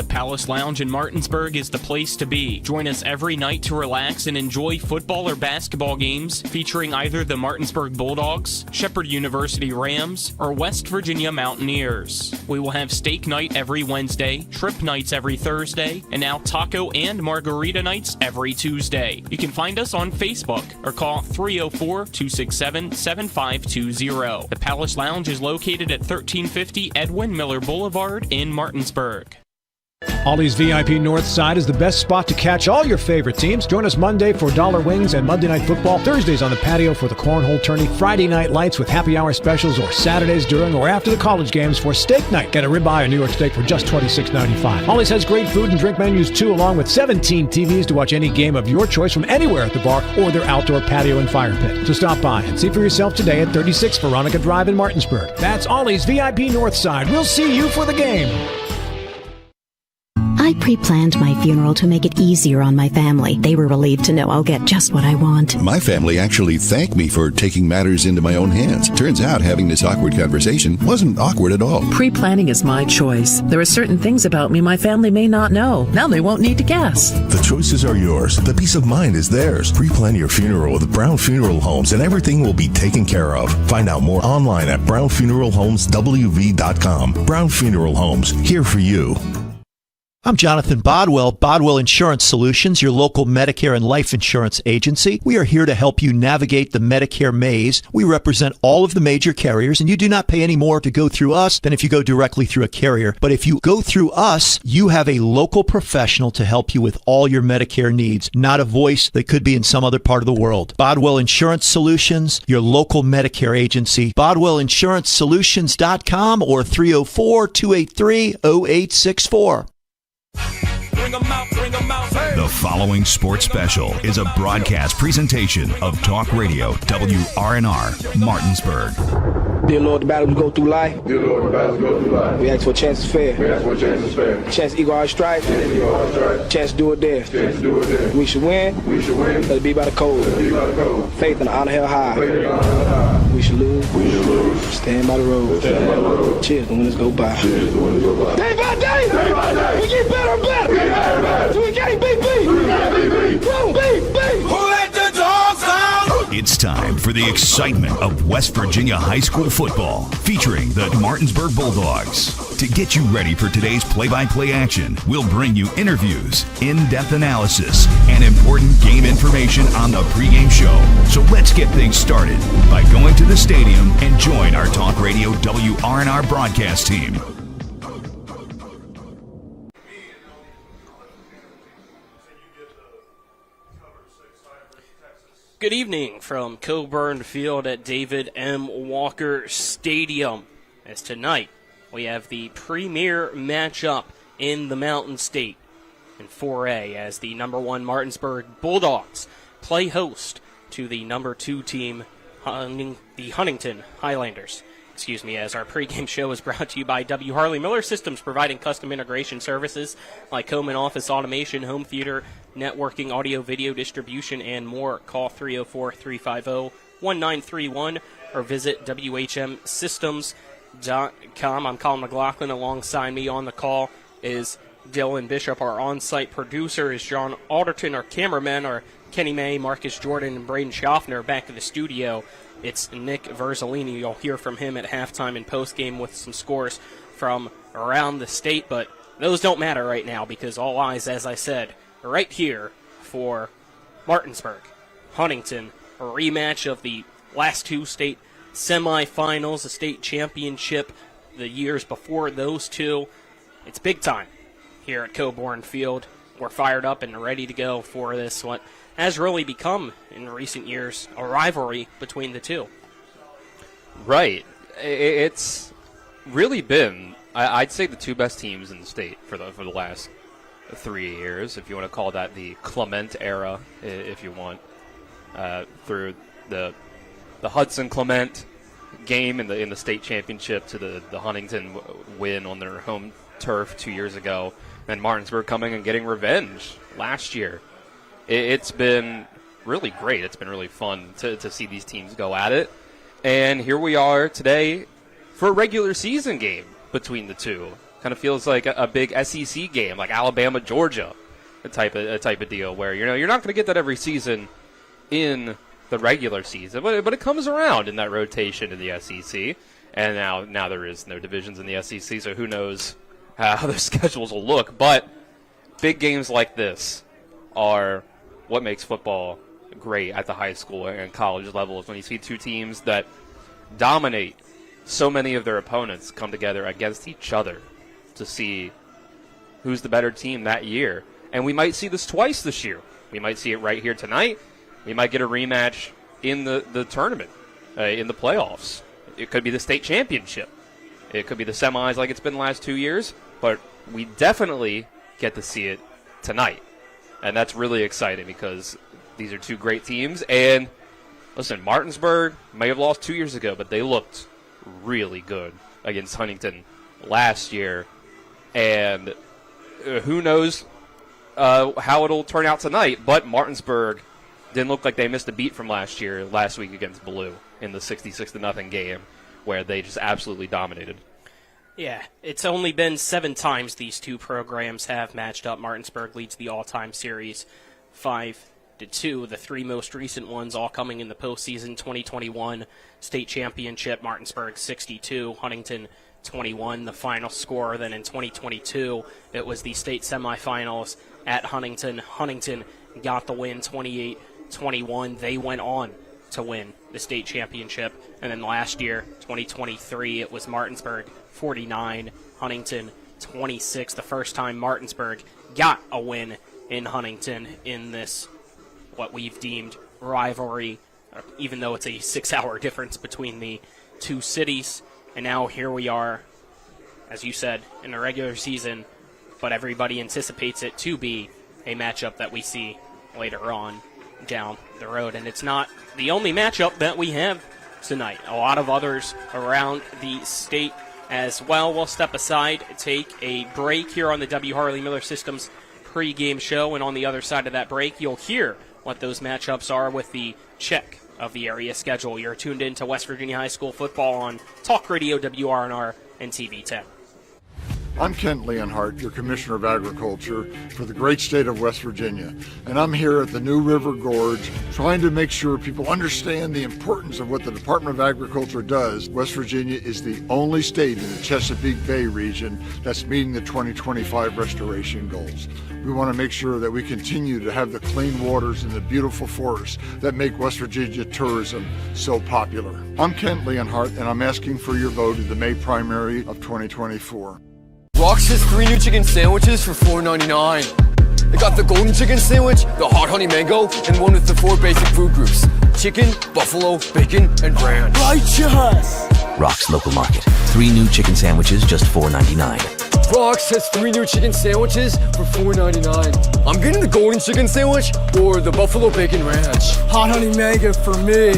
The Palace Lounge in Martinsburg is the place to be. Join us every night to relax and enjoy football or basketball games featuring either the Martinsburg Bulldogs, Shepherd University Rams, or West Virginia Mountaineers. We will have steak night every Wednesday, shrimp nights every Thursday, and now taco and margarita nights every Tuesday. You can find us on Facebook or call 304-267-7520. The Palace Lounge is located at 1350 Edwin Miller Boulevard in Martinsburg. Ollie's VIP North Side is the best spot to catch all your favorite teams. Join us Monday for dollar wings and Monday Night Football, Thursdays on the patio for the cornhole tourney, Friday night lights with happy hour specials, or Saturdays during or after the college games for steak night. Get a ribeye or New York steak for just $26.95. Ollie's has great food and drink menus too, along with 17 TVs to watch any game of your choice from anywhere at the bar or their outdoor patio and fire pit. So stop by and see for yourself today at 36 Veronica Drive in Martinsburg. That's Ollie's VIP North Side. We'll see you for the game. I pre-planned my funeral to make it easier on my family. They were relieved to know I'll get just what I want. My family actually thanked me for taking matters into my own hands. Turns out having this awkward conversation wasn't awkward at all. Pre-planning is my choice. There are certain things about me my family may not know. Now they won't need to guess. The choices are yours. The peace of mind is theirs. Pre-plan your funeral with Brown Funeral Homes and everything will be taken care of. Find out more online at brownfuneralhomeswv.com. Brown Funeral Homes, here for you. I'm Jonathan Bodwell, Bodwell Insurance Solutions, your local Medicare and life insurance agency. We are here to help you navigate the Medicare maze. We represent all of the major carriers, and you do not pay any more to go through us than if you go directly through a carrier. But if you go through us, you have a local professional to help you with all your Medicare needs, not a voice that could be in some other part of the world. Bodwell Insurance Solutions, your local Medicare agency. BodwellInsuranceSolutions.com or 304-283-0864. The following sports special is a broadcast presentation of Talk Radio WRNR Martinsburg. Dear Lord, the battles we go through life. Dear Lord, the battles we go through life. We ask for a chance is fair. We ask for a chance is fair. Chance to equal our strife. Chance to do it there. Chance to do it there. We should win. We should win. Let it be by the code. Let it be by the code. Faith and honor held high. Faith and honor held high. We should lose. We should lose. Stand by the road. Stand by the road. Cheers, the winners go by. Cheers, the winners go by. Day by day. Day by day. We get better and better. We get better and better. We can't beat. We can't beat. Who let the dogs out? It's time for the excitement of West Virginia high school football, featuring the Martinsburg Bulldogs. To get you ready for today's play-by-play action, we'll bring you interviews, in-depth analysis, and important game information on the pregame show. So let's get things started by going to the stadium and join our Talk Radio WRNR broadcast team. Good evening from Coburn Field at David M. Walker Stadium. As tonight, we have the premier matchup in the Mountain State in 4A as the number 1 Martinsburg Bulldogs play host to the number 2 team, the Huntington Highlanders. As our pregame show is brought to you by W. Harley Miller Systems, providing custom integration services like home and office automation, home theater, networking, audio, video distribution, and more. Call 304-350-1931 or visit WHMsystems.com. I'm Colin McLaughlin. Alongside me on the call is Dylan Bishop. Our on-site producer is John Alderton. Our cameramen are Kenny May, Marcus Jordan, and Braden Schaffner. Back in the studio, it's Nick Verzolini. You'll hear from him at halftime and postgame with some scores from around the state, but those don't matter right now because all eyes, as I said, are right here for Martinsburg. Huntington, a rematch of the last 2 state semifinals, the state championship the years before those two. It's big time here at Coburn Field. We're fired up and ready to go for this one. Has really become, in recent years, a rivalry between the two. Right. It's really been, I'd say, the 2 best teams in the state for the last 3 years, if you want to call that the Clement era, if you want, through the Hudson Clement game in the state championship to the Huntington win on their home turf 2 years ago, and Martinsburg coming and getting revenge last year. It's been really great. It's been really fun to see these teams go at it. And here we are today for a regular season game between the two. Kind of feels like a big SEC game, like Alabama, Georgia, a type of deal where you're not going to get that every season in the regular season, but it comes around in that rotation in the SEC. And now there is no divisions in the SEC, so who knows how the schedules will look. But big games like this are what makes football great at the high school and college levels, when you see two teams that dominate so many of their opponents come together against each other to see who's the better team that year. And we might see this twice this year. We might see it right here tonight. We might get a rematch in the tournament, in the playoffs. It could be the state championship. It could be the semis like it's been the last 2 years. But we definitely get to see it tonight. And that's really exciting because these are two great teams. And listen, Martinsburg may have lost 2 years ago, but they looked really good against Huntington last year. And who knows how it'll turn out tonight. But Martinsburg didn't look like they missed a beat from last week against Blue in the 66-0 game where they just absolutely dominated. Yeah, it's only been 7 times these two programs have matched up. Martinsburg leads the all-time series 5-2. The 3 most recent ones all coming in the postseason. 2021 state championship, Martinsburg 62, Huntington 21. The final score then in 2022, it was the state semifinals at Huntington. Huntington got the win 28-21. They went on to win the state championship. And then last year, 2023, it was Martinsburg 49, Huntington 26. The first time Martinsburg got a win in Huntington in this, what we've deemed rivalry, even though it's a 6-hour difference between the two cities. And now here we are, as you said, in the regular season, but everybody anticipates it to be a matchup that we see later on down the road. And it's not the only matchup that we have tonight. A lot of others around the state as well. We'll step aside, take a break here on the W. Harley Miller Systems pregame show, and on the other side of that break, you'll hear what those matchups are with the check of the area schedule. You're tuned in to West Virginia High School football on Talk Radio WRNR and TV 10. I'm Kent Leonhardt, your Commissioner of Agriculture for the great state of West Virginia, and I'm here at the New River Gorge trying to make sure people understand the importance of what the Department of Agriculture does. West Virginia is the only state in the Chesapeake Bay region that's meeting the 2025 restoration goals. We want to make sure that we continue to have the clean waters and the beautiful forests that make West Virginia tourism so popular. I'm Kent Leonhardt, and I'm asking for your vote in the May primary of 2024. Rox has 3 new chicken sandwiches for $4.99. They got the golden chicken sandwich, the hot honey mango, and one with the 4 basic food groups: chicken, buffalo, bacon, and ranch. Righteous! Rox Local Market. 3 new chicken sandwiches, just $4.99. Rox has 3 new chicken sandwiches for $4.99. I'm getting the golden chicken sandwich or the buffalo bacon ranch. Hot honey mango for me.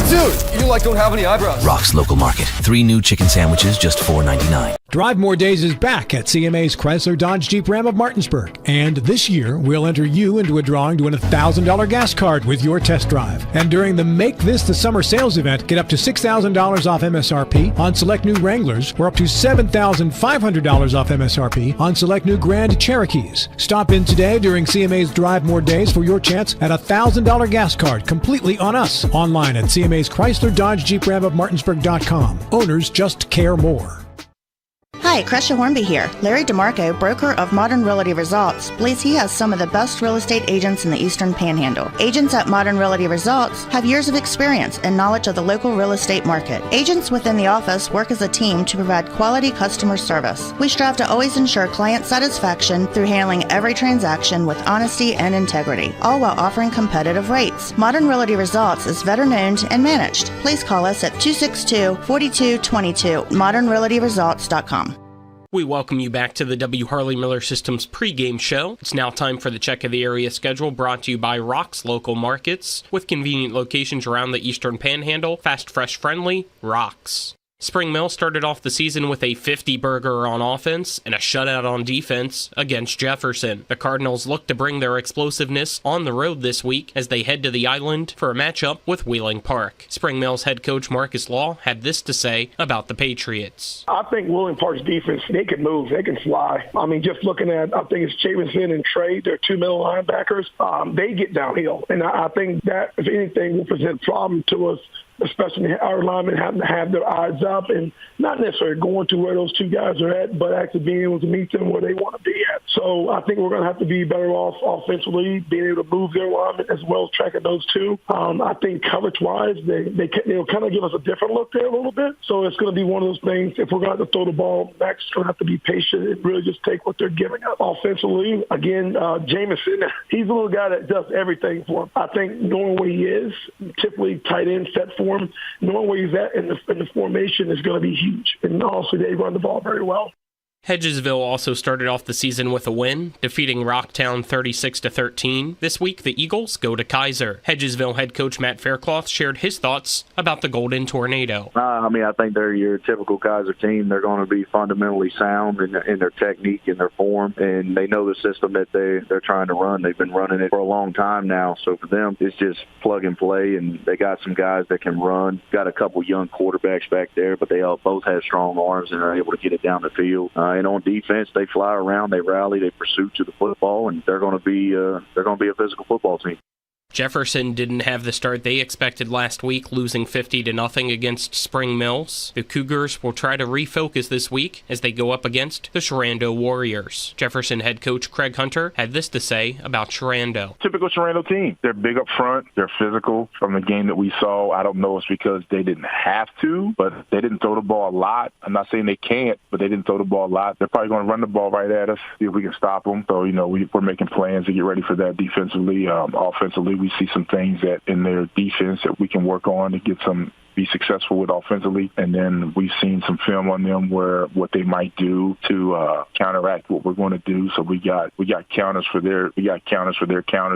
Dude, you don't have any eyebrows. Rox Local Market. 3 new chicken sandwiches, just $4.99. Drive More Days is back at CMA's Chrysler Dodge Jeep Ram of Martinsburg. And this year, we'll enter you into a drawing to win a $1,000 gas card with your test drive. And during the Make This the Summer sales event, get up to $6,000 off MSRP on select new Wranglers, or up to $7,500 off MSRP on select new Grand Cherokees. Stop in today during CMA's Drive More Days for your chance at a $1,000 gas card completely on us. Online at CMA's Chrysler Dodge Jeep Ram of Martinsburg.com. Owners just care more. Hi, Crescia Hornby here. Larry DeMarco, broker of Modern Realty Results, believes he has some of the best real estate agents in the Eastern Panhandle. Agents at Modern Realty Results have years of experience and knowledge of the local real estate market. Agents within the office work as a team to provide quality customer service. We strive to always ensure client satisfaction through handling every transaction with honesty and integrity, all while offering competitive rates. Modern Realty Results is veteran-owned and managed. Please call us at 262-4222, modernrealtyresults.com. We welcome you back to the W. Harley Miller Systems pregame show. It's now time for the check of the area schedule, brought to you by Rox Local Markets, with convenient locations around the Eastern Panhandle. Fast, fresh, friendly, Rox. Spring Mill started off the season with a 50-burger on offense and a shutout on defense against Jefferson. The Cardinals look to bring their explosiveness on the road this week as they head to the island for a matchup with Wheeling Park. Spring Mill's head coach Marcus Law had this to say about the Patriots. I think Wheeling Park's defense, they can move, they can fly. I mean, just looking at, I think it's Chavinson and Trey, their two middle linebackers, they get downhill. And I think that, if anything, will present a problem to us, especially our linemen having to have their eyes up and not necessarily going to where those two guys are at, but actually being able to meet them where they want to be at. So I think we're going to have to be better off offensively, being able to move their linemen as well as tracking those two. I think coverage-wise, they'll kind of give us a different look there a little bit. So it's going to be one of those things, if we're going to throw the ball, Max is going to have to be patient and really just take what they're giving us. Offensively, again, Jameson, he's a little guy that does everything for him. I think knowing where he is, typically tight end set for him, knowing where he's at in the formation is going to be huge. And also, they run the ball very well. Hedgesville also started off the season with a win, defeating Rocktown 36-13. This week, the Eagles go to Kaiser. Hedgesville head coach Matt Faircloth shared his thoughts about the Golden Tornado. I think they're your typical Kaiser team. They're going to be fundamentally sound in their technique and their form, and they know the system that they're trying to run. They've been running it for a long time now, so for them, it's just plug and play, and they got some guys that can run. Got a couple young quarterbacks back there, but they all both have strong arms and are able to get it down the field. And on defense, they fly around, they rally, they pursue to the football, and they're going to be a physical football team. Jefferson didn't have the start they expected last week, losing 50-0 against Spring Mills. The Cougars will try to refocus this week as they go up against the Sharando Warriors. Jefferson head coach Craig Hunter had this to say about Sharando. Typical Sharando team. They're big up front. They're physical. From the game that we saw, I don't know if it's because they didn't have to, but they didn't throw the ball a lot. I'm not saying they can't, but they didn't throw the ball a lot. They're probably going to run the ball right at us, see if we can stop them. So, we're making plans to get ready for that defensively. Offensively, we see some things that in their defense that we can work on to be successful with offensively. And then we've seen some film on them where what they might do to counteract what we're going to do. So we got counters for their counters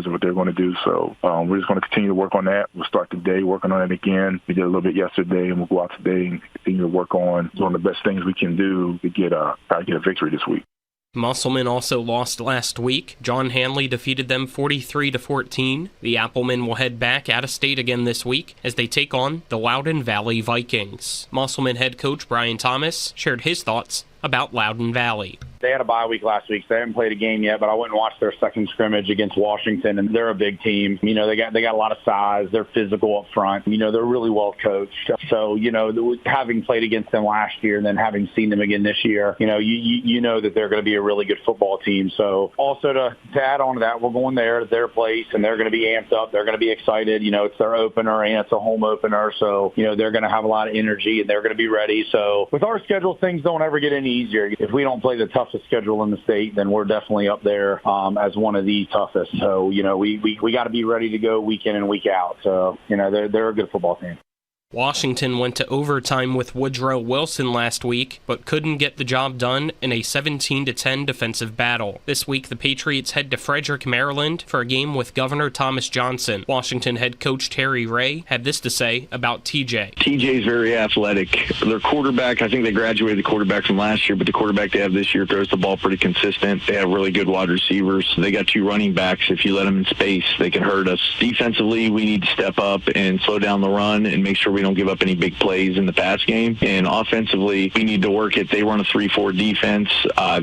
and what they're going to do. So we're just going to continue to work on that. We'll start today working on it again. We did a little bit yesterday, and we'll go out today and continue to work on one of the best things we can do to try to get a victory this week. Musselman also lost last week. John Hanley defeated them 43-14. The Applemen will head back out of state again this week as they take on the Loudoun Valley Vikings. Musselman head coach Brian Thomas shared his thoughts about Loudoun Valley. They had a bye week last week, so they haven't played a game yet, but I went and watched their second scrimmage against Washington, and they're a big team. They got a lot of size. They're physical up front. They're really well coached. So, having played against them last year and then having seen them again this year, you know that they're going to be a really good football team. So also to add on to that, we're going there to their place, and they're going to be amped up. They're going to be excited. It's their opener, and it's a home opener. So, they're going to have a lot of energy, and they're going to be ready. So with our schedule, things don't ever get any easier. If we don't play the toughest schedule in the state, then we're definitely up there as one of the toughest. So, we got to be ready to go week in and week out. So, they're a good football team. Washington went to overtime with Woodrow Wilson last week, but couldn't get the job done in a 17-10 defensive battle. This week, the Patriots head to Frederick, Maryland for a game with Governor Thomas Johnson. Washington head coach Terry Ray had this to say about TJ. TJ's very athletic. Their quarterback, I think they graduated the quarterback from last year, but the quarterback they have this year throws the ball pretty consistent. They have really good wide receivers. They got two running backs. If you let them in space, they can hurt us. Defensively, we need to step up and slow down the run and make sure we don't give up any big plays in the pass game. And offensively, we need to work it. They run a 3-4 defense.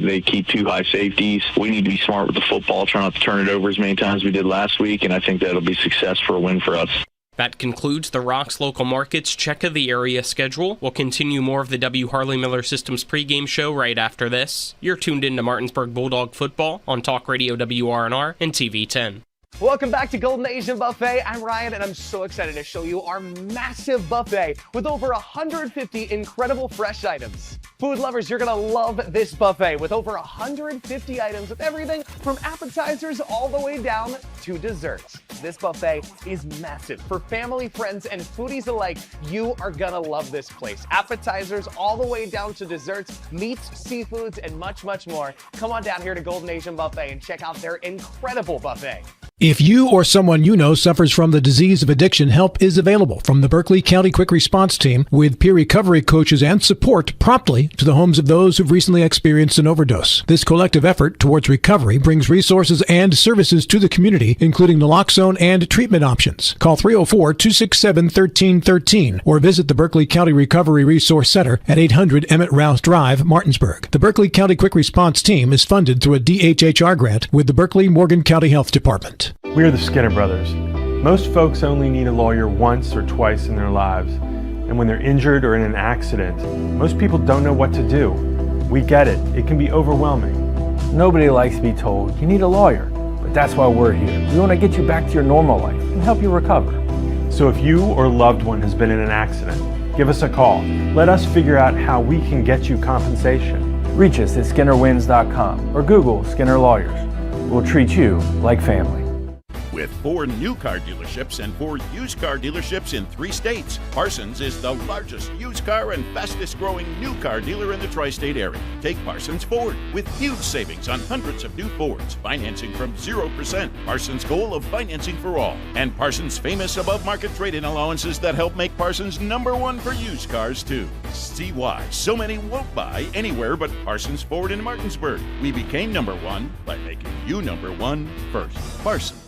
They keep two high safeties. We need to be smart with the football, try not to turn it over as many times as we did last week, and I think that'll be success for a win for us. That concludes the Rocks Local Markets Check of the Area schedule. We'll continue more of the W. Harley Miller Systems pregame show right after this. You're tuned in to Martinsburg Bulldog football on Talk Radio WRNR and TV 10. Welcome back to Golden Asian Buffet. I'm Ryan, and I'm so excited to show you our massive buffet with over 150 incredible fresh items. Food lovers, you're going to love this buffet with over 150 items with everything from appetizers all the way down to desserts. This buffet is massive. For family, friends, and foodies alike, you are going to love this place. Appetizers all the way down to desserts, meats, seafoods, and much, much more. Come on down here to Golden Asian Buffet and check out their incredible buffet. If you or someone you know suffers from the disease of addiction, help is available from the Berkeley County Quick Response Team with peer recovery coaches and support promptly to the homes of those who've recently experienced an overdose. This collective effort towards recovery brings resources and services to the community, including naloxone and treatment options. Call 304-267-1313 or visit the Berkeley County Recovery Resource Center at 800 Emmett Rouse Drive, Martinsburg. The Berkeley County Quick Response Team is funded through a DHHR grant with the Berkeley Morgan County Health Department. We are the Skinner brothers. Most folks only need a lawyer once or twice in their lives. And when they're injured or in an accident, most people don't know what to do. We get it. It can be overwhelming. Nobody likes to be told, you need a lawyer. But that's why we're here. We want to get you back to your normal life and help you recover. So if you or a loved one has been in an accident, give us a call. Let us figure out how we can get you compensation. Reach us at SkinnerWins.com or Google Skinner Lawyers. We'll treat you like family. With 4 new car dealerships and 4 used car dealerships in 3 states, Parsons is the largest used car and fastest growing new car dealer in the tri-state area. Take Parsons Ford with huge savings on hundreds of new Fords, financing from 0%. Parsons' goal of financing for all, and Parsons' famous above market trade-in allowances that help make Parsons #1 for used cars too. See why so many won't buy anywhere but Parsons Ford in Martinsburg. We became #1 by making you #1 first. Parsons.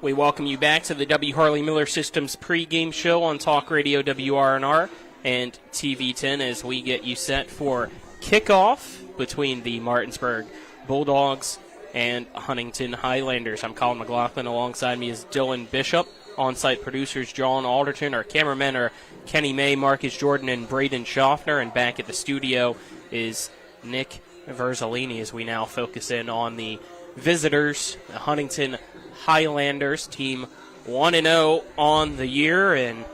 We welcome you back to the W. Harley Miller Systems pregame show on Talk Radio WRNR and TV10 as we get you set for kickoff between the Martinsburg Bulldogs and Huntington Highlanders. I'm Colin McLaughlin. Alongside me is Dylan Bishop. On-site producers John Alderton. Our cameramen are Kenny May, Marcus Jordan, and Braden Schaffner. And back at the studio is Nick Verzolini as we now focus in on the visitors, the Huntington Highlanders, team 1-0 on the year, and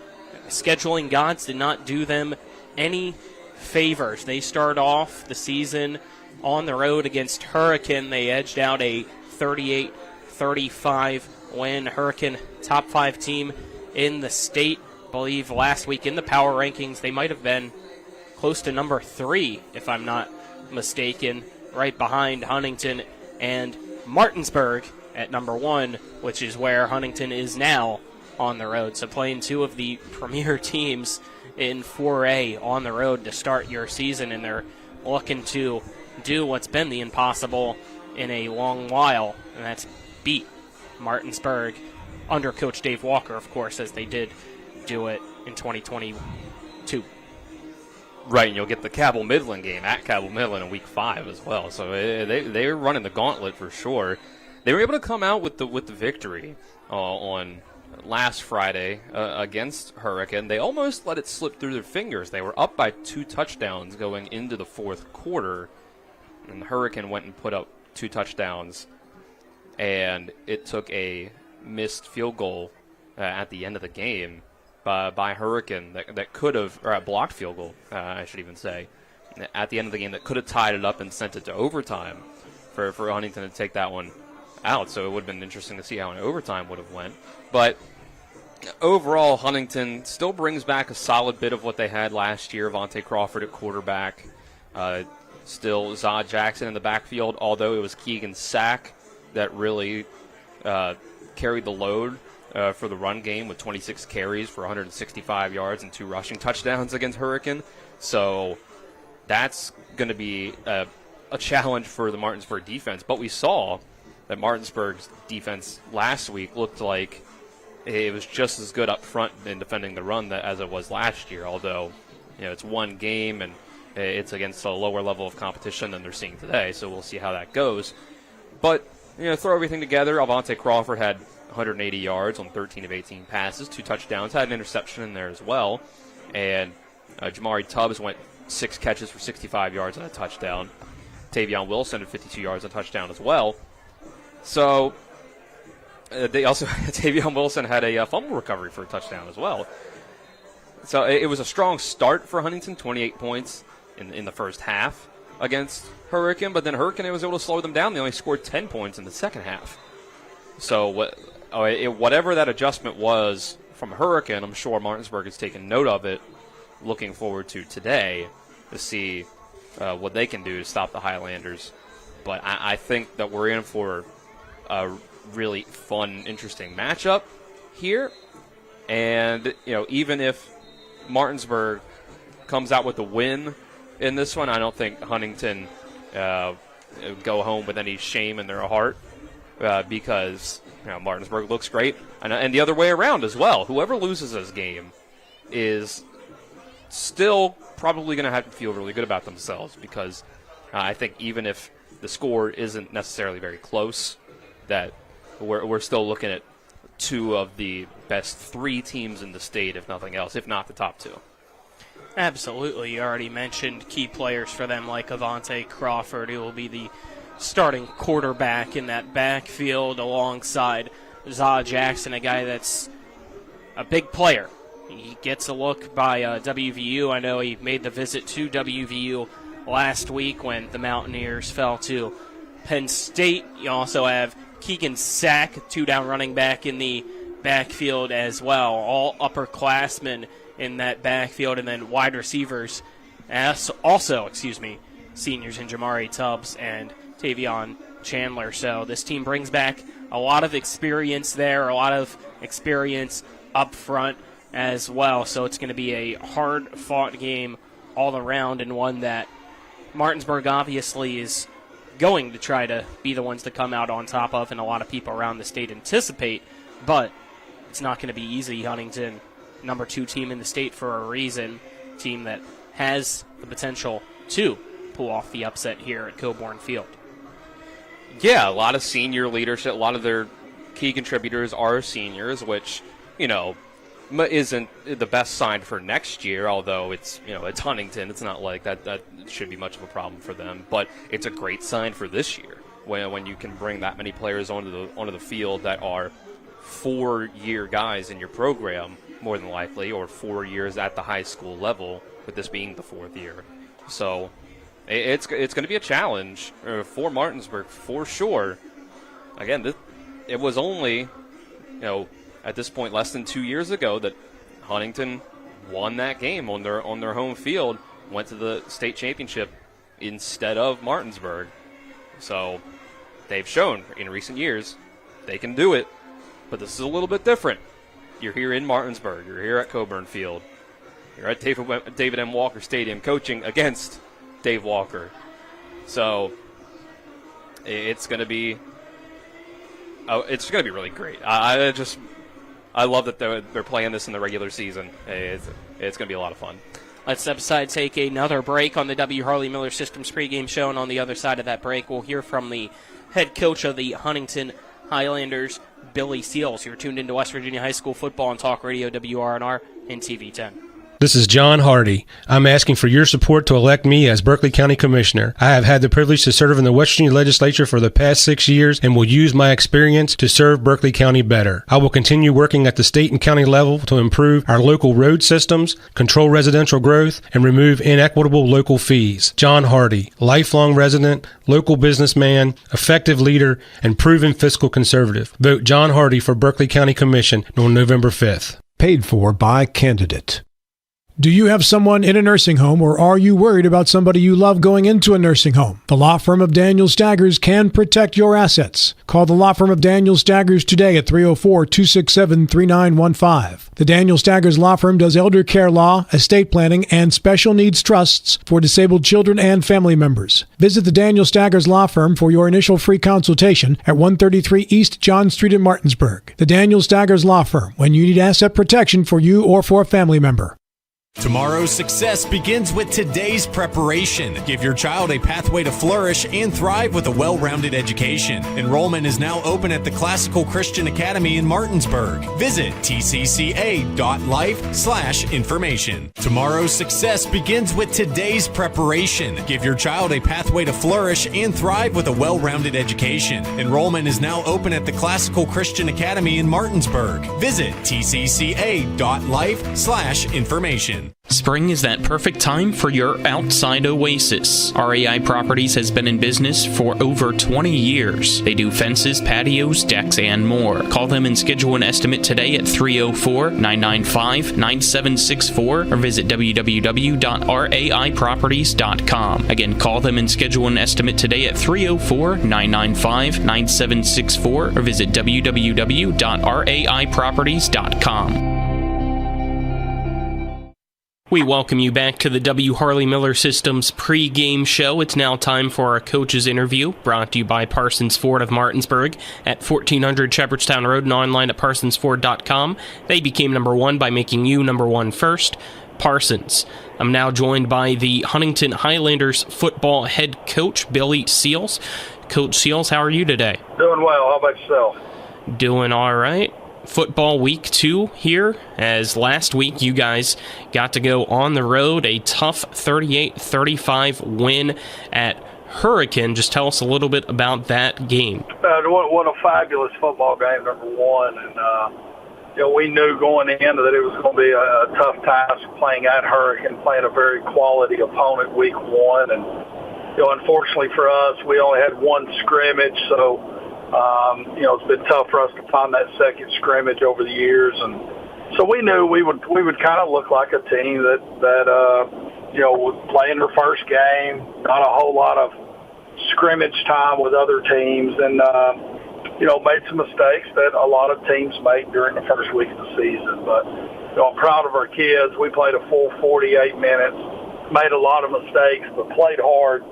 scheduling gods did not do them any favors. They start off the season on the road against Hurricane. They edged out a 38-35 win. Hurricane, top 5 team in the state. I believe last week in the power rankings they might have been close to number 3, if I'm not mistaken, right behind Huntington and Martinsburg at #1, which is where Huntington is now on the road. So playing 2 of the premier teams in 4A on the road to start your season, and they're looking to do what's been the impossible in a long while, and that's beat Martinsburg under Coach Dave Walker, of course, as they did do it in 2022. Right, and you'll get the Cabell Midland game at Cabell Midland in Week 5 as well. So they're running the gauntlet for sure. They were able to come out with the victory on last Friday against Hurricane. They almost let it slip through their fingers. They were up by 2 touchdowns going into the 4th quarter, and Hurricane went and put up 2 touchdowns, and it took a missed field goal at the end of the game by Hurricane that could have, or a blocked field goal, I should even say, at the end of the game that could have tied it up and sent it to overtime for Huntington to take that one out. So it would have been interesting to see how an overtime would have went. But overall, Huntington still brings back a solid bit of what they had last year. Vontae Crawford at quarterback. Still Zod Jackson in the backfield, although it was Keegan Sack that really carried the load for the run game with 26 carries for 165 yards and 2 rushing touchdowns against Hurricane. So that's going to be a challenge for the Martinsburg defense. But we saw that Martinsburg's defense last week looked like it was just as good up front in defending the run as it was last year, although it's one game and it's against a lower level of competition than they're seeing today, so we'll see how that goes. But throw everything together, Avante Crawford had 180 yards on 13 of 18 passes, 2 touchdowns, had an interception in there as well, and Jamari Tubbs went 6 catches for 65 yards and a touchdown. Tavion Wilson had 52 yards and a touchdown as well. So they also Tavion Wilson had a fumble recovery for a touchdown as well. So it was a strong start for Huntington, 28 points in the first half against Hurricane, but then Hurricane was able to slow them down. They only scored 10 points in the second half. So whatever that adjustment was from Hurricane, I'm sure Martinsburg has taken note of it, looking forward to today to see what they can do to stop the Highlanders But I think that we're in for a really fun, interesting matchup here. And, even if Martinsburg comes out with a win in this one, I don't think Huntington go home with any shame in their heart because Martinsburg looks great. And the other way around as well. Whoever loses this game is still probably going to have to feel really good about themselves because I think even if the score isn't necessarily very close, that we're still looking at two of the best three teams in the state, if nothing else, if not the top two. Absolutely. You already mentioned key players for them like Avante Crawford, who will be the starting quarterback in that backfield alongside Zaw Jackson, a guy that's a big player. He gets a look by WVU. I know he made the visit to WVU last week when the Mountaineers fell to Penn State. You also have Keegan Sack, 2-down running back in the backfield as well. All upperclassmen in that backfield, and then wide receivers also, seniors in Jamari Tubbs and Tavion Chandler. So this team brings back a lot of experience there, a lot of experience up front as well. So it's going to be a hard-fought game all around, and one that Martinsburg obviously is going to try to be the ones to come out on top of, and a lot of people around the state anticipate, but it's not going to be easy. Huntington, number 2 team in the state for a reason, team that has the potential to pull off the upset here at Coburn Field. Yeah, a lot of senior leadership, a lot of their key contributors are seniors, which, isn't the best sign for next year, although it's Huntington. It's not like that should be much of a problem for them, but it's a great sign for this year when you can bring that many players onto the field that are 4-year guys in your program, more than likely, or 4 years at the high school level, with this being the 4th year. So it's going to be a challenge for Martinsburg for sure. Again, it was only, at this point less than 2 years ago that Huntington won that game on their home field, went to the state championship instead of Martinsburg. So they've shown in recent years they can do it, but this is a little bit different. You're here in Martinsburg. You're here at Coburn Field. You're at David M. Walker Stadium coaching against Dave Walker. So it's going to be really great. I love that they're playing this in the regular season. It's going to be a lot of fun. Let's step aside, take another break on the W. Harley Miller Systems pregame show, and on the other side of that break, we'll hear from the head coach of the Huntington Highlanders, Billy Seals. You're tuned into West Virginia High School football on Talk Radio WRNR and TV 10. This is John Hardy. I'm asking for your support to elect me as Berkeley County Commissioner. I have had the privilege to serve in the West Virginia Legislature for the past 6 years and will use my experience to serve Berkeley County better. I will continue working at the state and county level to improve our local road systems, control residential growth, and remove inequitable local fees. John Hardy, lifelong resident, local businessman, effective leader, and proven fiscal conservative. Vote John Hardy for Berkeley County Commission on November 5th. Paid for by candidate. Do you have someone in a nursing home, or are you worried about somebody you love going into a nursing home? The law firm of Daniel Staggers can protect your assets. Call the law firm of Daniel Staggers today at 304-267-3915. The Daniel Staggers Law Firm does elder care law, estate planning, and special needs trusts for disabled children and family members. Visit the Daniel Staggers Law Firm for your initial free consultation at 133 East John Street in Martinsburg. The Daniel Staggers Law Firm, when you need asset protection for you or for a family member. Tomorrow's success begins with today's preparation. Give your child a pathway to flourish and thrive with a well-rounded education. Enrollment is now open at the Classical Christian Academy in Martinsburg. Visit tcca.life/information. Tomorrow's success begins with today's preparation. Give your child a pathway to flourish and thrive with a well-rounded education. Enrollment is now open at the Classical Christian Academy in Martinsburg. Visit tcca.life/information. home. Spring is that perfect time for your outside oasis. RAI Properties has been in business for over 20 years. They do fences, patios, decks, and more. Call them and schedule an estimate today at 304-995-9764 or visit www.raiproperties.com. Again, call them and schedule an estimate today at 304-995-9764 or visit www.raiproperties.com. We welcome you back to the W. Harley Miller Systems pre-game show. It's now time for our coach's interview, brought to you by Parsons Ford of Martinsburg at 1400 Shepherdstown Road and online at parsonsford.com. They became number one by making you number one first. Parsons. I'm now joined by the Huntington Highlanders football head coach, Billy Seals. Coach Seals, how are you today? Doing well. How about yourself? Doing all right. Football week 2 here, as last week you guys got to go on the road, a tough 38-35 win at Hurricane. Just tell us a little bit about that game. What a fabulous football game, number one. And, we knew going in that it was going to be a tough task playing at Hurricane, playing a very quality opponent week 1. And, unfortunately for us, we only had one scrimmage, so it's been tough for us to find that second scrimmage over the years, and so we knew we would kind of look like a team that would play in their first game, not a whole lot of scrimmage time with other teams, and made some mistakes that a lot of teams make during the first week of the season. But I'm proud of our kids. We played a full 48 minutes, made a lot of mistakes, but played hard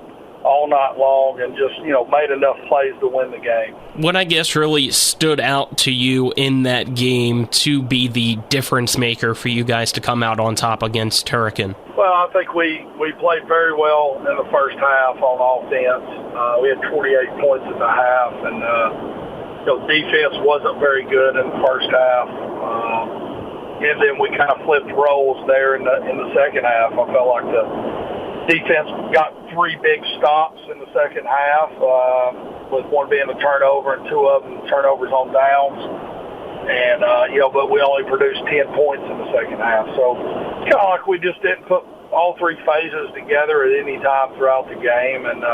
all night long and just, made enough plays to win the game. What I guess really stood out to you in that game to be the difference maker for you guys to come out on top against Hurricane? Well, I think we played very well in the first half on offense. We had 28 points in the half, and defense wasn't very good in the first half. And then we kind of flipped roles there in the second half. I felt like the defense got 3 big stops in the second half, with one being a turnover and 2 of them turnovers on downs. And, but we only produced 10 points in the second half. So it's kind of like we just didn't put all 3 phases together at any time throughout the game. And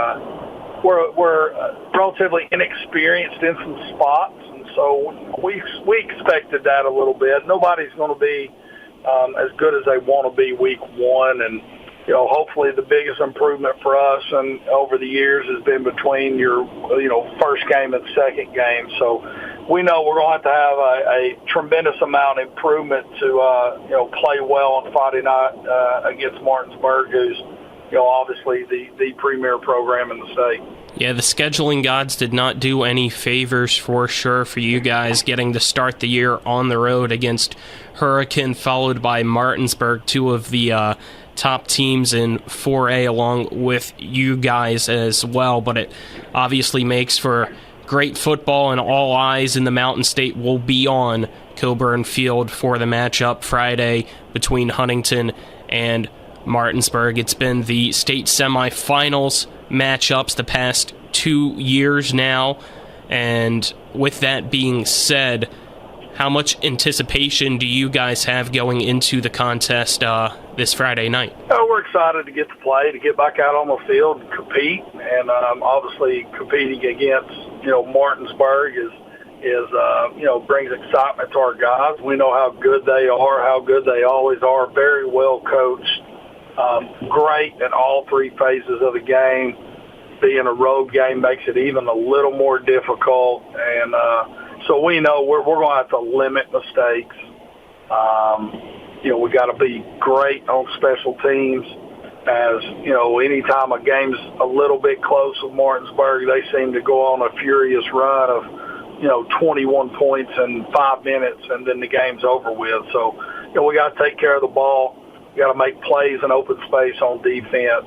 we're relatively inexperienced in some spots. And so we expected that a little bit. Nobody's going to be as good as they want to be week 1. And, hopefully the biggest improvement for us and over the years has been between your, first game and second game. So we know we're going to have a tremendous amount of improvement to, play well on Friday night against Martinsburg, who's, obviously the premier program in the state. Yeah, the scheduling gods did not do any favors for sure for you guys getting to start the year on the road against Hurricane, followed by Martinsburg, 2 of the top teams in 4A along with you guys as well. But it obviously makes for great football, and all eyes in the Mountain State will be on Coburn Field for the matchup Friday between Huntington and Martinsburg. It's been the state semifinals matchups the past 2 years now, and with that being said, how much anticipation do you guys have going into the contest this Friday night? We're excited to get to play, to get back out on the field and compete, and obviously competing against Martinsburg is brings excitement to our guys. We know how good they are, how good they always are, very well coached. Great in all 3 phases of the game. Being a road game makes it even a little more difficult, and so we know we're going to have to limit mistakes. We got to be great on special teams. As anytime a game's a little bit close with Martinsburg, they seem to go on a furious run of 21 points in 5 minutes, and then the game's over with. So we got to take care of the ball. You got to make plays in open space on defense,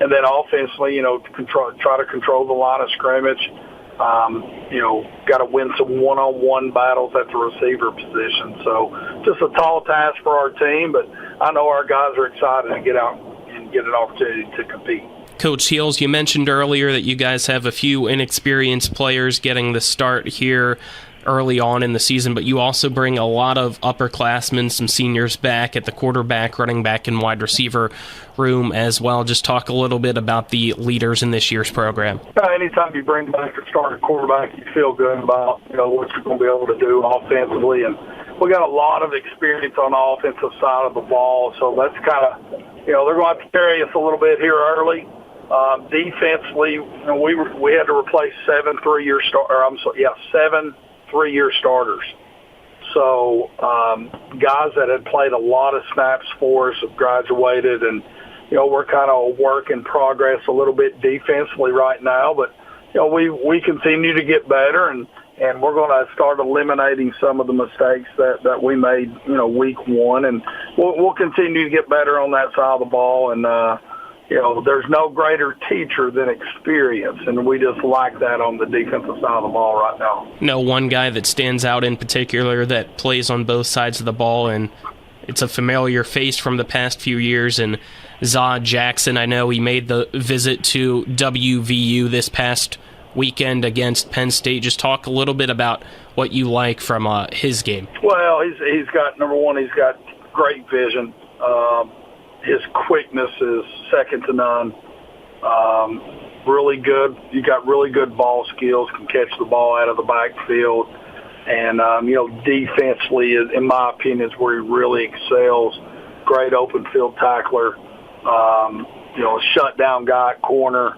and then offensively, try to control the line of scrimmage. Got to win some one-on-one battles at the receiver position. So just a tall task for our team, but I know our guys are excited to get out and get an opportunity to compete. Coach Heels, you mentioned earlier that you guys have a few inexperienced players getting the start here early on in the season, but you also bring a lot of upperclassmen, some seniors back at the quarterback, running back, and wide receiver room as well. Just talk a little bit about the leaders in this year's program. Anytime you bring back a starting quarterback, you feel good about what you're going to be able to do offensively, and we got a lot of experience on the offensive side of the ball, so that's kind of they're going to have to carry us a little bit here early. Defensively, we had to replace seven three-year starters. So guys that had played a lot of snaps for us have graduated, and we're kind of a work in progress a little bit defensively right now. But we continue to get better, and we're going to start eliminating some of the mistakes that we made week one, and we'll continue to get better on that side of the ball. And there's no greater teacher than experience, and we just lack that on the defensive side of the ball right now. One guy that stands out in particular that plays on both sides of the ball, and it's a familiar face from the past few years, and Zod Jackson. I know he made the visit to WVU this past weekend against Penn State. Just talk a little bit about what you like from his game. Well, he's got, number one, he's got great vision. His quickness is second to none. Really good. You got really good ball skills, can catch the ball out of the backfield. And, defensively, in my opinion, is where he really excels. Great open field tackler. A shutdown guy at corner.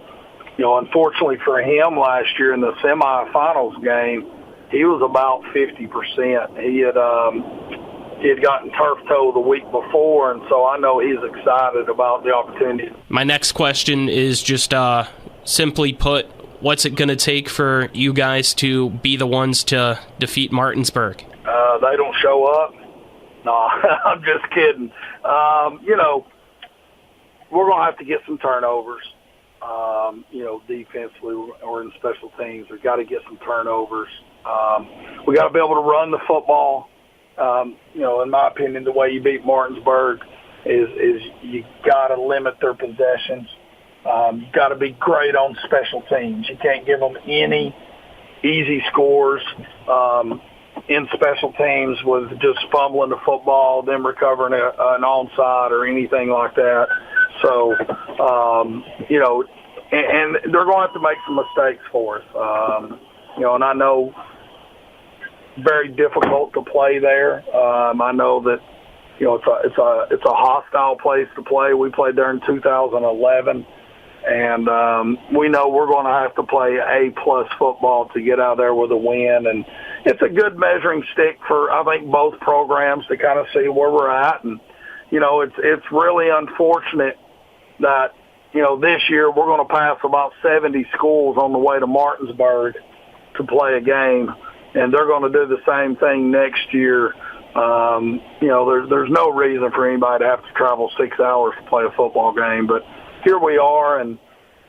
Unfortunately for him last year in the semifinals game, he was about 50%. He had gotten turf toe the week before, and so I know he's excited about the opportunity. My next question is just simply put, what's it going to take for you guys to be the ones to defeat Martinsburg? They don't show up? No, I'm just kidding. We're going to have to get some turnovers. Defensively or in special teams, we've got to get some turnovers. We got to be able to run the football. In my opinion, the way you beat Martinsburg is you got to limit their possessions. You got to be great on special teams. You can't give them any easy scores in special teams with just fumbling the football, them recovering an onside or anything like that. So, and they're going to have to make some mistakes for us. And I know very difficult to play there. I know that it's a hostile place to play. We played there in 2011, and we know we're going to have to play A+ football to get out there with a win. And it's a good measuring stick for, I think, both programs to kind of see where we're at. And it's really unfortunate that this year we're going to pass about 70 schools on the way to Martinsburg to play a game, and they're going to do the same thing next year. There's no reason for anybody to have to travel 6 hours to play a football game, but here we are, and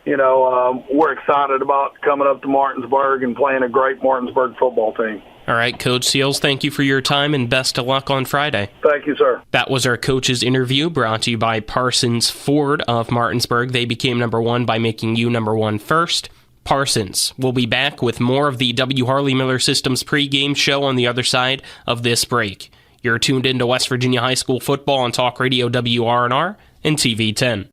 we're excited about coming up to Martinsburg and playing a great Martinsburg football team. All right, Coach Seals, thank you for your time, and best of luck on Friday. Thank you, sir. That was our coach's interview, brought to you by Parsons Ford of Martinsburg. They became number one by making you number one first. Parsons. We'll be back with more of the W. Harley Miller Systems pregame show on the other side of this break. You're tuned into West Virginia High School football on Talk Radio WRNR and TV 10.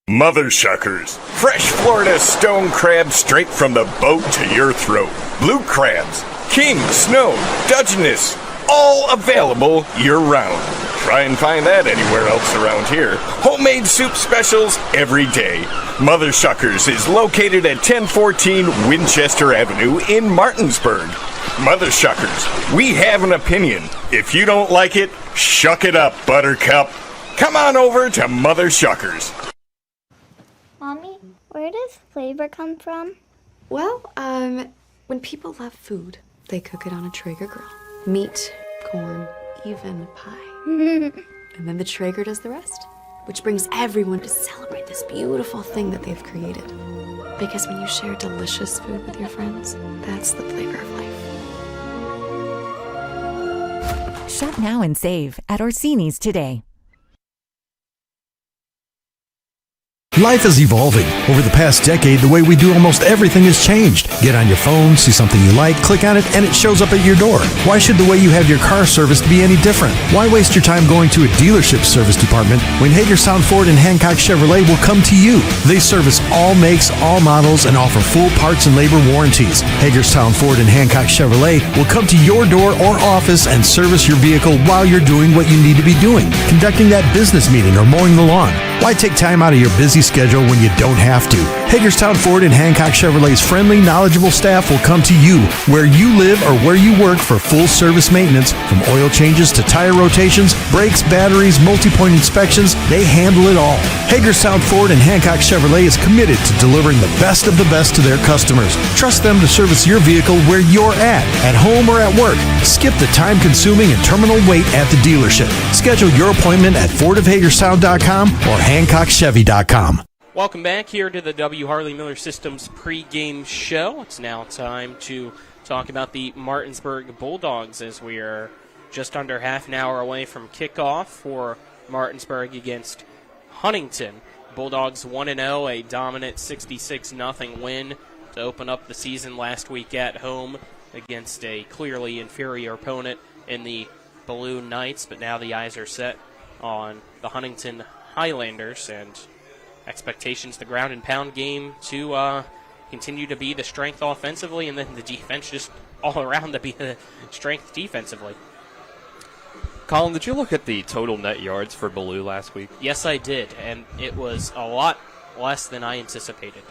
Mother Shuckers. Fresh Florida stone crab straight from the boat to your throat. Blue crabs, king, snow, Dungeness, all available year-round. Try and find that anywhere else around here. Homemade soup specials every day. Mother Shuckers is located at 1014 Winchester Avenue in Martinsburg. Mother Shuckers, we have an opinion. If you don't like it, shuck it up, Buttercup. Come on over to Mother Shuckers. Mommy, where does flavor come from? Well, when people love food, they cook it on a Traeger grill. Meat, corn, even pie. And then the Traeger does the rest, which brings everyone to celebrate this beautiful thing that they've created. Because when you share delicious food with your friends, that's the flavor of life. Shop now and save at Orsini's today. Life is evolving. Over the past decade, the way we do almost everything has changed. Get on your phone, see something you like, click on it, and it shows up at your door. Why should the way you have your car serviced be any different? Why waste your time going to a dealership service department when Hagerstown Ford and Hancock Chevrolet will come to you? They service all makes, all models, and offer full parts and labor warranties. Hagerstown Ford and Hancock Chevrolet will come to your door or office and service your vehicle while you're doing what you need to be doing, conducting that business meeting or mowing the lawn. Why take time out of your busy schedule when you don't have to? Hagerstown Ford and Hancock Chevrolet's friendly, knowledgeable staff will come to you where you live or where you work for full service maintenance, from oil changes to tire rotations, brakes, batteries, multi-point inspections. They handle it all. Hagerstown Ford and Hancock Chevrolet is committed to delivering the best of the best to their customers. Trust them to service your vehicle where you're at home or at work. Skip the time-consuming and terminal wait at the dealership. Schedule your appointment at fordofhagerstown.com or hancockchevy.com. Welcome back here to the W. Harley Miller Systems pregame show. It's now time to talk about the Martinsburg Bulldogs, as we are just under half an hour away from kickoff for Martinsburg against Huntington. Bulldogs 1-0, a dominant 66-0 win to open up the season last week at home against a clearly inferior opponent in the Balloon Knights, but now the eyes are set on the Huntington Highlanders, and expectations, the ground and pound game to continue to be the strength offensively, and then the defense just all around to be the strength defensively. Colin, did you look at the total net yards for Baloo last week? Yes, I did, and it was a lot less than I anticipated.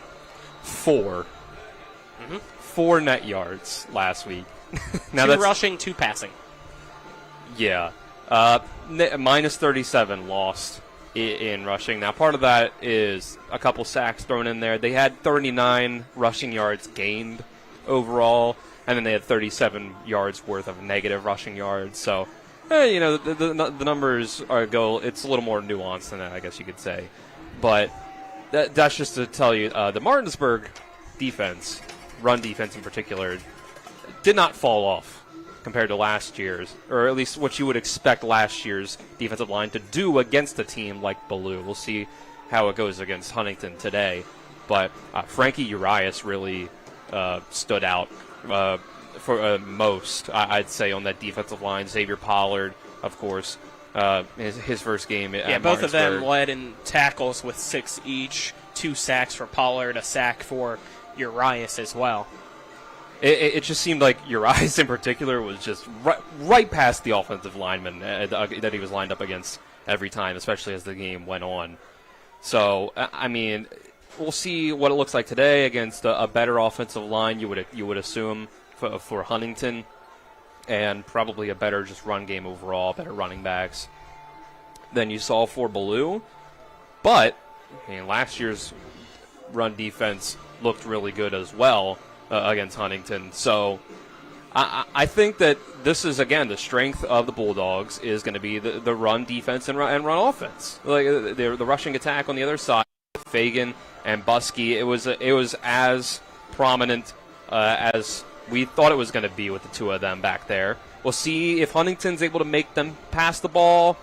4. Mm-hmm. 4 net yards last week. Now 2 rushing, 2 passing. Yeah. Minus 37 lost in rushing. Now, part of that is a couple sacks thrown in there. They had 39 rushing yards gained overall, and then they had 37 yards worth of negative rushing yards. So, the numbers it's a little more nuanced than that, I guess you could say. But that's just to tell you, the Martinsburg defense, run defense in particular, did not fall off compared to last year's, or at least what you would expect last year's defensive line to do against a team like Baloo. We'll see how it goes against Huntington today. But Frankie Urias really stood out for most, I'd say, on that defensive line. Xavier Pollard, of course, his first game at Martinsburg. Both of them led in tackles with 6 each, 2 sacks for Pollard, a sack for Urias as well. It just seemed like Urias in particular was just right past the offensive lineman that he was lined up against every time, especially as the game went on. So, I mean, we'll see what it looks like today against a better offensive line, you would assume, for Huntington, and probably a better just run game overall, better running backs than you saw for Baloo. But, I mean, last year's run defense looked really good as well against Huntington. So I think that this is, again, the strength of the Bulldogs is going to be the run defense and run offense. Like the rushing attack on the other side, Fagan and Buskey, it was as prominent as we thought it was going to be with the two of them back there. We'll see if Huntington's able to make them pass the ball.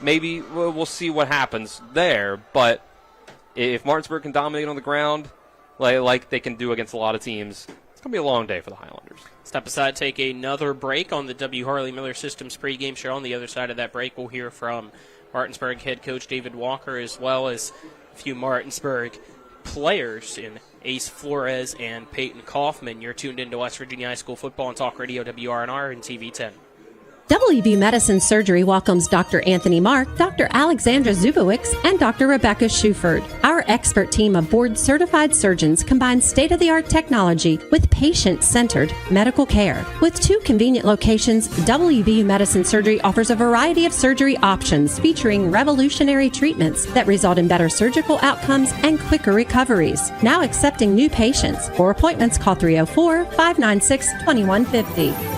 Maybe we'll see what happens there. But if Martinsburg can dominate on the ground, like they can do against a lot of teams, it's going to be a long day for the Highlanders. Step aside, take another break on the W. Harley Miller Systems pregame show. On the other side of that break, we'll hear from Martinsburg head coach David Walker, as well as a few Martinsburg players in Ace Flores and Peyton Kaufman. You're tuned into West Virginia High School Football and Talk Radio, WRNR and TV 10. WV Medicine Surgery welcomes Dr. Anthony Mark, Dr. Alexandra Zubowicz, and Dr. Rebecca Shuford. Our expert team of board-certified surgeons combines state-of-the-art technology with patient-centered medical care. With 2 convenient locations, WV Medicine Surgery offers a variety of surgery options featuring revolutionary treatments that result in better surgical outcomes and quicker recoveries. Now accepting new patients. For appointments, call 304-596-2150.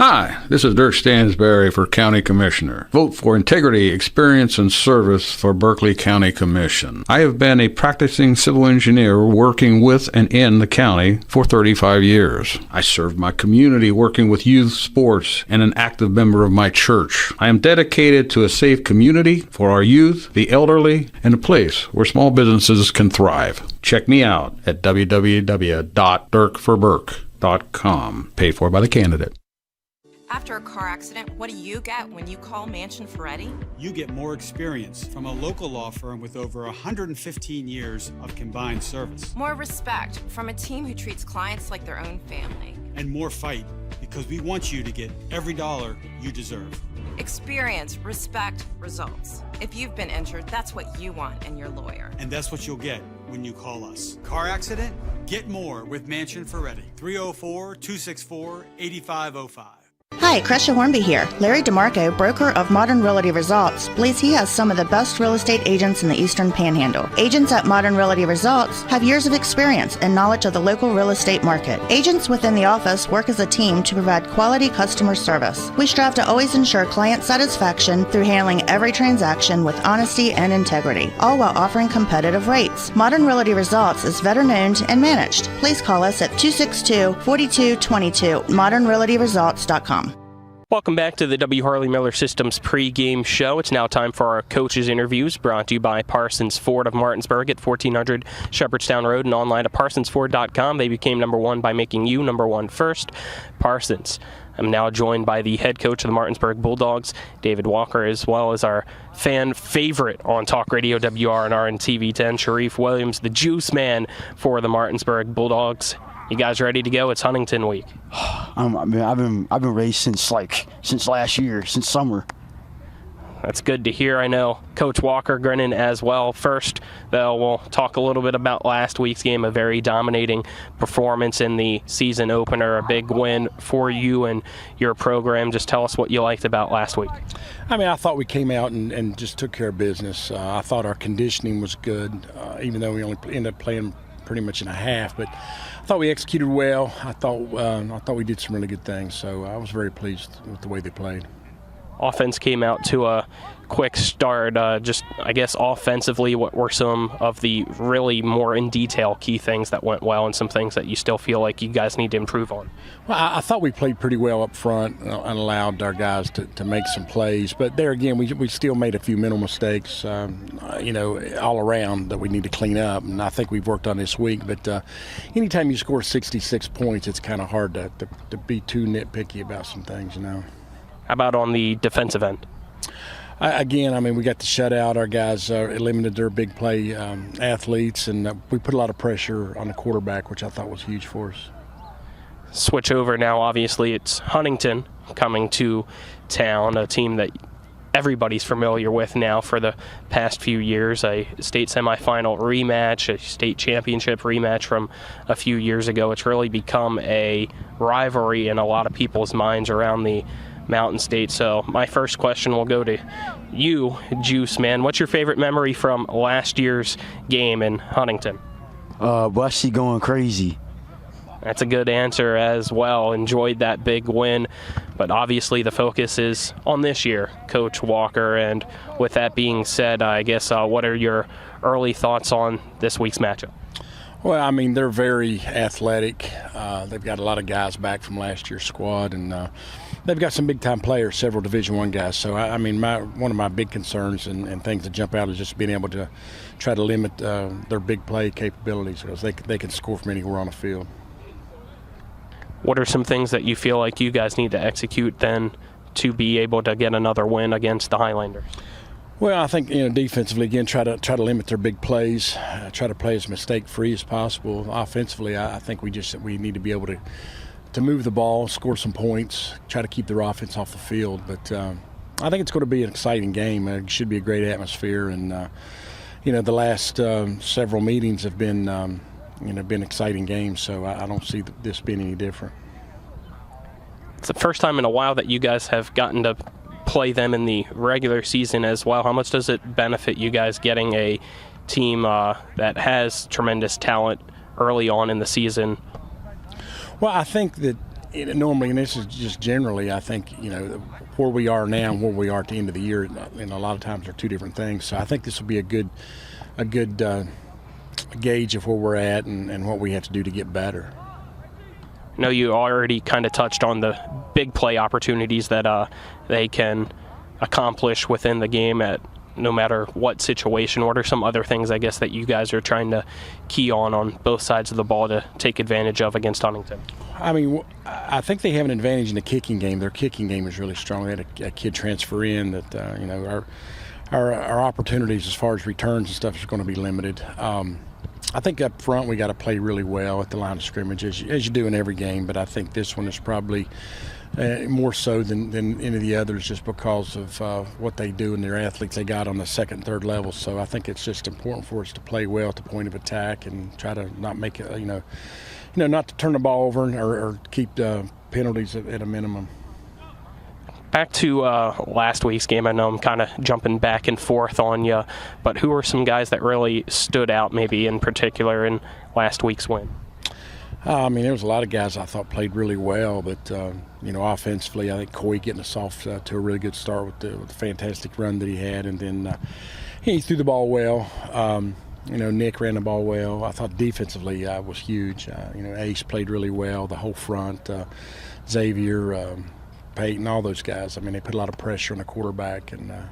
Hi, this is Dirk Stansberry for County Commissioner. Vote for integrity, experience, and service for Berkeley County Commission. I have been a practicing civil engineer working with and in the county for 35 years. I served my community working with youth sports and an active member of my church. I am dedicated to a safe community for our youth, the elderly, and a place where small businesses can thrive. Check me out at www.dirkforburke.com. Paid for by the candidate. After a car accident, what do you get when you call Mansion Ferretti? You get more experience from a local law firm with over 115 years of combined service. More respect from a team who treats clients like their own family. And more fight, because we want you to get every dollar you deserve. Experience, respect, results. If you've been injured, that's what you want in your lawyer. And that's what you'll get when you call us. Car accident? Get more with Mansion Ferretti. 304-264-8505. Hi, Crescia Hornby here. Larry DeMarco, broker of Modern Realty Results, believes he has some of the best real estate agents in the Eastern Panhandle. Agents at Modern Realty Results have years of experience and knowledge of the local real estate market. Agents within the office work as a team to provide quality customer service. We strive to always ensure client satisfaction through handling every transaction with honesty and integrity, all while offering competitive rates. Modern Realty Results is veteran-owned and managed. Please call us at 262-4222, modernrealtyresults.com. Welcome back to the W. Harley Miller Systems pregame show. It's now time for our coaches' interviews, brought to you by Parsons Ford of Martinsburg at 1400 Shepherdstown Road and online at parsonsford.com. They became number one by making you number one first. Parsons. I'm now joined by the head coach of the Martinsburg Bulldogs, David Walker, as well as our fan favorite on Talk Radio WRNR and TV10, Sharif Williams, the juice man for the Martinsburg Bulldogs. You guys ready to go? It's Huntington week. I've been ready since last year, since summer. That's good to hear. I know Coach Walker grinning as well. First, though, we'll talk a little bit about last week's game, a very dominating performance in the season opener, a big win for you and your program. Just tell us what you liked about last week. I thought we came out and just took care of business. I thought our conditioning was good, even though we only ended up playing pretty much in a half, but I thought we executed well. I thought we did some really good things, so I was very pleased with the way they played. Offense came out to a quick start. Just, I guess, offensively, what were some of the really more in detail key things that went well and some things that you still feel like you guys need to improve on? Well, I thought we played pretty well up front and allowed our guys to make some plays. But there again, we still made a few mental mistakes, all around that we need to clean up. And I think we've worked on this week. But anytime you score 66 points, it's kind of hard to be too nitpicky about some things, How about on the defensive end? We got the shutout. Our guys eliminated their big play athletes, and we put a lot of pressure on the quarterback, which I thought was huge for us. Switch over now, obviously, it's Huntington coming to town, a team that everybody's familiar with now for the past few years, a state semifinal rematch, a state championship rematch from a few years ago. It's really become a rivalry in a lot of people's minds around the Mountain State. So my first question will go to you, Juice Man. What's your favorite memory from last year's game in Huntington? Bushy going crazy. That's a good answer as well. Enjoyed that big win, but obviously the focus is on this year, Coach Walker. And with that being said, I guess what are your early thoughts on this week's matchup? Well, they're very athletic. They've got a lot of guys back from last year's squad, and they've got some big-time players, several Division I guys. So, one of my big concerns and things that jump out is just being able to try to limit their big play capabilities, because they can score from anywhere on the field. What are some things that you feel like you guys need to execute then to be able to get another win against the Highlanders? Well, I think defensively again, try to limit their big plays, try to play as mistake-free as possible. Offensively, I think we need to be able to move the ball, score some points, try to keep their offense off the field. But I think it's going to be an exciting game. It should be a great atmosphere, and the last several meetings have been exciting games. So I don't see this being any different. It's the first time in a while that you guys have gotten to play them in the regular season as well. How much does it benefit you guys getting a team that has tremendous talent early on in the season? Well, I think that normally, and this is just generally, I think, where we are now and where we are at the end of the year, and a lot of times are two different things. So I think this will be a good gauge of where we're at and what we have to do to get better. I know you already kind of touched on the big play opportunities that they can accomplish within the game at no matter what situation. What are some other things, I guess, that you guys are trying to key on both sides of the ball to take advantage of against Huntington? I mean, I think they have an advantage in the kicking game. Their kicking game is really strong. They had a kid transfer in that, our opportunities as far as returns and stuff is going to be limited. I think up front we got to play really well at the line of scrimmage, as you do in every game, but I think this one is probably more so than any of the others just because of what they do and their athletes they got on the second and third level. So I think it's just important for us to play well at the point of attack and try to not make it, not to turn the ball over or keep the penalties at a minimum. Back to last week's game, I know I'm kind of jumping back and forth on you, but who are some guys that really stood out maybe in particular in last week's win? There was a lot of guys I thought played really well, but, offensively, I think Coy getting us off to a really good start with the fantastic run that he had, and then he threw the ball well. Nick ran the ball well. I thought defensively was huge. Ace played really well, the whole front, Xavier, Peyton, all those guys. They put a lot of pressure on the quarterback, and I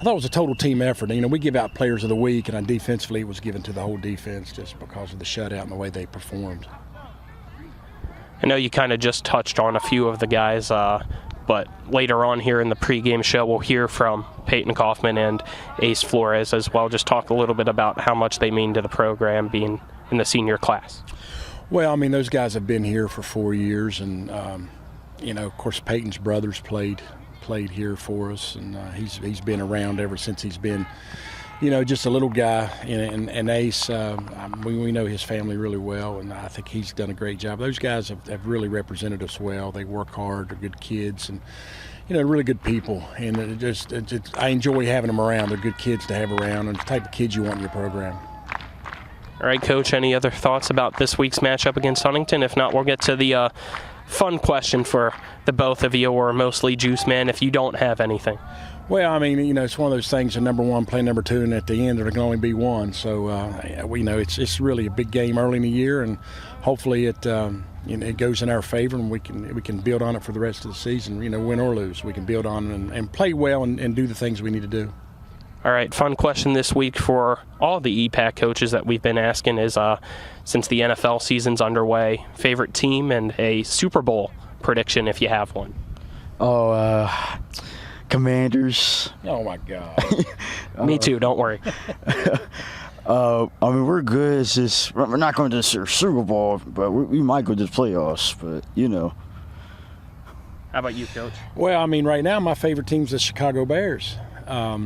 thought it was a total team effort. We give out players of the week, and defensively it was given to the whole defense just because of the shutout and the way they performed. I know you kind of just touched on a few of the guys, but later on here in the pregame show, we'll hear from Peyton Kaufman and Ace Flores as well. Just talk a little bit about how much they mean to the program being in the senior class. Well, those guys have been here for 4 years, and of course, Peyton's brothers played here for us, and he's been around ever since he's been, just a little guy. And Ace, we know his family really well, and I think he's done a great job. Those guys have really represented us well. They work hard, they're good kids, and really good people. And I enjoy having them around. They're good kids to have around, and the type of kids you want in your program. All right, Coach, any other thoughts about this week's matchup against Huntington? If not, we'll get to the fun question for the both of you, or mostly Juice Man, if you don't have anything. Well, it's one of those things, number one play number two, and at the end there can only be one. So we know it's really a big game early in the year, and hopefully it goes in our favor, and we can build on it for the rest of the season. Win or lose, we can build on and play well and do the things we need to do. All right, fun question this week for all the EPAC coaches that we've been asking is, since the NFL season's underway, favorite team and a Super Bowl prediction if you have one. Commanders. Oh, my God. Me too, don't worry. We're good. It's just, we're not going to the Super Bowl, but we might go to the playoffs, but, How about you, Coach? Well, right now my favorite team's the Chicago Bears. As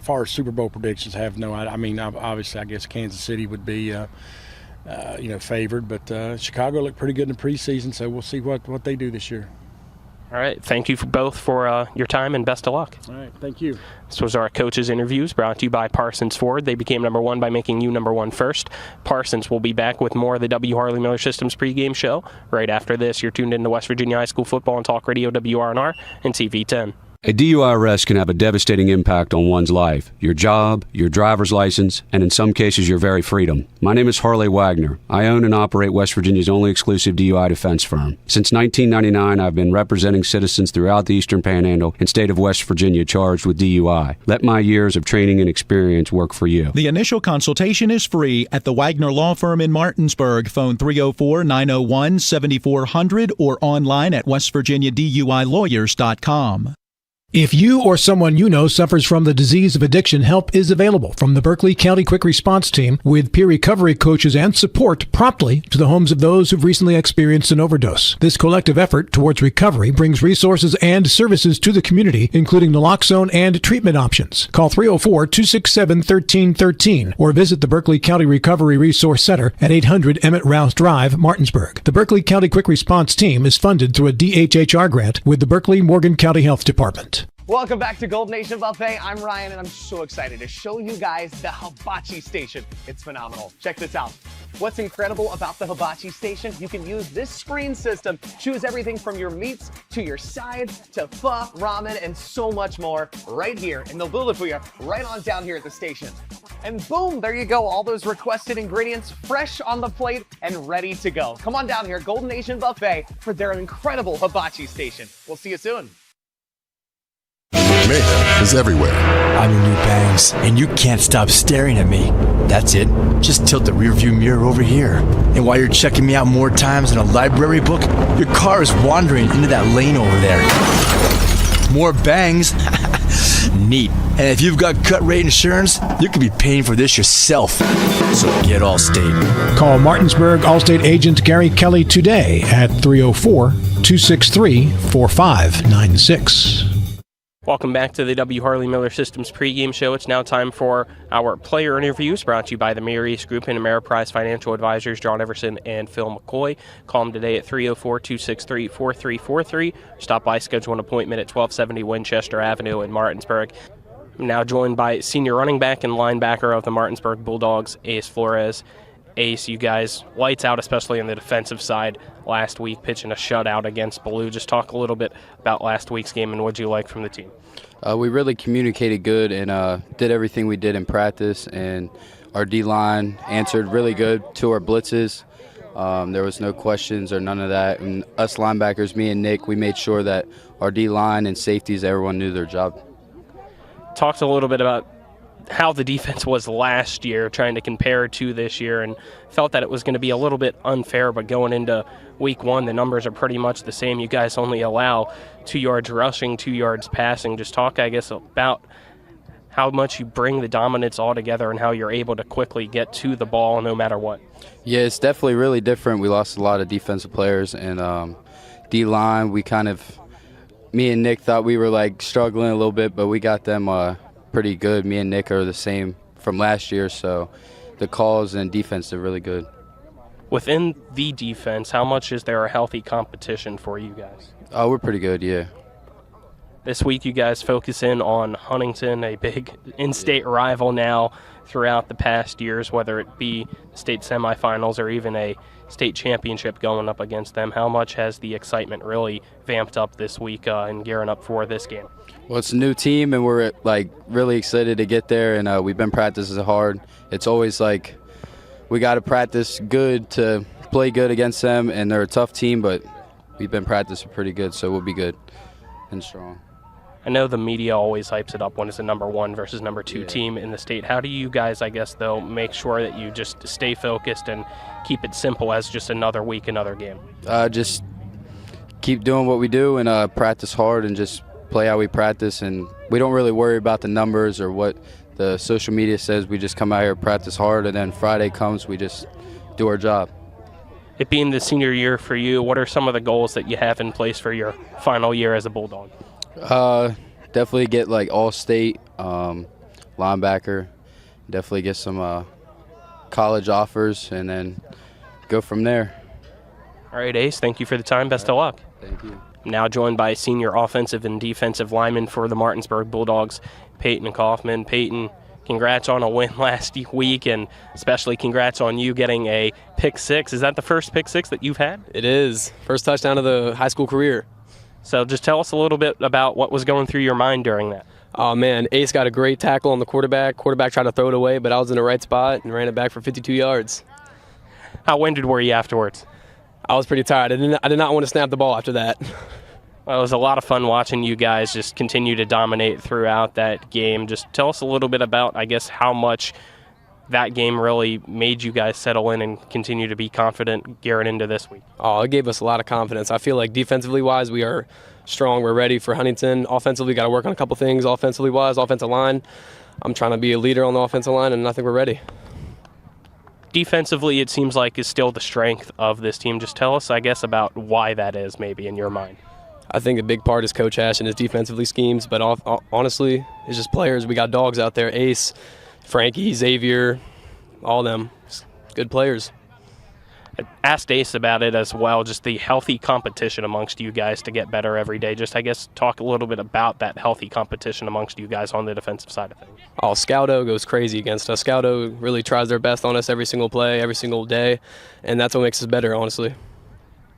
far as Super Bowl predictions, I have no idea. Obviously, I guess Kansas City would be, favored, but Chicago looked pretty good in the preseason, so we'll see what they do this year. All right, thank you both for your time, and best of luck. All right, thank you. This was our coaches' interviews brought to you by Parsons Ford. They became number one by making you number one first. Parsons will be back with more of the W. Harley Miller Systems pregame show right after this. You're tuned into West Virginia High School Football and Talk Radio, WRNR and TV10. A DUI arrest can have a devastating impact on one's life, your job, your driver's license, and in some cases, your very freedom. My name is Harley Wagner. I own and operate West Virginia's only exclusive DUI defense firm. Since 1999, I've been representing citizens throughout the Eastern Panhandle and state of West Virginia charged with DUI. Let my years of training and experience work for you. The initial consultation is free at the Wagner Law Firm in Martinsburg. Phone 304-901-7400 or online at westvirginiaduilawyers.com. If you or someone you know suffers from the disease of addiction, help is available from the Berkeley County Quick Response Team with peer recovery coaches and support promptly to the homes of those who've recently experienced an overdose. This collective effort towards recovery brings resources and services to the community, including naloxone and treatment options. Call 304-267-1313 or visit the Berkeley County Recovery Resource Center at 800 Emmett Rouse Drive, Martinsburg. The Berkeley County Quick Response Team is funded through a DHHR grant with the Berkeley Morgan County Health Department. Welcome back to Gold Nation Buffet. I'm Ryan, and I'm so excited to show you guys the hibachi station. It's phenomenal. Check this out. What's incredible about the Hibachi Station, you can use this screen system, choose everything from your meats to your sides to pho, ramen, and so much more right here. And they'll build it for you right on down here at the station. And boom, there you go. All those requested ingredients fresh on the plate and ready to go. Come on down here, Golden Nation Buffet, for their incredible Hibachi Station. We'll see you soon. Mayhem is everywhere. I'm your new bangs, and you can't stop staring at me. That's it. Just tilt the rearview mirror over here. And while you're checking me out more times than a library book, your car is wandering into that lane over there. More bangs? Neat. And if you've got cut rate insurance, you could be paying for this yourself. So get Allstate. Call Martinsburg Allstate agent Gary Kelly today at 304-263-4596. Welcome back to the W. Harley Miller Systems pregame show. It's now time for our player interviews brought to you by the Mayor East Group and Ameriprise Financial Advisors, John Everson and Phil McCoy. Call them today at 304-263-4343. Stop by, schedule an appointment at 1270 Winchester Avenue in Martinsburg. I'm now joined by senior running back and linebacker of the Martinsburg Bulldogs, Ace Flores. Ace, you guys, lights out, especially on the defensive side last week, pitching a shutout against Ballou. Just talk a little bit about last week's game and what you like from the team. We really communicated good and did everything we did in practice, and our D-line answered really good to our blitzes. There was no questions or none of that. And us linebackers, me and Nick, we made sure that our D-line and safeties, everyone knew their job. Talked a little bit about how the defense was last year, trying to compare to this year, and felt that it was going to be a little bit unfair, but going into week one, the numbers are pretty much the same. You guys only allow 2 yards rushing, 2 yards passing. Just talk, I guess, about how much you bring the dominance all together and how you're able to quickly get to the ball no matter what. Yeah, it's definitely really different. We lost a lot of defensive players, and D-line, me and Nick thought we were struggling a little bit, but we got them pretty good. Me and Nick are the same from last year, so the calls and defense are really good. Within the defense, how much is there a healthy competition for you guys? Oh, we're pretty good, yeah. This week you guys focus in on Huntington, a big in-state rival now throughout the past years, whether it be state semifinals or even a state championship going up against them. How much has the excitement really vamped up this week and gearing up for this game? Well, it's a new team, and we're really excited to get there, and we've been practicing hard. It's always we got to practice good to play good against them, and they're a tough team, but we've been practicing pretty good, so we'll be good and strong. I know the media always hypes it up when it's a number 1 versus number 2 team in the state. How do you guys, I guess, though, make sure that you just stay focused and keep it simple as just another week, another game? Just keep doing what we do and practice hard and just play how we practice, and we don't really worry about the numbers or what the social media says. We just come out here, practice hard, and then Friday comes, we just do our job. It being the senior year for you, what are some of the goals that you have in place for your final year as a Bulldog? Definitely get all-state linebacker, definitely get some college offers, and then go from there. All right, Ace, thank you for the time. Best of luck. Thank you. Now joined by senior offensive and defensive lineman for the Martinsburg Bulldogs, Peyton Kaufman. Peyton, congrats on a win last week, and especially congrats on you getting a pick 6. Is that the first pick 6 that you've had? It is. First touchdown of the high school career. So just tell us a little bit about what was going through your mind during that. Oh, man, Ace got a great tackle on the quarterback. Quarterback tried to throw it away, but I was in the right spot and ran it back for 52 yards. How winded were you afterwards? I was pretty tired. I did not want to snap the ball after that. Well, it was a lot of fun watching you guys just continue to dominate throughout that game. Just tell us a little bit about, I guess, how much that game really made you guys settle in and continue to be confident gearing into this week. Oh, it gave us a lot of confidence. I feel like defensively-wise, we are strong. We're ready for Huntington. Offensively, got to work on a couple things. Offensively-wise, offensive line. I'm trying to be a leader on the offensive line, and I think we're ready. Defensively, it seems like is still the strength of this team. Just tell us, I guess, about why that is maybe in your mind. I think a big part is Coach Ash and his defensively schemes, but honestly, it's just players. We got dogs out there, Ace, Frankie, Xavier, all them. Good players. I asked Ace about it as well, just the healthy competition amongst you guys to get better every day. Just, I guess, talk a little bit about that healthy competition amongst you guys on the defensive side of things. Oh, Scouto goes crazy against us. Scouto really tries their best on us every single play, every single day, and that's what makes us better, honestly.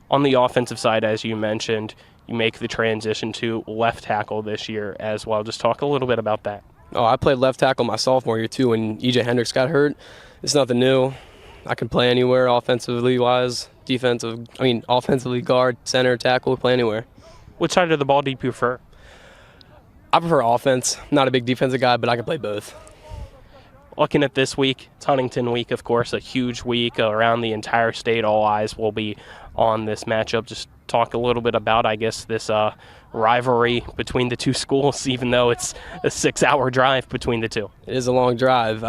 On the offensive side, as you mentioned, you make the transition to left tackle this year as well. Just talk a little bit about that. Oh, I played left tackle my sophomore year, too, when E.J. Hendricks got hurt. It's nothing new. I can play anywhere offensively-wise, offensively guard, center, tackle, play anywhere. Which side of the ball do you prefer? I prefer offense. I'm not a big defensive guy, but I can play both. Looking at this week, it's Huntington week, of course, a huge week around the entire state. All eyes will be on this matchup. Just talk a little bit about, I guess, this rivalry between the two schools, even though it's a 6-hour drive between the two. It is a long drive.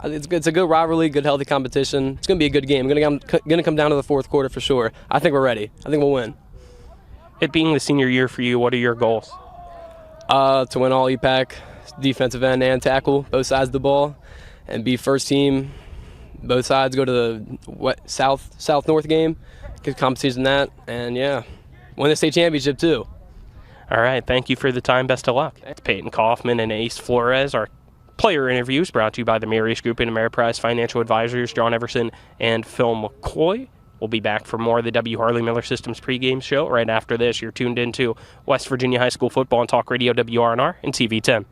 It's good. It's a good rivalry, good healthy competition. It's going to be a good game. Going to come down to the fourth quarter for sure. I think we're ready. I think we'll win. It being the senior year for you, what are your goals? To win all EPAC, defensive end and tackle, both sides of the ball, and be first team. Both sides go to the south-north game, get competition in that, and yeah, win the state championship too. All right, thank you for the time. Best of luck. It's Peyton Kaufman and Ace Flores. Our player interviews brought to you by the Marius Group and Ameriprise Financial Advisors, John Everson and Phil McCoy. We'll be back for more of the W. Harley Miller Systems pregame show right after this. You're tuned into West Virginia High School football on Talk Radio WRNR and TV 10.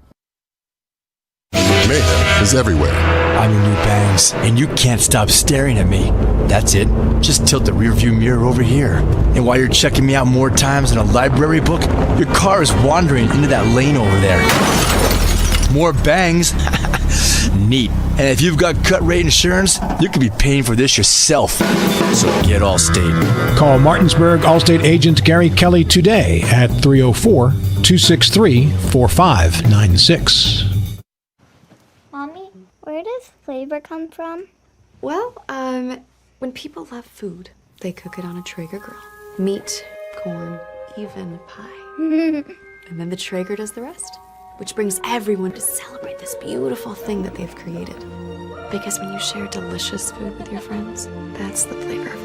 Mayhem is everywhere. I'm your new bangs, and you can't stop staring at me. That's it. Just tilt the rearview mirror over here. And while you're checking me out more times than a library book, your car is wandering into that lane over there. More bangs? Neat. And if you've got cut rate insurance, you could be paying for this yourself. So get Allstate. Call Martinsburg Allstate agent Gary Kelly today at 304-263-4596. Mommy, where does flavor come from? Well, when people love food, they cook it on a Traeger grill. Meat, corn, even pie. And then the Traeger does the rest, which brings everyone to celebrate this beautiful thing that they've created. Because when you share delicious food with your friends, that's the flavor of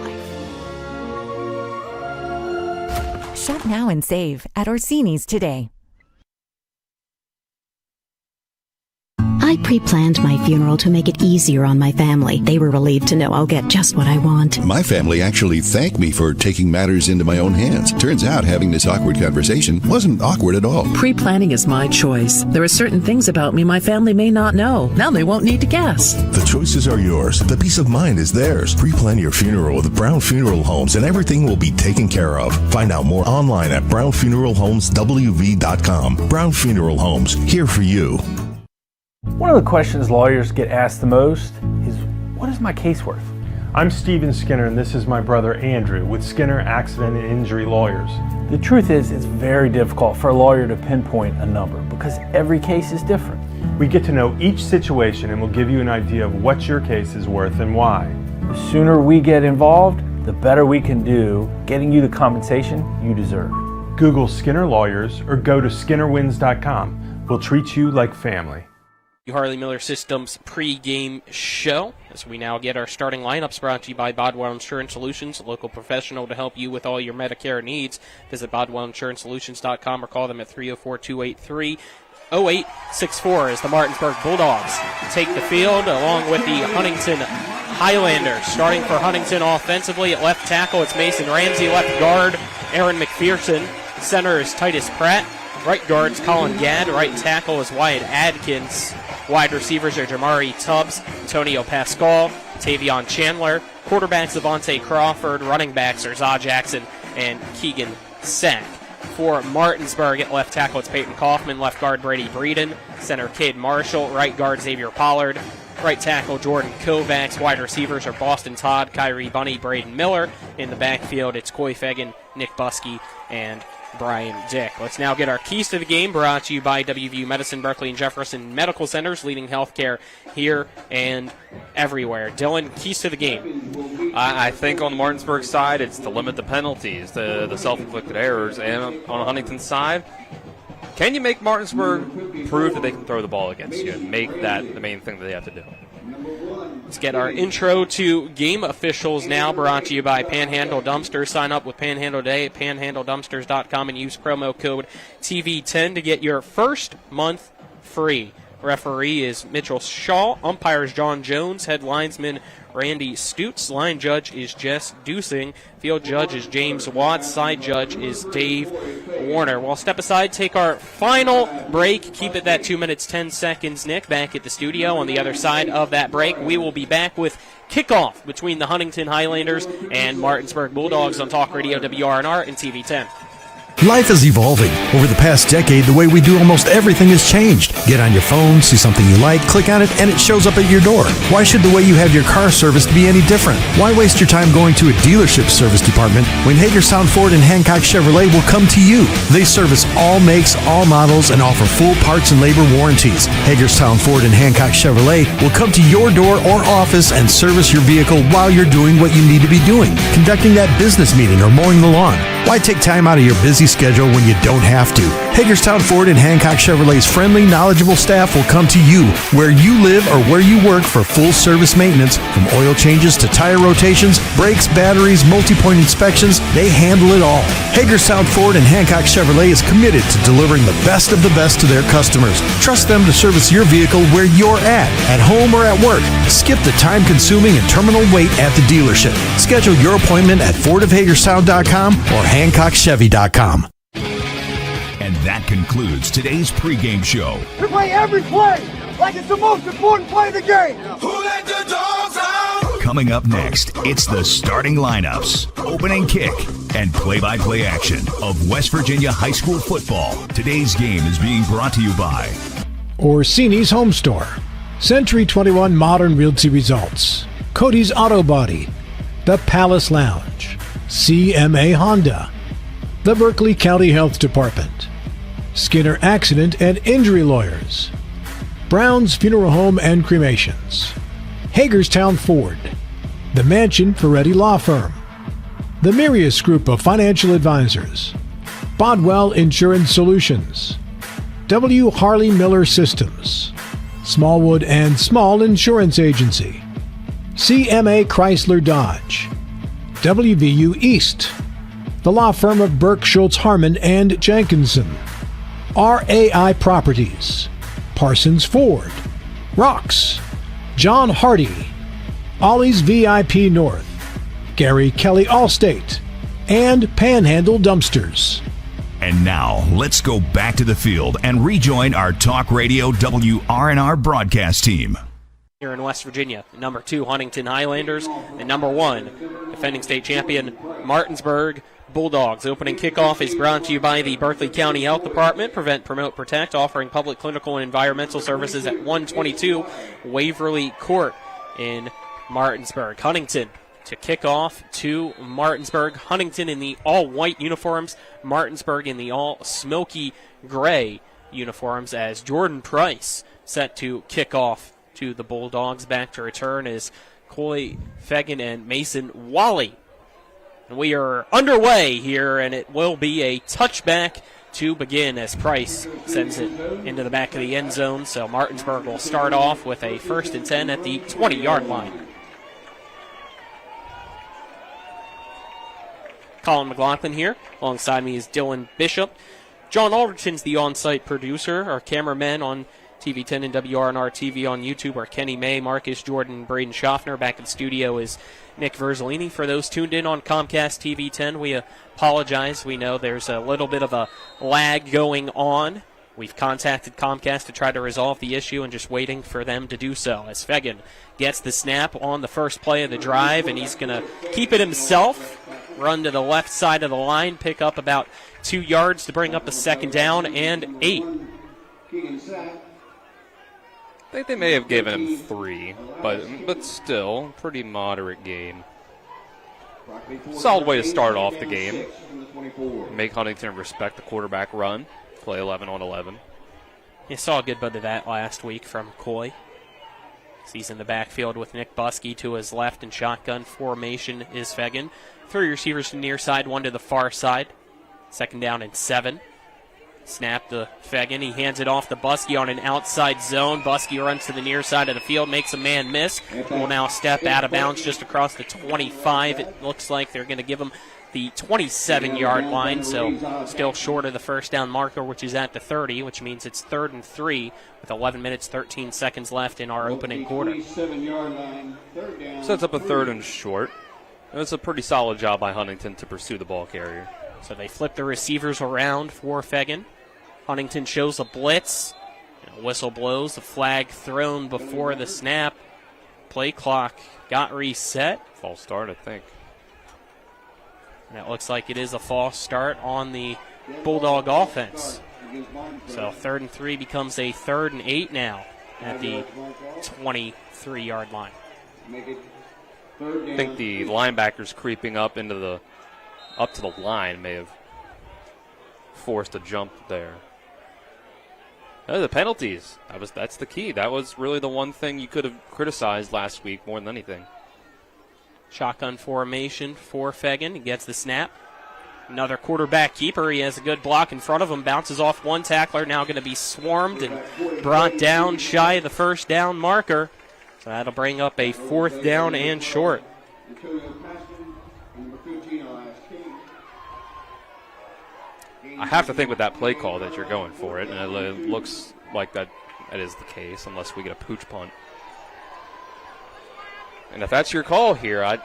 life. Shop now and save at Orsini's today. I pre-planned my funeral to make it easier on my family. They were relieved to know I'll get just what I want. My family actually thanked me for taking matters into my own hands. Turns out having this awkward conversation wasn't awkward at all. Pre-planning is my choice. There are certain things about me my family may not know. Now they won't need to guess. The choices are yours. The peace of mind is theirs. Pre-plan your funeral with Brown Funeral Homes and everything will be taken care of. Find out more online at brownfuneralhomeswv.com. Brown Funeral Homes, here for you. One of the questions lawyers get asked the most is, what is my case worth? I'm Steven Skinner, and this is my brother Andrew with Skinner Accident and Injury Lawyers. The truth is, it's very difficult for a lawyer to pinpoint a number because every case is different. We get to know each situation and we'll give you an idea of what your case is worth and why. The sooner we get involved, the better we can do getting you the compensation you deserve. Google Skinner Lawyers or go to skinnerwins.com. We'll treat you like family. Harley Miller Systems pregame show, as we now get our starting lineups brought to you by Bodwell Insurance Solutions, a local professional to help you with all your Medicare needs. Visit BodwellInsuranceSolutions.com or call them at 304-283-0864 as the Martinsburg Bulldogs take the field along with the Huntington Highlanders. Starting for Huntington offensively at left tackle, it's Mason Ramsey. Left guard, Aaron McPherson. Center is Titus Pratt. Right guard's Colin Gadd. Right tackle is Wyatt Adkins. Wide receivers are Jamari Tubbs, Antonio Pascal, Tavion Chandler. Quarterbacks Avante Crawford. Running backs are Za Jackson and Keegan Sack. For Martinsburg at left tackle, it's Peyton Kaufman. Left guard Brady Breeden. Center Cade Marshall. Right guard Xavier Pollard. Right tackle Jordan Kovacs. Wide receivers are Boston Todd, Kyrie Bunny, Braden Miller. In the backfield, it's Coy Fagan, Nick Buskey, and Brian Dick. Let's now get our keys to the game, brought to you by WVU Medicine, Berkeley, and Jefferson Medical Centers, leading healthcare here and everywhere. Dylan, keys to the game. I think on the Martinsburg side, it's to limit the penalties, the self-inflicted errors, and on Huntington's side, can you make Martinsburg prove that they can throw the ball against you and make that the main thing that they have to do? It's get our intro to game officials now, brought to you by Panhandle Dumpsters. Sign up with Panhandle today at panhandledumpsters.com and use promo code TV10 to get your first month free. Referee is Mitchell Shaw. Umpires John Jones. Head linesman Randy Stutz. Line judge is Jess Dusing. Field judge is James Watts. Side judge is Dave Warner. We'll step aside, take our final break. Keep it that 2 minutes, 10 seconds, Nick. Back at the studio on the other side of that break. We will be back with kickoff between the Huntington Highlanders and Martinsburg Bulldogs on Talk Radio WRNR and TV10. Life is evolving. Over the past decade, the way we do almost everything has changed. Get on your phone, see something you like, click on it, and it shows up at your door. Why should the way you have your car serviced be any different? Why waste your time going to a dealership service department when Hagerstown Ford and Hancock Chevrolet will come to you? They service all makes, all models, and offer full parts and labor warranties. Hagerstown Ford and Hancock Chevrolet will come to your door or office and service your vehicle while you're doing what you need to be doing, conducting that business meeting or mowing the lawn. Why take time out of your busy schedule when you don't have to? Hagerstown Ford and Hancock Chevrolet's friendly, knowledgeable staff will come to you where you live or where you work for full service maintenance, from oil changes to tire rotations, brakes, batteries, multi-point inspections. They handle it all. Hagerstown Ford and Hancock Chevrolet is committed to delivering the best of the best to their customers. Trust them to service your vehicle where you're at home or at work. Skip the time-consuming and terminal wait at the dealership. Schedule your appointment at fordofhagerstown.com or hancockchevy.com. And that concludes today's pregame show. We play every play like it's the most important play of the game. Who let the dogs out? Coming up next, it's the starting lineups, opening kick, and play-by-play action of West Virginia high school football. Today's game is being brought to you by Orsini's Home Store, Century 21 Modern Realty Results, Cody's Auto Body, The Palace Lounge, CMA Honda, the Berkeley County Health Department, Skinner Accident and Injury Lawyers, Brown's Funeral Home and Cremations, Hagerstown Ford, the Mansion Ferretti Law Firm, the Mirius Group of Financial Advisors, Bodwell Insurance Solutions, W. Harley Miller Systems, Smallwood and Small Insurance Agency, CMA Chrysler Dodge, WVU East, the law firm of Burke, Schultz, Harmon, and Jenkinson, RAI Properties, Parsons Ford, Rocks, John Hardy, Ollie's VIP North, Gary Kelly Allstate, and Panhandle Dumpsters. And now, let's go back to the field and rejoin our Talk Radio WRNR broadcast team. Here in West Virginia, number 2 Huntington Highlanders, and number 1 defending state champion Martinsburg Bulldogs. Opening kickoff is brought to you by the Berkeley County Health Department. Prevent, Promote, Protect, offering public, clinical, and environmental services at 122 Waverly Court in Martinsburg. Huntington to kick off to Martinsburg. Huntington in the all-white uniforms. Martinsburg in the all-smoky gray uniforms as Jordan Price set to kick off to the Bulldogs. Back to return is Coy Fegan and Mason Wally. And we are underway here, and it will be a touchback to begin as Price sends it into the back of the end zone. So Martinsburg will start off with a 1st and 10 at the 20-yard line. Colin McLaughlin here. Alongside me is Dylan Bishop. John Alderton's the on-site producer. Our cameramen on TV10 and WRNR TV on YouTube are Kenny May, Marcus Jordan, Braden Schaffner. Back in the studio is Nick Verzolini. For those tuned in on Comcast TV 10, we apologize. We know there's a little bit of a lag going on. We've contacted Comcast to try to resolve the issue and just waiting for them to do so. As Fegan gets the snap on the first play of the drive, and he's going to keep it himself, run to the left side of the line, pick up about 2 yards to bring up the 2nd down and 8. I think they may have given him 3, but still, pretty moderate gain. Solid way to start off the game. Make Huntington respect the quarterback run. Play 11 on 11. You saw a good bit of that last week from Coy. He's in the backfield with Nick Buskey to his left, and shotgun formation is Fegan. 3 receivers to the near side, 1 to the far side. 2nd down and 7. Snap to Fegan. He hands it off to Buskey on an outside zone. Buskey runs to the near side of the field, makes a man miss. Will now step out of bounds just across the 25. It looks like they're going to give him the 27-yard line, so still short of the first down marker, which is at the 30, which means it's 3rd and 3 with 11 minutes, 13 seconds left in our opening quarter. Sets up a 3rd and short. It's a pretty solid job by Huntington to pursue the ball carrier. So they flip the receivers around for Fegan. Huntington shows a blitz. A whistle blows. The flag thrown before the snap. Play clock got reset. False start, I think. And it looks like it is a false start on the Bulldog offense. So 3rd and 3 becomes a 3rd and 8 now at the 23-yard line. I think the linebackers creeping up to the line may have forced a jump there. The penalties. That's the key. That was really the one thing you could have criticized last week more than anything. Shotgun formation for Fegan. He gets the snap. Another quarterback keeper. He has a good block in front of him. Bounces off one tackler. Now going to be swarmed and brought down shy of the first down marker. So that'll bring up a 4th down and short. I have to think with that play call that you're going for it, and it looks like that is the case, unless we get a pooch punt. And if that's your call here, I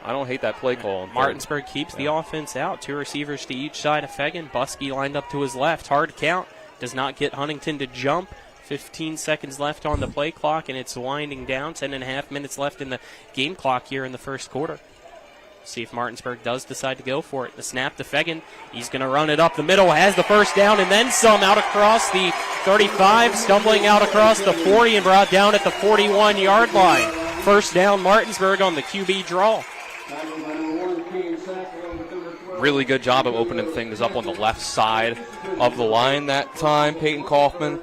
don't hate that play call. Martinsburg keeps the offense out. 2 receivers to each side of Fegan. Buskey lined up to his left. Hard count. Does not get Huntington to jump. 15 seconds left on the play clock, and it's winding down. 10.5 minutes left in the game clock here in the first quarter. See if Martinsburg does decide to go for it. The snap to Fegan. He's going to run it up the middle. Has the first down and then some out across the 35. Stumbling out across the 40 and brought down at the 41-yard line. First down Martinsburg on the QB draw. Really good job of opening things up on the left side of the line that time. Peyton Kaufman,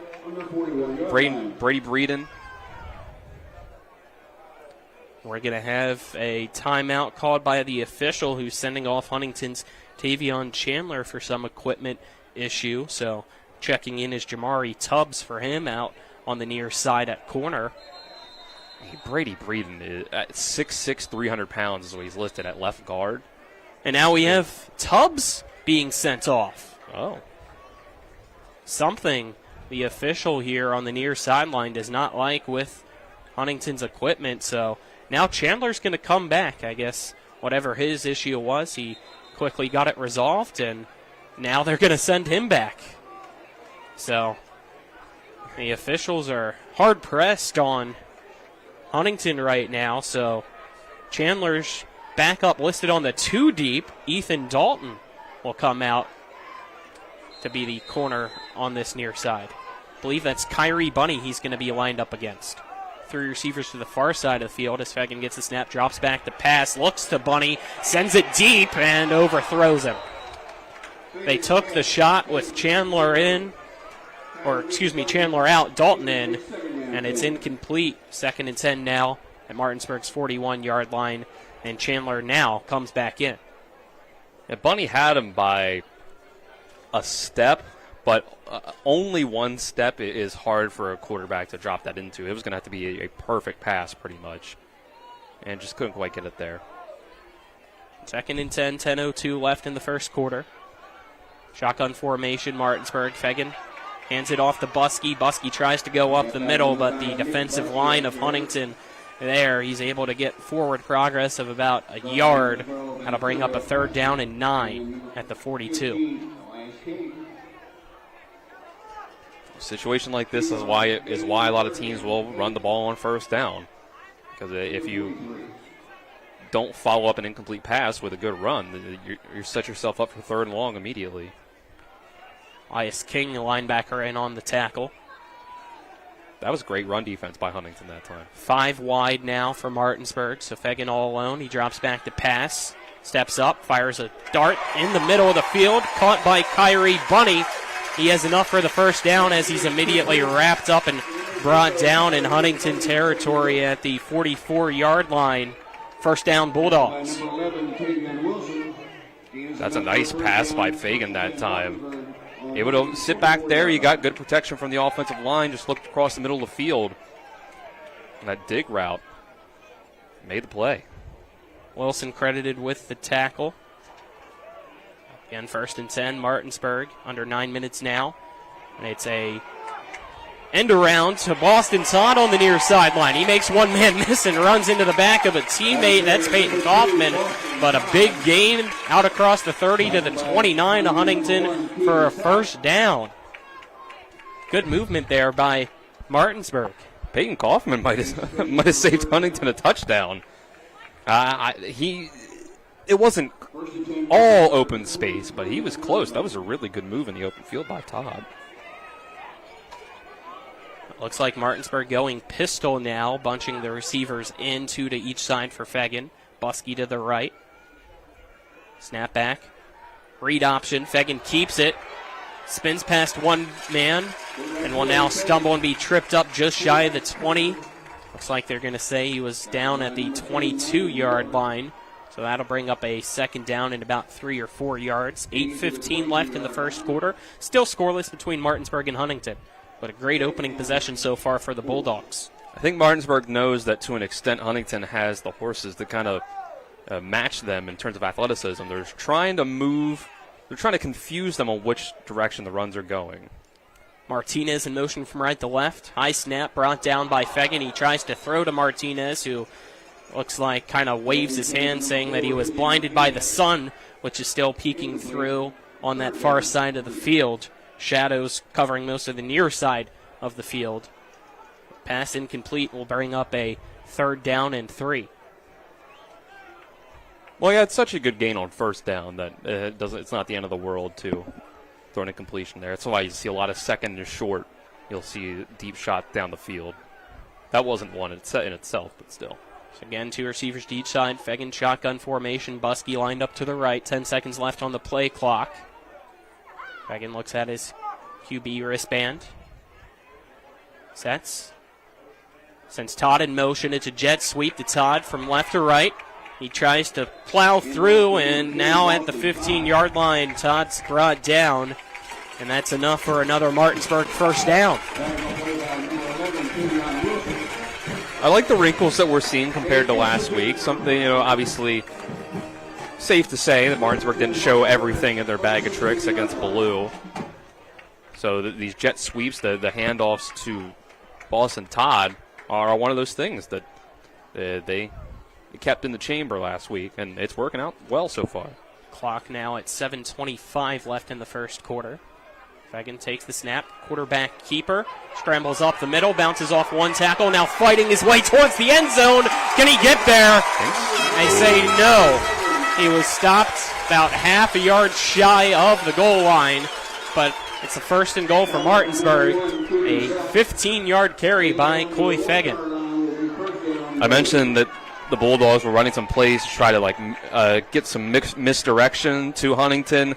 Brady Breeden. We're going to have a timeout called by the official who's sending off Huntington's Tavion Chandler for some equipment issue. So checking in is Jamari Tubbs for him out on the near side at corner. Brady Breeden is at 6'6", 300 pounds is what he's listed at left guard. And now we have Tubbs being sent off. Oh. Something the official here on the near sideline does not like with Huntington's equipment. So now Chandler's going to come back. I guess whatever his issue was, he quickly got it resolved, and now they're going to send him back. So the officials are hard-pressed on Huntington right now. So Chandler's backup listed on the 2 deep. Ethan Dalton will come out to be the corner on this near side. I believe that's Kyrie Bunny he's going to be lined up against. 3 receivers to the far side of the field as Fegan gets the snap, drops back to pass, looks to Bunny, sends it deep, and overthrows him. They took the shot with Chandler out, Dalton in, and it's incomplete. 2nd and 10 now at Martinsburg's 41-yard line, and Chandler now comes back in. Yeah, Bunny had him by a step, but only 1 step is hard for a quarterback to drop that into. It was going to have to be a perfect pass pretty much, and just couldn't quite get it there. 2nd and 10, 10:02 left in the first quarter. Shotgun formation, Martinsburg. Fegan hands it off to Buskey. Buskey tries to go up the middle, but the defensive line of Huntington there, he's able to get forward progress of about a yard. That'll bring up a 3rd down and 9 at the 42. A situation like this is why a lot of teams will run the ball on 1st down, because if you don't follow up an incomplete pass with a good run, you set yourself up for 3rd and long immediately. Elias King, the linebacker, in on the tackle. That was great run defense by Huntington that time. 5 wide now for Martinsburg, so Fegan all alone. He drops back to pass, steps up, fires a dart in the middle of the field, caught by Kyrie Bunny. He has enough for the first down as he's immediately wrapped up and brought down in Huntington territory at the 44-yard line. First down, Bulldogs. That's a nice pass by Fegan that time. able to sit back there. You got good protection from the offensive line. Just looked across the middle of the field. And that dig route made the play. Wilson credited with the tackle. Again, 1st and 10, Martinsburg, under 9 minutes now. And it's a end around to Boston Todd on the near sideline. He makes one man miss and runs into the back of a teammate. That's Peyton Kaufman. But a big gain out across the 30 to the 29 to Huntington for a first down. Good movement there by Martinsburg. Peyton Kaufman might have saved Huntington a touchdown. It wasn't all open space, but he was close. That was a really good move in the open field by Todd. Looks like Martinsburg going pistol now, bunching the receivers in, 2 to each side for Fegan. Buskey to the right. Snap back. Read option. Fegan keeps it. Spins past one man and will now stumble and be tripped up just shy of the 20. Looks like they're going to say he was down at the 22-yard line. So that'll bring up a second down in about 3 or 4 yards. 8:15 left in the first quarter. Still scoreless between Martinsburg and Huntington. But a great opening possession so far for the Bulldogs. I think Martinsburg knows that to an extent Huntington has the horses to kind of match them in terms of athleticism. They're trying to move. They're trying to confuse them on which direction the runs are going. Martinez in motion from right to left. High snap brought down by Fegan. He tries to throw to Martinez, who looks like kind of waves his hand, saying that he was blinded by the sun, which is still peeking through on that far side of the field. Shadows covering most of the near side of the field. Pass incomplete will bring up a 3rd down and 3. Well, he had such a good gain on 1st down that it's not the end of the world to throw an incompletion there. That's why you see a lot of 2nd and short. You'll see a deep shot down the field. That wasn't one in itself, but still. So again, 2 receivers to each side. Fegan shotgun formation. Buskey lined up to the right. 10 seconds left on the play clock. Fegan looks at his QB wristband. Sets. Sends Todd in motion. It's a jet sweep to Todd from left to right. He tries to plow through, and now at the 15-yard line, Todd's brought down, and that's enough for another Martinsburg first down. I like the wrinkles that we're seeing compared to last week. Something, obviously safe to say that Martinsburg didn't show everything in their bag of tricks against Ballou. So these jet sweeps, the handoffs to Boston Todd are one of those things that they kept in the chamber last week, and it's working out well so far. Clock now at 7:25 left in the first quarter. Fegan takes the snap. Quarterback keeper scrambles up the middle, bounces off one tackle, now fighting his way towards the end zone. Can he get there? I say no. He was stopped about half a yard shy of the goal line, but it's a 1st and goal for Martinsburg. A 15-yard carry by Coy Fegan. I mentioned that the Bulldogs were running some plays to try to get some misdirection to Huntington,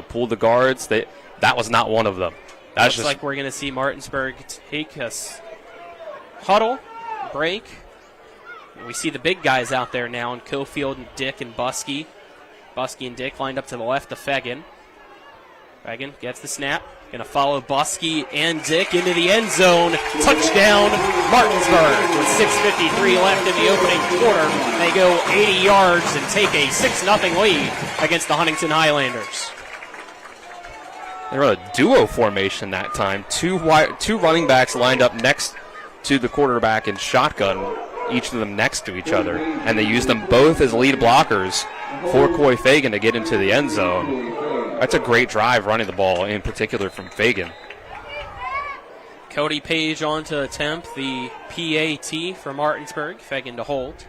pull the guards. That was not one of them. Looks like we're going to see Martinsburg take a huddle, break. We see the big guys out there now in Cofield and Dick and Buskey. Buskey and Dick lined up to the left of Fegan. Fegan gets the snap. Going to follow Buskey and Dick into the end zone. Touchdown, Martinsburg. With 6:53 left in the opening quarter, they go 80 yards and take a 6-0 lead against the Huntington Highlanders. They were a duo formation that time. Two running backs lined up next to the quarterback in shotgun, each of them next to each other, and they used them both as lead blockers for Coy Fegan to get into the end zone. That's a great drive running the ball, in particular from Fegan. Cody Page on to attempt the PAT for Martinsburg. Fegan to hold.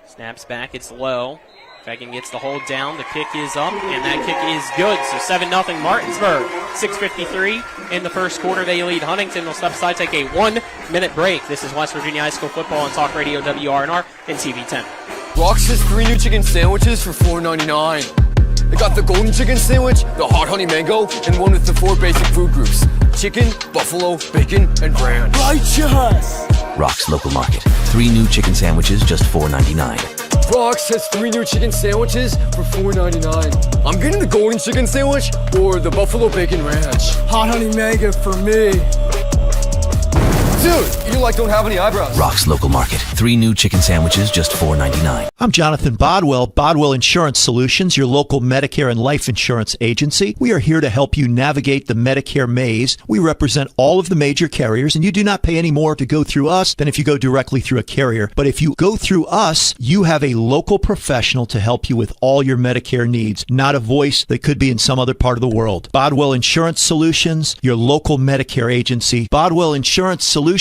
Snaps back, it's low. Fegan gets the hold down, the kick is up, and that kick is good. So 7-0 Martinsburg. 6:53 in the first quarter. They lead Huntington. They'll step aside, take a 1-minute break. This is West Virginia High School football on Talk Radio WRNR and TV10. Rox has 3 new chicken sandwiches for $4.99. They got the golden chicken sandwich, the hot honey mango, and one with the 4 basic food groups: chicken, buffalo, bacon, and ranch. Righteous! Rox Local Market. 3 new chicken sandwiches, just $4.99. Rox has 3 new chicken sandwiches for $4.99. I'm getting the golden chicken sandwich or the buffalo bacon ranch. Hot honey mango for me. Dude, you don't have any eyebrows. Rock's Local Market. 3 new chicken sandwiches, just $4.99. I'm Jonathan Bodwell, Bodwell Insurance Solutions, your local Medicare and life insurance agency. We are here to help you navigate the Medicare maze. We represent all of the major carriers, and you do not pay any more to go through us than if you go directly through a carrier. But if you go through us, you have a local professional to help you with all your Medicare needs, not a voice that could be in some other part of the world. Bodwell Insurance Solutions, your local Medicare agency. BodwellInsuranceSolutions.com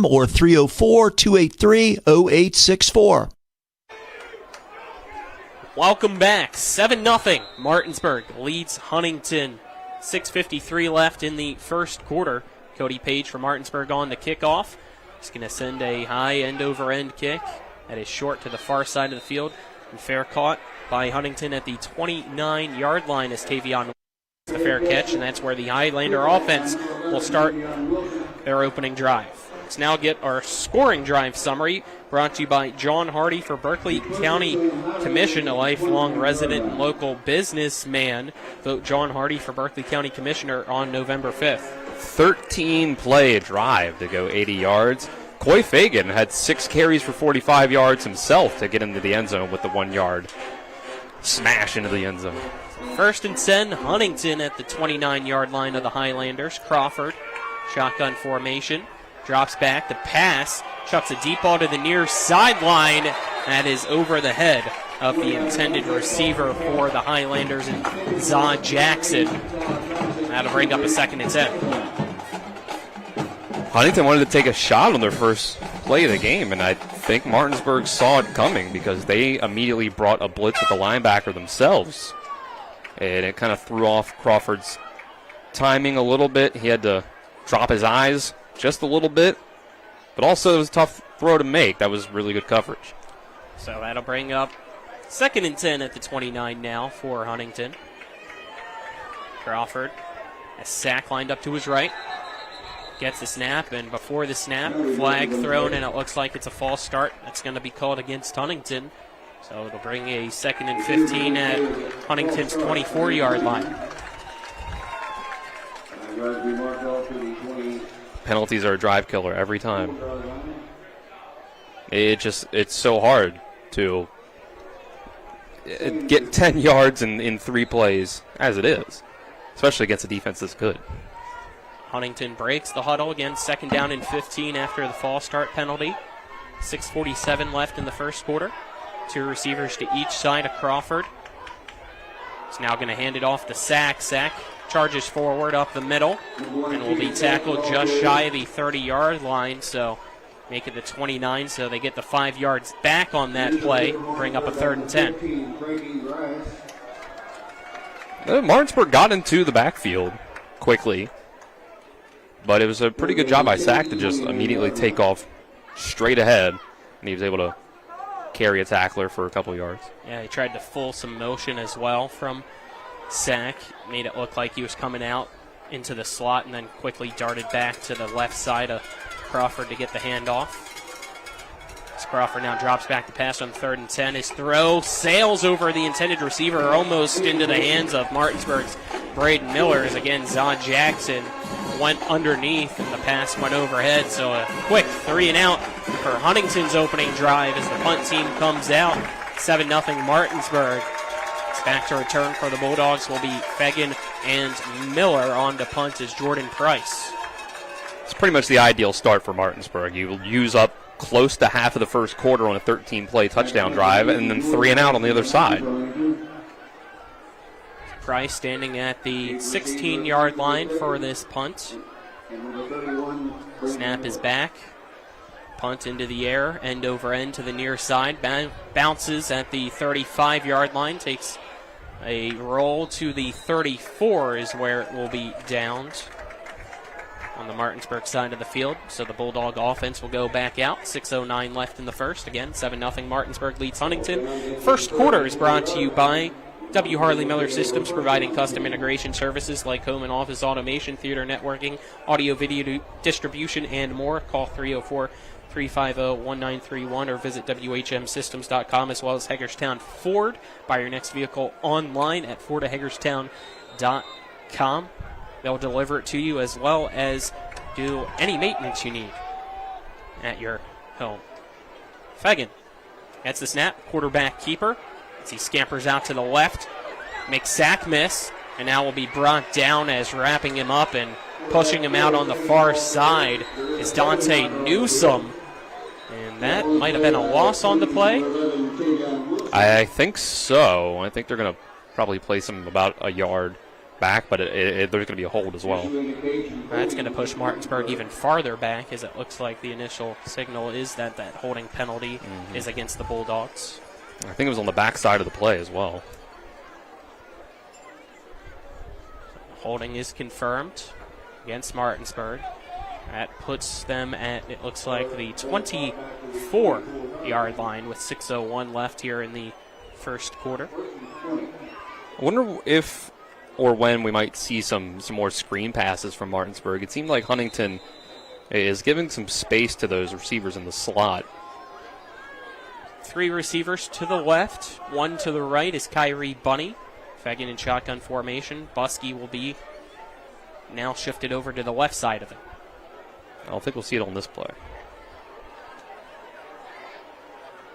or 304-283-0864. Welcome back. 7-0. Martinsburg leads Huntington. 6:53 left in the first quarter. Cody Page from Martinsburg on the kickoff. He's going to send a high end-over-end kick that is short to the far side of the field. And fair caught by Huntington at the 29-yard line as Tavion the fair catch, and that's where the Highlander offense will start their opening drive. Let's now get our scoring drive summary brought to you by John Hardy for Berkeley County Commission, a lifelong resident and local businessman. Vote John Hardy for Berkeley County Commissioner on November 5th. 13-play drive to go 80 yards. Coy Fagan had 6 carries for 45 yards himself to get into the end zone with the 1-yard smash into the end zone. 1st and 10, Huntington at the 29-yard line of the Highlanders. Crawford, shotgun formation, drops back, the pass, chucks a deep ball to the near sideline. That is over the head of the intended receiver for the Highlanders, and Zod Jackson. That'll bring up a 2nd and 10. Huntington wanted to take a shot on their first play of the game, and I think Martinsburg saw it coming because they immediately brought a blitz with the linebacker themselves. And it kind of threw off Crawford's timing a little bit. He had to drop his eyes just a little bit. But also it was a tough throw to make. That was really good coverage. So that'll bring up 2nd and 10 at the 29 now for Huntington. Crawford, a sack lined up to his right. Gets the snap, and before the snap, flag thrown, and it looks like it's a false start. That's going to be called against Huntington. So it'll bring a 2nd and 15 at Huntington's 24-yard line. Penalties are a drive killer every time. It's so hard to get 10 yards in 3 plays, as it is, especially against a defense that's good. Huntington breaks the huddle again, 2nd down and 15 after the false start penalty. 6:47 left in the first quarter. 2 receivers to each side of Crawford. He's now going to hand it off to Sack. Sack charges forward up the middle and will be tackled just shy of the 30-yard line, so make it the 29, so they get the 5 yards back on that play, bring up a 3rd and 10. Martinsburg got into the backfield quickly, but it was a pretty good job by Sack to just immediately take off straight ahead, and he was able to carry a tackler for a couple yards. Yeah, he tried to full some motion as well from Sack. Made it look like he was coming out into the slot and then quickly darted back to the left side of Crawford to get the handoff. As Crawford now drops back to pass on 3rd and 10. His throw sails over the intended receiver, almost into the hands of Martinsburg's Braden Miller, as again Zod Jackson went underneath and the pass went overhead. So a quick 3 and out for Huntington's opening drive as the punt team comes out. 7-0 Martinsburg. It's back to return for the Bulldogs will be Fagan and Miller on to punt as Jordan Price. It's pretty much the ideal start for Martinsburg. You will use up close to half of the first quarter on a 13-play touchdown drive and then 3 and out on the other side. Price standing at the 16-yard line for this punt. Snap is back. Punt into the air, end over end to the near side. Bounces at the 35-yard line. Takes a roll to the 34 is where it will be downed on the Martinsburg side of the field. So the Bulldog offense will go back out. 6:09 left in the first. Again, 7-0 Martinsburg leads Huntington. First quarter is brought to you by W. Harley Miller Systems, providing custom integration services like home and office automation, theater networking, audio video distribution, and more. Call 350-1931, or visit WHMsystems.com, as well as Hagerstown Ford. Buy your next vehicle online at FordofHagerstown.com. They'll deliver it to you, as well as do any maintenance you need at your home. Fegan gets the snap, quarterback keeper, as he scampers out to the left, makes sack miss, and now will be brought down as wrapping him up and pushing him out on the far side is Dante Newsome. And that might have been a loss on the play. I think so. I think they're going to probably place him about a yard back, but there's going to be a hold as well. That's going to push Martinsburg even farther back, as it looks like the initial signal is that holding penalty is against the Bulldogs. I think it was on the back side of the play as well. Holding is confirmed against Martinsburg. That puts them at, it looks like, the 24-yard line with 6:01 left here in the first quarter. I wonder if or when we might see some more screen passes from Martinsburg. It seemed like Huntington is giving some space to those receivers in the slot. 3 receivers to the left, 1 to the right is Kyrie Bunny. Fegan in shotgun formation. Buskey will be now shifted over to the left side of it. I don't think we'll see it on this play.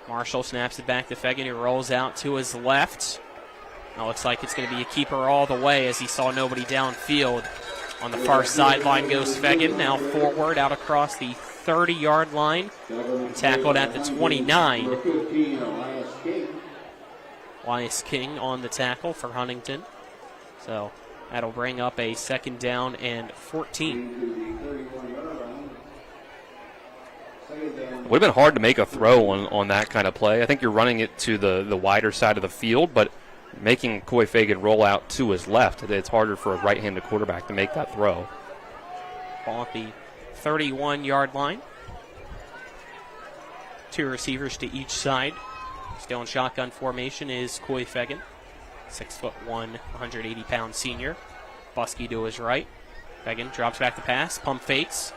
Marshall snaps it back to Fegan, who rolls out to his left. Now looks like it's going to be a keeper all the way, as he saw nobody downfield. On the far sideline goes Fegan, now forward out across the 30-yard line. Tackled at the 29. Elias King on the tackle for Huntington. So that'll bring up a 2nd down and 14. It would have been hard to make a throw on that kind of play. I think you're running it to the wider side of the field, but making Coy Fegan roll out to his left, it's harder for a right-handed quarterback to make that throw. Ball at the 31-yard line. 2 receivers to each side. Still in shotgun formation is Coy Fegan, 6'1", 180-pound senior. Buskey to his right. Fegan drops back the pass, pump fakes.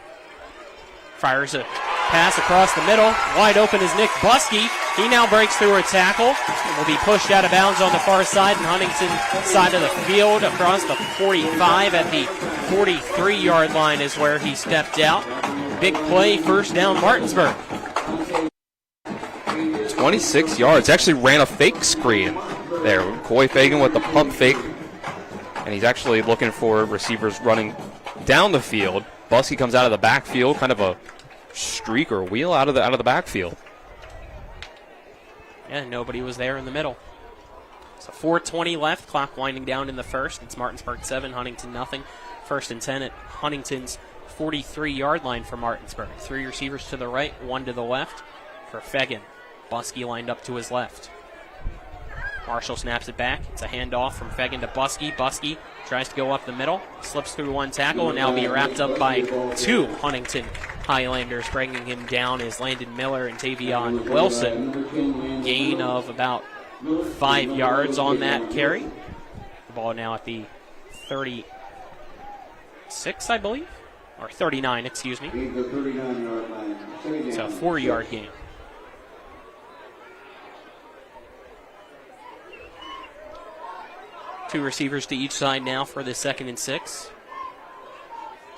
Fires a pass across the middle. Wide open is Nick Buskey. He now breaks through a tackle and will be pushed out of bounds on the far side in Huntington side of the field across the 45 at the 43-yard line is where he stepped out. Big play, 1st down Martinsburg. 26 yards. Actually ran a fake screen there. Coy Fegan with the pump fake. And he's actually looking for receivers running down the field. Buskey comes out of the backfield, kind of a streak or wheel out of the backfield. Yeah, nobody was there in the middle. So 4:20 left, clock winding down in the first. It's Martinsburg 7, Huntington nothing. 1st and 10 at Huntington's 43-yard line for Martinsburg. 3 receivers to the right, 1 to the left for Fegan. Buskey lined up to his left. Marshall snaps it back. It's a handoff from Fegan to Buskey. Buskey tries to go up the middle, slips through 1 tackle, and now be wrapped up by 2 Huntington Highlanders. Bringing him down is Landon Miller and Tavion Wilson. Gain of about 5 yards on that carry. The ball now at the 36, I believe, or 39, excuse me. So 4-yard gain. Two receivers to each side now for the 2nd and 6.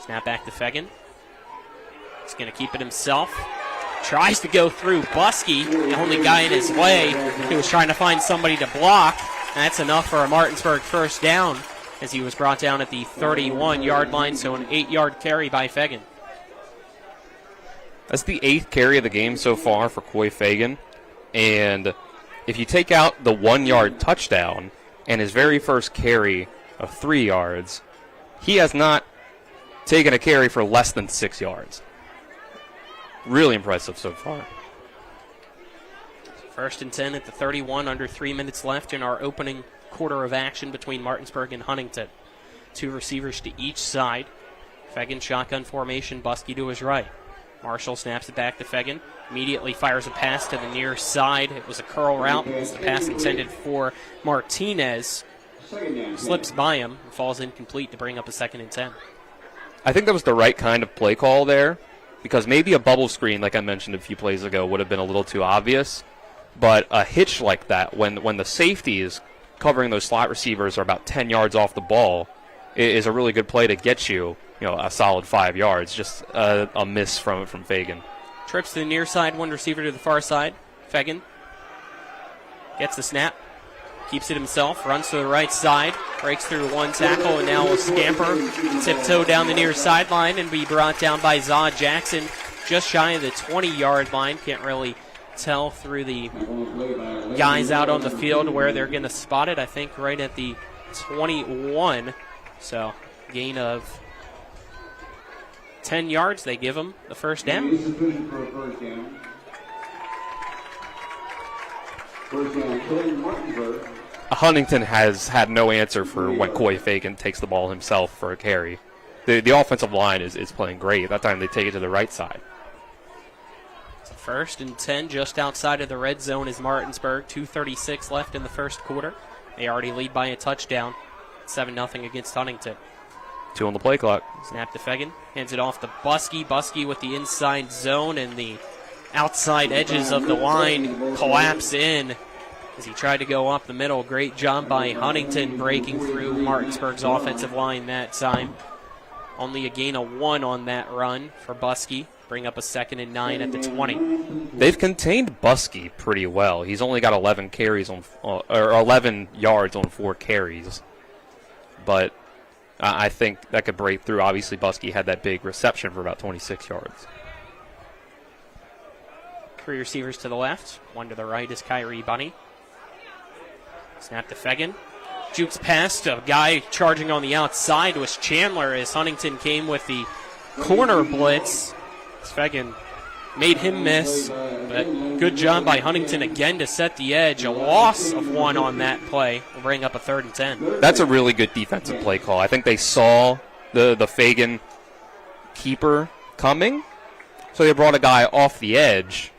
Snap back to Fegan. He's going to keep it himself. Tries to go through Buskey, the only guy in his way. He was trying to find somebody to block. That's enough for a Martinsburg 1st down, as he was brought down at the 31-yard line, so an 8-yard carry by Fegan. That's the 8th carry of the game so far for Coy Fegan. And if you take out the 1-yard touchdown and his very first carry of 3 yards, he has not taken a carry for less than 6 yards. Really impressive so far. 1st and 10 at the 31, under 3 minutes left in our opening quarter of action between Martinsburg and Huntington. 2 receivers to each side. Fegan shotgun formation, Buskey to his right. Marshall snaps it back to Fegan. Immediately fires a pass to the near side. It was a curl route. It's the pass intended for Martinez. Slips by him and falls incomplete to bring up a 2nd and 10. I think that was the right kind of play call there. because maybe a bubble screen, like I mentioned a few plays ago, would have been a little too obvious. But a hitch like that, when the safety is covering those slot receivers are about 10 yards off the ball, is a really good play to get you, a solid 5 yards. Just a miss from Fagan. Trips to the near side, one receiver to the far side. Fagan gets the snap, keeps it himself, runs to the right side, breaks through one tackle, and now will scamper, tiptoe down the near sideline and be brought down by Zod Jackson just shy of the 20-yard line. Can't really tell through the guys out on the field where they're going to spot it. I think right at the 21. So gain of 10 yards. They give them the first down. Huntington has had no answer for when Coy Fagan takes the ball himself for a carry. The offensive line is playing great. That time they take it to the right side. First and 10 just outside of the red zone is Martinsburg. 2:36 left in the first quarter. They already lead by a touchdown. 7-0 against Huntington. 2 on the play clock. Snap to Fagan. Hands it off to Buskey. Buskey with the inside zone, and the outside edges of the line collapse in as he tried to go up the middle. Great job by Huntington breaking through Martinsburg's offensive line that time. Only a gain of 1 on that run for Buskey. Bring up a 2nd and 9 at the 20. They've contained Buskey pretty well. He's only got 11 carries or 11 yards on 4 carries. But I think that could break through. Obviously, Buskey had that big reception for about 26 yards. 3 receivers to the left. 1 to the right is Kyrie Bunny. Snap to Fagan. Jukes past a guy charging on the outside was Chandler as Huntington came with the corner blitz. Fagan made him miss, but good job by Huntington again to set the edge. A loss of 1 on that play will bring up a 3rd and 10. That's a really good defensive play call. I think they saw the Fagan keeper coming, so they brought a guy off the edge,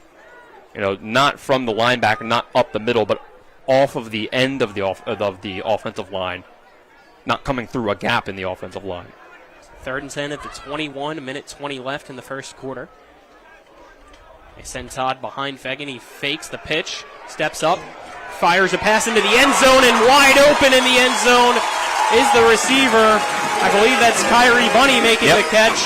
not from the linebacker, not up the middle, but off of the end of the offensive line, not coming through a gap in the offensive line. 3rd and 10 at the 21, 1:20 left in the first quarter. They send Todd behind Fagan. He fakes the pitch, steps up, fires a pass into the end zone, and wide open in the end zone is the receiver. I believe that's Kyrie Bunny making the catch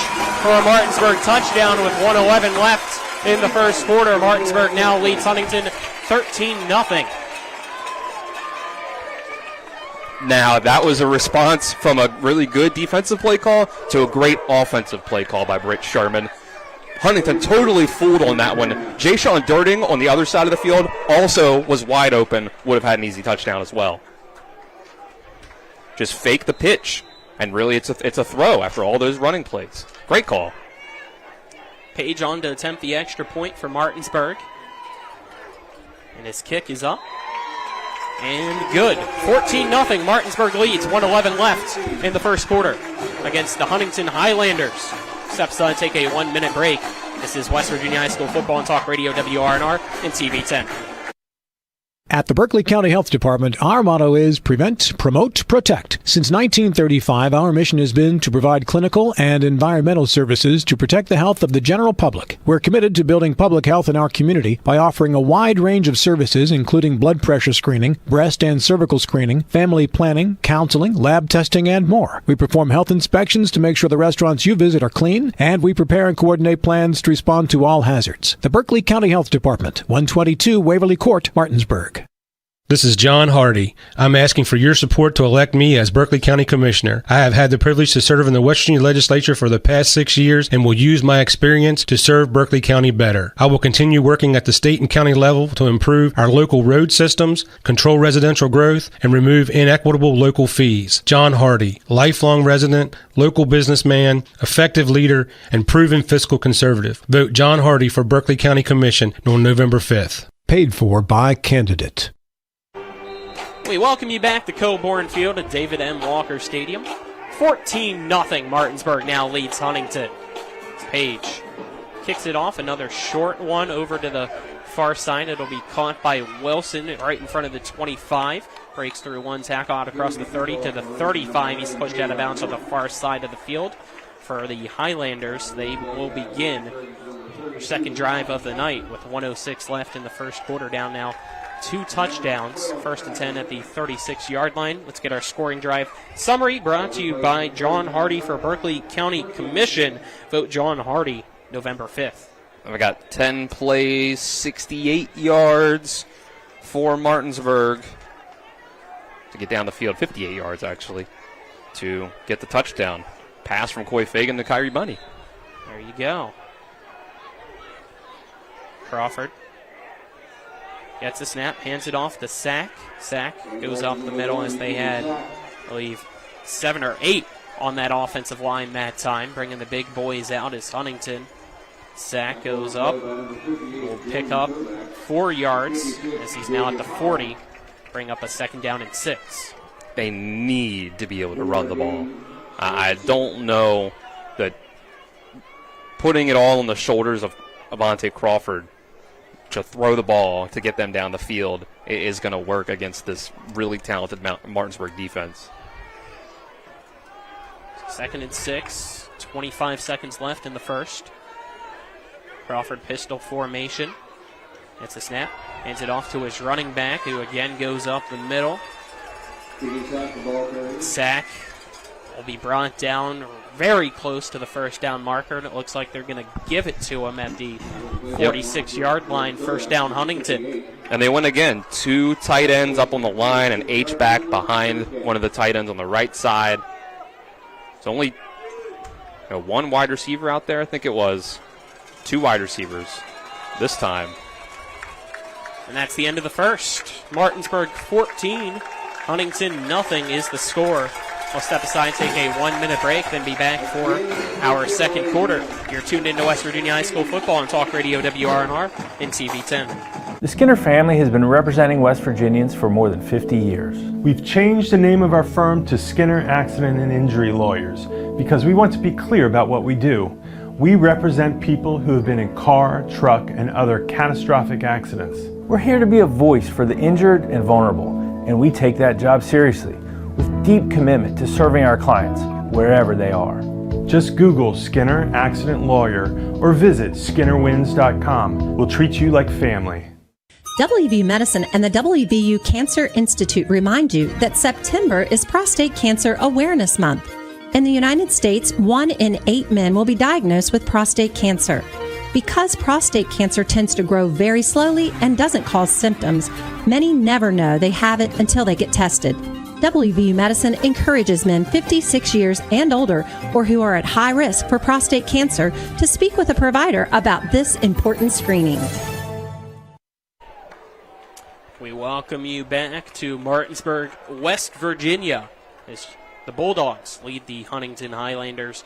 for a Martinsburg touchdown with 1:11 left in the first quarter. Martinsburg now leads Huntington 13-0. Now, that was a response from a really good defensive play call to a great offensive play call by Britt Sherman. Huntington totally fooled on that one. Jay-Sean Dirting on the other side of the field also was wide open, would have had an easy touchdown as well. Just fake the pitch, and really it's a throw after all those running plays. Great call. Page on to attempt the extra point for Martinsburg. And his kick is up. And good. 14-0. Martinsburg leads. 1:11 left in the first quarter against the Huntington Highlanders. Steps to take a 1-minute break. This is West Virginia High School Football and Talk Radio, WRNR and TV 10. At the Berkeley County Health Department, our motto is prevent, promote, protect. Since 1935, our mission has been to provide clinical and environmental services to protect the health of the general public. We're committed to building public health in our community by offering a wide range of services, including blood pressure screening, breast and cervical screening, family planning, counseling, lab testing, and more. We perform health inspections to make sure the restaurants you visit are clean, and we prepare and coordinate plans to respond to all hazards. The Berkeley County Health Department, 122 Waverly Court, Martinsburg. This is John Hardy. I'm asking for your support to elect me as Berkeley County Commissioner. I have had the privilege to serve in the West Virginia Legislature for the past 6 years and will use my experience to serve Berkeley County better. I will continue working at the state and county level to improve our local road systems, control residential growth, and remove inequitable local fees. John Hardy, lifelong resident, local businessman, effective leader, and proven fiscal conservative. Vote John Hardy for Berkeley County Commission on November 5th. Paid for by candidate. We welcome you back to Coburn Field at David M. Walker Stadium. 14-0. Martinsburg now leads Huntington. Page kicks it off. Another short one over to the far side. It'll be caught by Wilson right in front of the 25. Breaks through one tackle out across the 30 to the 35. He's pushed out of bounds on the far side of the field. for the Highlanders. They will begin their second drive of the night with 1:06 left in the first quarter, down now 2 touchdowns. 1st and 10 at the 36-yard line. Let's get our scoring drive summary brought to you by John Hardy for Berkeley County Commission. Vote John Hardy November 5th. We got 10 plays, 68 yards for Martinsburg to get down the field, 58 yards actually, to get the touchdown. Pass from Coy Fagan to Kyrie Bunny. There you go. Crawford gets the snap, hands it off to Sack. Sack goes up the middle as they had, I believe, 7 or 8 on that offensive line that time, bringing the big boys out as Huntington. Sack goes up, will pick up 4 yards as he's now at the 40, bring up a 2nd down and 6. They need to be able to run the ball. I don't know that putting it all on the shoulders of Avante Crawford to throw the ball to get them down the field is going to work against this really talented Martinsburg defense. 2nd and 6, 25 seconds left in the first. Crawford pistol formation. Gets a snap, hands it off to his running back, who again goes up the middle. Sack will be brought down very close to the 1st down marker, and it looks like they're going to give it to him at the 46-yard line. 1st down Huntington. And they went again. 2 tight ends up on the line, and H-back behind one of the tight ends on the right side. It's only 1 wide receiver out there, I think it was. 2 wide receivers this time. And that's the end of the first. Martinsburg 14, Huntington nothing is the score. We'll step aside, take a 1-minute break, then be back for our second quarter. You're tuned into West Virginia High School football on Talk Radio WRNR and TV10. The Skinner family has been representing West Virginians for more than 50 years. We've changed the name of our firm to Skinner Accident and Injury Lawyers because we want to be clear about what we do. We represent people who have been in car, truck, and other catastrophic accidents. We're here to be a voice for the injured and vulnerable, and we take that job seriously, with deep commitment to serving our clients wherever they are. Just Google Skinner Accident Lawyer or visit SkinnerWins.com. We'll treat you like family. WVU Medicine and the WVU Cancer Institute remind you that September is Prostate Cancer Awareness Month. In the United States, 1 in 8 men will be diagnosed with prostate cancer. Because prostate cancer tends to grow very slowly and doesn't cause symptoms, many never know they have it until they get tested. WVU Medicine encourages men 56 years and older or who are at high risk for prostate cancer to speak with a provider about this important screening. We welcome you back to Martinsburg, West Virginia, as the Bulldogs lead the Huntington Highlanders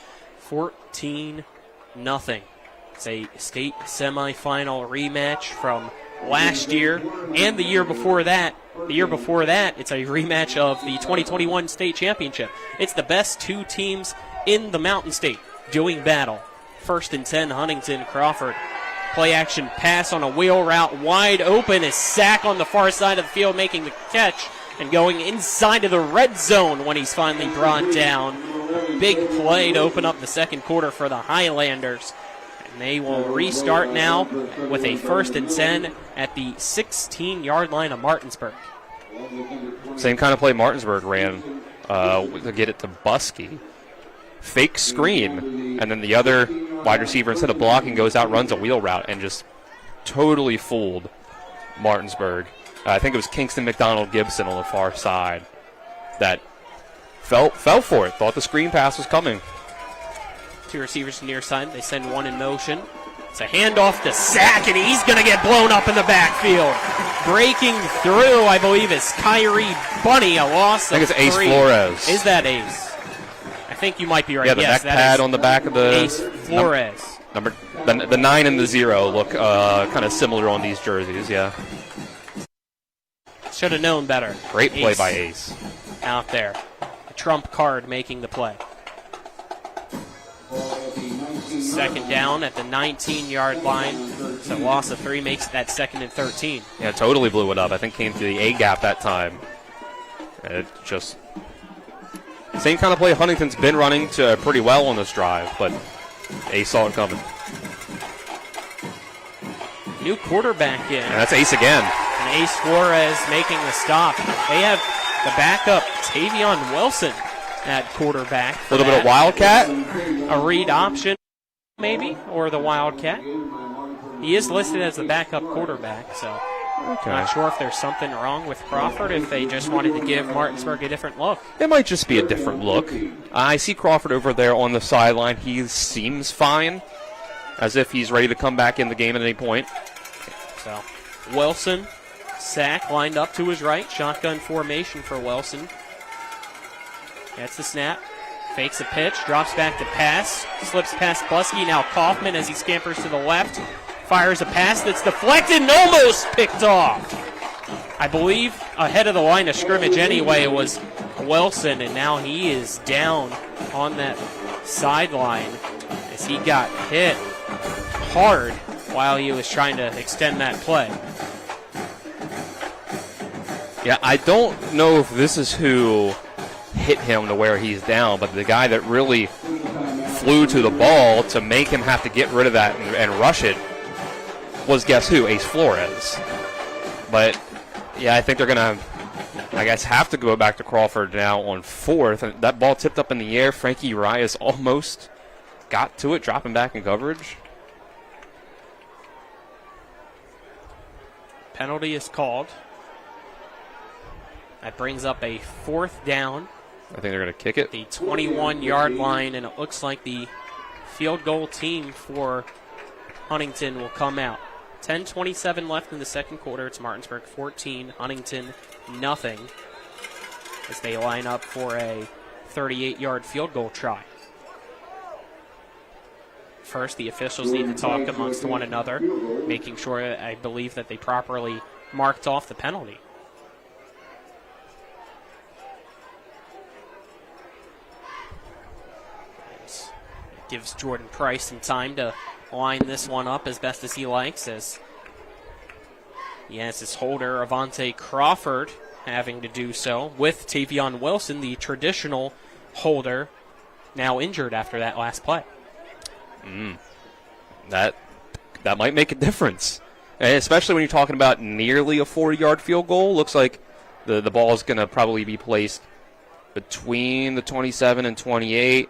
14-0. It's a state semifinal rematch from last year and the year before that. The year before that, it's a rematch of the 2021 state championship. It's the best 2 teams in the Mountain State doing battle. 1st and 10, Huntington. Crawford. Play action pass on a wheel route, wide open. A Sack on the far side of the field making the catch and going inside of the red zone when he's finally brought down. Big play to open up the second quarter for the Highlanders. And they will restart now with a 1st and 10 at the 16-yard line of Martinsburg. Same kind of play Martinsburg ran to get it to Buskey. Fake screen, and then the other wide receiver, instead of blocking, goes out, runs a wheel route, and just totally fooled Martinsburg. I think it was Kingston McDonald Gibson on the far side that fell for it, thought the screen pass was coming. 2 receivers near side. They send one in motion. It's a handoff to Sack, and he's going to get blown up in the backfield. Breaking through, I believe, is Kyrie Bunny, a loss of 3. I think it's Ace Flores. Is that Ace? I think you might be right. Yeah, the yes, neck pad on the back of the Ace Flores. The 9 and the 0 look kind of similar on these jerseys, yeah. Should have known better. Great play by Ace. Out there. A trump card making the play. 2nd down at the 19-yard line. So loss of 3 makes that 2nd and 13. Yeah, totally blew it up. I think came through the A gap that time. It just Same kind of play Huntington's been running to pretty well on this drive, but Ace saw it coming. New quarterback in. And that's Ace again. And Ace Flores making the stop. They have the backup, Tavion Wilson, at quarterback. A little bit of Wildcat. A read option, maybe, or the Wildcat. He is listed as the backup quarterback, so not sure if there's something wrong with Crawford, if they just wanted to give Martinsburg a different look. It might just be a different look. I see Crawford over there on the sideline. He seems fine, as if he's ready to come back in the game at any point. So Wilson, sack lined up to his right. Shotgun formation for Wilson. Gets the snap. Fakes a pitch. Drops back to pass. Slips past Blusky. Now Kaufman as he scampers to the left. Fires a pass that's deflected and almost picked off. I believe ahead of the line of scrimmage anyway it was Wilson, and now he is down on that sideline as he got hit hard while he was trying to extend that play. Yeah, I don't know if this is who hit him to where he's down, but the guy that really flew to the ball to make him have to get rid of that and rush it was, guess who? Ace Flores. But, yeah, I think they're going to, I guess, have to go back to Crawford now on fourth. And that ball tipped up in the air. Frankie Urias almost got to it, dropping back in coverage. Penalty is called. That brings up a fourth down. I think they're going to kick it. The 21-yard line, and it looks like the field goal team for Huntington will come out. 10:27 left in the second quarter. It's Martinsburg 14, Huntington nothing, as they line up for a 38-yard field goal try. First, the officials need to talk amongst one another, making sure, I believe, that they properly marked off the penalty. Gives Jordan Price some time to line this one up as best as he likes, as he has his holder, Avante Crawford, having to do so with Tavion Wilson, the traditional holder, now injured after that last play. That might make a difference, and especially when you're talking about nearly a 40-yard field goal. Looks like the ball is going to probably be placed between the 27 and 28.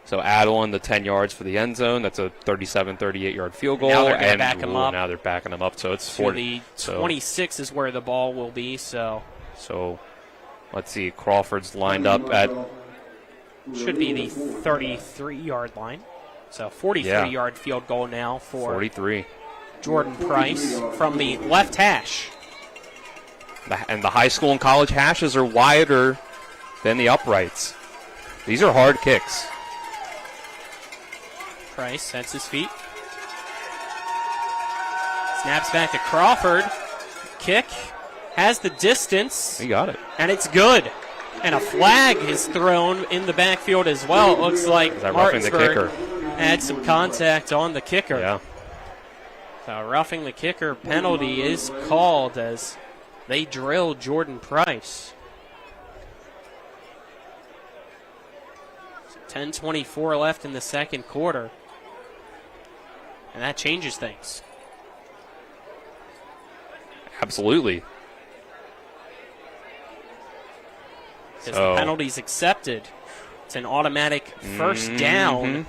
So add on the 10 yards for the end zone. That's a 37, 38-yard field goal. Now they're going to back him up. Now they're backing him up, so it's 40. The 26 is where the ball will be. So let's see. Crawford's lined up at... Should be the 33-yard line. So 43-yard field goal now for 43. Jordan Price from the left hash. And the high school and college hashes are wider than the uprights. These are hard kicks. Price sets his feet. Snaps back to Crawford. Kick has the distance. He got it. And it's good. And a flag is thrown in the backfield as well. It looks like Martinsburg had some contact on the kicker. Yeah. So roughing the kicker penalty is called as they drill Jordan Price. 10:24 left in the second quarter. And that changes things. Absolutely. Because the penalty's accepted. It's an automatic first down.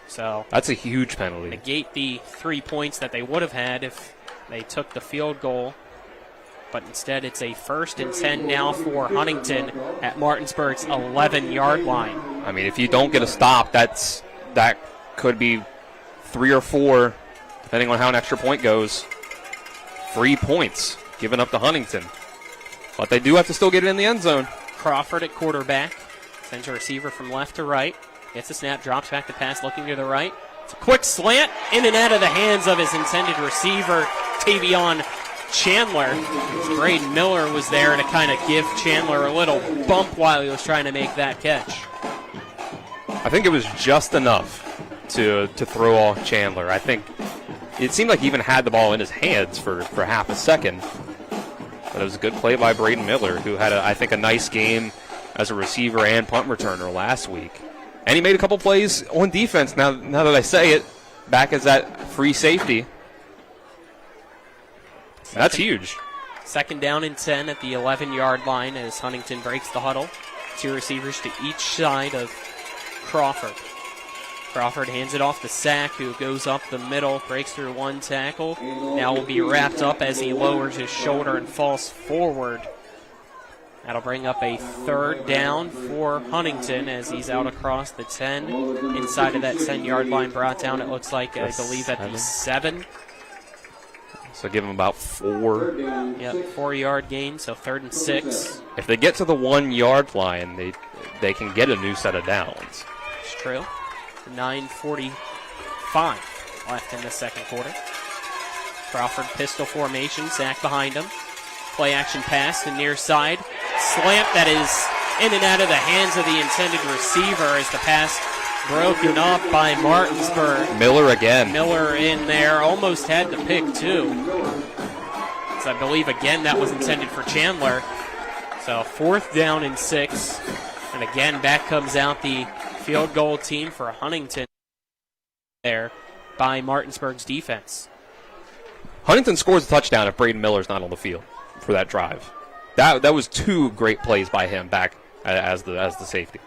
So that's a huge penalty. Negate the 3 points that they would have had if they took the field goal. But instead it's a 1st and 10 now for Huntington at Martinsburg's 11-yard line. I mean, if you don't get a stop, that could be 3 or 4, depending on how an extra point goes. 3 points given up to Huntington. But they do have to still get it in the end zone. Crawford at quarterback. Sends a receiver from left to right. Gets the snap, drops back to pass, looking to the right. It's a quick slant in and out of the hands of his intended receiver, Tavion Chandler. Braden Miller was there to kind of give Chandler a little bump while he was trying to make that catch. I think it was just enough to throw off Chandler. I think it seemed like he even had the ball in his hands for half a second. But it was a good play by Braden Miller, who had, I think, a nice game as a receiver and punt returner last week. And he made a couple plays on defense, now that I say it, back as that free safety. That's huge. 2nd down and 10 at the 11-yard line as Huntington breaks the huddle. 2 receivers to each side of Crawford. Crawford hands it off to Sack, who goes up the middle, breaks through 1 tackle. Now will be wrapped up as he lowers his shoulder and falls forward. That'll bring up a 3rd down for Huntington as he's out across the 10. Inside of that 10-yard line, brought down, it looks like, I believe, at the 7. So give them about 4. Yep, 4-yard gain, so 3rd and 6. If they get to the 1-yard line, they can get a new set of downs. It's true. 9:45 left in the second quarter. Crawford pistol formation, Sack behind him. Play action pass to near side. Slant that is in and out of the hands of the intended receiver as the pass broken up by Martinsburg. Miller again. Miller in there, almost had the pick too. So I believe again that was intended for Chandler. So 4th down and 6. And again, back comes out the field goal team for Huntington there by Martinsburg's defense. Huntington scores a touchdown if Braden Miller's not on the field for that drive. That was 2 great plays by him back as the safety.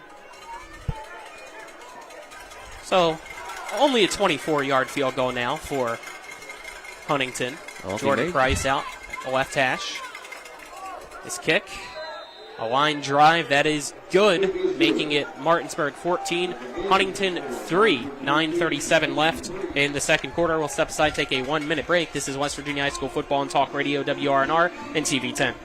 So only a 24-yard field goal now for Huntington. Jordan Price out, the left hash. His kick. A line drive that is good, making it Martinsburg 14, Huntington 3. 9:37 left in the second quarter. We'll step aside, take a 1-minute break. This is West Virginia High School Football and Talk Radio, WRNR and TV 10.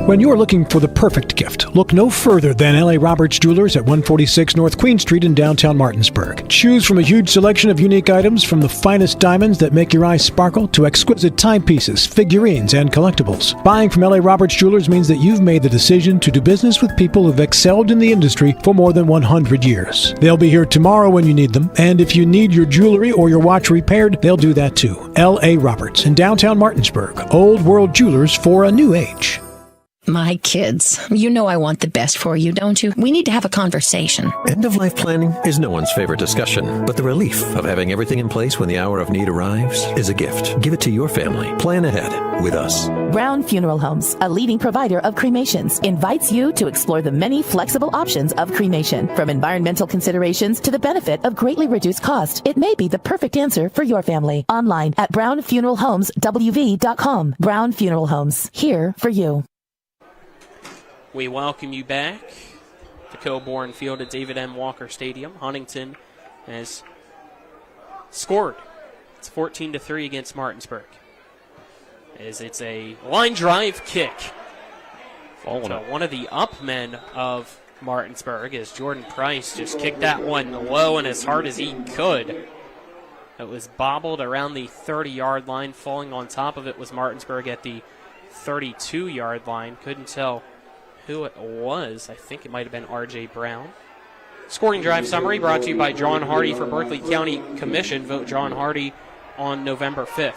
When you're looking for the perfect gift, look no further than L.A. Roberts Jewelers at 146 North Queen Street in downtown Martinsburg. Choose from a huge selection of unique items, from the finest diamonds that make your eyes sparkle to exquisite timepieces, figurines, and collectibles. Buying from L.A. Roberts Jewelers means that you've made the decision to do business with people who've excelled in the industry for more than 100 years. They'll be here tomorrow when you need them, and if you need your jewelry or your watch repaired, they'll do that too. L.A. Roberts in downtown Martinsburg. Old World Jewelers for a new age. My kids, you know I want the best for you, don't you? We need to have a conversation. End-of-life planning is no one's favorite discussion, but the relief of having everything in place when the hour of need arrives is a gift. Give it to your family. Plan ahead with us. Brown Funeral Homes, a leading provider of cremations, invites you to explore the many flexible options of cremation. From environmental considerations to the benefit of greatly reduced cost, it may be the perfect answer for your family. Online at brownfuneralhomeswv.com. Brown Funeral Homes, here for you. We welcome you back to Coburn Field at David M. Walker Stadium. Huntington has scored. It's 14-3 against Martinsburg. As it's a line drive kick. So one of the up men of Martinsburg as Jordan Price just kicked that one low and as hard as he could. It was bobbled around the 30-yard line. Falling on top of it was Martinsburg at the 32-yard line. Couldn't tell who it was. I think it might have been R.J. Brown. Scoring drive summary brought to you by John Hardy for Berkeley County Commission. Vote John Hardy on November 5th.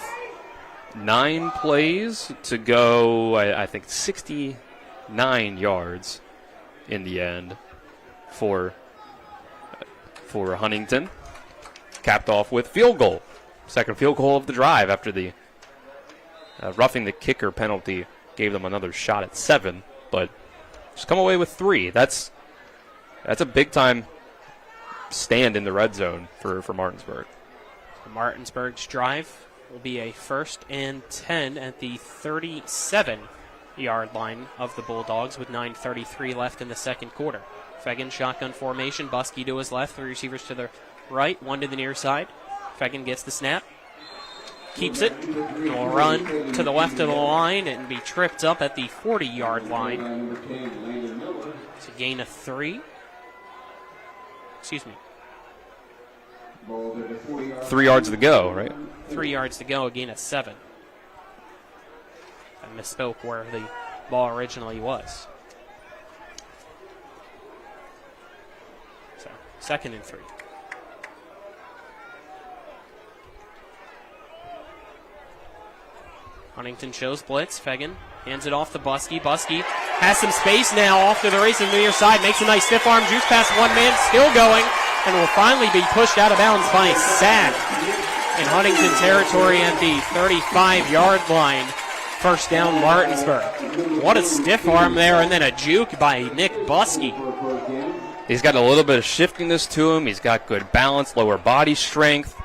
9 plays to go, I think 69 yards in the end for Huntington. Capped off with field goal. Second field goal of the drive after the roughing the kicker penalty gave them another shot at 7, but just come away with 3. That's a big-time stand in the red zone for Martinsburg. Martinsburg's drive will be a 1st and 10 at the 37-yard line of the Bulldogs with 9:33 left in the second quarter. Fegan shotgun formation. Buskey to his left. 3 receivers to the right. 1 to the near side. Fegan gets the snap. Keeps it. Will run to the left of the line and be tripped up at the 40-yard line. It's a gain of 3. Excuse me. 3 yards to go, right? 3 yards to go, a gain of 7. I misspoke where the ball originally was. So, 2nd and 3. Huntington shows blitz. Fegan hands it off to Buskey. Buskey Has some space now off to the race on the near side. Makes a nice stiff arm juice pass. One man still going and will finally be pushed out of bounds by Sack in Huntington territory at the 35-yard line. First down, Martinsburg. What a stiff arm there, and then a juke by Nick Buskey. He's got a little bit of shiftiness to him. He's got good balance, lower body strength,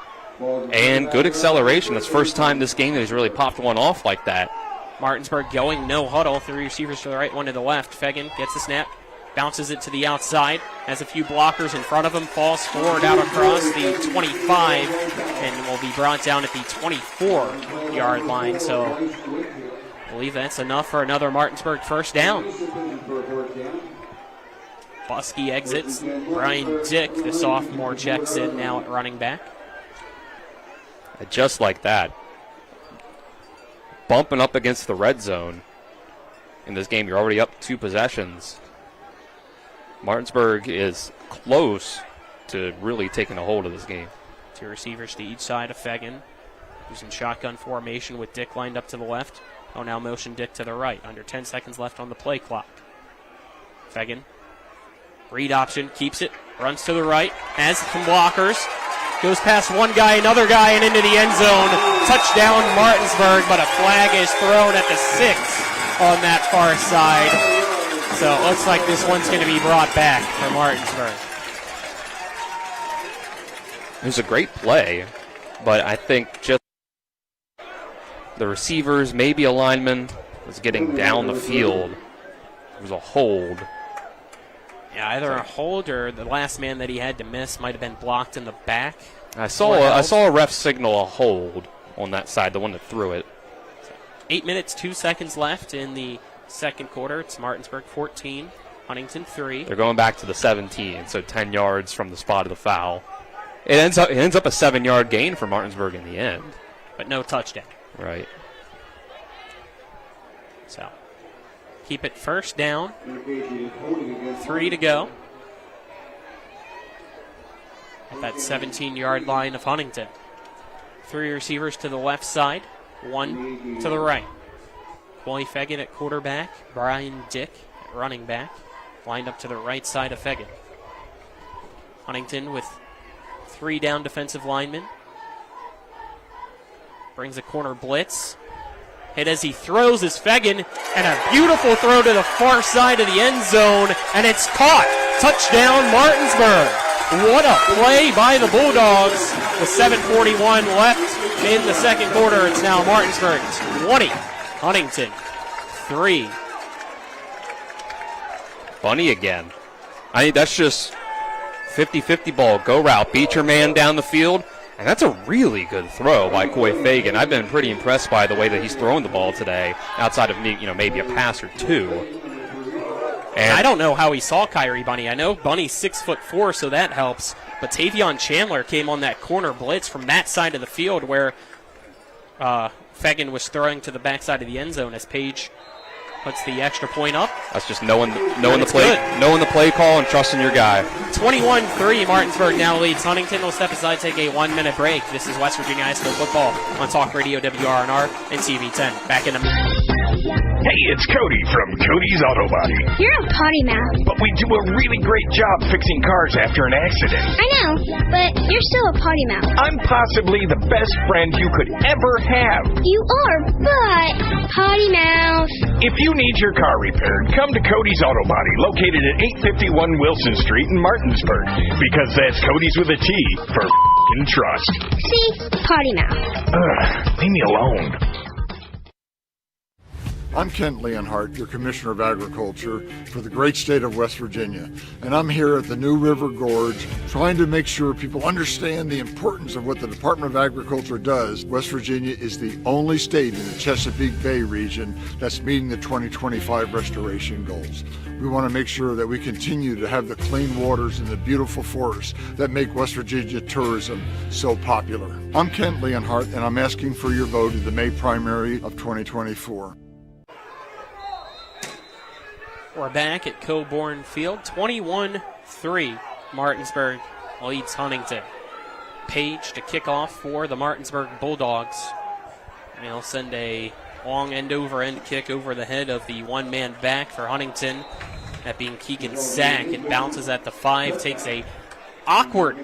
and good acceleration. It's the first time this game that he's really popped one off like that. Martinsburg going no huddle. 3 receivers to the right, 1 to the left. Fegan gets the snap, bounces it to the outside, has a few blockers in front of him, falls forward out across the 25, and will be brought down at the 24-yard line. So I believe that's enough for another Martinsburg first down. Buskey exits. Brian Dick, the sophomore, checks in now at running back. Just like that. Bumping up against the red zone. In this game, you're already up 2 possessions. Martinsburg is close to really taking a hold of this game. 2 receivers to each side of Fegan. Using shotgun formation with Dick lined up to the left. Oh, now motion Dick to the right. Under 10 seconds left on the play clock. Fegan. Read option. Keeps it. Runs to the right. Has some blockers. Goes past one guy, another guy, and into the end zone. Touchdown Martinsburg, but a flag is thrown at the 6 on that far side. So it looks like this one's going to be brought back for Martinsburg. It was a great play, but I think just the receivers, maybe a lineman, was getting down the field. It was a hold. Yeah, either a hold or the last man that he had to miss might have been blocked in the back. I saw a ref signal a hold on that side, the one that threw it. 8 minutes, 2 seconds left in the second quarter. It's Martinsburg 14, Huntington 3. They're going back to the 17, so 10 yards from the spot of the foul. It ends up a 7-yard gain for Martinsburg in the end. But no touchdown. Right. So keep it first down. 3 to go. At that 17-yard line of Huntington. 3 receivers to the left side, 1 to the right. Wally Fegan at quarterback, Brian Dick at running back, lined up to the right side of Fegan. Huntington with 3 down defensive linemen. Brings a corner blitz. Hit as he throws is Fegan, and a beautiful throw to the far side of the end zone, and it's caught. Touchdown Martinsburg. What a play by the Bulldogs. With 7:41 left in the second quarter, it's now Martinsburg 20, Huntington 3. Bunny again. I think that's just 50-50 ball. Go route. Beat your man down the field. And that's a really good throw by Coy Fagan. I've been pretty impressed by the way that he's throwing the ball today, outside of maybe a pass or 2. And I don't know how he saw Kyrie Bunny. I know Bunny's 6'4", so that helps. But Tavion Chandler came on that corner blitz from that side of the field where Fagan was throwing to the backside of the end zone as Page puts the extra point up. That's just knowing the play call and trusting your guy. 21-3, Martinsburg now leads Huntington. We'll step aside, take a 1-minute break. This is West Virginia High School football on Talk Radio WRNR and TV10. Back in a minute. Hey, it's Cody from Cody's Auto Body. You're a potty mouth. But we do a really great job fixing cars after an accident. I know, but you're still a potty mouth. I'm possibly the best friend you could ever have. You are, but potty mouth. If you need your car repaired, come to Cody's Auto Body, located at 851 Wilson Street in Martinsburg. Because that's Cody's with a T for f***ing trust. See? Potty mouth. Leave me alone. I'm Kent Leonhardt, your Commissioner of Agriculture for the great state of West Virginia, and I'm here at the New River Gorge trying to make sure people understand the importance of what the Department of Agriculture does. West Virginia is the only state in the Chesapeake Bay region that's meeting the 2025 restoration goals. We want to make sure that we continue to have the clean waters and the beautiful forests that make West Virginia tourism so popular. I'm Kent Leonhardt, and I'm asking for your vote in the May primary of 2024. We're back at Coburn Field. 21-3. Martinsburg leads Huntington. Page to kick off for the Martinsburg Bulldogs. And he'll send a Long end-over-end kick over the head of the one-man back for Huntington. That being Keegan Sack. It bounces at the 5, takes a awkward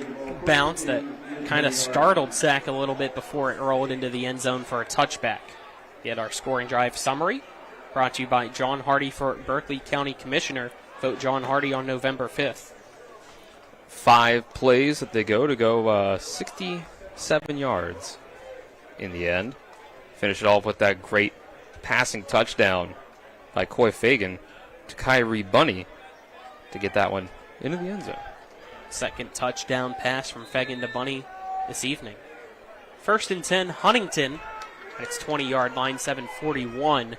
bounce that kind of startled Sack a little bit before it rolled into the end zone for a touchback. Get our scoring drive summary brought to you by John Hardy for Berkeley County Commissioner. Vote John Hardy on November 5th. 5 plays that they go 67 yards in the end. Finish it off with that great passing touchdown by Coy Fagan to Kyrie Bunny to get that one into the end zone. Second touchdown pass from Fagan to Bunny this evening. 1st and 10, Huntington at its 20-yard line, 7:41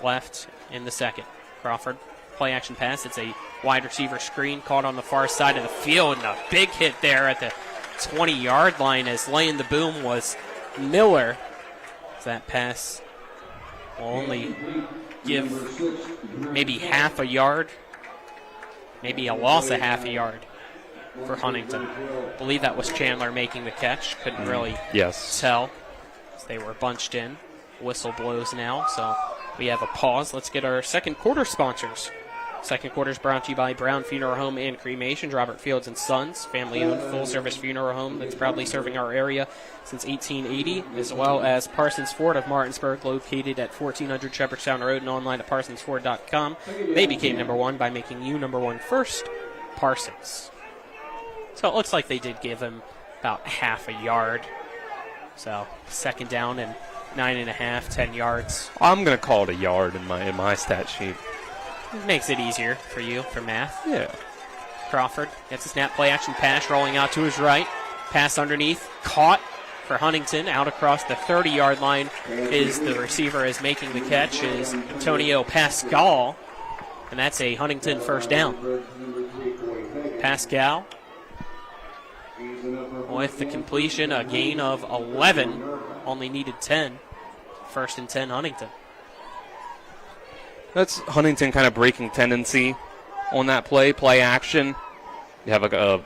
left in the second. Crawford, play action pass. It's a wide receiver screen caught on the far side of the field, and a big hit there at the 20-yard line as laying the boom was Miller. That pass will only give maybe half a yard, maybe a loss of half a yard for Huntington. I believe that was Chandler making the catch. Couldn't really tell as they were bunched in. Whistle blows now, so we have a pause. Let's get our second quarter sponsors. Second quarter is brought to you by Brown Funeral Home and Cremations, Robert Fields and Sons, family-owned full-service funeral home that's proudly serving our area since 1880, as well as Parsons Ford of Martinsburg, located at 1400 Shepherdstown Road and online at parsonsford.com. They became number one by making you number one first, Parsons. So it looks like they did give him about half a yard. So second down and 9.5, 10 yards. I'm going to call it a yard in my stat sheet. It makes it easier for you for math. Yeah. Crawford gets a snap, play action pass, rolling out to his right. Pass underneath, caught for Huntington, out across the 30-yard line. Is the receiver is making the catch is Antonio Pascal, and that's a Huntington first down. Pascal with the completion, a gain of 11, only needed 10. 1st and 10 Huntington. That's Huntington kind of breaking tendency on that play action. You have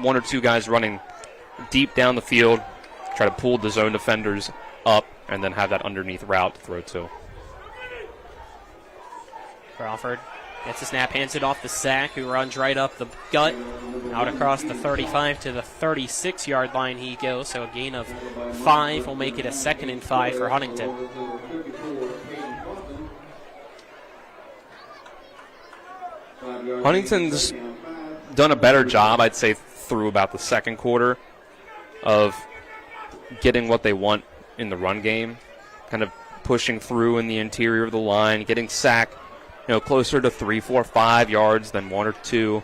one or two guys running deep down the field, try to pull the zone defenders up, and then have that underneath route to throw to. Crawford gets a snap, hands it off the Sack, who runs right up the gut. Out across the 35 to the 36-yard line he goes, so a gain of 5 will make it a 2nd and 5 for Huntington. Huntington's done a better job, I'd say, through about the second quarter of getting what they want in the run game, kind of pushing through in the interior of the line, getting Sack, closer to 3, 4, 5 yards than 1 or 2.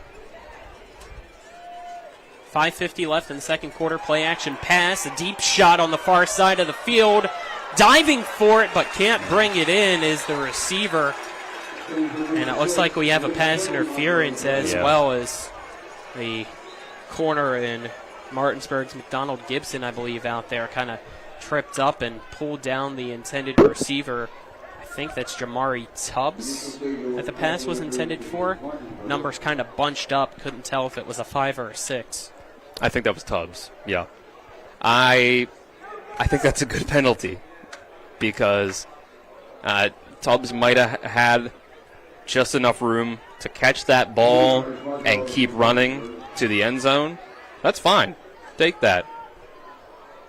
5:50 left in the second quarter. Play action pass, a deep shot on the far side of the field. Diving for it, but can't bring it in is the receiver. And it looks like we have a pass interference as well as the corner in Martinsburg's McDonald Gibson, I believe, out there kind of tripped up and pulled down the intended receiver. I think that's Jamari Tubbs that the pass was intended for. Numbers kind of bunched up. Couldn't tell if it was a 5 or a 6. I think that was Tubbs, yeah. I think that's a good penalty because Tubbs might have had just enough room to catch that ball and keep running to the end zone. That's fine. Take that.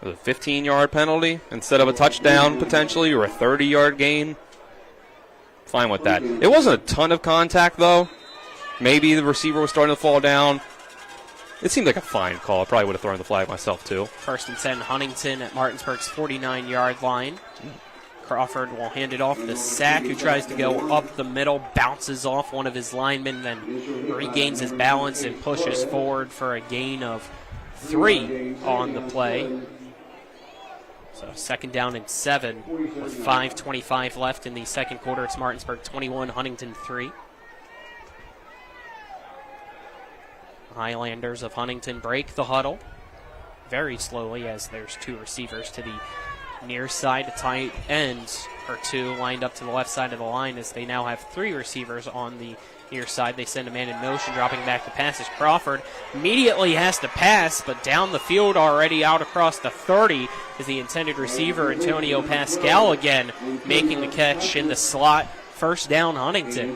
A 15-yard penalty instead of a touchdown potentially or a 30-yard gain. Fine with that. It wasn't a ton of contact, though. Maybe the receiver was starting to fall down. It seemed like a fine call. I probably would have thrown the flag myself, too. 1st and 10, Huntington at Martinsburg's 49-yard line. Crawford will hand it off to Sack, who tries to go up the middle, bounces off one of his linemen, then regains his balance and pushes forward for a gain of 3 on the play. So 2nd down and 7 with 5:25 left in the second quarter. It's Martinsburg 21, Huntington 3. Highlanders of Huntington break the huddle very slowly as there's 2 receivers to the near side, tight ends or two lined up to the left side of the line as they now have 3 receivers on the near side. They send a man in motion, dropping back to pass as Crawford immediately has to pass, but down the field already out across the 30 is the intended receiver, Antonio Pascal, again making the catch in the slot. First down, Huntington.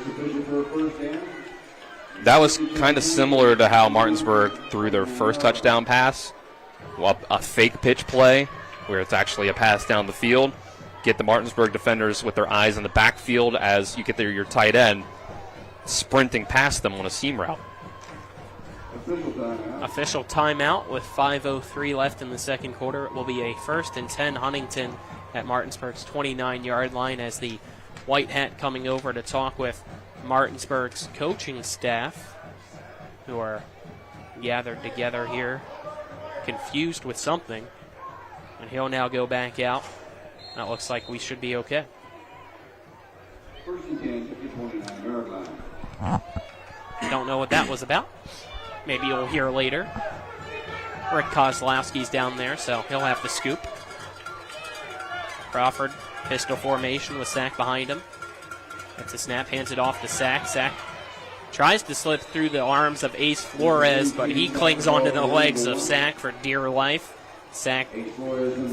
That was kind of similar to how Martinsburg threw their first touchdown pass. Well, a fake pitch play where it's actually a pass down the field. Get the Martinsburg defenders with their eyes in the backfield as you get your tight end sprinting past them on a seam route. Official timeout with 5:03 left in the second quarter. It will be a 1st and 10 Huntington at Martinsburg's 29-yard line as the White Hat coming over to talk with Martinsburg's coaching staff, who are gathered together here, confused with something. And he'll now go back out. That looks like we should be okay. Don't know what that was about. Maybe you'll hear later. Rick Kozlowski's down there, so he'll have the scoop. Crawford, pistol formation with Sack behind him. That's a snap, hands it off to Sack. Sack tries to slip through the arms of Ace Flores, but he clings onto the legs of Sack for dear life. Sack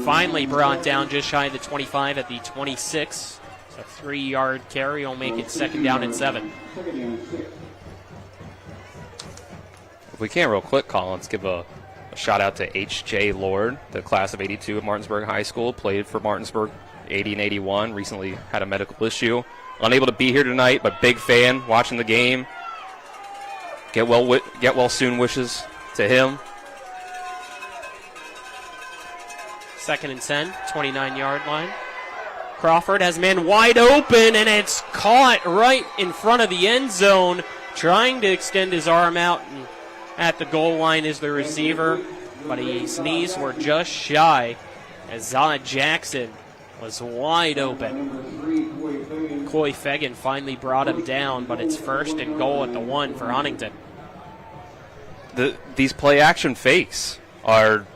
finally brought down just shy of the 25 at the 26. A 3-yard carry will make it 2nd down and 7. If we can real quick, Collins, give a shout out to H.J. Lord, the class of 82 at Martinsburg High School, played for Martinsburg 80 and 81, recently had a medical issue. Unable to be here tonight, but big fan, watching the game. Get well soon wishes to him. 2nd and 10, 29-yard line. Crawford has men wide open, and it's caught right in front of the end zone. Trying to extend his arm out, and at the goal line is the receiver, but his knees were just shy as Zod Jackson was wide open. Coy Fegan finally brought him down, but it's 1st and goal at the 1 for Huntington. These play-action fakes are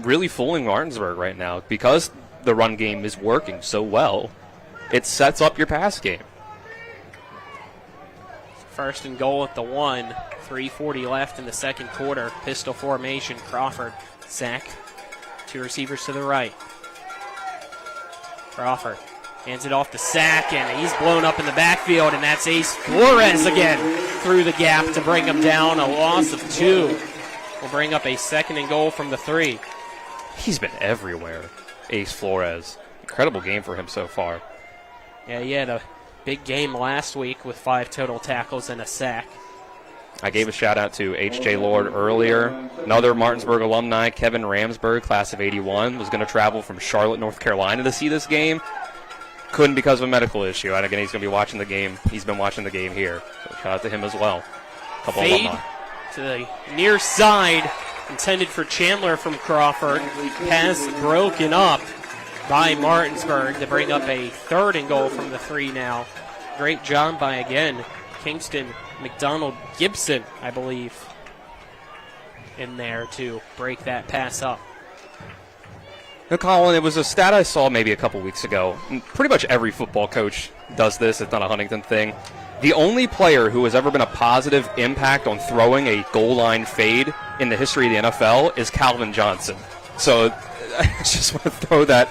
really fooling Martinsburg right now because the run game is working so well. It sets up your pass game. 1st and goal at the 1. 3:40 left in the second quarter. Pistol formation. Crawford, Sack. 2 receivers to the right. Crawford hands it off to Sack, and he's blown up in the backfield, and that's Ace Flores again through the gap to bring him down. A loss of 2 will bring up a 2nd and goal from the 3. He's been everywhere, Ace Flores. Incredible game for him so far. Yeah, he had a big game last week with 5 total tackles and a sack. I gave a shout out to H.J. Lord earlier. Another Martinsburg alumni, Kevin Ramsberg, class of 81, was going to travel from Charlotte, North Carolina to see this game. Couldn't because of a medical issue. And again, he's going to be watching the game. He's been watching the game here. So shout out to him as well. Couple Fade alumni. To the near side, intended for Chandler from Crawford. Pass broken up by Martinsburg to bring up a 3rd and goal from the 3 now. Great job by, again, Kingston McDonald Gibson, I believe, in there to break that pass up. Now, Colin, it was a stat I saw maybe a couple weeks ago. Pretty much every football coach does this. It's not a Huntington thing. The only player who has ever been a positive impact on throwing a goal line fade in the history of the NFL is Calvin Johnson. So I just want to throw that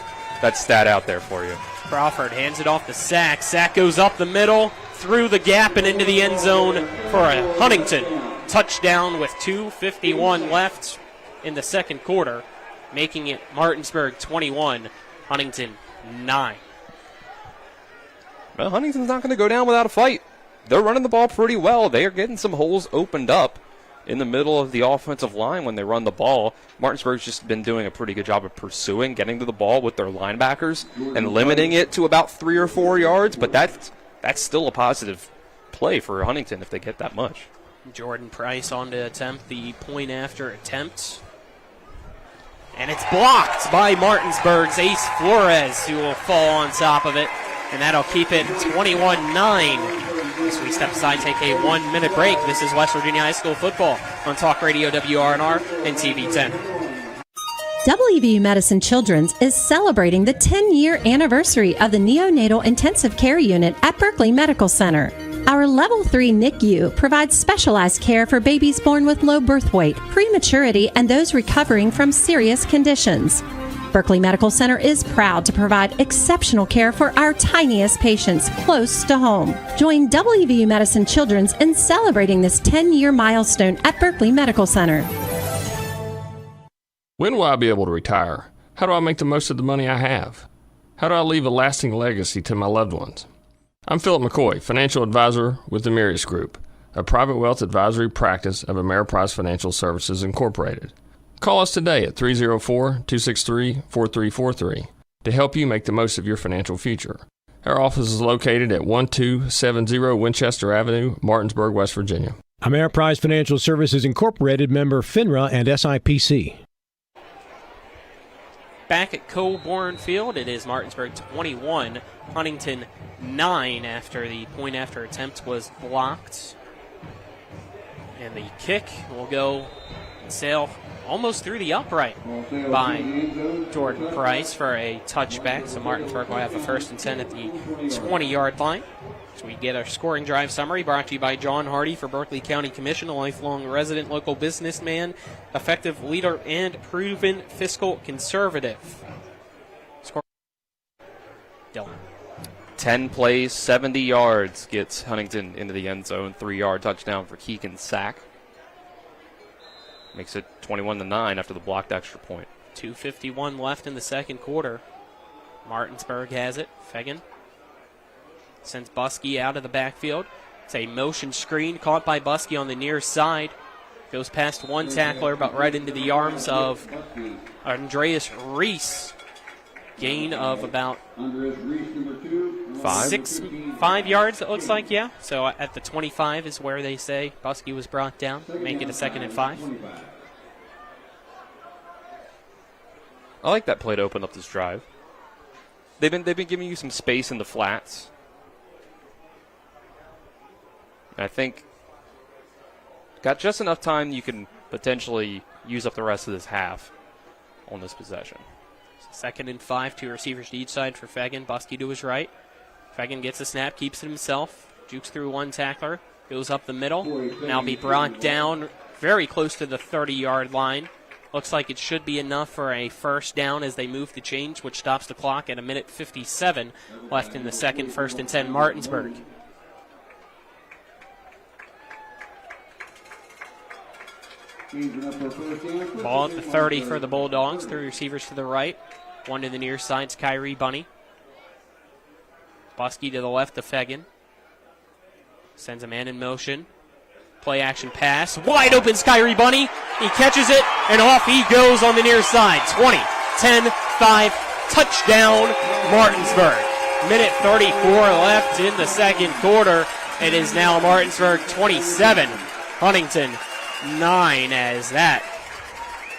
stat out there for you. Crawford hands it off to Sack. Sack goes up the middle, through the gap, and into the end zone for a Huntington touchdown with 2:51 left in the second quarter, making it Martinsburg 21, Huntington 9. Well, Huntington's not going to go down without a fight. They're running the ball pretty well. They are getting some holes opened up in the middle of the offensive line when they run the ball. Martinsburg's just been doing a pretty good job of pursuing, getting to the ball with their linebackers and limiting it to about 3 or 4 yards, but that's still a positive play for Huntington if they get that much. Jordan Price on to attempt the point after attempt. And it's blocked by Martinsburg's Ace Flores, who will fall on top of it. And that'll keep it 21-9. As we step aside, take a 1-minute break. This is West Virginia High School football on Talk Radio WRNR and TV 10. WVU Medicine Children's is celebrating the 10-year anniversary of the Neonatal Intensive Care Unit at Berkeley Medical Center. Our Level 3 NICU provides specialized care for babies born with low birth weight, prematurity, and those recovering from serious conditions. Berkeley Medical Center is proud to provide exceptional care for our tiniest patients close to home. Join WVU Medicine Children's in celebrating this 10-year milestone at Berkeley Medical Center. When will I be able to retire? How do I make the most of the money I have? How do I leave a lasting legacy to my loved ones? I'm Philip McCoy, financial advisor with the Mirius Group, a private wealth advisory practice of Ameriprise Financial Services Incorporated. Call us today at 304-263-4343 to help you make the most of your financial future. Our office is located at 1270 Winchester Avenue, Martinsburg, West Virginia. Ameriprise Financial Services Incorporated, member FINRA and SIPC. Back at Coburn Field, it is Martinsburg 21, Huntington 9 after the point after attempt was blocked. And the kick will go and sail almost through the upright by Jordan Price for a touchback. So Martinsburg will have a 1st and 10 at the 20-yard line. So we get our scoring drive summary brought to you by John Hardy for Berkeley County Commission, a lifelong resident, local businessman, effective leader, and proven fiscal conservative. Score. Dylan. 10 plays, 70 yards gets Huntington into the end zone. 3-yard touchdown for Keegan Sack. Makes it 21-9 after the blocked extra point. 2:51 left in the second quarter. Martinsburg has it. Fegan sends Buskey out of the backfield. It's a motion screen caught by Buskey on the near side. Goes past one tackler, but right into the arms of Andreas Reese. Gain of about 5 yards, it looks like, yeah. So at the 25 is where they say Buskey was brought down. Make it a 2nd and 5. I like that play to open up this drive. They've been giving you some space in the flats. I think got just enough time you can potentially use up the rest of this half on this possession. 2nd and 5, 2 receivers to each side for Fegan. Buskey to his right. Fegan gets a snap, keeps it himself. Jukes through one tackler, goes up the middle. Now be brought down very close to the 30-yard line. Looks like it should be enough for a 1st down as they move the change, which stops the clock at 1:57 left in the second. 1st and 10, Martinsburg. Ball at the 30 for the Bulldogs. 3 receivers to the right. 1 to the near side. It's Kyrie Bunny. Buskey to the left of Fegan. Sends a man in motion. Play action pass. Wide open Kyrie Bunny. He catches it, and off he goes on the near side. 20, 10, 5, touchdown Martinsburg. 1:34 left in the second quarter. It is now Martinsburg 27, Huntington 9, as that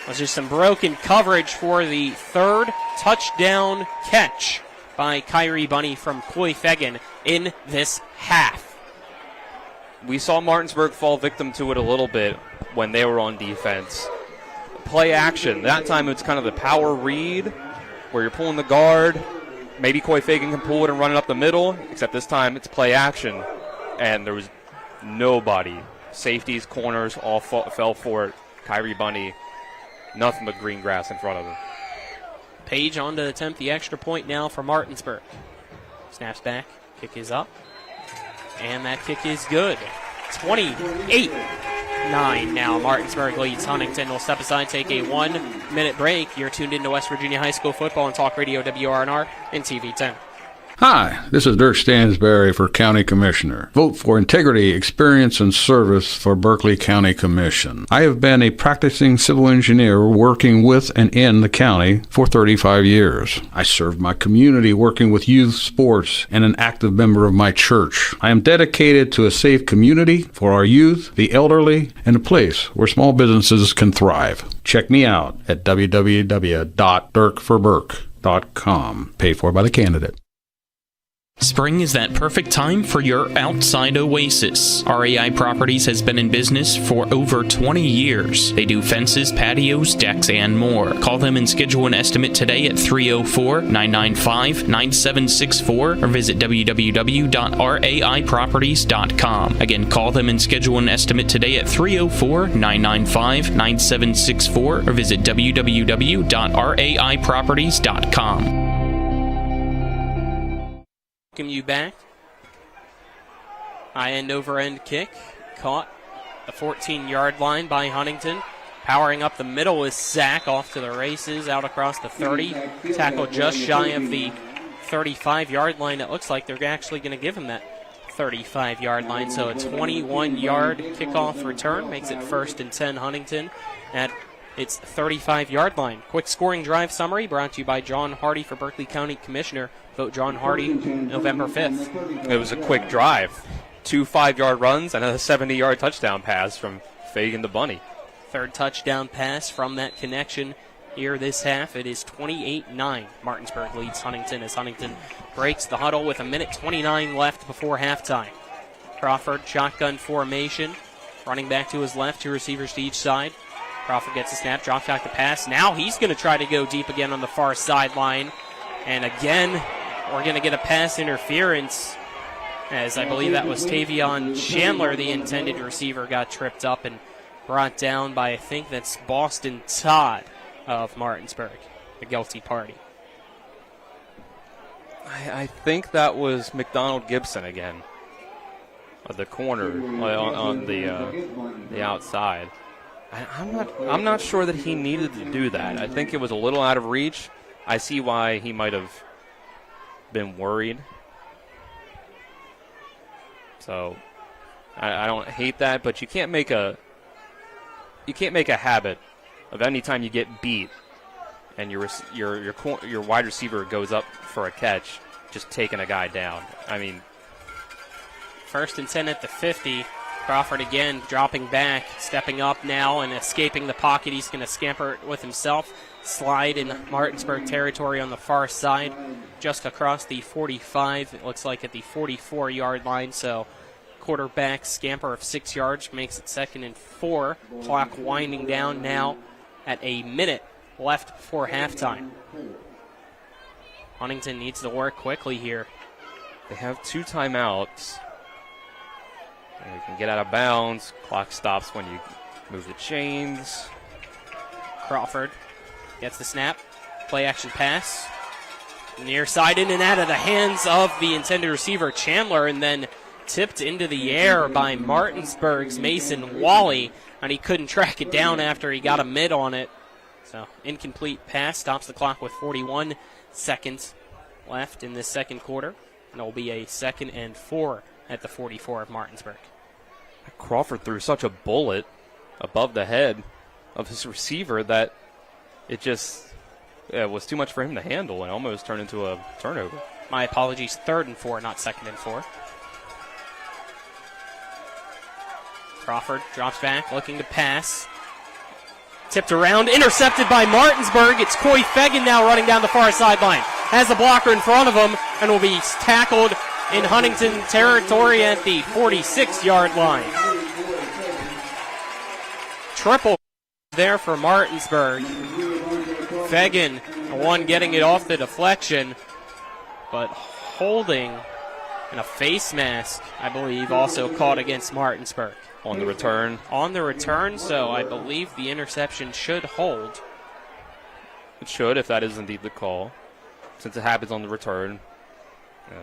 was just some broken coverage for the 3rd touchdown catch by Kyrie Bunny from Coy Fegan in this half. We saw Martinsburg fall victim to it a little bit when they were on defense. Play action. That time it's kind of the power read where you're pulling the guard. Maybe Coy Fegan can pull it and run it up the middle, except this time it's play action. And there was nobody. Safeties, corners, all fell for it. Kyrie Bunny, nothing but green grass in front of him. Page on to attempt the extra point now for Martinsburg. Snaps back, kick is up, and that kick is good. 28-9 now. Martinsburg leads Huntington. Will step aside, take a 1-minute break. You're tuned into West Virginia High School football and Talk Radio WRNR and TV 10. Hi, this is Dirk Stansberry for County Commissioner. Vote for integrity, experience, and service for Berkeley County Commission. I have been a practicing civil engineer working with and in the county for 35 years. I served my community working with youth sports and an active member of my church. I am dedicated to a safe community for our youth, the elderly, and a place where small businesses can thrive. Check me out at www.dirkforburke.com. Paid for by the candidate. Spring is that perfect time for your outside oasis. RAI Properties has been in business for over 20 years. They do fences, patios, decks, and more. Call them and schedule an estimate today at 304-995-9764 or visit www.raiproperties.com. Again, call them and schedule an estimate today at 304-995-9764 or visit www.raiproperties.com. Welcome you back. High end over end kick. Caught the 14-yard line by Huntington. Powering up the middle is Zach off to the races. Out across the 30. Tackle just shy of the 35-yard line. It looks like they're actually going to give him that 35-yard line. So a 21-yard kickoff return makes it 1st and 10 Huntington at its 35-yard line. Quick scoring drive summary brought to you by John Hardy for Berkeley County Commissioner. Vote John Hardy November 5th. It was a quick drive. 2 5-yard runs and a 70-yard touchdown pass from Fagan to Bunny. Third touchdown pass from that connection here this half. It is 28-9. Martinsburg leads Huntington as Huntington breaks the huddle with 1:29 left before halftime. Crawford, shotgun formation. Running back to his left, 2 receivers to each side. Crawford gets a snap, drops back to pass. Now he's going to try to go deep again on the far sideline. And again, we're going to get a pass interference, as I believe that was Tavion Chandler, the intended receiver, got tripped up and brought down by, I think that's Boston Todd of Martinsburg, the guilty party. I think that was McDonald Gibson again, the corner on the outside. I'm not sure that he needed to do that. I think it was a little out of reach. I see why he might have been worried. So I don't hate that, but you can't make a habit of any time you get beat and your wide receiver goes up for a catch, just taking a guy down. I mean, 1st and 10 at the 50. Crawford again dropping back, stepping up now and escaping the pocket. He's going to scamper it with himself, slide in Martinsburg territory on the far side, just across the 45. It looks like at the 44-yard line. So quarterback scamper of 6 yards makes it 2nd and 4. Clock winding down now at a minute left before halftime. Huntington needs to work quickly here. They have 2 timeouts. And we can get out of bounds. Clock stops when you move the chains. Crawford gets the snap. Play action pass. Near side in and out of the hands of the intended receiver, Chandler, and then tipped into the air by Martinsburg's Mason Wally, and he couldn't track it down after he got a mid on it. So incomplete pass stops the clock with 41 seconds left in this second quarter, and it will be a 2nd and 4 at the 44 of Martinsburg. Crawford threw such a bullet above the head of his receiver that it just was too much for him to handle and almost turned into a turnover. My apologies, 3rd and 4, not 2nd and 4. Crawford drops back, looking to pass. Tipped around, intercepted by Martinsburg. It's Coy Fegan now running down the far sideline. Has the blocker in front of him and will be tackled in Huntington territory at the 46-yard line. Triple there for Martinsburg. Fegan, the one getting it off the deflection, but holding and a face mask, I believe, also caught against Martinsburg. On the return? On the return, so I believe the interception should hold. It should, if that is indeed the call. Since it happens on the return,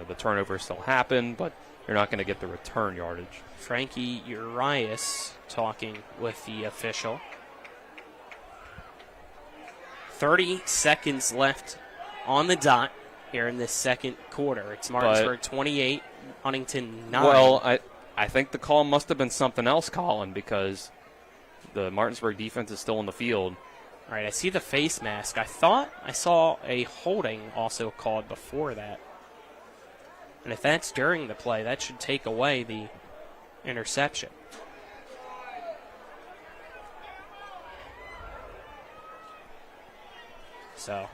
the turnover still happened, but you're not going to get the return yardage. Frankie Urias talking with the official. 30 seconds left on the dot here in this second quarter. It's Martinsburg 28, Huntington 9. Well, I think the call must have been something else, Colin, because the Martinsburg defense is still in the field. All right, I see the face mask. I thought I saw a holding also called before that. And if that's during the play, that should take away the interception. So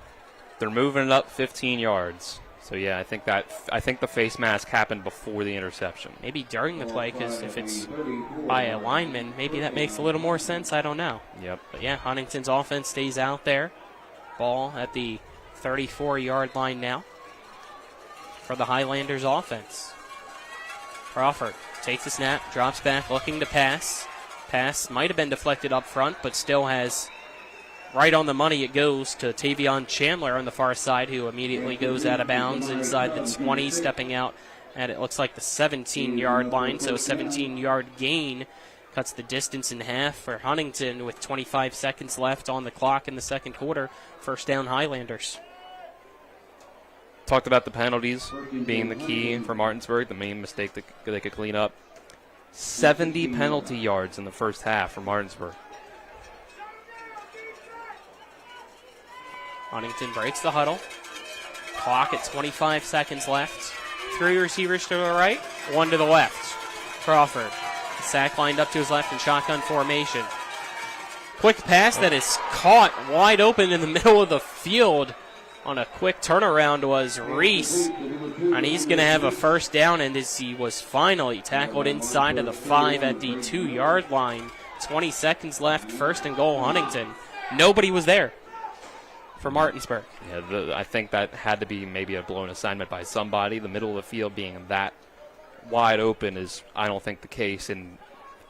they're moving it up 15 yards. So yeah, I think the face mask happened before the interception. Maybe during the play, because if it's by a lineman, maybe that makes a little more sense. I don't know. Yep. But yeah, Huntington's offense stays out there. Ball at the 34-yard line now for the Highlanders offense. Crawford takes a snap, drops back, looking to pass. Pass might have been deflected up front, but still has right on the money. It goes to Tavion Chandler on the far side, who immediately goes out of bounds inside the 20, stepping out at it looks like the 17-yard line. So a 17-yard gain cuts the distance in half for Huntington with 25 seconds left on the clock in the second quarter. First down, Highlanders. Talked about the penalties being the key for Martinsburg, the main mistake that they could clean up. 70 penalty yards in the first half for Martinsburg. Huntington breaks the huddle. Clock at 25 seconds left. 3 receivers to the right, 1 to the left. Crawford. Sack lined up to his left in shotgun formation. Quick pass that is caught wide open in the middle of the field. On a quick turnaround was Reese. And he's going to have a first down, and as he was finally tackled inside of the 5 at the 2-yard line. 20 seconds left, first and goal, Huntington. Nobody was there for Martinsburg. Yeah, I think that had to be maybe a blown assignment by somebody. The middle of the field being that wide open is, I don't think, the case in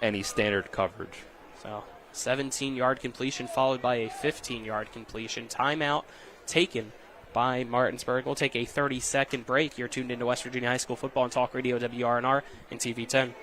any standard coverage. So 17-yard completion followed by a 15-yard completion. Timeout taken by Martinsburg. We'll take a 30-second break. You're tuned into West Virginia High School Football and Talk Radio, WRNR and TV 10.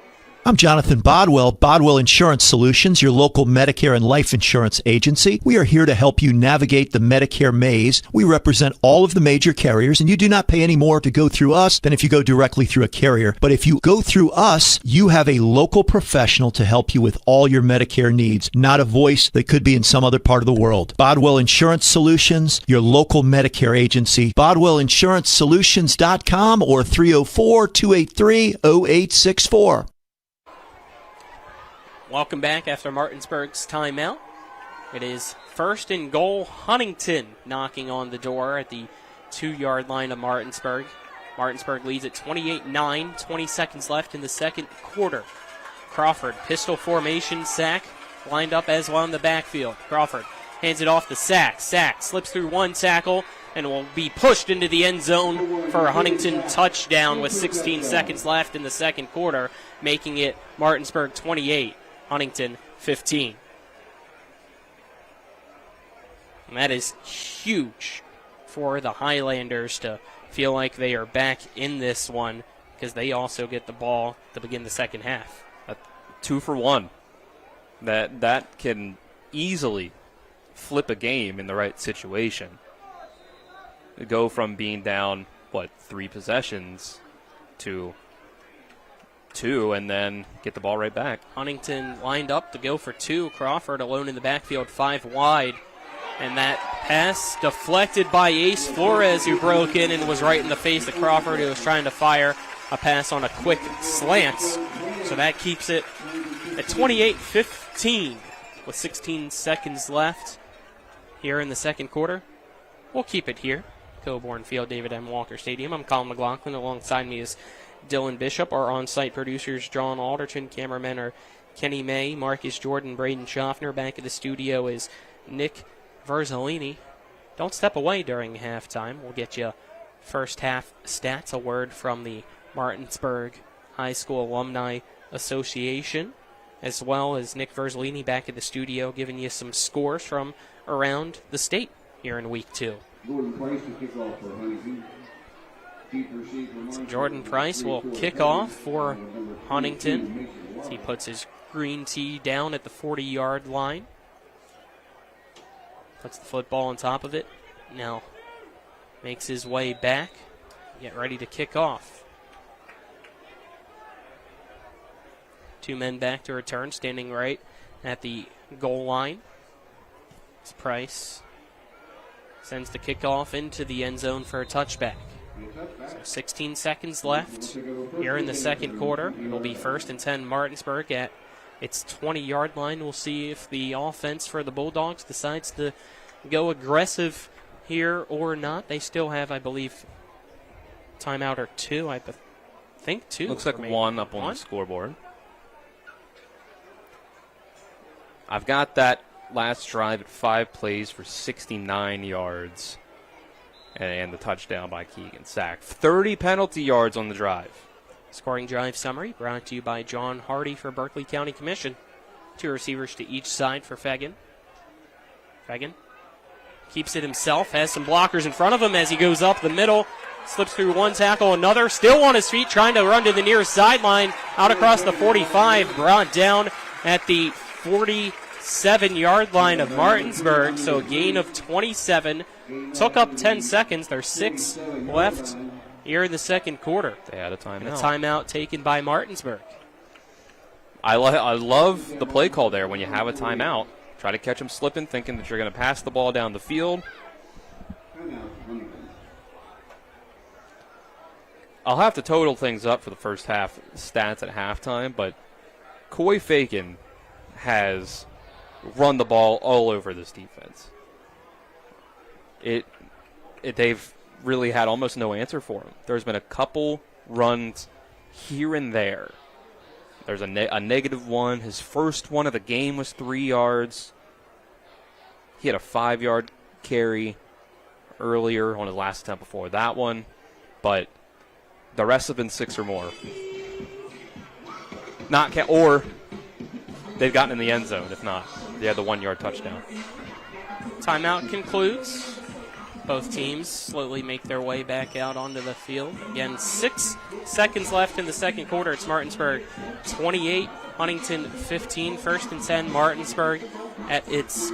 I'm Jonathan Bodwell, Bodwell Insurance Solutions, your local Medicare and life insurance agency. We are here to help you navigate the Medicare maze. We represent all of the major carriers, and you do not pay any more to go through us than if you go directly through a carrier. But if you go through us, you have a local professional to help you with all your Medicare needs, not a voice that could be in some other part of the world. Bodwell Insurance Solutions, your local Medicare agency. BodwellInsuranceSolutions.com or 304-283-0864. Welcome back after Martinsburg's timeout. It is first and goal, Huntington knocking on the door at the 2-yard line of Martinsburg. Martinsburg leads at 28-9, 20 seconds left in the second quarter. Crawford, pistol formation, sack, lined up as well in the backfield. Crawford hands it off to Sack. Sack slips through one tackle and will be pushed into the end zone for a Huntington touchdown with 16 seconds left in the second quarter, making it Martinsburg 28. Huntington 15. And that is huge for the Highlanders to feel like they are back in this one, because they also get the ball to begin the second half. 2 for 1. That can easily flip a game in the right situation. Go from being down, 3 possessions to 2, and then get the ball right back. Huntington lined up to go for 2. Crawford alone in the backfield, 5 wide. And that pass deflected by Ace Flores, who broke in and was right in the face of Crawford, who was trying to fire a pass on a quick slant. So that keeps it at 28-15 with 16 seconds left here in the second quarter. We'll keep it here. Coburn Field, David M. Walker Stadium. I'm Colin McLaughlin. Alongside me is Dylan Bishop. Our on-site producers, John Alderton. Cameramen are Kenny May, Marcus Jordan, Braden Schaffner. Back at the studio is Nick Verzolini. Don't step away during halftime. We'll get you first half stats. A word from the Martinsburg High School Alumni Association, as well as Nick Verzolini back at the studio giving you some scores from around the state here in week 2. So Jordan Price will kick off for Huntington as he puts his green tee down at the 40-yard line. Puts the football on top of it. Now makes his way back. Get ready to kick off. 2 men back to return, standing right at the goal line. It's Price sends the kickoff into the end zone for a touchback. So 16 seconds left here in the second quarter. It'll be 1st and 10 Martinsburg at its 20-yard line. We'll see if the offense for the Bulldogs decides to go aggressive here or not. They still have, I believe, timeout or two. I think two. Looks like one up on the scoreboard. I've got that last drive at 5 plays for 69 yards. And the touchdown by Keegan Sack. 30 penalty yards on the drive. Scoring drive summary brought to you by John Hardy for Berkeley County Commission. 2 receivers to each side for Fagan. Fagan keeps it himself, has some blockers in front of him as he goes up the middle. Slips through one tackle, another. Still on his feet, trying to run to the near sideline. Out across the 45, brought down at the 47-yard line of Martinsburg. So a gain of 27. Took up 10 seconds. There's 6 left here in the second quarter. They had a timeout. And a timeout taken by Martinsburg. I love the play call there when you have a timeout. Try to catch them slipping, thinking that you're going to pass the ball down the field. I'll have to total things up for the first half stats at halftime, but Coy Fagan has run the ball all over this defense. They've really had almost no answer for him. There's been a couple runs here and there. There's a negative one. His first one of the game was 3 yards. He had a 5-yard carry earlier on his last attempt before that one, but the rest have been 6 or more. Or they've gotten in the end zone. If not, they had the 1-yard touchdown. Timeout concludes. Both teams slowly make their way back out onto the field. Again, 6 seconds left in the second quarter. It's Martinsburg 28, Huntington 15. First and 10, Martinsburg at its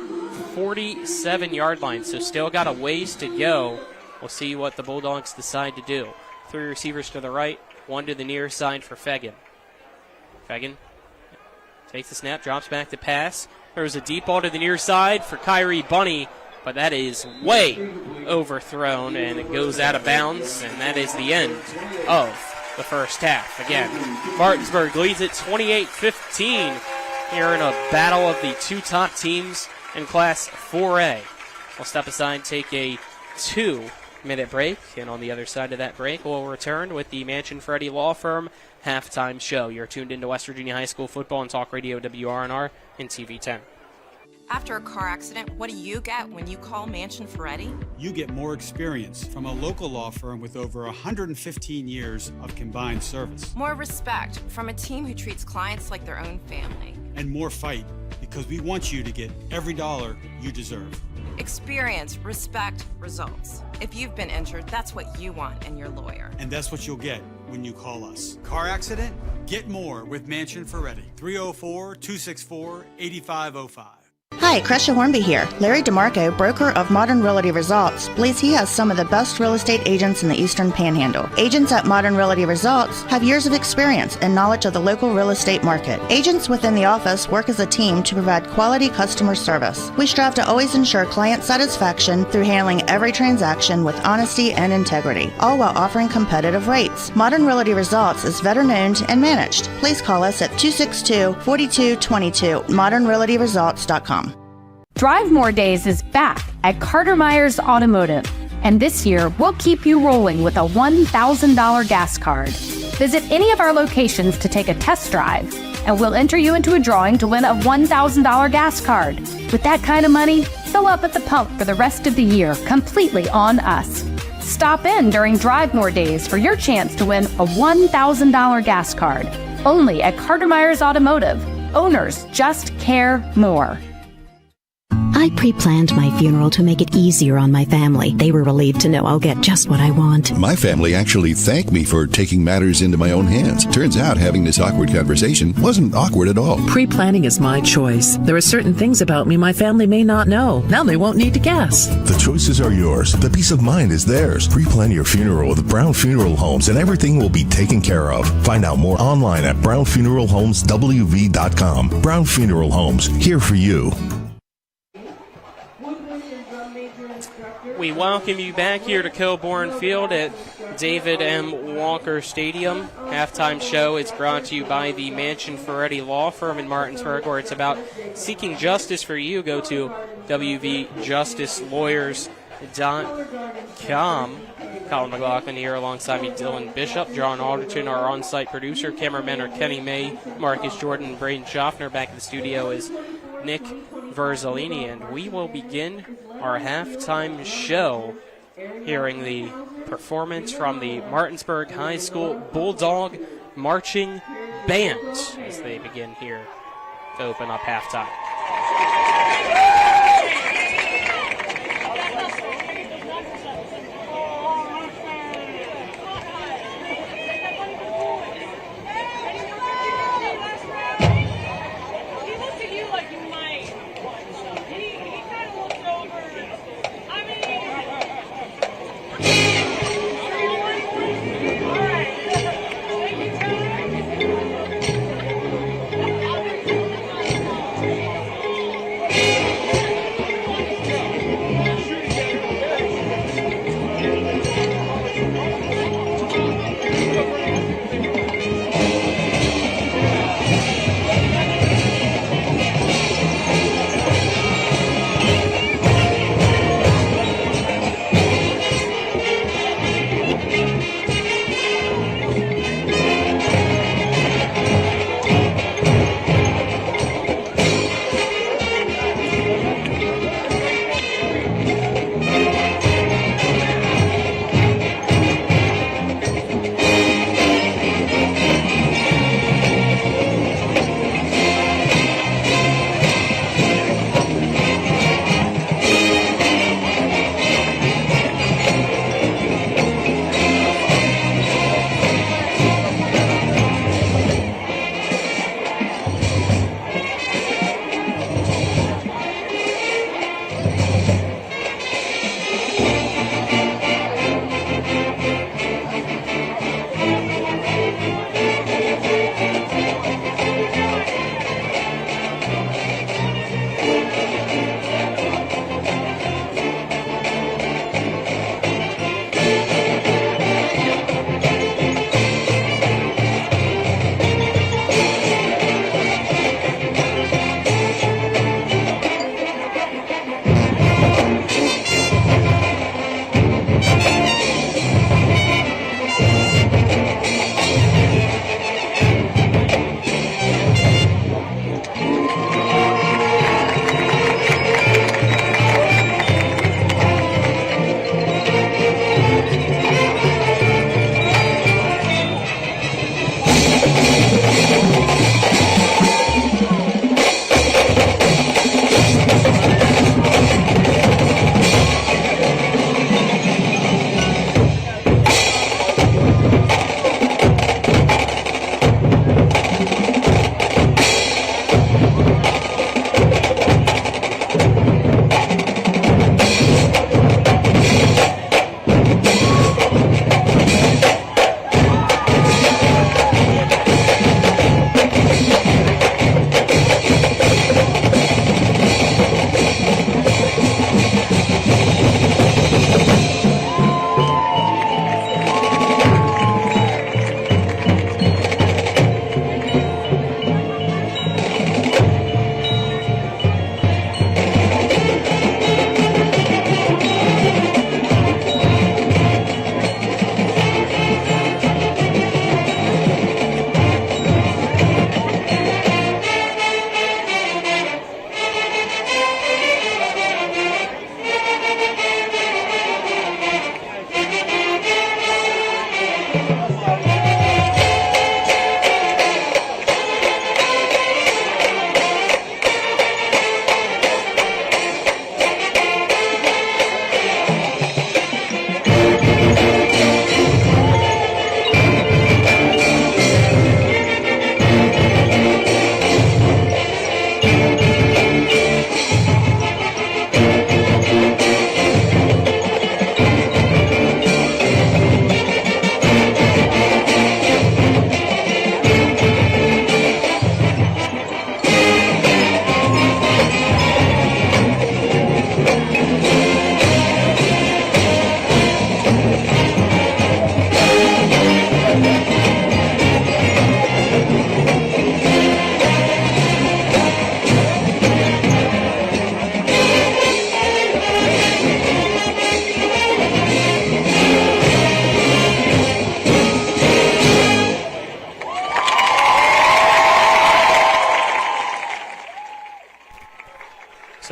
47-yard line. So still got a ways to go. We'll see what the Bulldogs decide to do. 3 receivers to the right, 1 to the near side for Fagan. Fagan takes the snap, drops back to pass. There's a deep ball to the near side for Kyrie Bunny, but that is way overthrown, and it goes out of bounds, and that is the end of the first half. Again, Martinsburg leads it 28-15 here in a battle of the 2 top teams in Class 4A. We'll step aside, take a 2-minute break, and on the other side of that break, we'll return with the Mansion Freddie Law Firm halftime show. You're tuned into West Virginia High School football and Talk Radio WRNR and TV 10. After a car accident, what do you get when you call Mansion Ferretti? You get more experience from a local law firm with over 115 years of combined service. More respect from a team who treats clients like their own family. And more fight, because we want you to get every dollar you deserve. Experience, respect, results. If you've been injured, that's what you want in your lawyer. And that's what you'll get when you call us. Car accident? Get more with Mansion Ferretti. 304-264-8505. Hi, Crescia Hornby here. Larry DeMarco, broker of Modern Realty Results, believes he has some of the best real estate agents in the Eastern Panhandle. Agents at Modern Realty Results have years of experience and knowledge of the local real estate market. Agents within the office work as a team to provide quality customer service. We strive to always ensure client satisfaction through handling every transaction with honesty and integrity, all while offering competitive rates. Modern Realty Results is veteran-owned and managed. Please call us at 262-4222, modernrealtyresults.com. Drive More Days is back at Carter Myers Automotive, and this year we'll keep you rolling with a $1,000 gas card. Visit any of our locations to take a test drive, and we'll enter you into a drawing to win a $1,000 gas card. With that kind of money, fill up at the pump for the rest of the year completely on us. Stop in during Drive More Days for your chance to win a $1,000 gas card. Only at Carter Myers Automotive. Owners just care more. I pre-planned my funeral to make it easier on my family. They were relieved to know I'll get just what I want. My family actually thanked me for taking matters into my own hands. Turns out having this awkward conversation wasn't awkward at all. Pre-planning is my choice. There are certain things about me my family may not know. Now they won't need to guess. The choices are yours. The peace of mind is theirs. Pre-plan your funeral with Brown Funeral Homes and everything will be taken care of. Find out more online at brownfuneralhomeswv.com. Brown Funeral Homes, here for you. We welcome you back here to Coburn Field at David M. Walker Stadium. Halftime show is brought to you by the Mansion Ferretti Law Firm in Martinsburg, where it's about seeking justice for you. Go to wvjusticelawyers.com. Colin McLaughlin here alongside me, Dylan Bishop, John Alderton, our on-site producer. Cameramen are Kenny May, Marcus Jordan, and Braden Schaffner. Back in the studio is Nick Verzolini, and we will begin our halftime show hearing the performance from the Martinsburg High School Bulldog Marching Band as they begin here to open up halftime.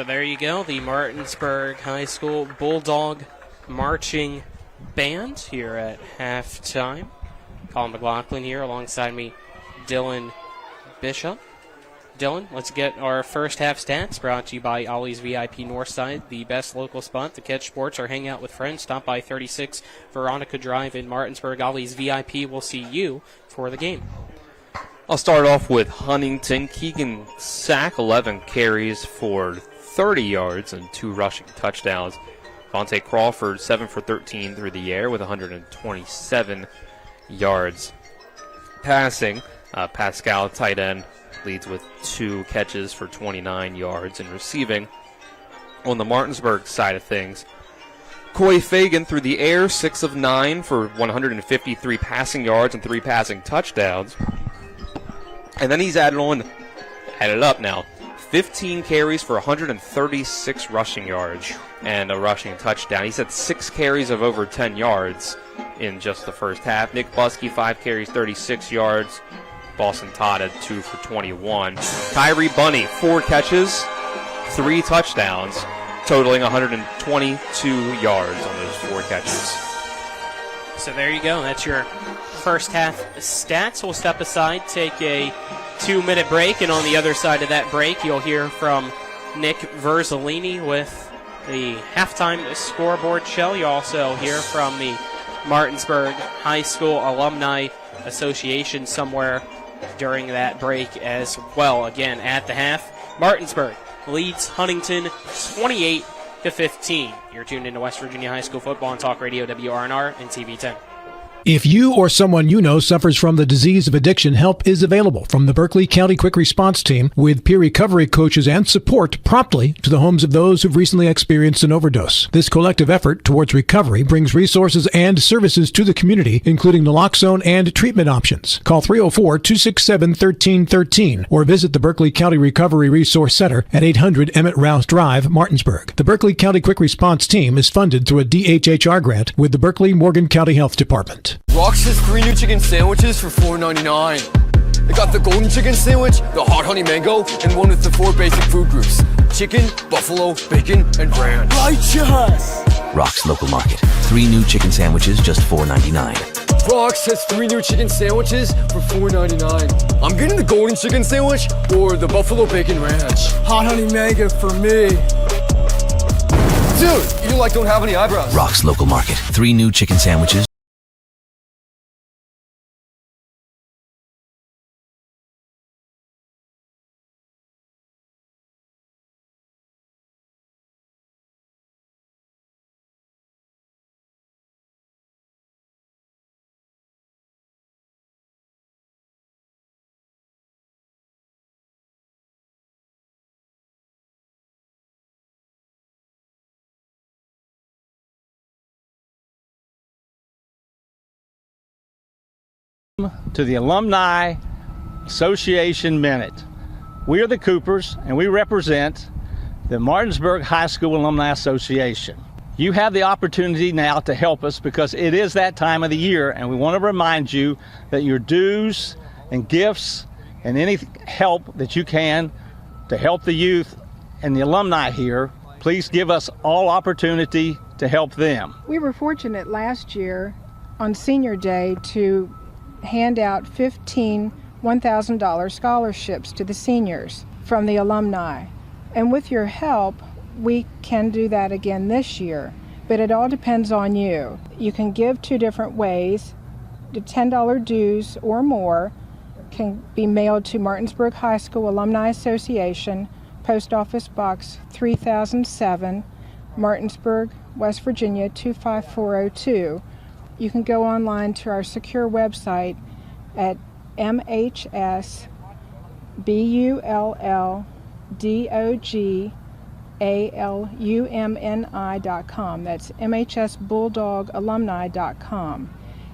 there you go, the Martinsburg High School Bulldog Marching Band here at halftime. Colin McLaughlin here alongside me, Dylan Bishop. Dylan, let's get our first half stats brought to you by Ollie's VIP Northside, the best local spot to catch sports or hang out with friends. Stop by 36 Veronica Drive in Martinsburg. Ollie's VIP will see you for the game. I'll start off with Huntington. Keegan Sack, 11 carries for 30 yards and 2 rushing touchdowns. Vontae Crawford, 7 for 13 through the air with 127 yards. Passing, Pascal, tight end, leads with 2 catches for 29 yards. And receiving, on the Martinsburg side of things, Coy Fagan through the air, 6 of 9 for 153 passing yards and 3 passing touchdowns. And then he's added up now, 15 carries for 136 rushing yards and a rushing touchdown. He's had 6 carries of over 10 yards in just the first half. Nick Buskey, 5 carries, 36 yards. Boston Todd had 2 for 21. Kyrie Bunny, 4 catches, 3 touchdowns, totaling 122 yards on those 4 catches. So there you go. That's your first half stats. We'll step aside, take a 2-minute break, and on the other side of that break, you'll hear from Nick Verzolini with the halftime scoreboard show. You'll also hear from the Martinsburg High School Alumni Association somewhere during that break as well. Again, at the half, Martinsburg leads Huntington 28-15. You're tuned into West Virginia High School football on Talk Radio WRNR and TV10. If you or someone you know suffers from the disease of addiction, help is available from the Berkeley County Quick Response Team with peer recovery coaches and support promptly to the homes of those who've recently experienced an overdose. This collective effort towards recovery brings resources and services to the community, including naloxone and treatment options. Call 304-267-1313 or visit the Berkeley County Recovery Resource Center at 800 Emmett Rouse Drive, Martinsburg. The Berkeley County Quick Response Team is funded through a DHHR grant with the Berkeley Morgan County Health Department. Rox has 3 new chicken sandwiches for $4.99. They got the golden chicken sandwich, the hot honey mango, and one with the 4 basic food groups: chicken, buffalo, bacon, and ranch. Righteous! Rox Local Market. 3 new chicken sandwiches, just $4.99. Rox has 3 new chicken sandwiches for $4.99. I'm getting the golden chicken sandwich or the buffalo bacon ranch. Hot honey mango for me. Dude, you don't have any eyebrows. Rox Local Market. 3 new chicken sandwiches. To the Alumni Association Minute. We are the Coopers, and we represent the Martinsburg High School Alumni Association. You have the opportunity now to help us because it is that time of the year, and we want to remind you that your dues and gifts and any help that you can to help the youth and the alumni here, please give us all opportunity to help them. We were fortunate last year on Senior Day to hand out 15 $1,000 scholarships to the seniors from the alumni. And with your help, we can do that again this year. But it all depends on you. You can give 2 different ways. The $10 dues or more can be mailed to Martinsburg High School Alumni Association, Post Office Box 3007, Martinsburg, West Virginia 25402. You can go online to our secure website at mhsbulldogalumni.com. That's mhsbulldogalumni.com.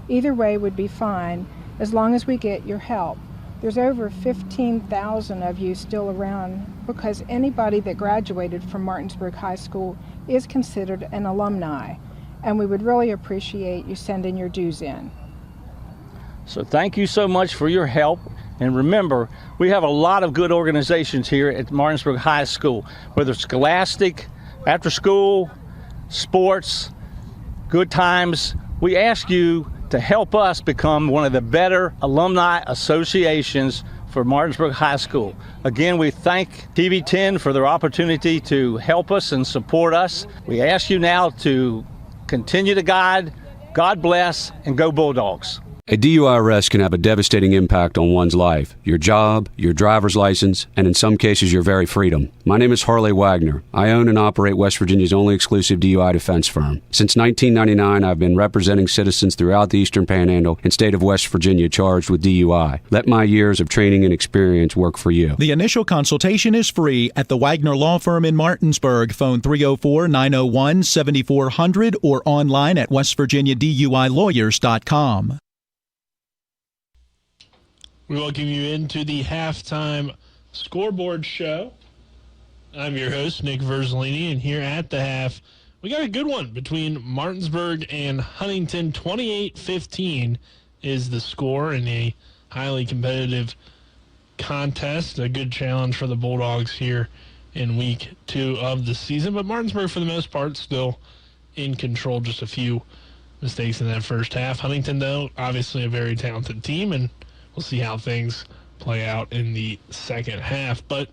Either way would be fine as long as we get your help. There's over 15,000 of you still around because anybody that graduated from Martinsburg High School is considered an alumni. And we would really appreciate you sending your dues in. So thank you so much for your help And remember, we have a lot of good organizations here at Martinsburg High School, whether it's scholastic, after school, sports, good times. We ask you to help us become one of the better alumni associations for Martinsburg High School. Again, we thank TV 10 for their opportunity to help us and support us. We ask you now to continue to guide, God bless, and go Bulldogs. A DUI arrest can have a devastating impact on one's life, your job, your driver's license, and in some cases, your very freedom. My name is Harley Wagner. I own and operate West Virginia's only exclusive DUI defense firm. Since 1999, I've been representing citizens throughout the Eastern Panhandle and state of West Virginia charged with DUI. Let my years of training and experience work for you. The initial consultation is free at the Wagner Law Firm in Martinsburg. Phone 304-901-7400 or online at westvirginiaduilawyers.com. We welcome you into the halftime scoreboard show. I'm your host, Nick Verzolini, and here at the half, we got a good one between Martinsburg and Huntington. 28-15 is the score in a highly competitive contest. A good challenge for the Bulldogs here in week 2 of the season, but Martinsburg, for the most part, still in control. Just a few mistakes in that first half. Huntington, though, obviously a very talented team, and we'll see how things play out in the second half. But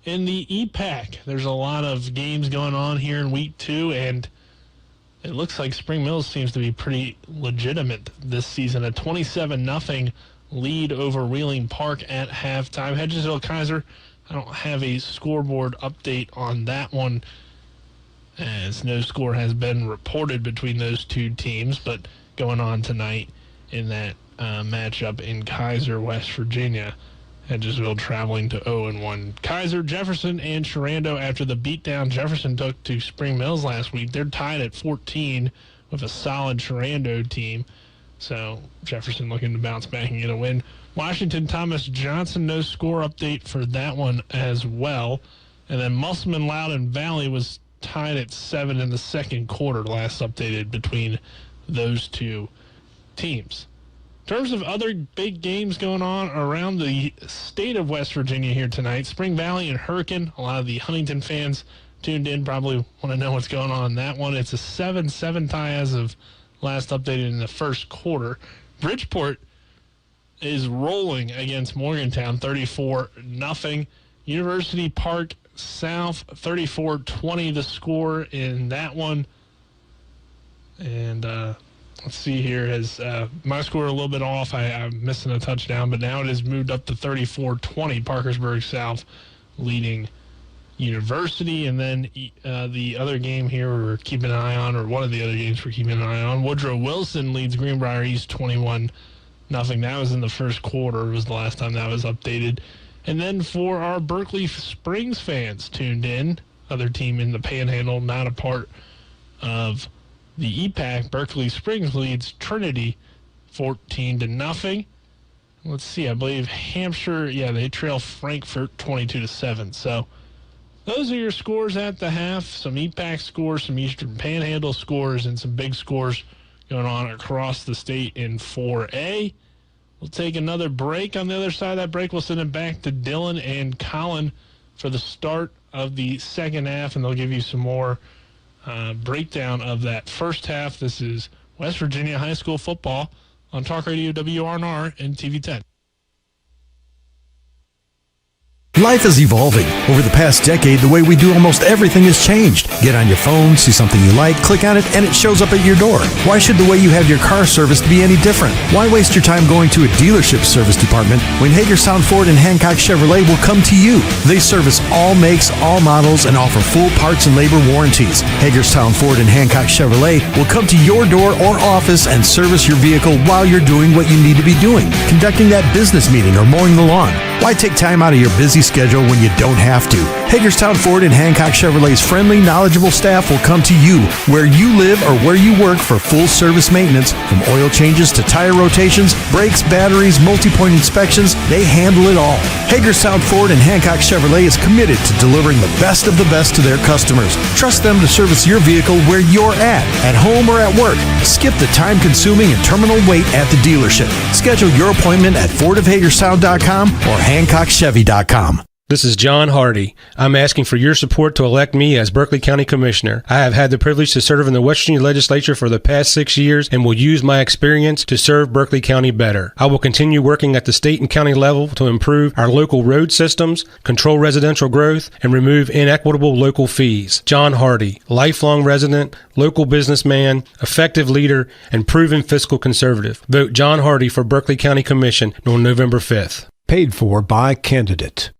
in the EPAC, there's a lot of games going on here in week 2, and it looks like Spring Mills seems to be pretty legitimate this season. A 27-0 lead over Wheeling Park at halftime. Hedgesville-Kaiser, I don't have a scoreboard update on that one, as no score has been reported between those two teams, but going on tonight in that matchup in Kaiser, West Virginia. Hedgesville traveling to 0-1. Kaiser, Jefferson, and Sharando, after the beatdown Jefferson took to Spring Mills last week, they're tied at 14 with a solid Sharando team. So Jefferson looking to bounce back and get a win. Washington, Thomas Johnson, no score update for that one as well. And then Musselman, Loudoun Valley was tied at 7 in the second quarter, last updated between those two teams. In terms of other big games going on around the state of West Virginia here tonight, Spring Valley and Hurricane, a lot of the Huntington fans tuned in probably want to know what's going on in that one. It's a 7-7 tie as of last updated in the first quarter. Bridgeport is rolling against Morgantown, 34-0. University Park South, 34-20 the score in that one. And let's see here, as my score a little bit off. I'm missing a touchdown, but now it has moved up to 34-20. Parkersburg South leading University. And then the other game here we're keeping an eye on, or one of the other games we're keeping an eye on, Woodrow Wilson leads Greenbrier East 21-0. That was in the first quarter, was the last time that was updated. And then for our Berkeley Springs fans tuned in, other team in the Panhandle, not a part of the EPAC, Berkeley Springs leads Trinity 14-0. Let's see, I believe Hampshire, they trail Frankfurt 22-7. So those are your scores at the half. Some EPAC scores, some Eastern Panhandle scores, and some big scores going on across the state in 4A. We'll take another break. On the other side of that break, we'll send it back to Dylan and Colin for the start of the second half, and they'll give you some more breakdown of that first half. This is West Virginia High School football on Talk Radio WRNR and TV 10. Life is evolving. Over the past decade, the way we do almost everything has changed. Get on your phone, see something you like, click on it, and it shows up at your door. Why should the way you have your car serviced be any different? Why waste your time going to a dealership service department when Hagerstown Ford and Hancock Chevrolet will come to you? They service all makes, all models, and offer full parts and labor warranties. Hagerstown Ford and Hancock Chevrolet will come to your door or office and service your vehicle while you're doing what you need to be doing, conducting that business meeting or mowing the lawn. Why take time out of your busy schedule when you don't have to? Hagerstown Ford and Hancock Chevrolet's friendly, knowledgeable staff will come to you where you live or where you work for full service maintenance, from oil changes to tire rotations, brakes, batteries, multi-point inspections. They handle it all. Hagerstown Ford and Hancock Chevrolet is committed to delivering the best of the best to their customers. Trust them to service your vehicle where you're at home or at work. Skip the time-consuming and terminal wait at the dealership. Schedule your appointment at fordofhagerstown.com or hancockchevy.com. This is John Hardy. I'm asking for your support to elect me as Berkeley County Commissioner. I have had the privilege to serve in the West Virginia Legislature for the past 6 years and will use my experience to serve Berkeley County better. I will continue working at the state and county level to improve our local road systems, control residential growth, and remove inequitable local fees. John Hardy, lifelong resident, local businessman, effective leader, and proven fiscal conservative. Vote John Hardy for Berkeley County Commission on November 5th. Paid for by candidate.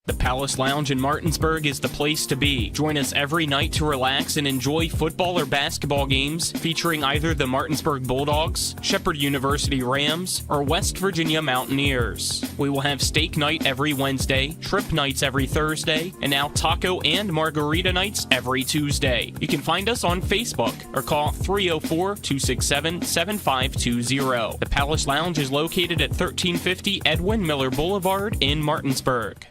The Palace Lounge in Martinsburg is the place to be. Join us every night to relax and enjoy football or basketball games featuring either the Martinsburg Bulldogs, Shepherd University Rams, or West Virginia Mountaineers. We will have steak night every Wednesday, trip nights every Thursday, and now taco and margarita nights every Tuesday. You can find us on Facebook or call 304-267-7520. The Palace Lounge is located at 1350 Edwin Miller Boulevard in Martinsburg.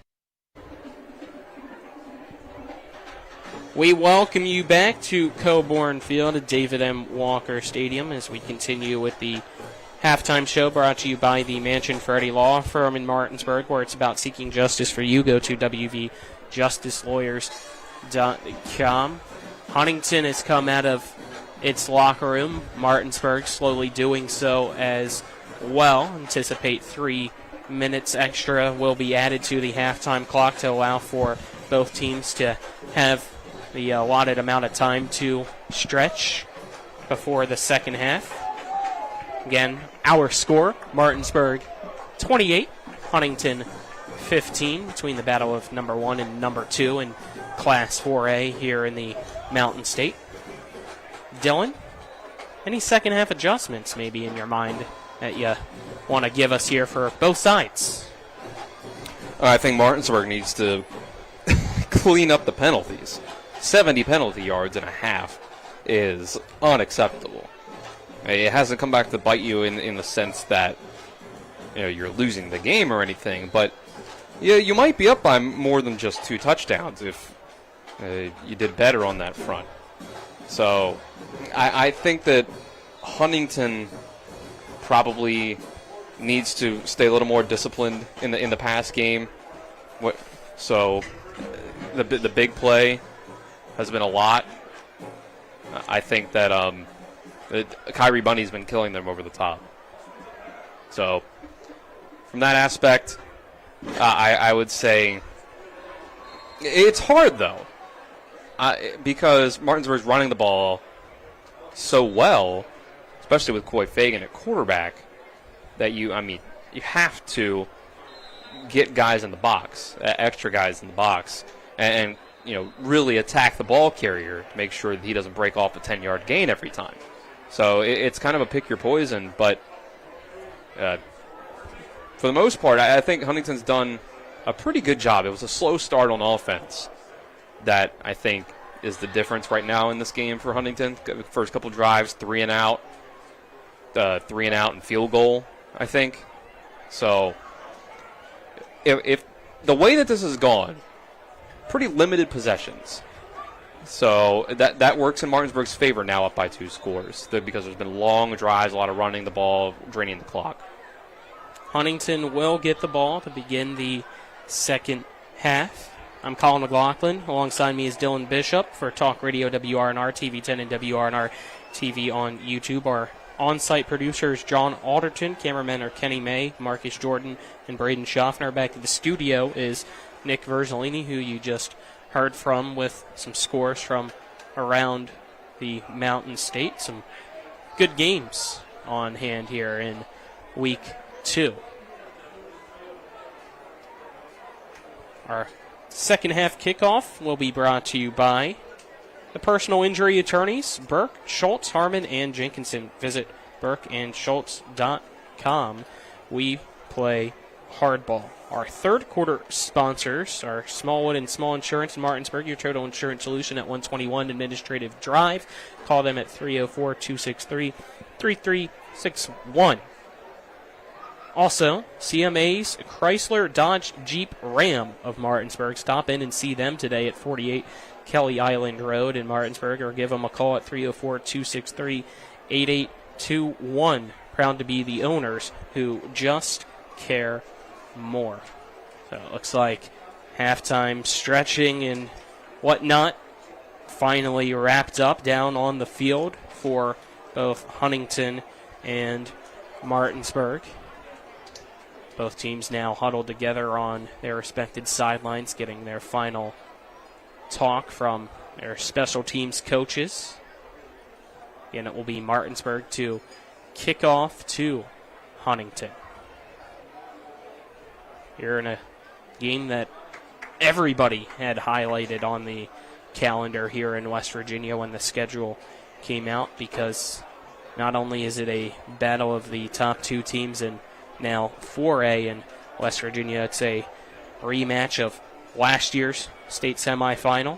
We welcome you back to Coburn Field at David M. Walker Stadium as we continue with the halftime show brought to you by the Mansion Freddie Law Firm in Martinsburg, where it's about seeking justice for you. Go to wvjusticelawyers.com. Huntington has come out of its locker room. Martinsburg slowly doing so as well. Anticipate 3 minutes extra will be added to the halftime clock to allow for both teams to have the allotted amount of time to stretch before the second half. Again, our score, Martinsburg 28, Huntington 15, between the battle of number 1 and number 2 in Class 4A here in the Mountain State. Dylan, any second half adjustments maybe in your mind that you want to give us here for both sides? I think Martinsburg needs to clean up the penalties. 70 penalty yards and a half is unacceptable. It hasn't come back to bite you in the sense that you're losing the game or anything, but you might be up by more than just 2 touchdowns if you did better on that front. So I think that Huntington probably needs to stay a little more disciplined in the pass game. So the big play has been a lot. I think that Kyrie Bunny's been killing them over the top. So from that aspect, I would say it's hard though, because Martinsburg's running the ball so well, especially with Coy Fagan at quarterback, that you have to get guys in the box, extra guys in the box, and really attack the ball carrier to make sure that he doesn't break off a 10-yard gain every time. So it's kind of a pick your poison, but for the most part, I think Huntington's done a pretty good job. It was a slow start on offense that I think is the difference right now in this game for Huntington. First couple drives, 3 and out and field goal, I think. So if the way that this has gone, pretty limited possessions. So that works in Martinsburg's favor now, up by 2 scores, because there's been long drives, a lot of running the ball, draining the clock. Huntington will get the ball to begin the second half. I'm Colin McLaughlin. Alongside me is Dylan Bishop for Talk Radio WRNR, TV 10 and WRNR TV on YouTube. Our on-site producers John Alderton, cameramen are Kenny May, Marcus Jordan, and Braden Schaffner. Back to the studio is Nick Verzolini, who you just heard from with some scores from around the Mountain State. Some good games on hand here in Week 2. Our second half kickoff will be brought to you by the personal injury attorneys, Burke, Schultz, Harmon, and Jenkinson. Visit burkeandschultz.com. We play hardball. Our third quarter sponsors are Smallwood and Small Insurance in Martinsburg, your total insurance solution at 121 Administrative Drive. Call them at 304-263-3361. Also, CMA's Chrysler Dodge Jeep Ram of Martinsburg. Stop in and see them today at 48 Kelly Island Road in Martinsburg, or give them a call at 304-263-8821. Proud to be the owners who just care more. So it looks like halftime stretching and whatnot finally wrapped up down on the field for both Huntington and Martinsburg. Both teams now huddled together on their respective sidelines, getting their final talk from their special teams coaches. Again, it will be Martinsburg to kick off to Huntington. Here in a game that everybody had highlighted on the calendar here in West Virginia when the schedule came out, because not only is it a battle of the top two teams in now 4A in West Virginia, it's a rematch of last year's state semifinal,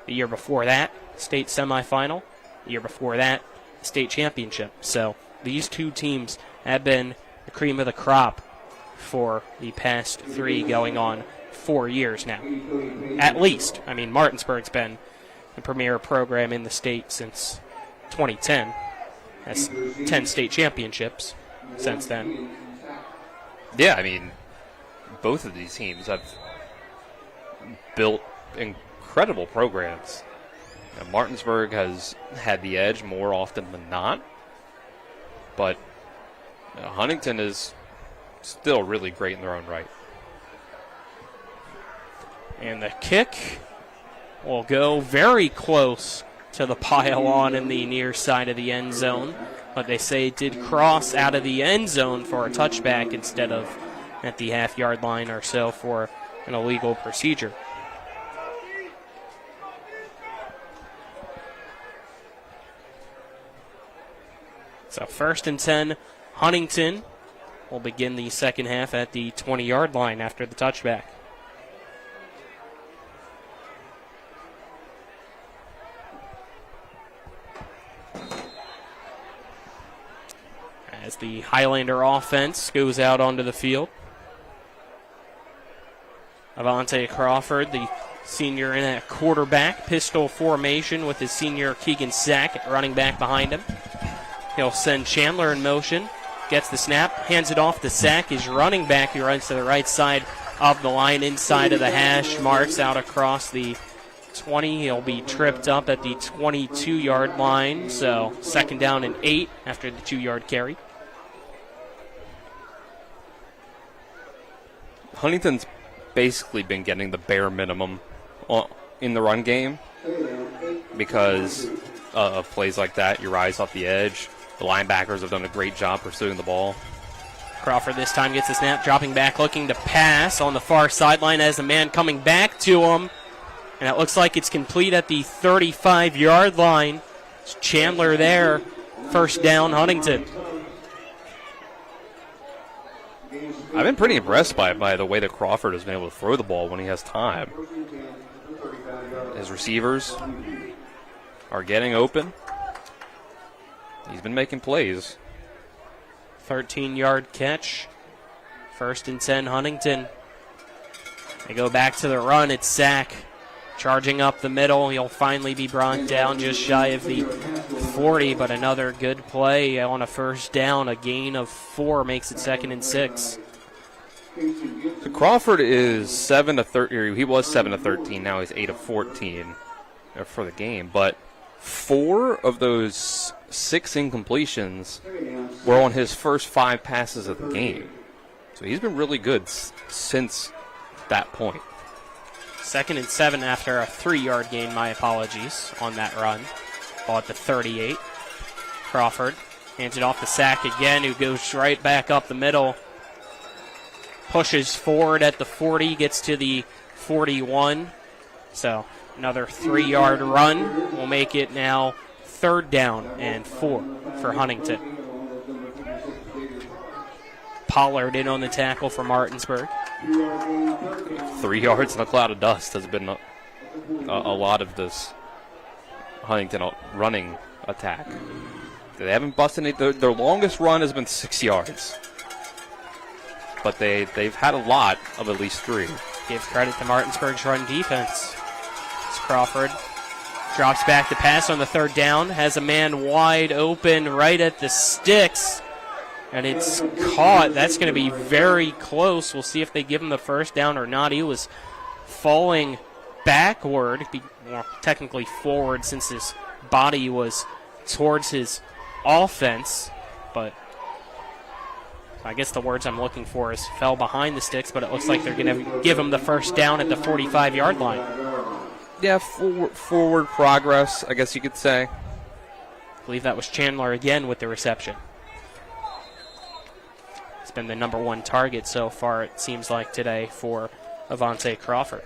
the year before that, state semifinal, the year before that, state championship. So these two teams have been the cream of the crop for the past 3 going on 4 years now, at least. I mean, Martinsburg's been the premier program in the state since 2010. That's 10 state championships since then. Yeah, I mean, both of these teams have built incredible programs. Now, Martinsburg has had the edge more often than not, but Huntington is still really great in their own right. And the kick will go very close to the pylon in the near side of the end zone, but they say it did cross out of the end zone for a touchback instead of at the half-yard line or so for an illegal procedure. So 1st and 10, Huntington will begin the second half at the 20-yard line after the touchback. As the Highlander offense goes out onto the field, Avante Crawford, the senior in at quarterback, pistol formation with his senior Keegan Sack running back behind him. He'll send Chandler in motion. Gets the snap, hands it off to Sack, his running back, who runs to the right side of the line, inside of the hash marks, out across the 20. He'll be tripped up at the 22-yard line, so 2nd down and 8 after the 2-yard carry. Huntington's basically been getting the bare minimum in the run game because of plays like that. You rise off the edge. The linebackers have done a great job pursuing the ball. Crawford this time gets the snap, dropping back, looking to pass on the far sideline as a man coming back to him. And it looks like it's complete at the 35-yard line. It's Chandler there. 1st down, Huntington. I've been pretty impressed by the way that Crawford has been able to throw the ball when he has time. His receivers are getting open. He's been making plays. 13-yard catch. 1st and 10, Huntington. They go back to the run. It's Sack charging up the middle. He'll finally be brought down just shy of the 40, but another good play on a 1st down. A gain of 4 makes it 2nd and 6. So Crawford is 7 of 13. He was 7 of 13. Now he's 8 of 14 for the game. But 4 of those 6 incompletions were on his first 5 passes of the game. So he's been really good since that point. 2nd and 7 after a 3-yard gain, my apologies, on that run. Ball at the 38. Crawford hands it off to Sack again, who goes right back up the middle. Pushes forward at the 40, gets to the 41. So another 3-yard run will make it now 3rd down and 4 for Huntington. Pollard in on the tackle for Martinsburg. 3 yards in a cloud of dust has been a lot of this Huntington running attack. They haven't busted any. Their longest run has been 6 yards. But they've had a lot of at least 3. Give credit to Martinsburg's run defense. It's Crawford. Drops back to pass on the 3rd down. Has a man wide open right at the sticks. And it's caught. That's going to be very close. We'll see if they give him the 1st down or not. He was falling backward, well, technically forward since his body was towards his offense. But I guess the words I'm looking for is fell behind the sticks, but it looks like they're going to give him the 1st down at the 45-yard line. Yeah, forward progress, I guess you could say. I believe that was Chandler again with the reception. It's been the number 1 target so far, it seems like, today for Avante Crawford.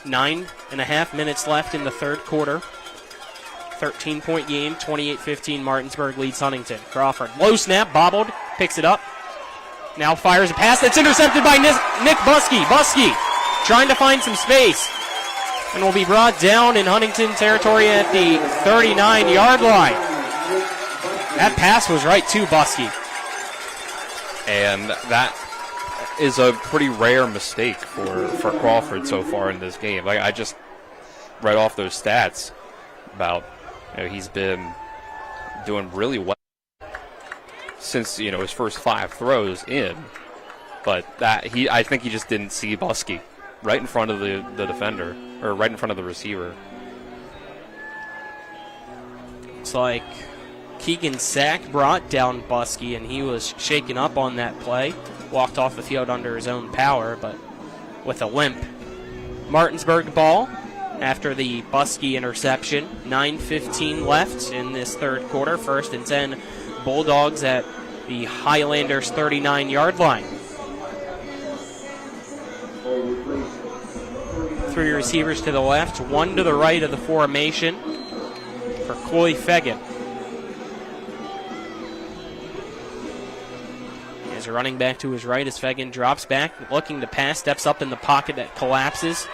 Nine and a half minutes left in the 3rd quarter. 13-point game, 28-15. Martinsburg leads Huntington. Crawford, low snap, bobbled, picks it up. Now fires a pass that's intercepted by Nick Buskey. Buskey trying to find some space and will be brought down in Huntington territory at the 39-yard line. That pass was right to Buskey. And that is a pretty rare mistake for Crawford so far in this game. Like, I just read off those stats about, he's been doing really well since, his first 5 throws in. But I think he just didn't see Buskey right in front of the defender, or right in front of the receiver. It's like Keegan Sack brought down Buskey, and he was shaken up on that play. Walked off the field under his own power, but with a limp. Martinsburg ball after the Buskey interception. 9:15 left in this 3rd quarter. 1st and 10. Bulldogs at the Highlanders 39-yard line. 3 receivers to the left, 1 to the right of the formation for Coy Fegan. As a running back to his right as Fegan drops back, looking to pass, steps up in the pocket that collapses.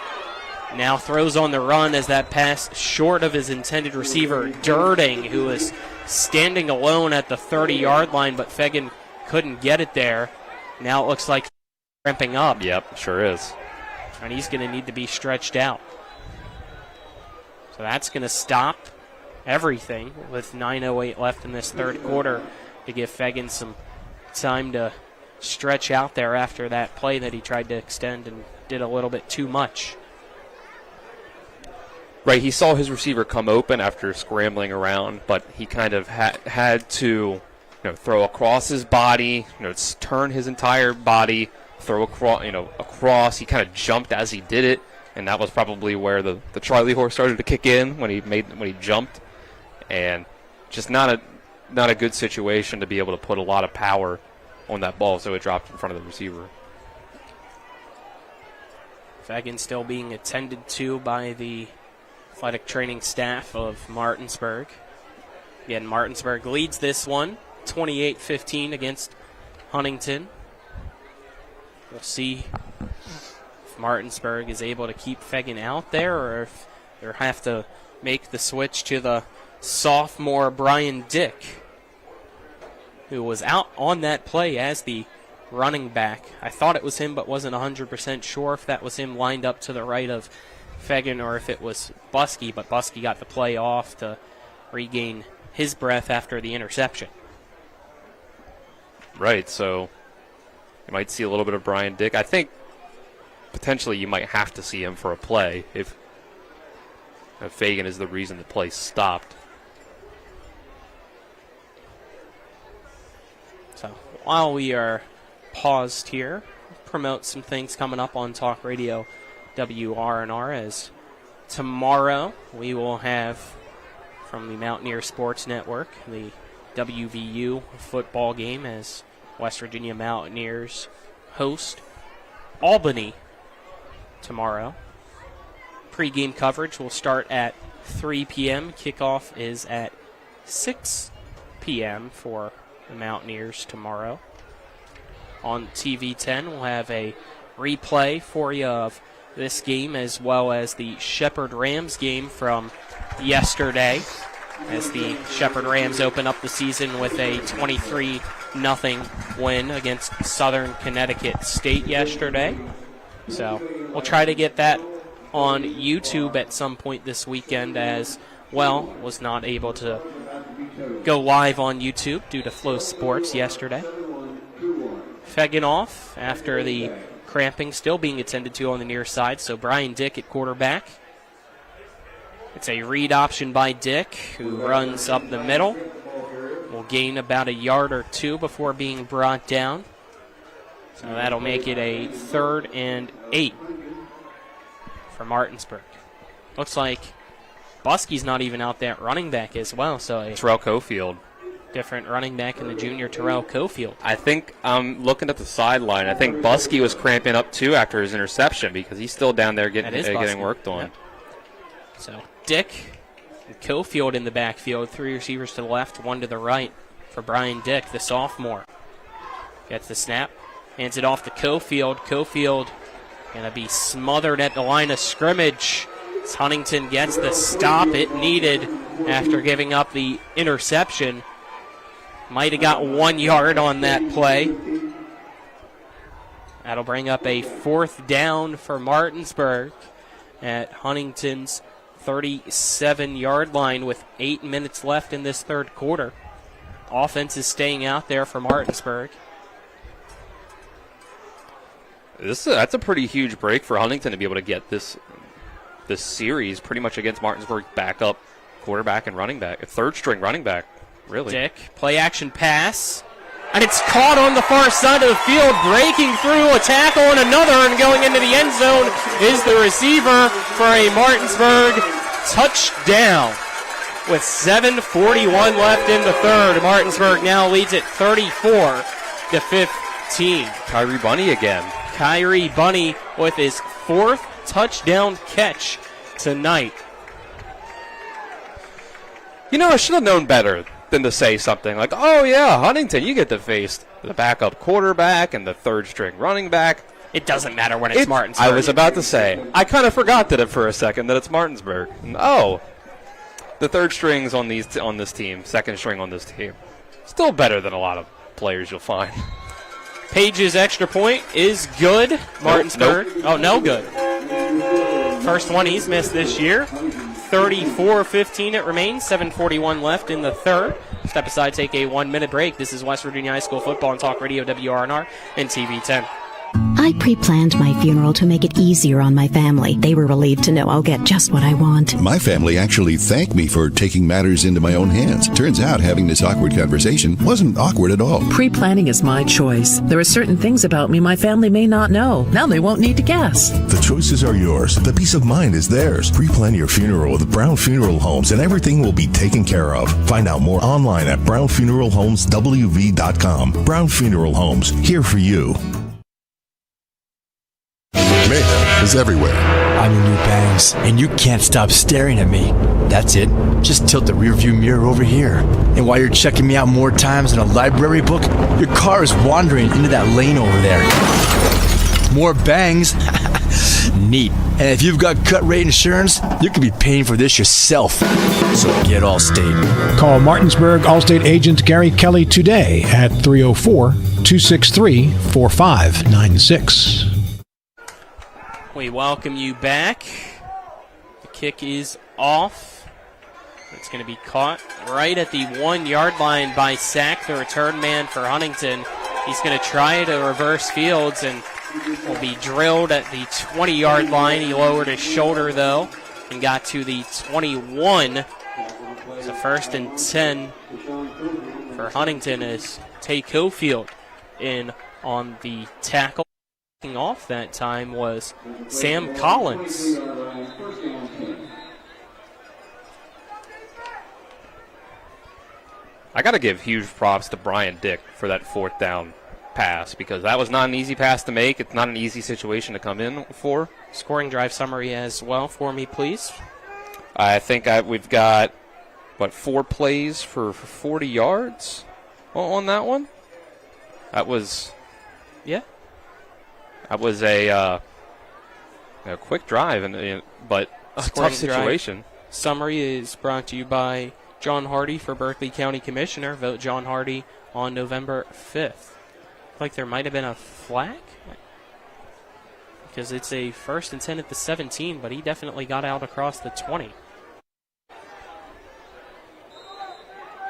Now throws on the run as that pass short of his intended receiver, Durding, who is standing alone at the 30-yard line, but Fegan couldn't get it there. Now it looks like ramping up. Yep, sure is. And he's going to need to be stretched out. So that's going to stop everything with 9:08 left in this 3rd quarter to give Fegan some time to stretch out there after that play that he tried to extend and did a little bit too much. Right, he saw his receiver come open after scrambling around, but he kind of had to, throw across his body, turn his entire body, throw across. He kind of jumped as he did it, and that was probably where the Charlie horse started to kick in when he jumped, and just not a good situation to be able to put a lot of power on that ball, so it dropped in front of the receiver. Fegan still being attended to by the athletic training staff of Martinsburg. Again, Martinsburg leads this one, 28-15 against Huntington. We'll see if Martinsburg is able to keep Fegan out there or if they'll have to make the switch to the sophomore Brian Dick, who was out on that play as the running back. I thought it was him, but wasn't 100% sure if that was him lined up to the right of Fegan or if it was Buskey, but Buskey got the play off to regain his breath after the interception. Right, so you might see a little bit of Brian Dick. I think potentially you might have to see him for a play if Fegan is the reason the play stopped. So while we are paused here, promote some things coming up on Talk Radio WRNR, as tomorrow we will have from the Mountaineer Sports Network the WVU football game as West Virginia Mountaineers host Albany tomorrow. Pre-game coverage will start at 3 p.m. Kickoff is at 6 p.m. for the Mountaineers tomorrow. On TV 10, we'll have a replay for you of this game as well as the Shepherd Rams game from yesterday, as the Shepherd Rams open up the season with a 23-0 win against Southern Connecticut State yesterday. So we'll try to get that on YouTube at some point this weekend, as well was not able to go live on YouTube due to Flow Sports yesterday. Fegging off after the cramping, still being attended to on the near side, so Brian Dick at quarterback. It's a read option by Dick, who runs up the middle. Will gain about a yard or two before being brought down. So that'll make it a 3rd and 8 for Martinsburg. Looks like Buskey's not even out there running back as well. So Terrell Cofield. Different running back in the junior Terrell Cofield. I think I'm looking at the sideline. I think Buskey was cramping up too after his interception, because he's still down there getting worked on. Yep. So Dick and Cofield in the backfield. 3 receivers to the left, 1 to the right for Brian Dick, the sophomore. Gets the snap, hands it off to Cofield. Cofield going to be smothered at the line of scrimmage. As Huntington gets the stop it needed after giving up the interception. Might have got 1 yard on that play. That'll bring up a 4th down for Martinsburg at Huntington's 37-yard line with 8 minutes left in this 3rd quarter. Offense is staying out there for Martinsburg. That's a pretty huge break for Huntington to be able to get this series pretty much against Martinsburg backup quarterback and running back, a 3rd-string running back. Really? Dick, play action pass. And it's caught on the far side of the field, breaking through a tackle and another, and going into the end zone is the receiver for a Martinsburg touchdown. With 7:41 left in the 3rd, Martinsburg now leads it 34-15. Kyrie Bunny again. Kyrie Bunny with his 4th touchdown catch tonight. You know, I should have known better than to say something like, oh yeah, Huntington, you get to face the backup quarterback and the 3rd-string running back. It doesn't matter when it's Martinsburg. I was about to say, I kind of forgot that for a second that it's Martinsburg. And, the 3rd strings on this team, 2nd string on this team, still better than a lot of players you'll find. Page's extra point is good. Martinsburg. Nope. Oh, no good. First one he's missed this year. 34-15 it remains. 7:41 left in the 3rd. Step aside, take a 1-minute break. This is West Virginia High School football on Talk Radio WRNR and TV 10. I pre-planned my funeral to make it easier on my family. They were relieved to know I'll get just what I want. My family actually thanked me for taking matters into my own hands. Turns out having this awkward conversation wasn't awkward at all. Pre-planning is my choice. There are certain things about me my family may not know. Now they won't need to guess. The choices are yours. The peace of mind is theirs. Pre-plan your funeral with Brown Funeral Homes and everything will be taken care of. Find out more online at brownfuneralhomeswv.com. Brown Funeral Homes, here for you. Mayhem is everywhere. I'm your new bangs, and you can't stop staring at me. That's it. Just tilt the rearview mirror over here. And while you're checking me out more times than a library book, your car is wandering into that lane over there. More bangs? Neat. And if you've got cut rate insurance, you could be paying for this yourself. So get Allstate. Call Martinsburg Allstate agent Gary Kelly today at 304-263-4596. We welcome you back. The kick is off. It's going to be caught right at the 1-yard line by Sack, the return man for Huntington. He's going to try to reverse fields and will be drilled at the 20-yard line. He lowered his shoulder, though, and got to the 21. It's a 1st and 10 for Huntington as Tay Cofield in on the tackle. Off that time was Sam Collins. I got to give huge props to Brian Dick for that 4th down pass, because that was not an easy pass to make. It's not an easy situation to come in for. Scoring drive summary as well for me, please. I think we've got 4 plays for 40 yards on that one. That was a quick drive, but a tough situation. Drive. Summary is brought to you by John Hardy for Berkeley County Commissioner. Vote John Hardy on November 5th. Like there might have been a flag because it's a 1st and 10 at the 17, but he definitely got out across the 20.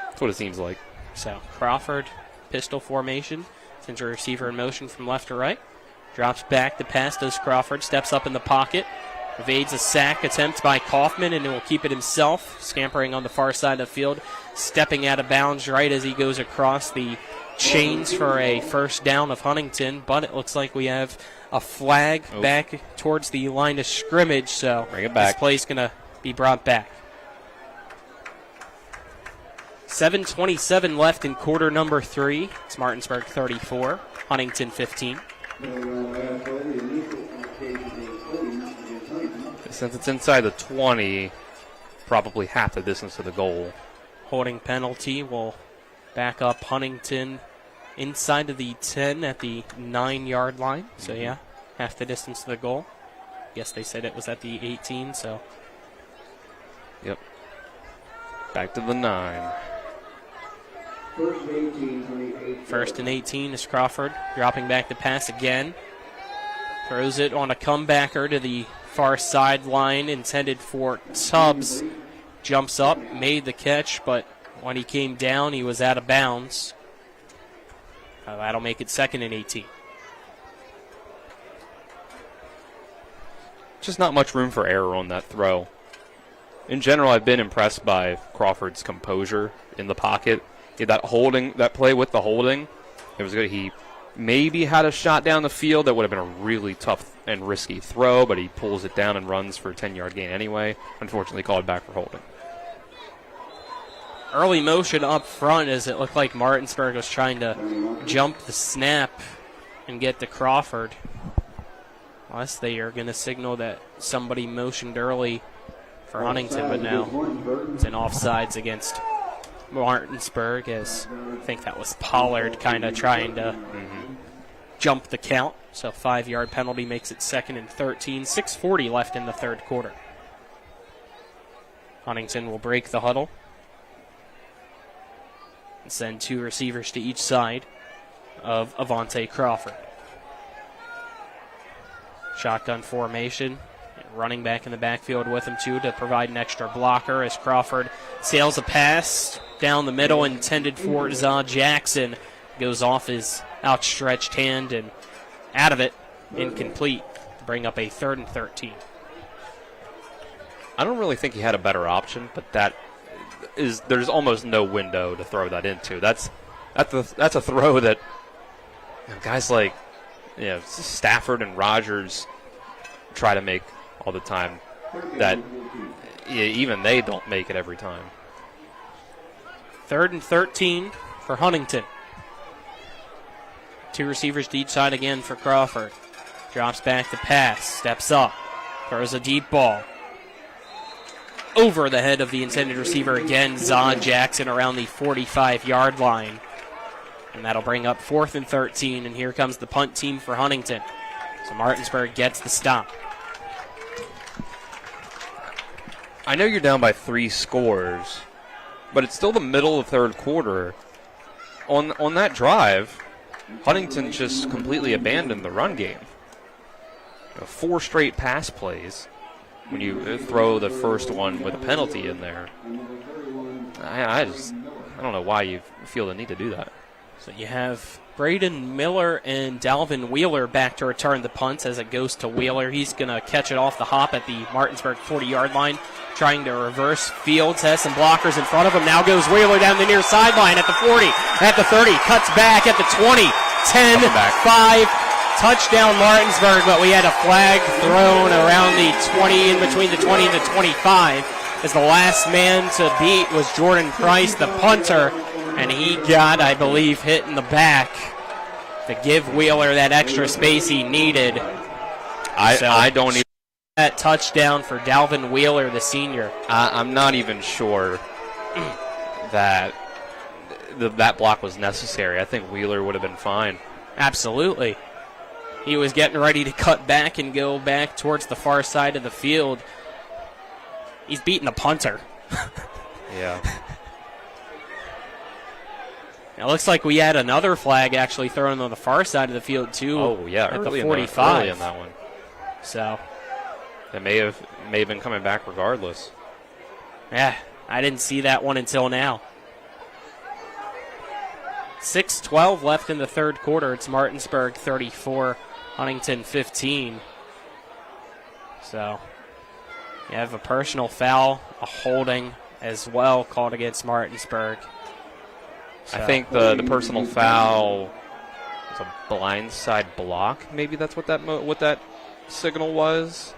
That's what it seems like. So Crawford, pistol formation, sends a receiver in motion from left to right. Drops back to pass, does Crawford, steps up in the pocket, evades a sack attempt by Kaufman, and will keep it himself, scampering on the far side of the field, stepping out of bounds right as he goes across the chains for a first down of Huntington, but it looks like we have a flag back towards the line of scrimmage, so bring it back. This play's going to be brought back. 7:27 left in quarter number 3. It's Martinsburg 34, Huntington 15. Since it's inside the 20, probably half the distance to the goal. Holding penalty will back up Huntington inside of the 10 at the 9-yard line. So, yeah, half the distance to the goal. Guess they said it was at the 18, so. Yep. Back to the 9. First and 18 is Crawford, dropping back to pass again. Throws it on a comebacker to the far sideline, intended for Tubbs. Jumps up, made the catch, but when he came down, he was out of bounds. That'll make it 2nd and 18. Just not much room for error on that throw. In general, I've been impressed by Crawford's composure in the pocket. That play with the holding, it was good. He maybe had a shot down the field that would have been a really tough and risky throw, but he pulls it down and runs for a 10-yard gain anyway. Unfortunately, called back for holding. Early motion up front as it looked like Martinsburg was trying to jump the snap and get to Crawford. Unless they are going to signal that somebody motioned early for Huntington, but now it's an offsides against Martinsburg, as I think that was Pollard kind of trying to jump the count. So 5-yard penalty makes it 2nd and 13. 6:40 left in the third quarter. Huntington will break the huddle and send 2 receivers to each side of Avante Crawford. Shotgun formation. Running back in the backfield with him, too, to provide an extra blocker as Crawford sails a pass down the middle intended for Zah Jackson. Goes off his outstretched hand and out of it, incomplete, to bring up a 3rd and 13. I don't really think he had a better option, but there's almost no window to throw that into. That's a throw that guys like Stafford and Rogers try to make all the time, that even they don't make it every time. 3rd and 13 for Huntington. 2 receivers to each side again for Crawford. Drops back to pass, steps up, throws a deep ball. Over the head of the intended receiver again, Zah Jackson around the 45-yard line. And that'll bring up 4th and 13, and here comes the punt team for Huntington. So Martinsburg gets the stop. I know you're down by 3 scores, but it's still the middle of third quarter. On that drive, Huntington just completely abandoned the run game. 4 straight pass plays when you throw the first one with a penalty in there. I don't know why you feel the need to do that. So you have Braden Miller and Dalvin Wheeler back to return the punt as it goes to Wheeler. He's going to catch it off the hop at the Martinsburg 40-yard line, trying to reverse. Fields has some blockers in front of him. Now goes Wheeler down the near sideline at the 40, at the 30, cuts back at the 20, 10, 5, touchdown Martinsburg, but we had a flag thrown around the 20, in between the 20 and the 25, as the last man to beat was Jordan Price, the punter, and he got, I believe, hit in the back to give Wheeler that extra space he needed. I don't even... That touchdown for Dalvin Wheeler, the senior. I'm not even sure that that block was necessary. I think Wheeler would have been fine. Absolutely. He was getting ready to cut back and go back towards the far side of the field. He's beating the punter. Yeah. It looks like we had another flag actually thrown on the far side of the field, too. Oh, yeah, at early the 45. early in that one. So. It may have been coming back regardless. Yeah, I didn't see that one until now. 6:12 left in the third quarter. It's Martinsburg 34, Huntington 15. So, you have a personal foul, a holding as well called against Martinsburg. So. I think the personal foul was a blindside block. Maybe that's what that signal was.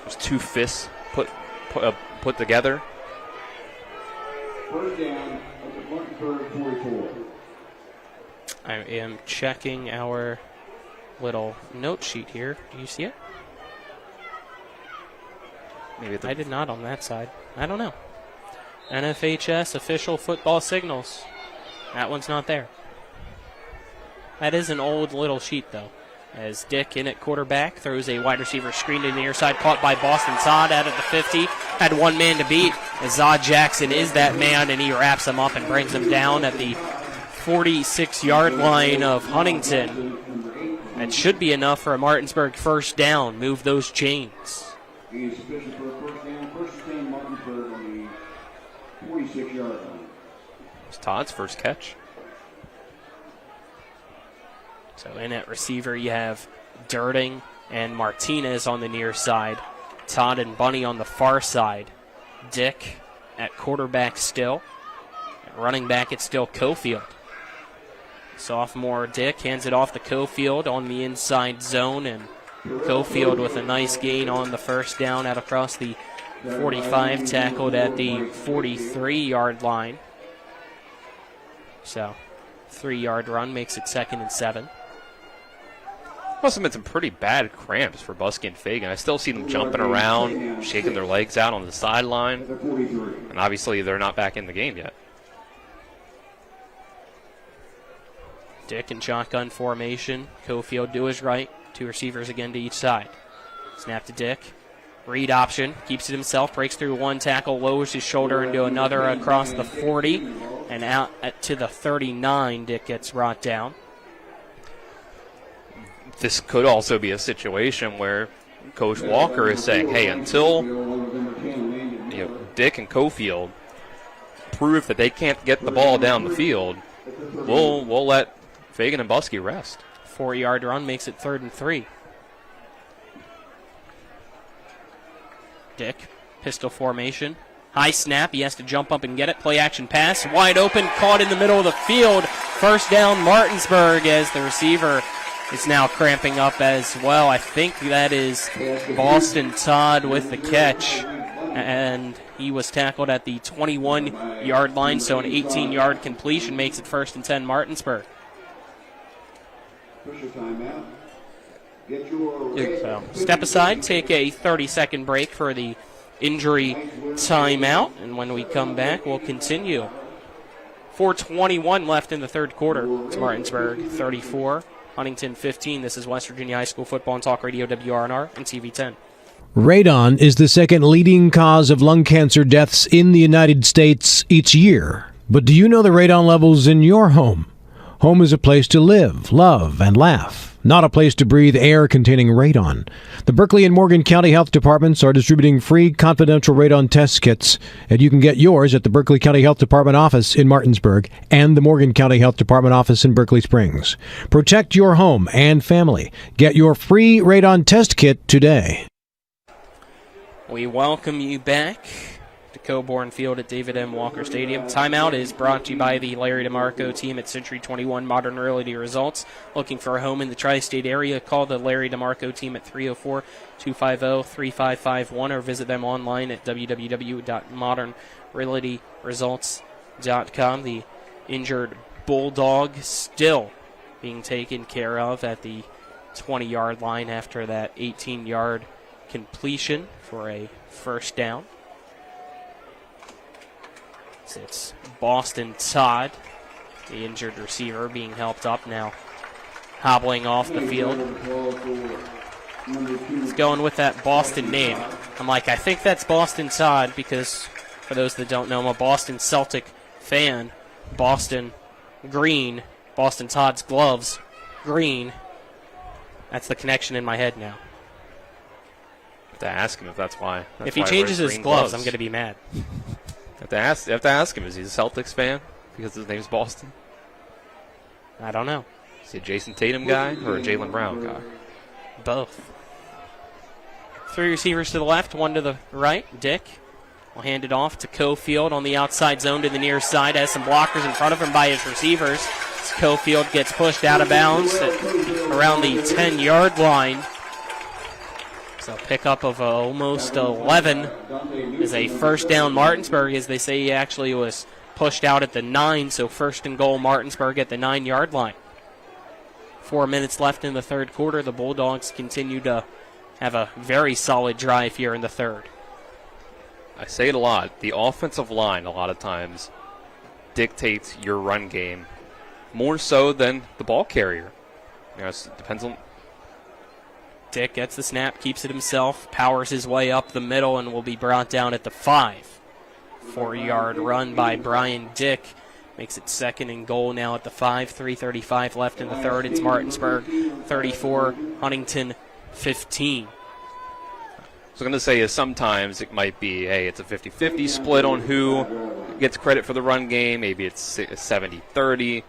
It was two fists put together. First down at the Martinsburg 44. I am checking our little note sheet here. Do you see it? Maybe I did not on that side. I don't know. NFHS official football signals. That one's not there. That is an old little sheet, though. As Dick in at quarterback throws a wide receiver screen to the near side, caught by Boston Todd out at the 50. Had one man to beat. As Zod Jackson is that man, and he wraps him up and brings him down at the 46-yard line of Huntington. That should be enough for a Martinsburg first down. Move those chains. He is sufficient for a first down. First and 10, Martinsburg on the 46-yard line. It's Todd's first catch. So in at receiver, you have Dirting and Martinez on the near side. Todd and Bunny on the far side. Dick at quarterback still. At running back, it's still Cofield. Sophomore Dick hands it off to Cofield on the inside zone, and Cofield with a nice gain on the first down out across the 45, tackled at the 43-yard line. So, 3-yard run makes it 2nd and 7. Must have been some pretty bad cramps for Buskey and Fagan. I still see them jumping around, shaking their legs out on the sideline. And obviously they're not back in the game yet. Dick in shotgun formation. Cofield to his right. Two receivers again to each side. Snap to Dick. Read option. Keeps it himself. Breaks through one tackle. Lowers his shoulder into another across the 40. And out to the 39. Dick gets brought down. This could also be a situation where Coach Walker is saying, hey, until Dick and Cofield prove that they can't get the ball down the field, we'll let Fagan and Buskey rest. 4-yard run makes it 3rd and 3. Dick, pistol formation. High snap, he has to jump up and get it. Play action pass, wide open, caught in the middle of the field. First down Martinsburg as the receiver is now cramping up as well. I think that is Boston Todd with the catch. And he was tackled at the 21-yard line, so an 18-yard completion makes it 1st and 10 Martinsburg. So step aside, take a 30-second break for the injury timeout, and when we come back, we'll continue. 4:21 left in the third quarter. It's Martinsburg 34, Huntington 15. This is West Virginia High School Football and Talk Radio, WRNR and TV 10. Radon is the second leading cause of lung cancer deaths in the United States each year. But do you know the radon levels in your home? Home is a place to live, love, and laugh, not a place to breathe air containing radon. The Berkeley and Morgan County Health Departments are distributing free confidential radon test kits, and you can get yours at the Berkeley County Health Department office in Martinsburg and the Morgan County Health Department office in Berkeley Springs. Protect your home and family. Get your free radon test kit today. We welcome you back to Coburn Field at David M. Walker Stadium. Timeout is brought to you by the Larry DeMarco team at Century 21 Modern Realty Results. Looking for a home in the tri-state area? Call the Larry DeMarco team at 304-250-3551 or visit them online at www.modernrealtyresults.com. The injured Bulldog still being taken care of at the 20-yard line after that 18-yard completion for a first down. So it's Boston Todd, the injured receiver, being helped up now, hobbling off the field. He's going with that Boston name. I'm like, I think that's Boston Todd because, for those that don't know, I'm a Boston Celtic fan. Boston green, Boston Todd's gloves green. That's the connection in my head now. Have to ask him if that's why. If he changes his gloves, I'm going to be mad. Have to ask him, is he a Celtics fan because his name's Boston? I don't know. Is he a Jason Tatum guy or a Jaylen Brown guy? Both. 3 receivers to the left, 1 to the right. Dick will hand it off to Cofield on the outside zone to the near side. Has some blockers in front of him by his receivers. As Cofield gets pushed out of bounds at around the 10-yard line. So pickup of almost 11 is a first down Martinsburg, as they say he actually was pushed out at the 9, so first and goal Martinsburg at the 9-yard line. 4 minutes left in the third quarter. The Bulldogs continue to have a very solid drive here in the third. I say it a lot. The offensive line a lot of times dictates your run game more so than the ball carrier. You know, it depends on. Dick gets the snap, keeps it himself, powers his way up the middle, and will be brought down at the 5. 4-yard run by Brian Dick makes it second and goal now at the 5. 3:35 left in the third. It's Martinsburg 34, Huntington 15. So I'm going to say is sometimes it might be, hey, it's a 50-50 split on who gets credit for the run game. Maybe it's 70-30.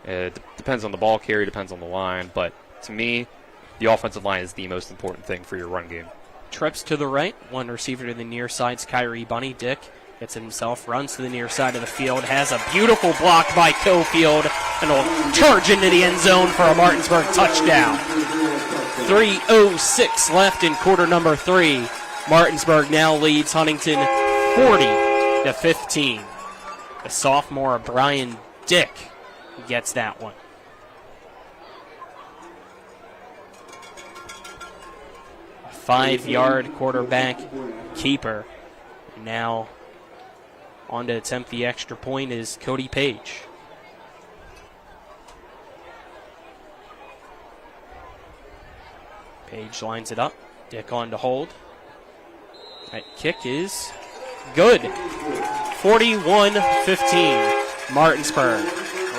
It depends on the ball carrier, depends on the line. But to me, the offensive line is the most important thing for your run game. Trips to the right. 1 receiver to the near side, Kyrie Bunny. Dick gets it himself, runs to the near side of the field, has a beautiful block by Cofield, and will charge into the end zone for a Martinsburg touchdown. 3:06 left in quarter number 3. Martinsburg now leads Huntington 40-15. The sophomore Brian Dick gets that one. A 5-yard quarterback keeper. Now on to attempt the extra point is Cody Page. Page lines it up. Dick on to hold. That kick is good. 41-15. Martinsburg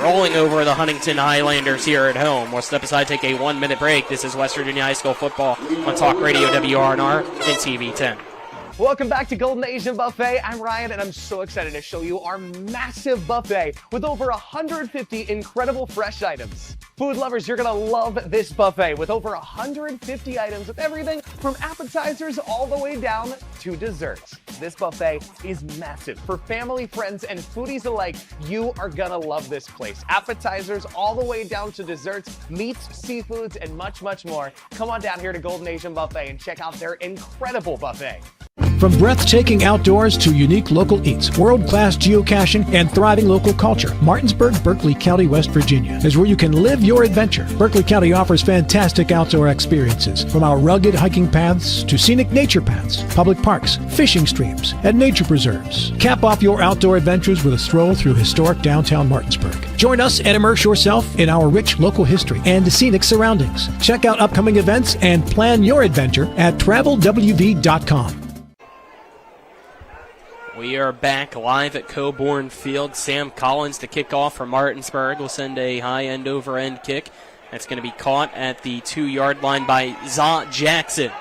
rolling over the Huntington Highlanders here at home. We'll step aside, take a 1-minute break. This is West Virginia High School football on Talk Radio WRNR and TV 10. Welcome back to Golden Asian Buffet. I'm Ryan, and I'm so excited to show you our massive buffet with over 150 incredible fresh items. Food lovers, you're going to love this buffet with over 150 items with everything from appetizers all the way down to desserts. This buffet is massive. For family, friends, and foodies alike, you are going to love this place. Appetizers all the way down to desserts, meats, seafoods, and much, much more. Come on down here to Golden Asian Buffet and check out their incredible buffet. From breathtaking outdoors to unique local eats, world-class geocaching, and thriving local culture, Martinsburg, Berkeley County, West Virginia is where you can live your adventure. Berkeley County offers fantastic outdoor experiences, from our rugged hiking paths to scenic nature paths, public parks, fishing streams, and nature preserves. Cap off your outdoor adventures with a stroll through historic downtown Martinsburg. Join us and immerse yourself in our rich local history and scenic surroundings. Check out upcoming events and plan your adventure at travelwv.com. We are back live at Coburn Field. Sam Collins to kick off for Martinsburg will send a high end over end kick. That's going to be caught at the 2-yard line by Za Jackson.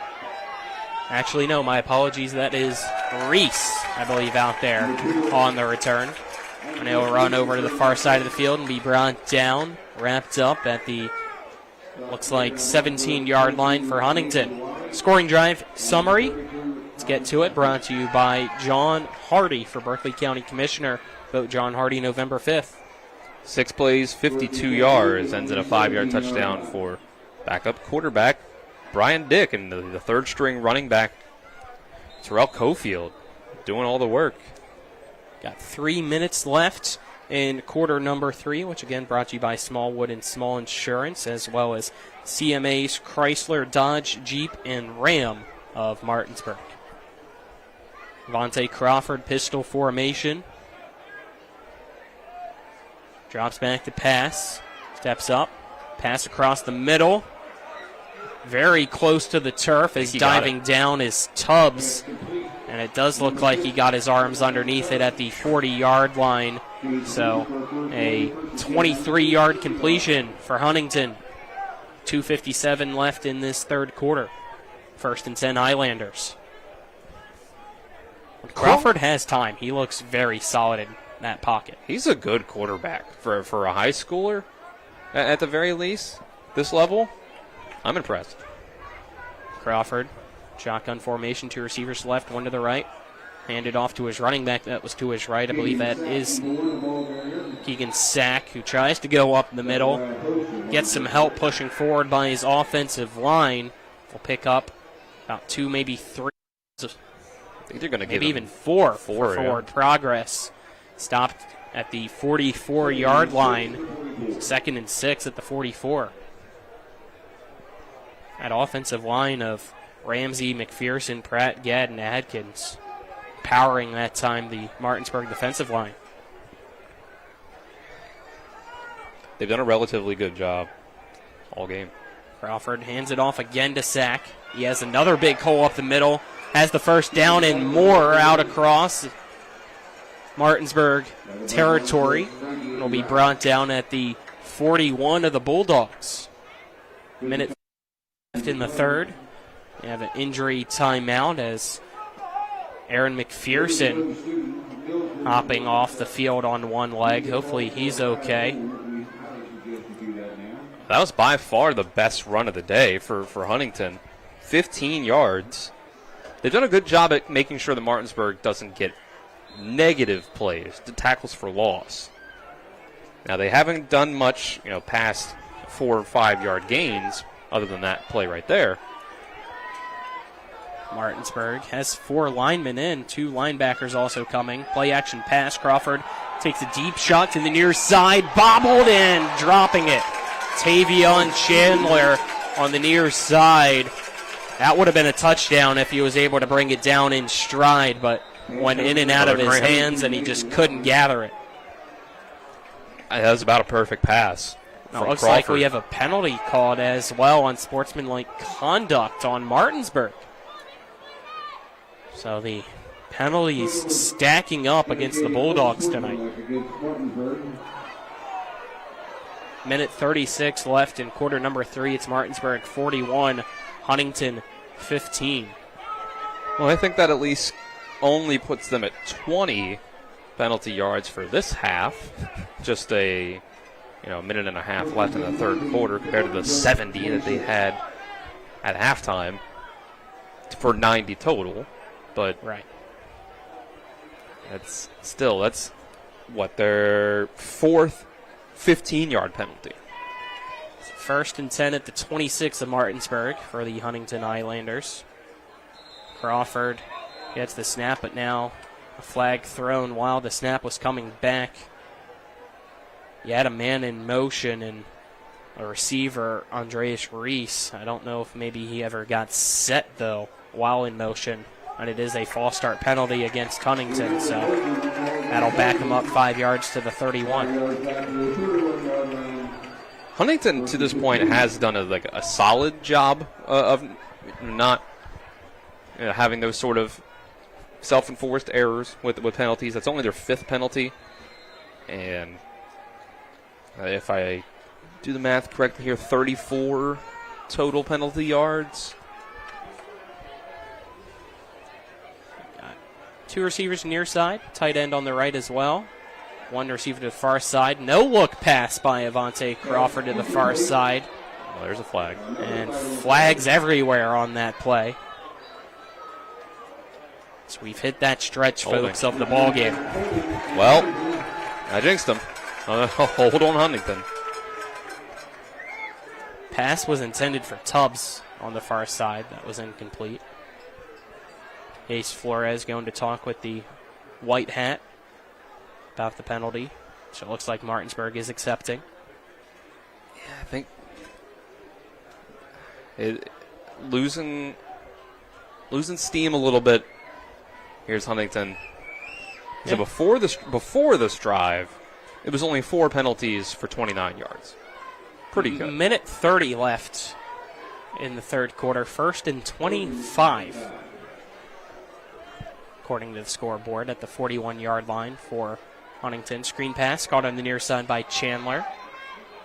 Actually, no, my apologies. That is Reese, I believe, out there on the return. And he'll run over to the far side of the field and be brought down, wrapped up at the, looks like, 17-yard line for Huntington. Scoring drive summary. Let's get to it. Brought to you by John Hardy for Berkeley County Commissioner. Vote John Hardy November 5th. 6 plays, 52 yards, ends in a 5-yard touchdown for backup quarterback Brian Dick, and the third-string running back Terrell Cofield doing all the work. Got 3 minutes left in quarter number 3, which again brought to you by Smallwood and Small Insurance, as well as CMA's Chrysler, Dodge, Jeep, and Ram of Martinsburg. Vontae Crawford, pistol formation. Drops back to pass. Steps up. Pass across the middle. Very close to the turf as diving down is Tubbs. And it does look like he got his arms underneath it at the 40-yard line. So a 23-yard completion for Huntington. 2:57 left in this third quarter. 1st and 10 Highlanders. Crawford has time. He looks very solid in that pocket. He's a good quarterback for a high schooler, at the very least. This level, I'm impressed. Crawford, shotgun formation, 2 receivers left, 1 to the right. Handed off to his running back. That was to his right. I believe that is Keegan Sack, who tries to go up the middle. Gets some help pushing forward by his offensive line. Will pick up about 2, maybe 3. I think they're going to give maybe even 4 for forward progress. Stopped at the 44-yard line. 2nd and 6 at the 44. That offensive line of Ramsey, McPherson, Pratt, Gadd, and Adkins powering that time the Martinsburg defensive line. They've done a relatively good job all game. Crawford hands it off again to Sack. He has another big hole up the middle. Has the first down and more out across Martinsburg territory. It'll be brought down at the 41 of the Bulldogs. Minute left in the third. We have an injury timeout as Aaron McPherson hopping off the field on one leg. Hopefully he's okay. That was by far the best run of the day for Huntington. 15 yards. They've done a good job at making sure that Martinsburg doesn't get negative plays, tackles for loss. Now, they haven't done much, past 4 or 5 yard gains other than that play right there. Martinsburg has 4 linemen in, 2 linebackers also coming. Play action pass. Crawford takes a deep shot to the near side, bobbled and dropping it. Tavion Chandler on the near side. That would have been a touchdown if he was able to bring it down in stride, but went in and out of his hands and he just couldn't gather it. That was about a perfect pass. Now, it looks like we have a penalty called as well on sportsmanlike conduct on Martinsburg. So the penalties stacking up against the Bulldogs tonight. Minute 36 left in quarter number 3. It's Martinsburg 41, Huntington 15. Well, I think that at least only puts them at 20 penalty yards for this half. Just a minute and a half left in the third quarter compared to the 70 that they had at halftime for 90 total. But right. That's what, their 4th 15-yard penalty. 1st and 10 at the 26 of Martinsburg for the Huntington Highlanders. Crawford gets the snap, but now a flag thrown while the snap was coming back. You had a man in motion and a receiver, Andreas Reese. I don't know if maybe he ever got set, though, while in motion. And it is a false start penalty against Huntington, so that'll back him up 5 yards to the 31. Huntington, to this point, has done a solid job of not having those sort of self-enforced errors with penalties. That's only their 5th penalty. And if I do the math correctly here, 34 total penalty yards. 2 receivers near side, tight end on the right as well. 1 receiver to the far side. No look pass by Avante Crawford to the far side. Well, there's a flag. And flags everywhere on that play. So we've hit that stretch, folks, of the ball game. Well, I jinxed them. Hold on, Huntington. Pass was intended for Tubbs on the far side. That was incomplete. Ace Flores going to talk with the white hat about the penalty, which it looks like Martinsburg is accepting. Yeah, I think losing steam a little bit. Here's Huntington. So before this drive, It was only 4 penalties for 29 yards. Pretty good. Minute 30 left in the third quarter. 1st and 25. According to the scoreboard at the 41-yard line for Huntington. Screen pass caught on the near side by Chandler.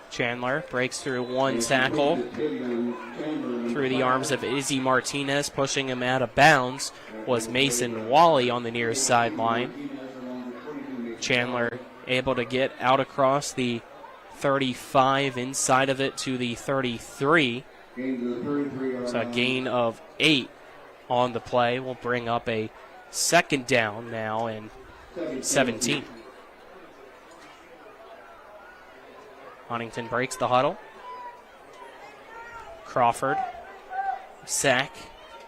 Chandler breaks through one tackle through the arms of Izzy Martinez. Pushing him out of bounds was Mason Wally on the near sideline. Chandler able to get out across the 35, inside of it to the 33. So a gain of 8 on the play will bring up a second down now and 17. Huntington breaks the huddle. Crawford, sack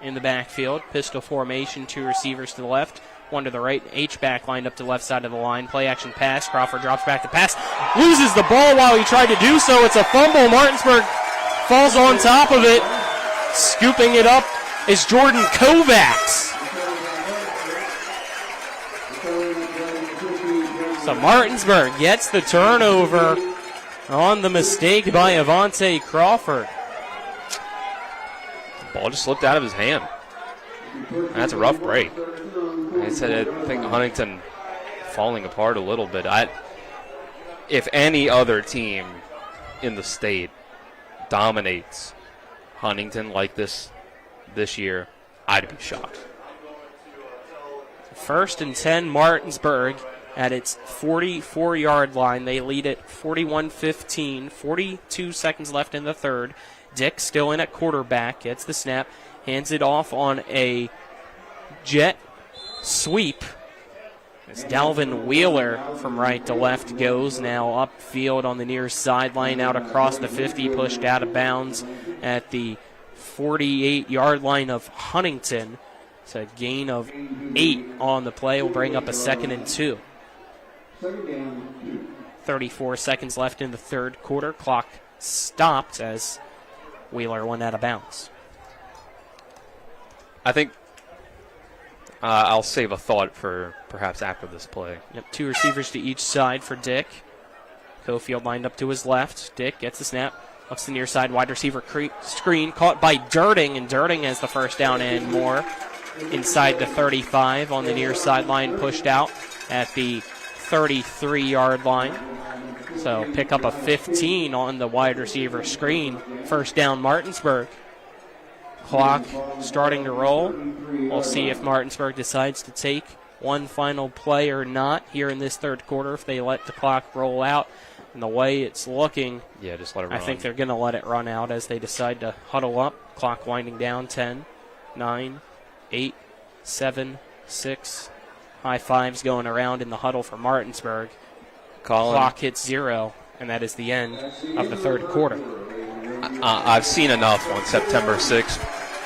in the backfield. Pistol formation, 2 receivers to the left, 1 to the right. H-back lined up to the left side of the line. Play action pass. Crawford drops back to pass. Loses the ball while he tried to do so. It's a fumble. Martinsburg falls on top of it. Scooping it up is Jordan Kovacs. So Martinsburg gets the turnover on the mistake by Avante Crawford. The ball just slipped out of his hand. That's a rough break. I said, I think Huntington falling apart a little bit. If any other team in the state dominates Huntington like this year, I'd be shocked. 1st and 10, Martinsburg at its 44-yard line. They lead it 41-15. 42 seconds left in the third. Dick still in at quarterback. Gets the snap. Hands it off on a jet sweep. As Dalvin Wheeler from right to left goes now upfield on the near sideline, out across the 50, pushed out of bounds at the 48-yard line of Huntington. It's a gain of 8 on the play. Will bring up a 2nd and 2. 34 seconds left in the third quarter. Clock stopped as Wheeler went out of bounds. I think I'll save a thought for perhaps after this play. Yep, 2 receivers to each side for Dick. Cofield lined up to his left. Dick gets the snap. Looks to the near side. Wide receiver screen caught by Dirting, and Dirting has the first down and more. Inside the 35 on the near sideline, pushed out at the 33-yard line. So pick up a 15 on the wide receiver screen. First down, Martinsburg. Clock starting to roll. We'll see if Martinsburg decides to take one final play or not here in this third quarter, if they let the clock roll out. And the way it's looking, just let it run. I think they're going to let it run out as they decide to huddle up. Clock winding down. 10, 9, 8, 7, 6. High fives going around in the huddle for Martinsburg. Clock hits 0, and that is the end of the third quarter. I've seen enough on September 6th.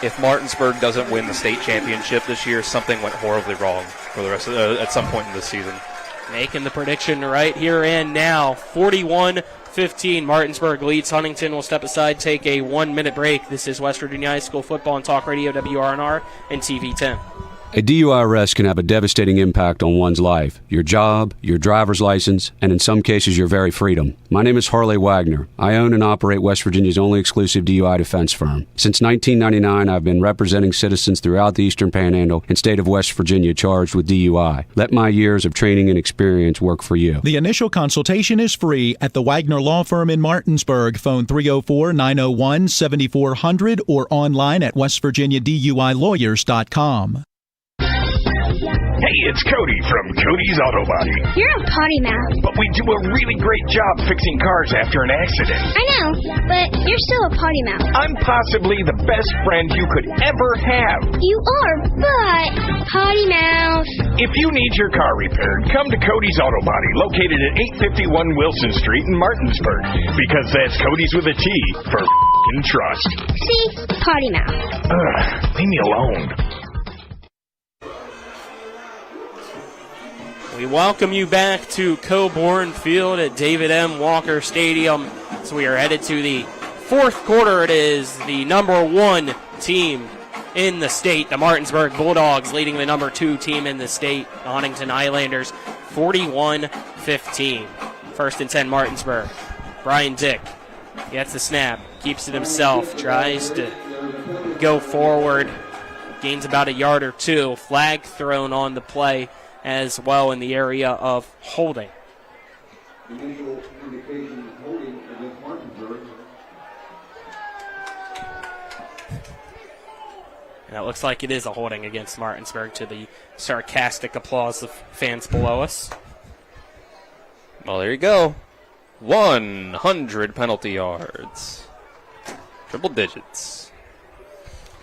If Martinsburg doesn't win the state championship this year, something went horribly wrong for the rest of at some point in this season. Making the prediction right here and now. 41-15. Martinsburg leads. Huntington will step aside, take a 1-minute break. This is West Virginia High School Football and Talk Radio, WRNR, and TV 10. A DUI arrest can have a devastating impact on one's life, your job, your driver's license, and in some cases your very freedom. My name is Harley Wagner. I own and operate West Virginia's only exclusive DUI defense firm. Since 1999, I've been representing citizens throughout the Eastern Panhandle and state of West Virginia charged with DUI. Let my years of training and experience work for you. The initial consultation is free at the Wagner Law Firm in Martinsburg. Phone 304-901-7400 or online at westvirginiaduilawyers.com. Hey, it's Cody from Cody's Auto Body. You're a potty mouth. But we do a really great job fixing cars after an accident. I know, but you're still a potty mouth. I'm possibly the best friend you could ever have. You are, but potty mouth. If you need your car repaired, come to Cody's Auto Body, located at 851 Wilson Street in Martinsburg. Because that's Cody's with a T for f***ing trust. See? Potty mouth. Leave me alone. We welcome you back to Coburn Field at David M. Walker Stadium. So we are headed to the fourth quarter. It is the number 1 team in the state, the Martinsburg Bulldogs, leading the number 2 team in the state, the Huntington Highlanders, 41-15. 1st and 10 Martinsburg. Brian Dick gets the snap, keeps it himself, tries to go forward, gains about a yard or two. Flag thrown on the play as well in the area of holding. Initial indication of holding against Martinsburg. And it looks like it is a holding against Martinsburg, to the sarcastic applause of fans below us. Well, there you go. 100 penalty yards. Triple digits.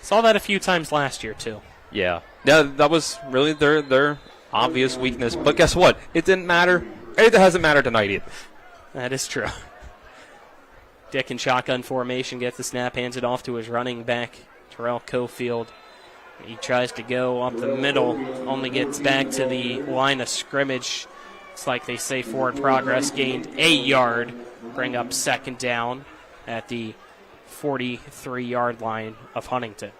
Saw that a few times last year, too. Yeah, that was really their obvious weakness. But guess what? It didn't matter. It hasn't mattered tonight either. That is true. Dick in shotgun formation gets the snap, hands it off to his running back, Terrell Cofield. He tries to go up the middle, only gets back to the line of scrimmage. It's like they say forward progress, gained a yard, bring up 2nd down at the 43-yard line of Huntington.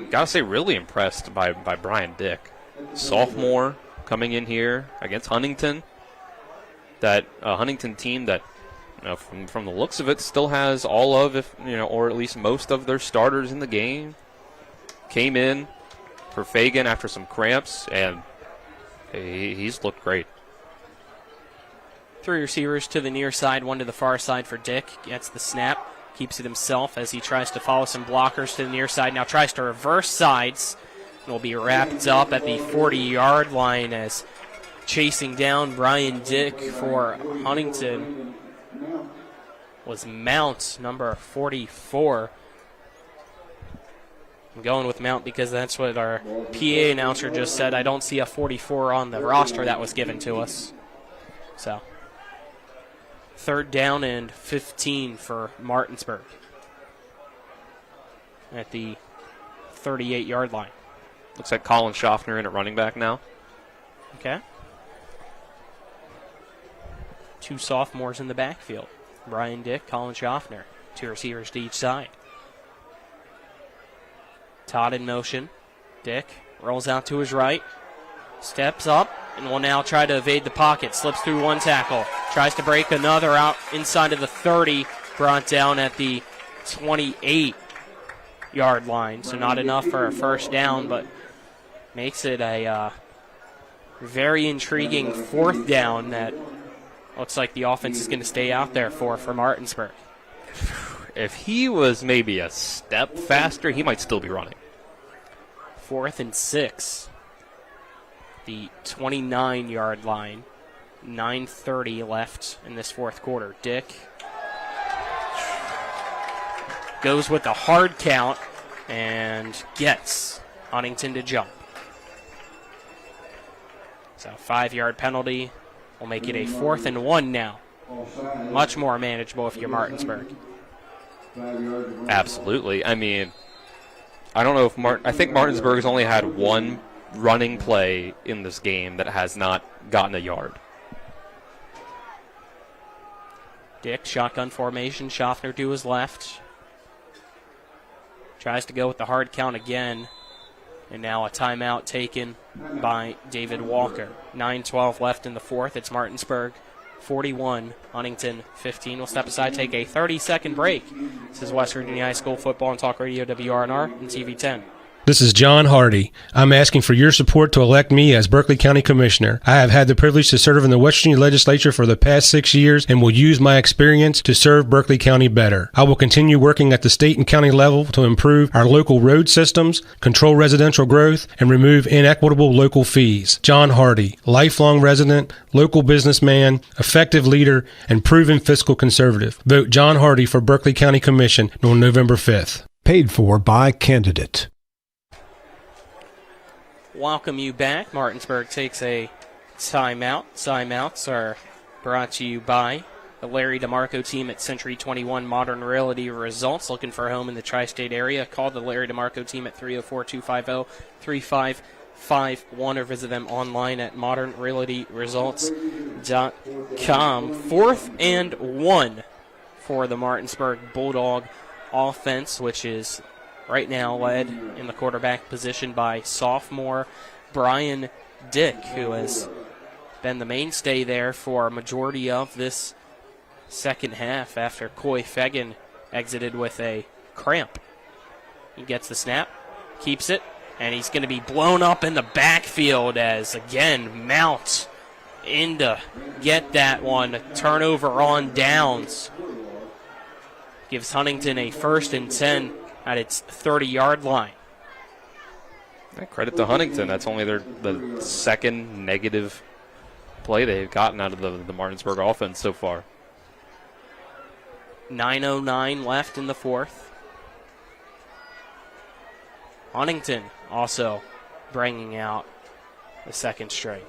Gotta say, really impressed by Brian Dick. Sophomore coming in here against Huntington. That Huntington team that, from the looks of it, still has all of, or at least most of their starters in the game. Came in for Fagan after some cramps, and he's looked great. 3 receivers to the near side, 1 to the far side for Dick. Gets the snap, keeps it himself as he tries to follow some blockers to the near side. Now tries to reverse sides, and will be wrapped up at the 40-yard line as chasing down Brian Dick for Huntington was Mount, number 44. I'm going with Mount because that's what our PA announcer just said. I don't see a 44 on the roster that was given to us. So, 3rd down and 15 for Martinsburg at the 38-yard line. Looks like Colin Schaffner in at running back now. Okay. 2 sophomores in the backfield. Brian Dick, Colin Schaffner. 2 receivers to each side. Todd in motion. Dick rolls out to his right. Steps up and will now try to evade the pocket. Slips through 1 tackle. Tries to break another out inside of the 30. Brought down at the 28-yard line. So not enough for a 1st down, but makes it a very intriguing 4th down that looks like the offense is going to stay out there for Martinsburg. If he was maybe a step faster, he might still be running. 4th and 6. The 29-yard line. 9:30 left in this 4th quarter. Dick goes with the hard count and gets Huntington to jump. So 5-yard penalty will make it a 4th and 1 now. Much more manageable if you're Martinsburg. Absolutely. I mean, I don't know if I think Martinsburg has only had 1 running play in this game that has not gotten a yard. Dick, shotgun formation, Schaffner to his left. Tries to go with the hard count again. And now a timeout taken by David Walker. 9:12 left in the 4th. It's Martinsburg 41, Huntington 15. We'll step aside, take a 30-second break. This is West Virginia High School Football and Talk Radio, WRNR and TV 10. This is John Hardy. I'm asking for your support to elect me as Berkeley County Commissioner. I have had the privilege to serve in the West Virginia Legislature for the past 6 years and will use my experience to serve Berkeley County better. I will continue working at the state and county level to improve our local road systems, control residential growth, and remove inequitable local fees. John Hardy, lifelong resident, local businessman, effective leader, and proven fiscal conservative. Vote John Hardy for Berkeley County Commission on November 5th. Paid for by candidate. Welcome you back. Martinsburg takes a timeout. Timeouts are brought to you by the Larry DeMarco team at Century 21 Modern Realty Results. Looking for a home in the tri-state area? Call the Larry DeMarco team at 304-250-3551 or visit them online at modernrealtyresults.com. 4th and 1 for the Martinsburg Bulldog offense, which is right now led in the quarterback position by sophomore Brian Dick, who has been the mainstay there for a majority of this second half after Coy Fagan exited with a cramp. He gets the snap, keeps it, and he's going to be blown up in the backfield as, again, Mount in to get that one. Turnover on downs. Gives Huntington a 1st and 10 at its 30-yard line. Credit to Huntington. That's only the second negative play they've gotten out of the Martinsburg offense so far. 9:09 left in the fourth. Huntington also bringing out the second straight.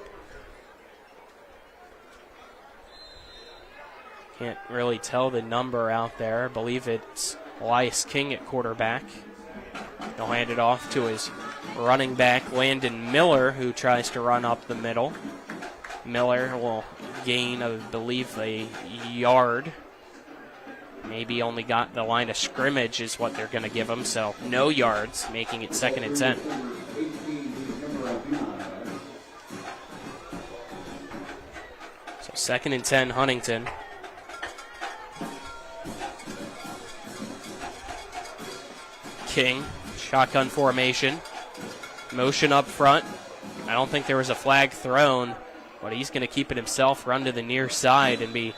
Can't really tell the number out there. I believe it's Elias King at quarterback. He'll hand it off to his running back, Landon Miller, who tries to run up the middle. Miller will gain, I believe, a yard. Maybe only got the line of scrimmage is what they're going to give him, so no yards, making it 2nd and 10. So 2nd and 10, Huntington. King, shotgun formation, motion up front. I don't think there was a flag thrown, but he's going to keep it himself, run to the near side, and be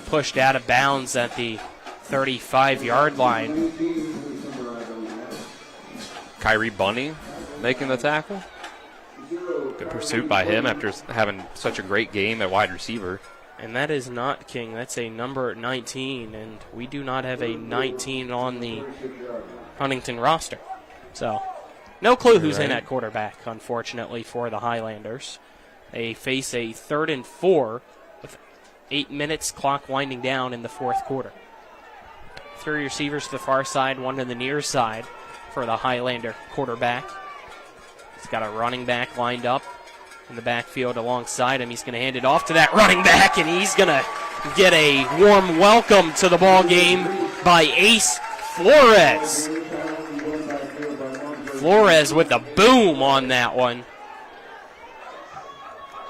pushed out of bounds at the 35-yard line. Kyrie Bunny making the tackle. Good pursuit by him after having such a great game at wide receiver. And that is not King. That's a number 19, and we do not have a 19 on the Huntington roster. So, no clue who's in at quarterback, unfortunately, for the Highlanders. They face a 3rd and 4 with 8 minutes, clock winding down in the fourth quarter. 3 receivers to the far side, 1 to the near side for the Highlander quarterback. He's got a running back lined up in the backfield alongside him. He's going to hand it off to that running back, and he's going to get a warm welcome to the ball game by Ace Flores. Flores with a boom on that one.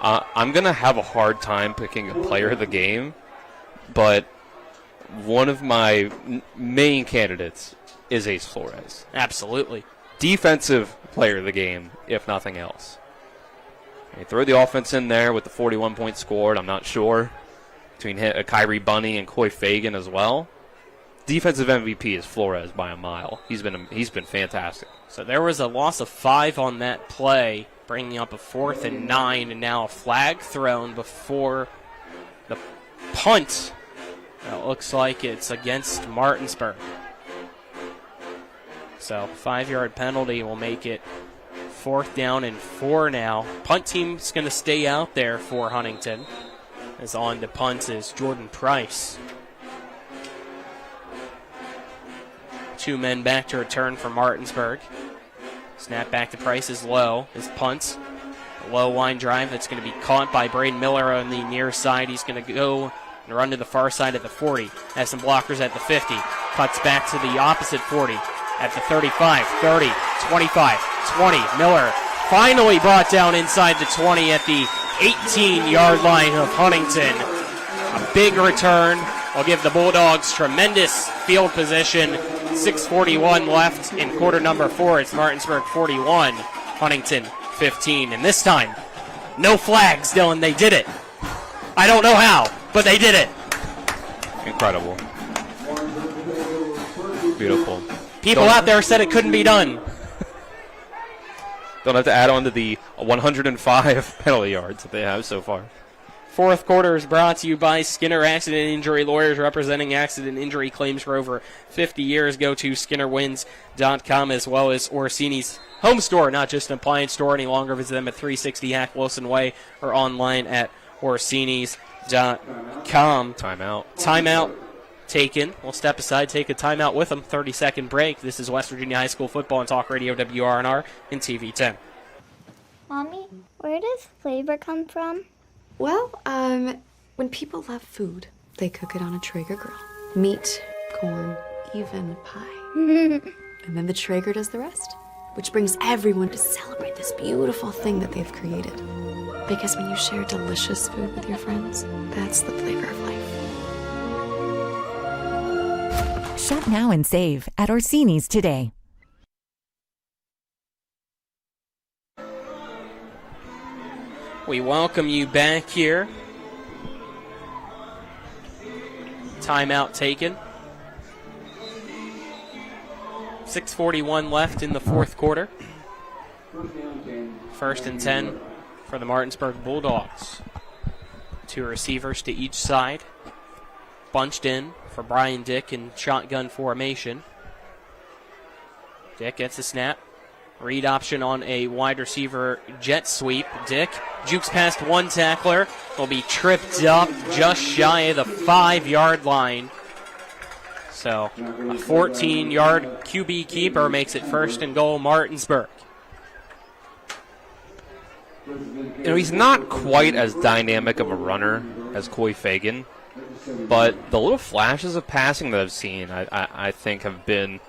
I'm going to have a hard time picking a player of the game, but one of my main candidates is Ace Flores. Absolutely. Defensive player of the game, if nothing else. They throw the offense in there with the 41 points scored. I'm not sure between Kyrie Bunny and Coy Fagan as well. Defensive MVP is Flores by a mile. He's been fantastic. So there was a loss of 5 on that play, bringing up a 4th and 9, and now a flag thrown before the punt. It looks like it's against Martinsburg. So 5-yard penalty will make it 4th down and 4 now. Punt team's going to stay out there for Huntington. As on to punt is Jordan Price. 2 men back to return for Martinsburg. Snap back to Price is low. His punts. A low line drive that's going to be caught by Braden Miller on the near side. He's going to go and run to the far side at the 40. Has some blockers at the 50. Cuts back to the opposite 40. At the 35, 30, 25, 20. Miller finally brought down inside the 20 at the 18-yard line of Huntington. A big return will give the Bulldogs tremendous field position. 6:41 left in quarter number 4. It's Martinsburg 41, Huntington 15. And this time, no flags, Dylan. They did it. I don't know how, but they did it. Incredible. Beautiful. People out there said it couldn't be done. Don't have to add on to the 105 penalty yards that they have so far. Fourth quarter is brought to you by Skinner Accident Injury Lawyers, representing accident injury claims for over 50 years. Go to SkinnerWins.com, as well as Orsini's home store, not just an appliance store any longer. Visit them at 360 Hack Wilson Way or online at Orsinis.com. Timeout taken. We'll step aside, take a timeout with them. 30-second break. This is West Virginia High School football and talk radio WRNR and TV 10. Mommy, where does flavor come from? Well, when people love food, they cook it on a Traeger grill. Meat, corn, even pie. And then the Traeger does the rest. which brings everyone to celebrate this beautiful thing that they've created. Because when you share delicious food with your friends, that's the flavor of life. Shop now and save at Orsini's today. We welcome you back here. Timeout taken. 6:41 left in the fourth quarter. First and 10 for the Martinsburg Bulldogs. 2 receivers to each side. Bunched in for Brian Dick in shotgun formation. Dick gets a snap. Read option on a wide receiver jet sweep. Dick jukes past one tackler. Will be tripped up just shy of the 5-yard line. So a 14-yard QB keeper makes it first and goal Martinsburg. You know, he's not quite as dynamic of a runner as Coy Fagan, but the little flashes of passing that I've seen, I think, have been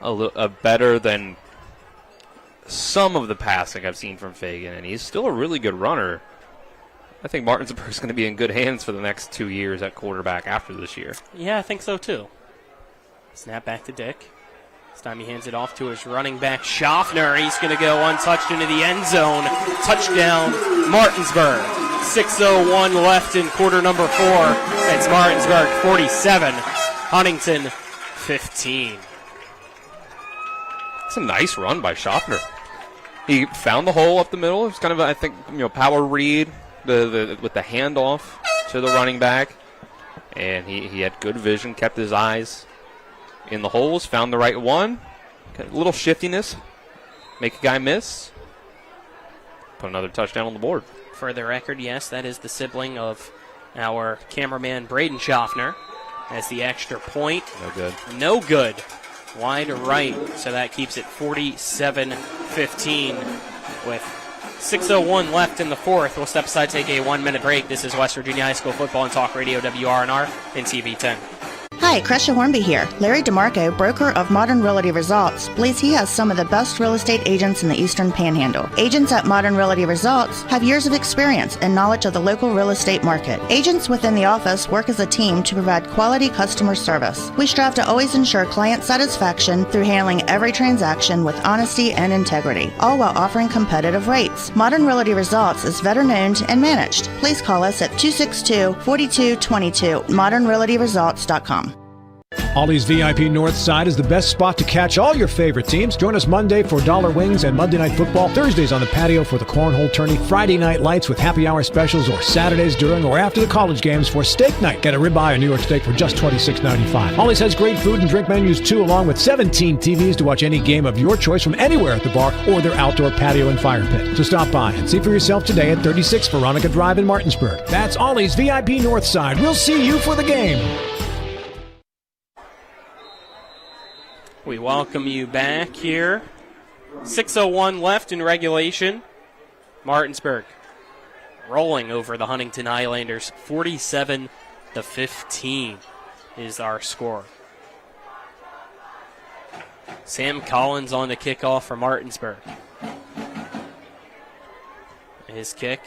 a better than some of the passing I've seen from Fagan, and he's still a really good runner. I think Martinsburg's going to be in good hands for the next 2 years at quarterback after this year. Yeah, I think so too. Snap back to Dick. This time he hands it off to his running back, Schaffner. He's going to go untouched into the end zone. Touchdown, Martinsburg. 6:01 left in quarter number 4. It's Martinsburg 47, Huntington 15. It's a nice run by Schaffner. He found the hole up the middle. It's kind of, I think, power read with the handoff to the running back. And he had good vision, kept his eyes in the holes, found the right one. Got a little shiftiness. Make a guy miss. Put another touchdown on the board. For the record, yes, that is the sibling of our cameraman Braden Schaffner. As the extra point. No good. No good. Wide right, so that keeps it 47-15 with 6:01 left in the fourth. We'll step aside, take a 1-minute break. This is West Virginia High School Football and Talk Radio, WRNR and TV10. Hi, Crescia Hornby here. Larry DeMarco, broker of Modern Realty Results, believes he has some of the best real estate agents in the Eastern Panhandle. Agents at Modern Realty Results have years of experience and knowledge of the local real estate market. Agents within the office work as a team to provide quality customer service. We strive to always ensure client satisfaction through handling every transaction with honesty and integrity, all while offering competitive rates. Modern Realty Results is veteran-owned and managed. Please call us at 262-4222, modernrealtyresults.com. Ollie's VIP North Side is the best spot to catch all your favorite teams. Join us Monday for dollar wings and Monday Night Football. Thursdays on the patio for the cornhole tourney. Friday night lights with happy hour specials, or Saturdays during or after the college games for steak night. Get a ribeye or New York steak for just $26.95. Ollie's has great food and drink menus too, along with 17 TVs to watch any game of your choice from anywhere at the bar or their outdoor patio and fire pit. So stop by and see for yourself today at 36 Veronica Drive in Martinsburg. That's Ollie's VIP North Side. We'll see you for the game. We welcome you back here. 6:01 left in regulation. Martinsburg rolling over the Huntington Highlanders. 47-15 is our score. Sam Collins on the kickoff for Martinsburg. His kick,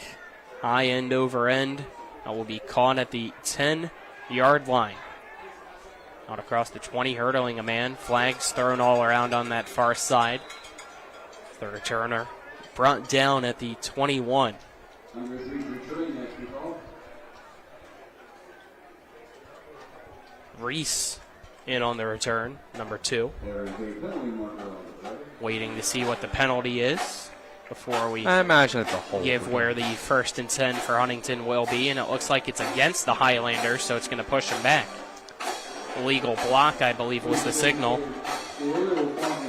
high end over end, will be caught at the 10-yard line. Out across the 20, hurdling a man. Flags thrown all around on that far side. The returner brought down at the 21. Reese in on the return, number 2. Waiting to see what the penalty is before we I imagine it's a hold. Give where the 1st and 10 for Huntington will be, and it looks like it's against the Highlanders, so it's going to push them back. Legal block, I believe, was the signal.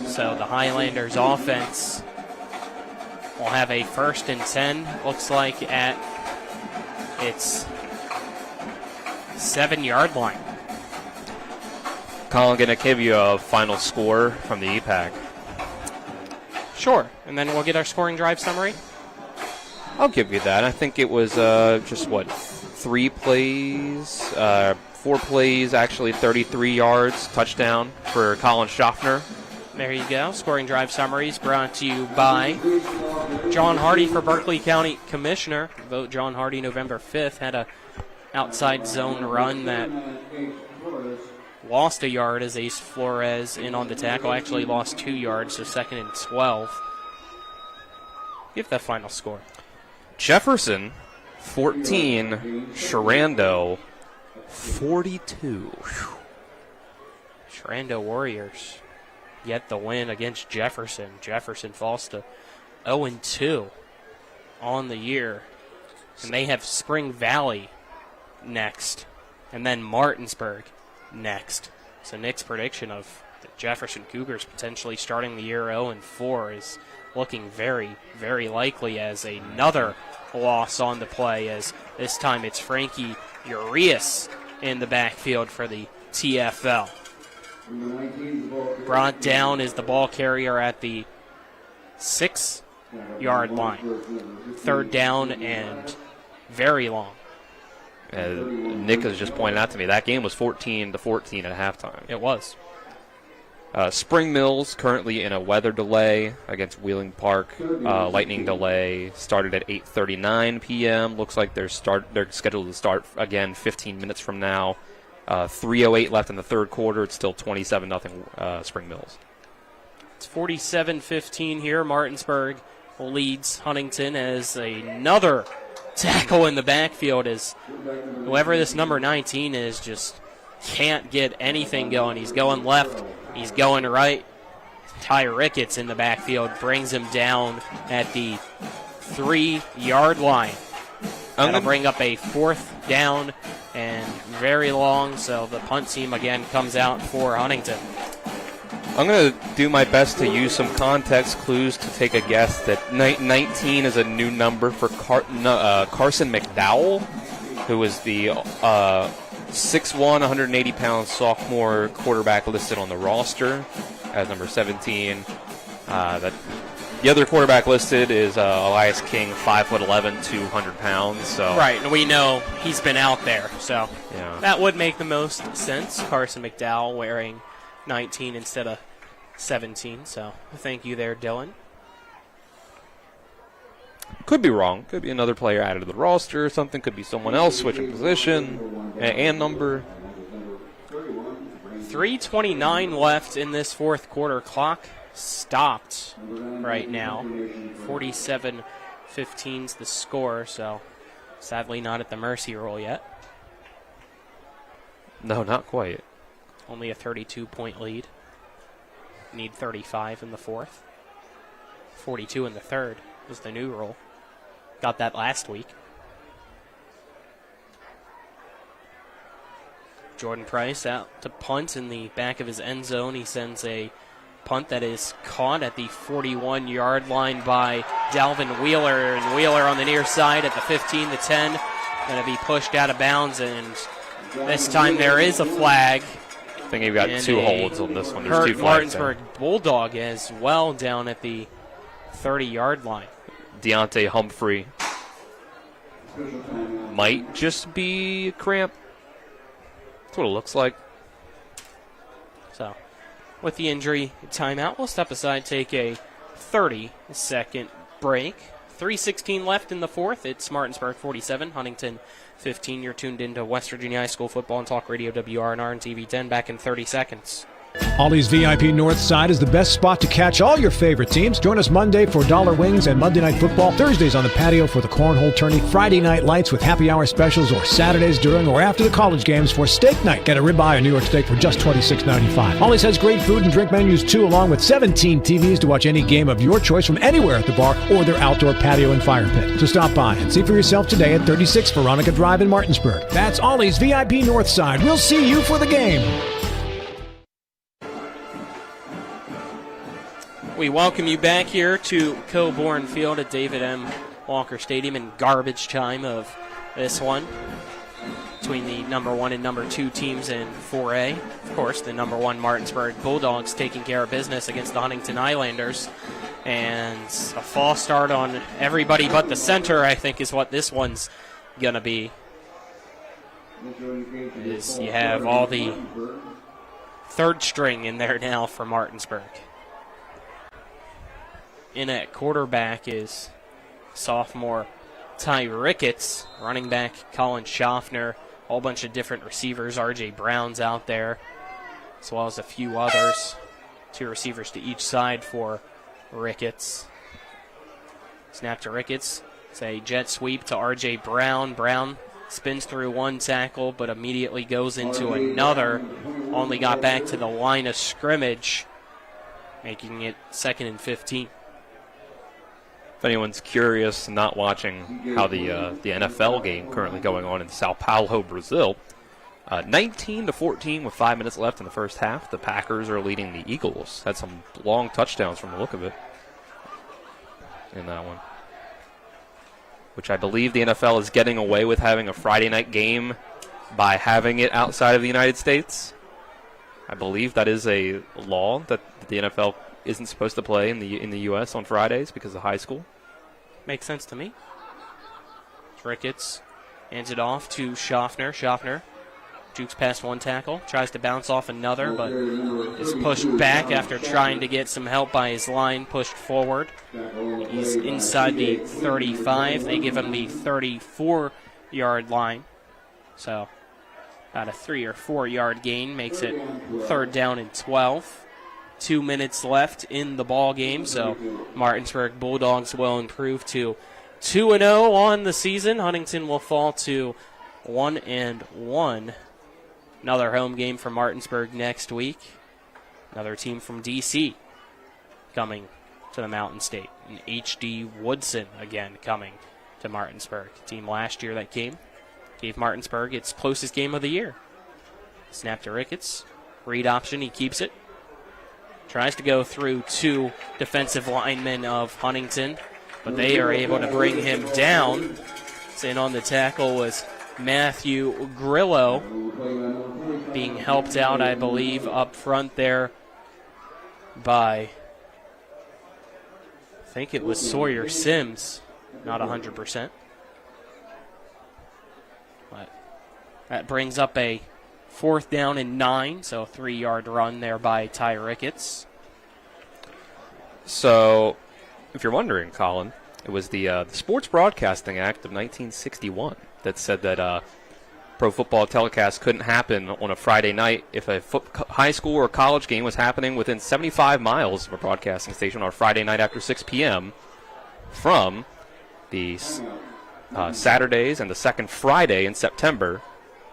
So the Highlanders offense will have a 1st and 10, looks like, at its 7-yard line. Colin, going to give you a final score from the EPAC. Sure, and then we'll get our scoring drive summary. I'll give you that. I think it was 3 plays, 4 plays, actually 33 yards, touchdown for Colin Schaffner. There you go. Scoring drive summaries brought to you by John Hardy for Berkeley County Commissioner. Vote John Hardy November 5th. Had a outside zone run that lost a yard as Ace Flores in on the tackle. Actually lost 2 yards, so 2nd and 12. Give that final score. Jefferson, 14. Sharando, 42. Sharando Warriors get the win against Jefferson. Jefferson falls to 0-2 on the year. And they have Spring Valley next. And then Martinsburg next. So Nick's prediction of the Jefferson Cougars potentially starting the year 0-4 is looking very, very likely, as another loss on the play, as this time it's Frankie Urias in the backfield for the TFL. Brought down is the ball carrier at the 6-yard line. 3rd down and very long. Nick has just pointed out to me that game was 14-14 at halftime. It was. Spring Mills currently in a weather delay against Wheeling Park. Lightning delay started at 8:39 p.m. Looks like they're scheduled to start again 15 minutes from now. 3:08 left in the third quarter. It's still 27-0 Spring Mills. It's 47-15 here. Martinsburg leads Huntington as another tackle in the backfield, as whoever this number 19 is just can't get anything going. He's going left. He's going right. Ty Ricketts in the backfield brings him down at the 3-yard line. That'll bring up a 4th down and very long, so the punt team again comes out for Huntington. I'm going to do my best to use some context clues to take a guess that 19 is a new number for Carson McDowell, who is the 6'1", 180-pound sophomore quarterback listed on the roster as number 17. The other quarterback listed is Elias King, 5'11", 200 pounds. So right, and we know he's been out there, so yeah, that would make the most sense. Carson McDowell wearing 19 instead of 17, so thank you there, Dylan. Could be wrong. Could be another player added to the roster or something. Could be someone else switching position and number. 3:29 left in this fourth quarter. Clock stopped right now. 47-15's the score, so sadly not at the mercy rule yet. No, not quite. Only a 32-point lead. Need 35 in the fourth. 42 in the third is the new rule. Got that last week. Jordan Price out to punt in the back of his end zone. He sends a punt that is caught at the 41-yard line by Dalvin Wheeler. And Wheeler on the near side at the 15, the 10. Going to be pushed out of bounds, and this time there is a flag. I think you've got two holds on this one. There's two flags there. Martinsburg Bulldog as well down at the 30-yard line. Deontay Humphrey might just be cramp. That's what it looks like. So, with the injury timeout, we'll step aside, take a 30-second break. 3:16 left in the fourth. It's Martinsburg 47, Huntington 15. You're tuned into West Virginia High School Football and Talk Radio WRNR and TV 10. Back in 30 seconds. Ollie's VIP North Side is the best spot to catch all your favorite teams. Join us Monday for dollar wings and Monday Night Football. Thursdays on the patio for the cornhole tourney. Friday night lights with happy hour specials, or Saturdays during or after the college games for steak night. Get a ribeye or New York steak for just $26.95. Ollie's has great food and drink menus too, along with 17 TVs to watch any game of your choice from anywhere at the bar or their outdoor patio and fire pit. So stop by and see for yourself today at 36 Veronica Drive in Martinsburg. That's Ollie's VIP North Side. We'll see you for the game. We welcome you back here to Coburn Field at David M. Walker Stadium in garbage time of this one between the number 1 and number 2 teams in 4A. Of course, the number 1 Martinsburg Bulldogs taking care of business against the Huntington Highlanders. And a false start on everybody but the center, I think, is what this one's going to be. You have all the third string in there now for Martinsburg. in at quarterback is sophomore Ty Ricketts. Running back Colin Schaffner. A whole bunch of different receivers. R.J. Brown's out there, as well as a few others. 2 receivers to each side for Ricketts. Snap to Ricketts. It's a jet sweep to R.J. Brown. Brown spins through 1 tackle, but immediately goes into another. Only got back to the line of scrimmage, making it 2nd and 15. If anyone's curious, not watching how the NFL game currently going on in Sao Paulo, Brazil, 19-14 with 5 minutes left in the first half. The Packers are leading the Eagles. Had some long touchdowns from the look of it in that one, which I believe the NFL is getting away with having a Friday night game by having it outside of the United States. I believe that is a law that the NFL isn't supposed to play in the U.S. on Fridays because of high school. Makes sense to me. Ricketts hands it off to Schaffner. Schaffner jukes past 1 tackle, tries to bounce off another, but is pushed back after trying to get some help by his line, pushed forward. He's inside the 35. They give him the 34-yard line. So about a 3 or 4 yard gain makes it 3rd down and 12. 2 minutes left in the ball game, so Martinsburg Bulldogs will improve to 2-0 on the season. Huntington will fall to 1-1. Another home game for Martinsburg next week. Another team from D.C. coming to the Mountain State. And H.D. Woodson again coming to Martinsburg. Team last year that came gave Martinsburg its closest game of the year. Snap to Ricketts. Read option, he keeps it. Tries to go through 2 defensive linemen of Huntington, but they are able to bring him down. In on the tackle was Matthew Grillo, being helped out, I believe, up front there by, I think it was Sawyer Sims, not 100%. But that brings up a 4th down and 9, so a 3-yard run there by Ty Ricketts. So, if you're wondering, Colin, it was the Sports Broadcasting Act of 1961 that said that pro football telecast couldn't happen on a Friday night if a high school or college game was happening within 75 miles of a broadcasting station on Friday night after 6 p.m. from the Saturdays and the second Friday in September.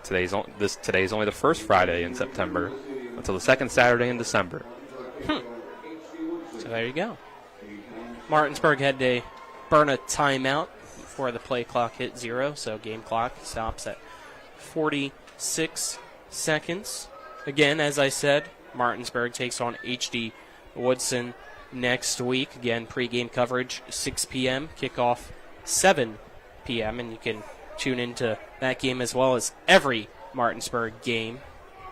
Today's only the first Friday in September until the second Saturday in December. So there you go. Martinsburg had to burn a timeout before the play clock hit 0, so game clock stops at 46 seconds. Again, as I said, Martinsburg takes on H.D. Woodson next week. Again, pregame coverage 6 p.m., kickoff 7 p.m., and you can tune into that game as well as every Martinsburg game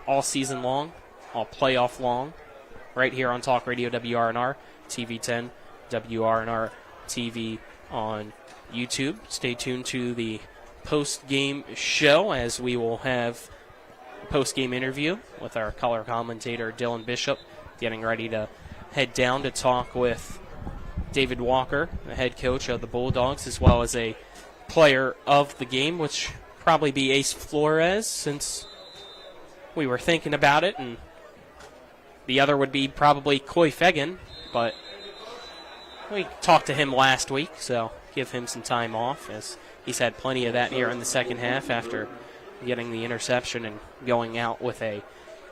all season long, all playoff long, right here on Talk Radio WRNR, TV 10, WRNR TV on YouTube. Stay tuned to the post-game show as we will have a post-game interview with our color commentator Dylan Bishop, getting ready to head down to talk with David Walker, the head coach of the Bulldogs, as well as a player of the game, which probably be Ace Flores, since we were thinking about it, and the other would be probably Coy Fegan, but we talked to him last week, so give him some time off, as he's had plenty of that here in the second half after getting the interception and going out with a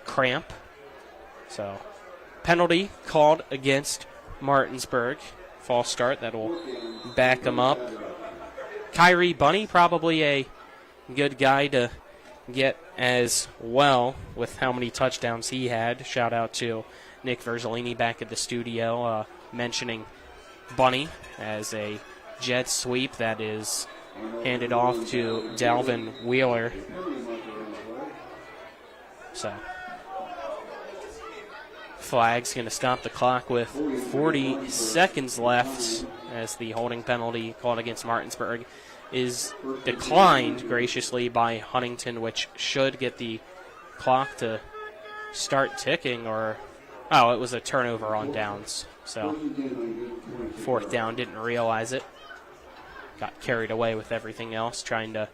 cramp. So, penalty called against Martinsburg. False start, that'll back him up. Kyrie Bunny, probably a good guy to get as well with how many touchdowns he had. Shout out to Nick Verzolini back at the studio mentioning Bunny as a jet sweep that is handed off to Dalvin Wheeler. So, flag's going to stop the clock with 40 seconds left as the holding penalty called against Martinsburg is declined graciously by Huntington, which should get the clock to start ticking, or Oh, it was a turnover on downs. So, 4th down, didn't realize it. Got carried away with everything else, trying to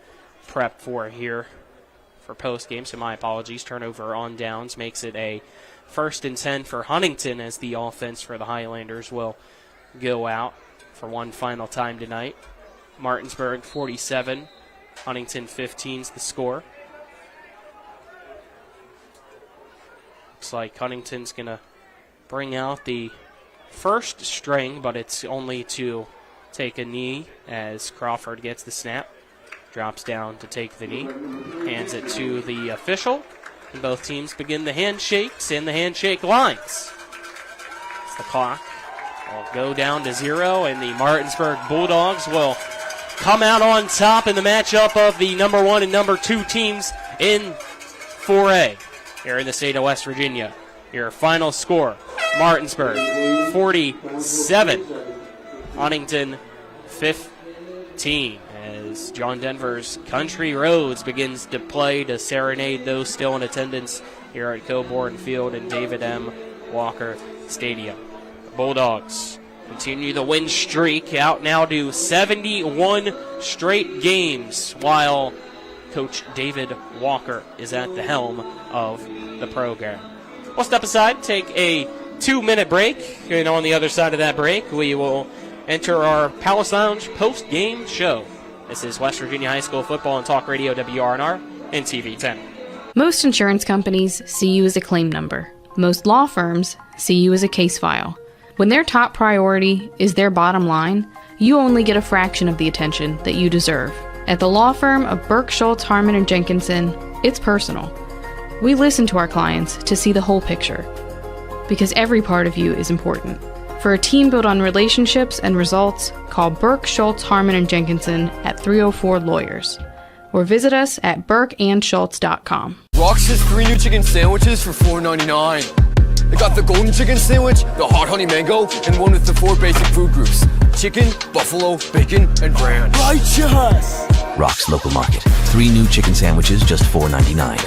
prep for here for post game. So my apologies. Turnover on downs makes it a 1st and 10 for Huntington, as the offense for the Highlanders will go out for one final time tonight. Martinsburg 47, Huntington 15's the score. Looks like Huntington's going to bring out the first string, but it's only to take a knee as Crawford gets the snap. Drops down to take the knee. Hands it to the official. And both teams begin the handshakes and the handshake lines. As the clock will go down to 0, and the Martinsburg Bulldogs will come out on top in the matchup of the number 1 and number 2 teams in 4A here in the state of West Virginia. Your final score, Martinsburg 47, Huntington 15. As John Denver's Country Roads begins to play to serenade those still in attendance here at Coburn Field and David M. Walker Stadium. The Bulldogs continue the win streak, out now to 71 straight games, while Coach David Walker is at the helm of the program. We'll step aside, take a 2-minute break, and on the other side of that break, we will enter our Palace Lounge post-game show. This is West Virginia High School Football and Talk Radio, WRNR and TV 10. Most insurance companies see you as a claim number. Most law firms see you as a case file. When their top priority is their bottom line, you only get a fraction of the attention that you deserve. At the law firm of Burke, Schultz, Harmon, and Jenkinson, it's personal. We listen to our clients to see the whole picture, because every part of you is important. For a team built on relationships and results, call Burke, Schultz, Harmon, and Jenkinson at 304 Lawyers, or visit us at burkeandschultz.com. Rox has 3 new chicken sandwiches for $4.99. They got the golden chicken sandwich, the hot honey mango, and one with the 4 basic food groups: chicken, buffalo, bacon, and ranch. Righteous! Rock's Local Market. 3 new chicken sandwiches, just $4.99.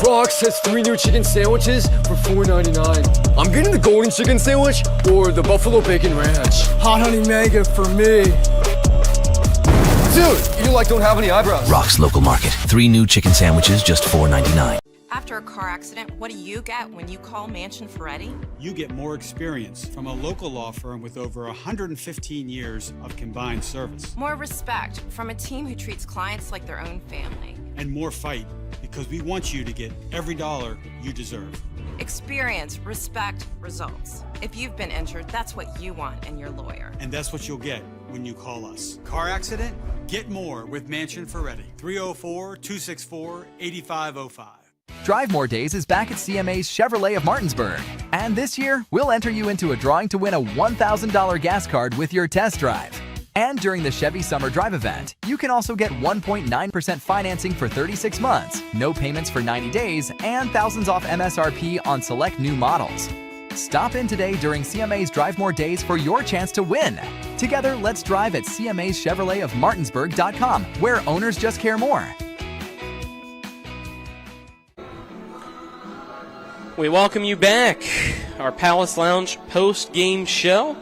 Rox has 3 new chicken sandwiches for $4.99. I'm getting the golden chicken sandwich or the buffalo bacon ranch. Hot honey mango for me. Dude, you don't have any eyebrows. Rock's Local Market. 3 new chicken sandwiches, just $4.99. After a car accident, what do you get when you call Mansion Ferretti? You get more experience from a local law firm with over 115 years of combined service. More respect from a team who treats clients like their own family. And more fight, because we want you to get every dollar you deserve. Experience, respect, results. If you've been injured, that's what you want in your lawyer. And that's what you'll get when you call us. Car accident? Get more with Mansion Ferretti. 304-264-8505. Drive More Days is back at CMA's Chevrolet of Martinsburg. And this year, we'll enter you into a drawing to win a $1,000 gas card with your test drive. And during the Chevy Summer Drive event, you can also get 1.9% financing for 36 months, no payments for 90 days, and thousands off MSRP on select new models. Stop in today during CMA's Drive More Days for your chance to win. Together, let's drive at CMA's Chevrolet of Martinsburg.com, where owners just care more. We welcome you back. Our Palace Lounge post-game show.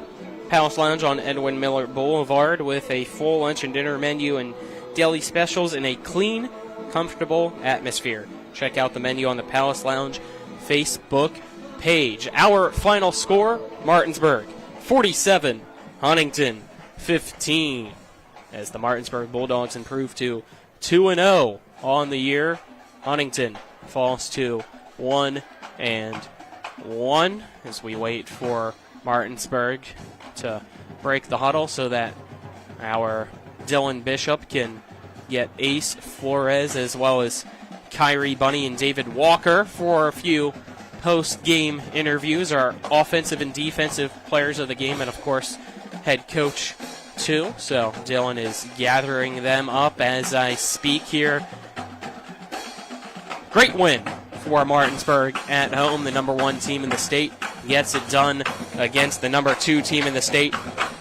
Palace Lounge on Edwin Miller Boulevard with a full lunch and dinner menu and daily specials in a clean, comfortable atmosphere. Check out the menu on the Palace Lounge Facebook page. Our final score, Martinsburg 47, Huntington 15. As the Martinsburg Bulldogs improve to 2-0 on the year, Huntington falls to 1-1 as we wait for Martinsburg to break the huddle so that our Dylan Bishop can get Ace Flores as well as Kyrie Bunny and David Walker for a few post-game interviews, our offensive and defensive players of the game, and of course head coach too. So Dylan is gathering them up as I speak here. Great win for Martinsburg at home. The number 1 team in the state gets it done against the number 2 team in the state,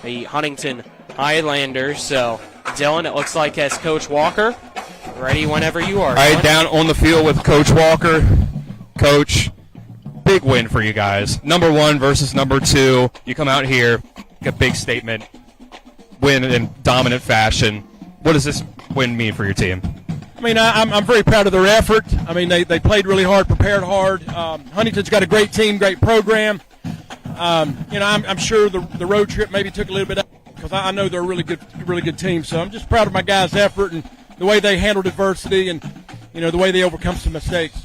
the Huntington Highlanders. So, Dylan, it looks like as Coach Walker, ready whenever you are. All right, down on the field with Coach Walker. Coach, big win for you guys. Number 1 versus number 2. You come out here, a big statement, win in dominant fashion. What does this win mean for your team? I mean, I'm very proud of their effort. I mean, they played really hard, prepared hard. Huntington's got a great team, great program. I'm sure the road trip maybe took a little bit out because I know they're a really good team. So I'm just proud of my guys' effort and the way they handled adversity and, the way they overcome some mistakes.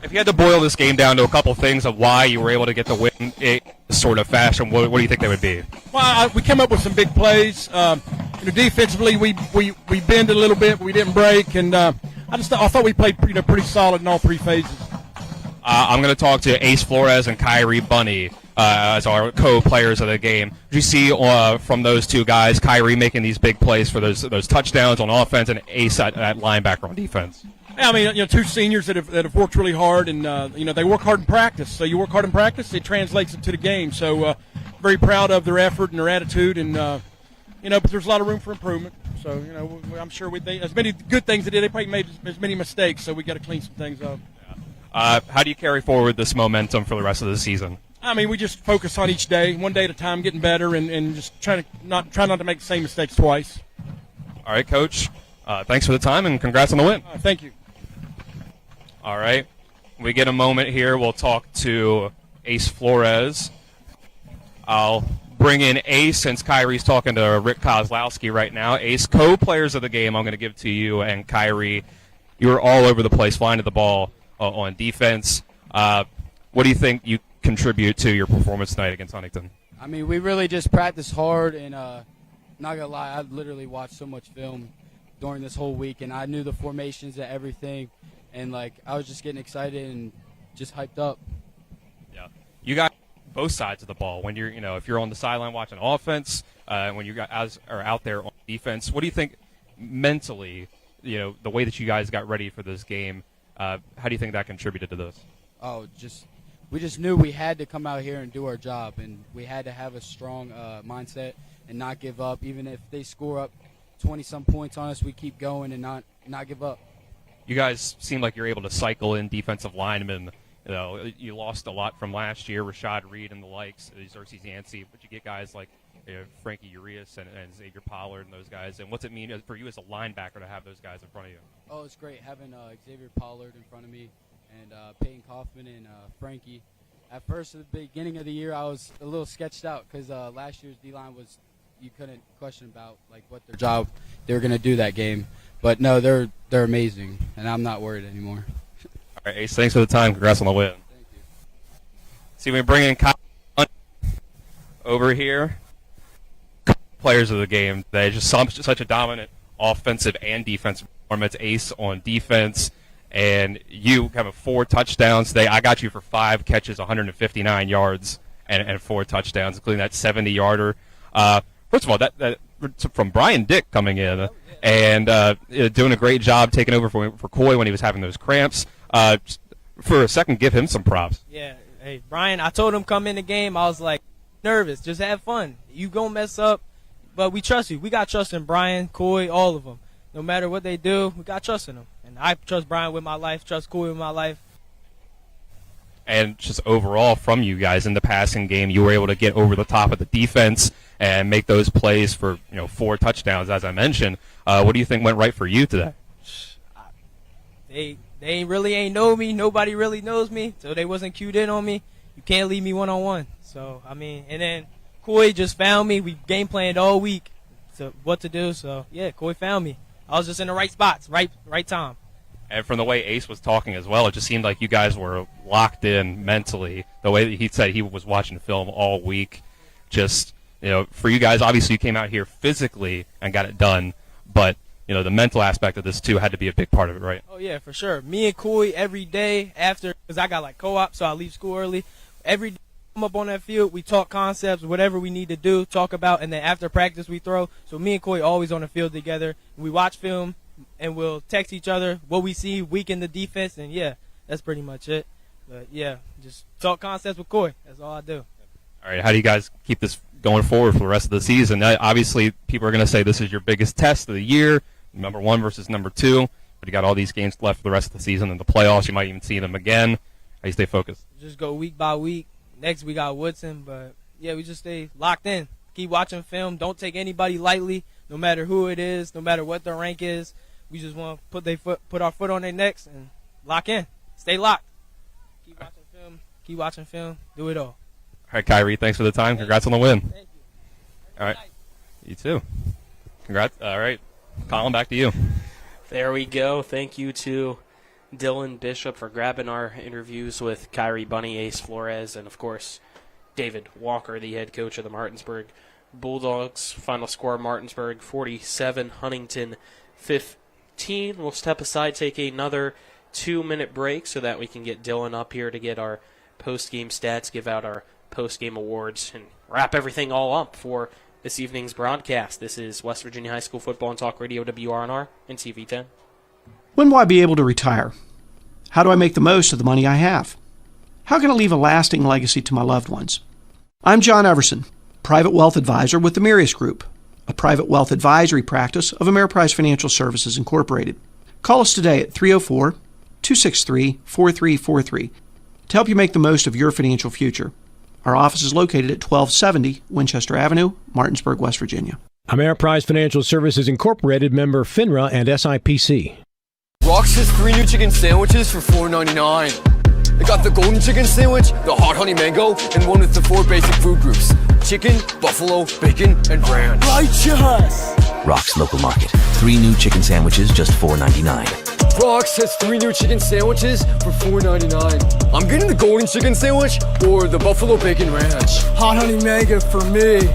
If you had to boil this game down to a couple things of why you were able to get the win in this sort of fashion, what do you think they would be? Well, we came up with some big plays. Defensively, we bended a little bit, but we didn't break, and I thought we played pretty solid in all 3 phases. I'm going to talk to Ace Flores and Kyrie Bunny as our co-players of the game. Did you see from those 2 guys, Kyrie making these big plays for those touchdowns on offense and Ace at linebacker on defense? Yeah, I mean, 2 seniors that have worked really hard, and they work hard in practice. So you work hard in practice, it translates into the game. So very proud of their effort and their attitude, and but there's a lot of room for improvement. So I'm sure as many good things they did, they probably made as many mistakes. So we got to clean some things up. How do you carry forward this momentum for the rest of the season? I mean, we just focus on each day, one day at a time, getting better, and just try not to make the same mistakes twice. All right, Coach. Thanks for the time, and congrats on the win. Thank you. All right. When we get a moment here, we'll talk to Ace Flores. I'll bring in Ace since Kyrie's talking to Rick Kozlowski right now. Ace, co-players of the game, I'm going to give to you and Kyrie. You were all over the place, flying to the ball on defense. What do you think you contribute to your performance tonight against Huntington? I mean, we really just practiced hard, and not going to lie, I literally watched so much film during this whole week, and I knew the formations and everything. And, I was just getting excited and just hyped up. Yeah. You got both sides of the ball. When you're, if you're on the sideline watching offense, when you guys are out there on defense, what do you think mentally, the way that you guys got ready for this game, how do you think that contributed to this? Oh, we just knew we had to come out here and do our job, and we had to have a strong mindset and not give up. Even if they score up 20-some points on us, we keep going and not give up. You guys seem like you're able to cycle in defensive linemen. You lost a lot from last year, Rashad Reed and the likes, Xerxes Yancey, but you get guys like Frankie Urias and Xavier Pollard and those guys. And what's it mean for you as a linebacker to have those guys in front of you? Oh, it's great having Xavier Pollard in front of me and Peyton Kaufman and Frankie. At first, at the beginning of the year, I was a little sketched out because last year's D-line you couldn't question about what their job they were going to do that game. But no, they're amazing, and I'm not worried anymore. All right, Ace, thanks for the time. Congrats on the win. Thank you. See, we bring in Kyle over here. Players of the game. They just such a dominant offensive and defensive performance. Ace on defense, and you have 4 touchdowns today. I got you for 5 catches, 159 yards, and 4 touchdowns, including that 70-yarder. First of all, that from Brian Dick coming in. And doing a great job taking over for Coy when he was having those cramps. For a second, give him some props. Yeah. Hey, Brian, I told him come in the game, I was like, nervous. Just have fun. You gonna mess up, but we trust you. We got trust in Brian, Coy, all of them. No matter what they do, we got trust in them. And I trust Brian with my life, trust Coy with my life. And just overall from you guys in the passing game, you were able to get over the top of the defense and make those plays for 4 touchdowns, as I mentioned. What do you think went right for you today? They really ain't know me. Nobody really knows me, so they wasn't cued in on me. You can't leave me one-on-one. So, I mean, and then Coy just found me. We game planned all week to what to do. So, yeah, Coy found me. I was just in the right spots, right time. And from the way Ace was talking as well, it just seemed like you guys were locked in mentally. The way that he said he was watching film all week. Just, for you guys, obviously you came out here physically and got it done. But, the mental aspect of this, too, had to be a big part of it, right? Oh, yeah, for sure. Me and Coy every day after, because I got, co-op, so I leave school early. Every day I come up on that field, we talk concepts, whatever we need to do, talk about, and then after practice we throw. So me and Coy always on the field together. We watch film, and we'll text each other what we see, weaken the defense, and, yeah, that's pretty much it. But, yeah, just talk concepts with Coy. That's all I do. All right, how do you guys keep this going forward for the rest of the season? Obviously, people are going to say this is your biggest test of the year, number 1 versus number 2, but you got all these games left for the rest of the season. In the playoffs, you might even see them again. How you stay focused? Just go week by week. Next we got Woodson, but yeah, we just stay locked in. Keep watching film. Don't take anybody lightly, no matter who it is, no matter what their rank is. We just want to put our foot on their necks and lock in. Stay locked. Keep watching film. Keep watching film. Do it all. All right, Kyrie, thanks for the time. Congrats on the win. Thank you. All right. You too. Congrats. All right. Colin, back to you. There we go. Thank you to Dylan Bishop for grabbing our interviews with Kyrie Bunny, Ace Flores, and, of course, David Walker, the head coach of the Martinsburg Bulldogs. Final score, Martinsburg 47, Huntington 15. We'll step aside, take another 2-minute break so that we can get Dylan up here to get our post-game stats, give out our post-game awards, and wrap everything all up for this evening's broadcast. This is West Virginia High School Football and Talk Radio, WRNR and TV10. When will I be able to retire? How do I make the most of the money I have? How can I leave a lasting legacy to my loved ones? I'm John Everson, Private Wealth Advisor with the Marius Group, a private wealth advisory practice of Ameriprise Financial Services Incorporated. Call us today at 304-263-4343 to help you make the most of your financial future. Our office is located at 1270 Winchester Avenue, Martinsburg, West Virginia. Ameriprise Financial Services Incorporated, member FINRA and SIPC. Rox has 3 new chicken sandwiches for $4.99. They got the golden chicken sandwich, the hot honey mango, and one with the 4 basic food groups: chicken, buffalo, bacon, and ranch. Righteous! Rock's Local Market. 3 new chicken sandwiches, just $4.99. Rox has 3 new chicken sandwiches for $4.99. I'm getting the golden chicken sandwich or the buffalo bacon ranch. Hot honey mango for me.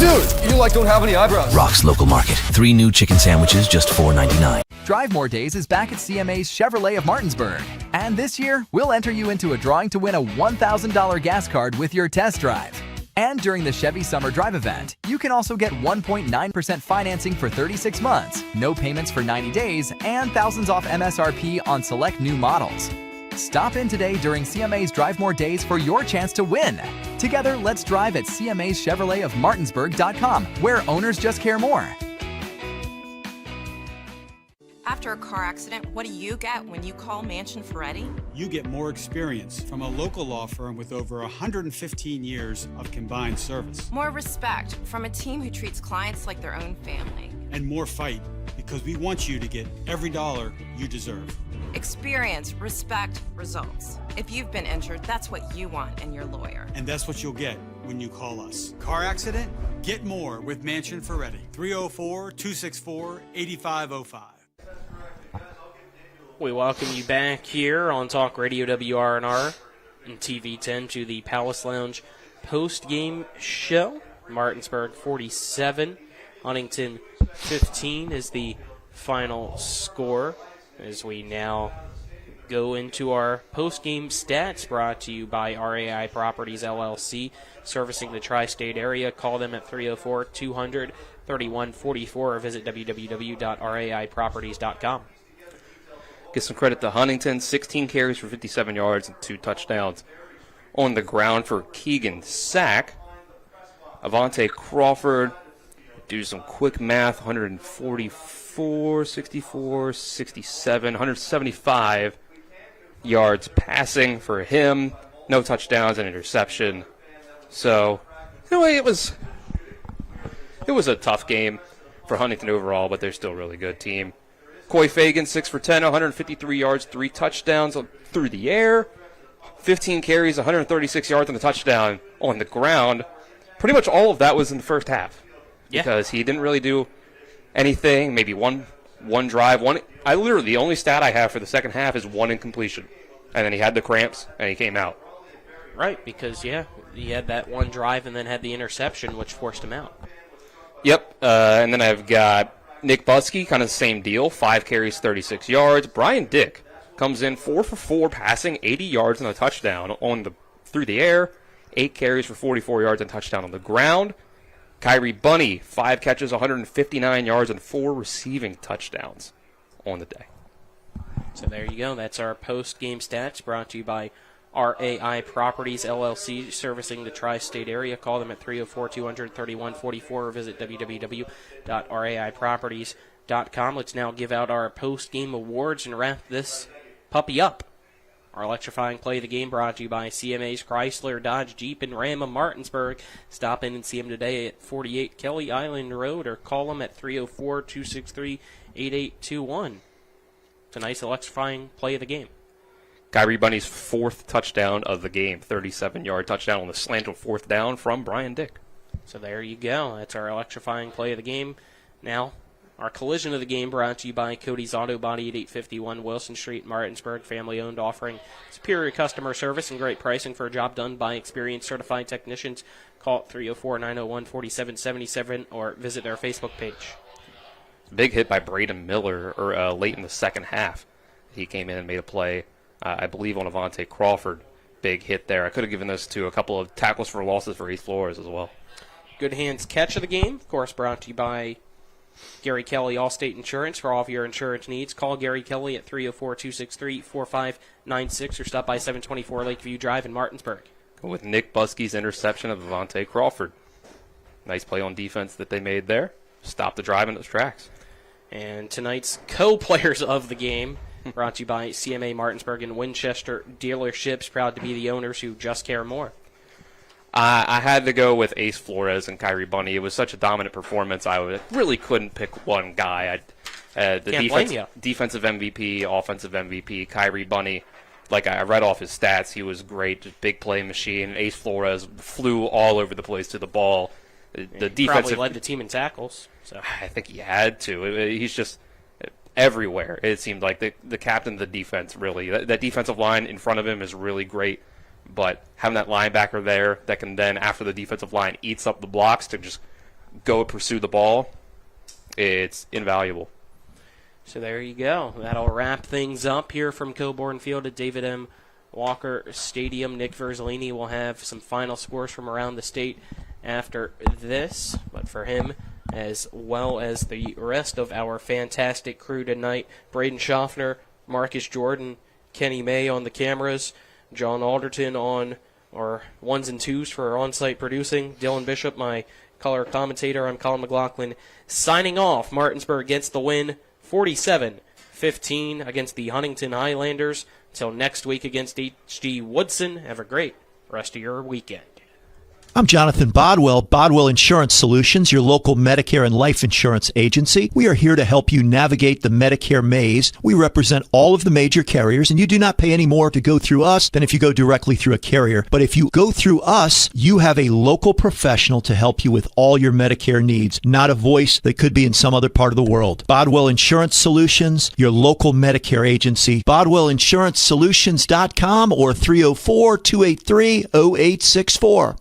Dude, you don't have any eyebrows. Rock's Local Market. 3 new chicken sandwiches, just $4.99. Drive More Days is back at CMA's Chevrolet of Martinsburg. And this year, we'll enter you into a drawing to win a $1,000 gas card with your test drive. And during the Chevy Summer Drive event, you can also get 1.9% financing for 36 months, no payments for 90 days, and thousands off MSRP on select new models. Stop in today during CMA's Drive More Days for your chance to win. Together, let's drive at CMA's Chevrolet of Martinsburg.com, where owners just care more. After a car accident, what do you get when you call Mansion Ferretti? You get more experience from a local law firm with over 115 years of combined service. More respect from a team who treats clients like their own family. And more fight, because we want you to get every dollar you deserve. Experience, respect, results. If you've been injured, that's what you want in your lawyer. And that's what you'll get when you call us. Car accident? Get more with Mansion Ferretti. 304-264-8505. We welcome you back here on Talk Radio WRNR and TV10 to the Palace Lounge post-game show. Martinsburg 47, Huntington 15 is the final score as we now go into our post-game stats brought to you by RAI Properties LLC, servicing the tri-state area. Call them at 304-200-3144 or visit www.raiproperties.com. Get some credit to Huntington, 16 carries for 57 yards and 2 touchdowns. On the ground for Keegan Sack. Avante Crawford, do some quick math, 144, 64, 67, 175 yards passing for him. No touchdowns and interception. So, anyway, it was a tough game for Huntington overall, but they're still a really good team. Coy Fagan, 6 for 10, 153 yards, 3 touchdowns through the air, 15 carries, 136 yards and a touchdown on the ground. Pretty much all of that was in the first half because he didn't really do anything, maybe one drive. The only stat I have for the second half is 1 incompletion, and then he had the cramps, and he came out. Right, because, he had that 1 drive and then had the interception, which forced him out. Yep, and then I've got Nick Butsky, kind of the same deal, 5 carries, 36 yards. Brian Dick comes in 4 for 4 passing, 80 yards and a touchdown through the air, 8 carries for 44 yards and a touchdown on the ground. Kyrie Bunny, 5 catches, 159 yards and 4 receiving touchdowns on the day. So there you go. That's our post-game stats brought to you by RAI Properties LLC, servicing the tri-state area. Call them at 304-200-3144 or visit www.raiproperties.com. Let's now give out our post-game awards and wrap this puppy up. Our electrifying play of the game brought to you by CMA's Chrysler, Dodge, Jeep, and Ram of Martinsburg. Stop in and see them today at 48 Kelly Island Road or call them at 304-263-8821. It's a nice electrifying play of the game. Kyrie Bunny's 4th touchdown of the game, 37-yard touchdown on the slant on 4th down from Brian Dick. So there you go. That's our electrifying play of the game. Now, our collision of the game brought to you by Cody's Auto Body at 851 Wilson Street, Martinsburg, family-owned, offering superior customer service and great pricing for a job done by experienced certified technicians. Call 304-901-4777 or visit their Facebook page. Big hit by Braden Miller late in the second half. He came in and made a play, I believe, on Avante Crawford. Big hit there. I could have given this to a couple of tackles for losses for East Flores as well. Good Hands catch of the game, of course, brought to you by Gary Kelly, Allstate Insurance. For all of your insurance needs, call Gary Kelly at 304-263-4596 or stop by 724 Lakeview Drive in Martinsburg. Go with Nick Buskey's interception of Avante Crawford. Nice play on defense that they made there. Stop the drive in its tracks. And tonight's co-players of the game brought to you by CMA Martinsburg and Winchester Dealerships, proud to be the owners who just care more. I had to go with Ace Flores and Kyrie Bunny. It was such a dominant performance. I really couldn't pick one guy. Defensive MVP, offensive MVP, Kyrie Bunny. Like I read off his stats, he was great, just big play machine. Ace Flores flew all over the place to the ball. The defensive probably led the team in tackles. So I think he had to. He's just everywhere. It seemed like the captain of the defense. Really, that defensive line in front of him is really great. But having that linebacker there that can then, after the defensive line eats up the blocks, to just go pursue the ball, it's invaluable. So there you go. That'll wrap things up here from Coburn Field at David M. Walker Stadium. Nick Verzolini will have some final scores from around the state after this. But for him, as well as the rest of our fantastic crew tonight, Braden Schaffner, Marcus Jordan, Kenny May on the cameras, John Alderton on our ones and twos for our on-site producing, Dylan Bishop, my color commentator. I'm Colin McLaughlin, signing off. Martinsburg gets the win, 47-15 against the Huntington Highlanders. Until next week against H.G. Woodson, have a great rest of your weekend. I'm Jonathan Bodwell, Bodwell Insurance Solutions, your local Medicare and life insurance agency. We are here to help you navigate the Medicare maze. We represent all of the major carriers, and you do not pay any more to go through us than if you go directly through a carrier. But if you go through us, you have a local professional to help you with all your Medicare needs, not a voice that could be in some other part of the world. Bodwell Insurance Solutions, your local Medicare agency, BodwellInsuranceSolutions.com or 304-283-0864.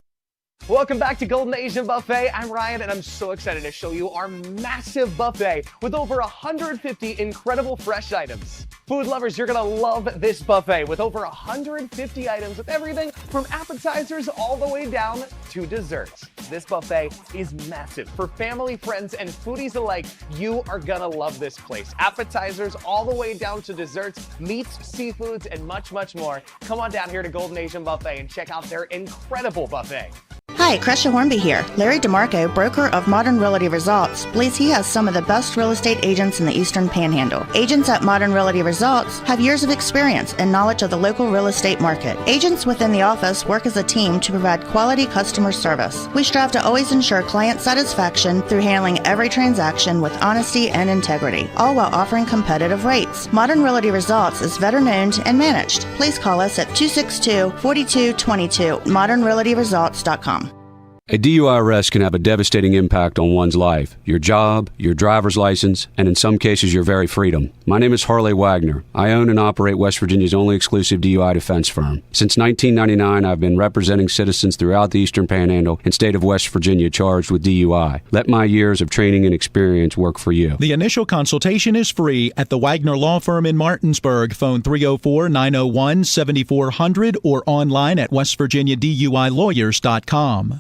Welcome back to Golden Asian Buffet. I'm Ryan, and I'm so excited to show you our massive buffet with over 150 incredible fresh items. Food lovers, you're going to love this buffet with over 150 items with everything from appetizers all the way down to desserts. This buffet is massive. For family, friends, and foodies alike, you are going to love this place. Appetizers all the way down to desserts, meats, seafoods, and much, much more. Come on down here to Golden Asian Buffet and check out their incredible buffet. Hi, Crescia Hornby here. Larry DeMarco, broker of Modern Realty Results, believes he has some of the best real estate agents in the Eastern Panhandle. Agents at Modern Realty Results have years of experience and knowledge of the local real estate market. Agents within the office work as a team to provide quality customer service. We strive to always ensure client satisfaction through handling every transaction with honesty and integrity, all while offering competitive rates. Modern Realty Results is veteran-owned and managed. Please call us at 262-4222, modernrealtyresults.com. A DUI arrest can have a devastating impact on one's life, your job, your driver's license, and in some cases, your very freedom. My name is Harley Wagner. I own and operate West Virginia's only exclusive DUI defense firm. Since 1999, I've been representing citizens throughout the Eastern Panhandle and state of West Virginia charged with DUI. Let my years of training and experience work for you. The initial consultation is free at the Wagner Law Firm in Martinsburg. Phone 304-901-7400 or online at westvirginiaduilawyers.com.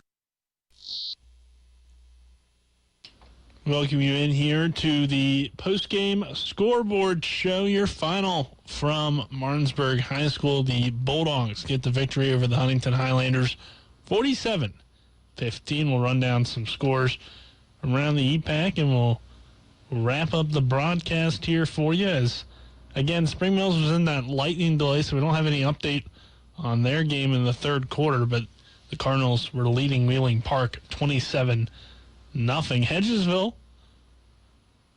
Welcome you in here to the post-game scoreboard show. Your final from Martinsburg High School. The Bulldogs get the victory over the Huntington Highlanders, 47-15. We'll run down some scores from around the EPAC, and we'll wrap up the broadcast here for you as Again, Spring Mills was in that lightning delay, so we don't have any update on their game in the third quarter, but the Cardinals were leading Wheeling Park 27-0. Hedgesville,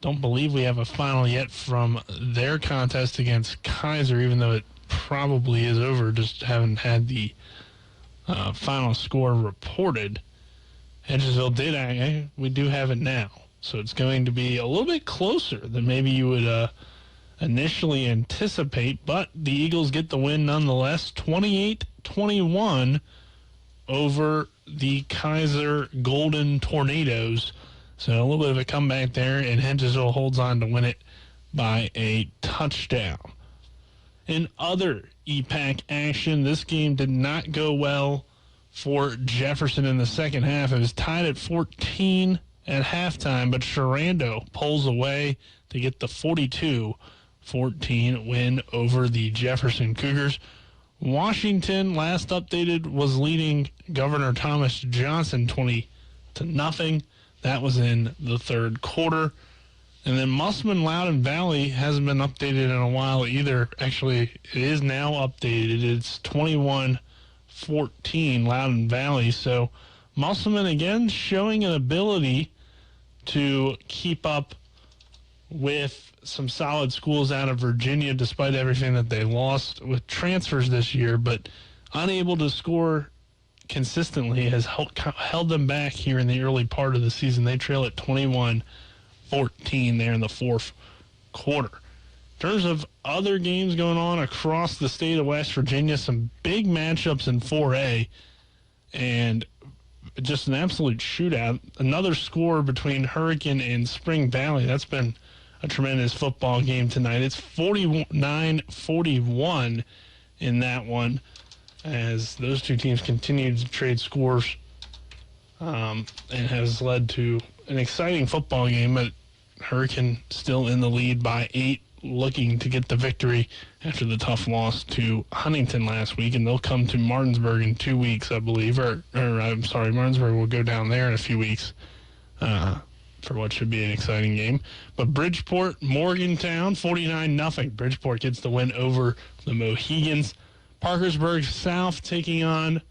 don't believe we have a final yet from their contest against Kaiser, even though it probably is over. Just haven't had the final score reported. Hedgesville did. We do have it now. So it's going to be a little bit closer than maybe you would initially anticipate. But the Eagles get the win nonetheless, 28-21 over the Kaiser Golden Tornadoes. So a little bit of a comeback there, and Hedgesville holds on to win it by a touchdown. In other EPAC action, this game did not go well for Jefferson in the second half. It was tied at 14 at halftime, but Sherando pulls away to get the 42-14 win over the Jefferson Cougars. Washington, last updated, was leading Governor Thomas Johnson 20-0. That was in the third quarter. And then Musselman Loudoun Valley hasn't been updated in a while either. Actually, it is now updated. It's 21-14 Loudoun Valley. So Musselman again showing an ability to keep up with some solid schools out of Virginia despite everything that they lost with transfers this year, but unable to score consistently has held them back here in the early part of the season. They trail at 21-14 there in the fourth quarter. In terms of other games going on across the state of West Virginia, some big matchups in 4A and just an absolute shootout. Another score between Hurricane and Spring Valley. That's been a tremendous football game tonight. It's 49-41 in that one, as those two teams continue to trade scores and has led to an exciting football game. But Hurricane still in the lead by 8, looking to get the victory after the tough loss to Huntington last week, and they'll come to Martinsburg in 2 weeks, I believe. Martinsburg will go down there in a few weeks for what should be an exciting game. But Bridgeport, Morgantown, 49-0. Bridgeport gets the win over the Mohegans. Parkersburg South taking on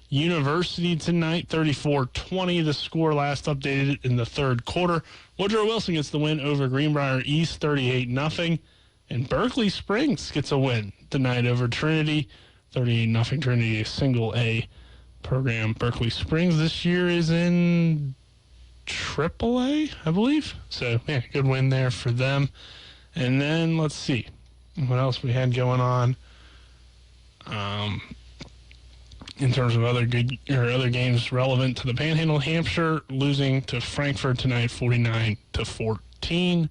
University tonight, 34-20. The score last updated in the third quarter. Woodrow Wilson gets the win over Greenbrier East, 38-0. And Berkeley Springs gets a win tonight over Trinity, 38-0. Trinity, a single A program. Berkeley Springs this year is in AAA, I believe. So, yeah, good win there for them. And then let's see what else we had going on. In terms of other games relevant to the Panhandle, Hampshire losing to Frankfurt tonight, 49-14,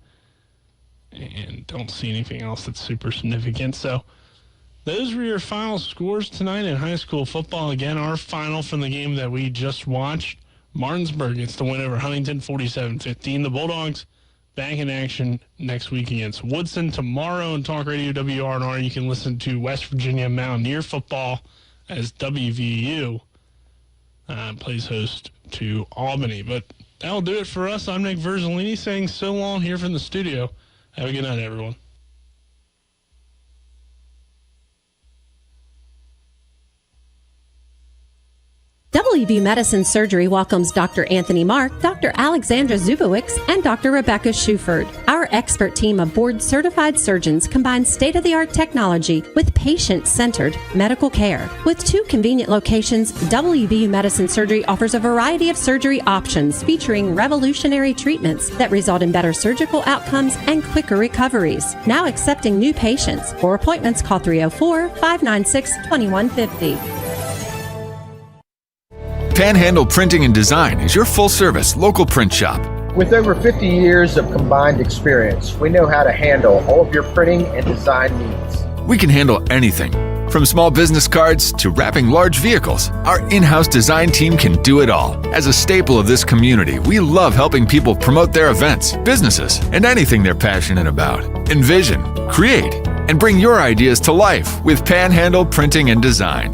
and don't see anything else that's super significant. So those were your final scores tonight in high school football. Again, our final from the game that we just watched: Martinsburg gets the win over Huntington, 47-15. The Bulldogs back in action next week against Woodson. Tomorrow on Talk Radio WRNR, you can listen to West Virginia Mountaineer football as WVU plays host to Albany. But that'll do it for us. I'm Nick Verzolini saying so long here from the studio. Have a good night, everyone. WVU Medicine Surgery welcomes Dr. Anthony Mark, Dr. Alexandra Zubowicz, and Dr. Rebecca Schuford. Our expert team of board-certified surgeons combines state-of-the-art technology with patient-centered medical care. With 2 convenient locations, WVU Medicine Surgery offers a variety of surgery options featuring revolutionary treatments that result in better surgical outcomes and quicker recoveries. Now accepting new patients. For appointments, call 304-596-2150. Panhandle Printing and Design is your full-service local print shop. With over 50 years of combined experience, we know how to handle all of your printing and design needs. We can handle anything, from small business cards to wrapping large vehicles. Our in-house design team can do it all. As a staple of this community, we love helping people promote their events, businesses, and anything they're passionate about. Envision, create, and bring your ideas to life with Panhandle Printing and Design.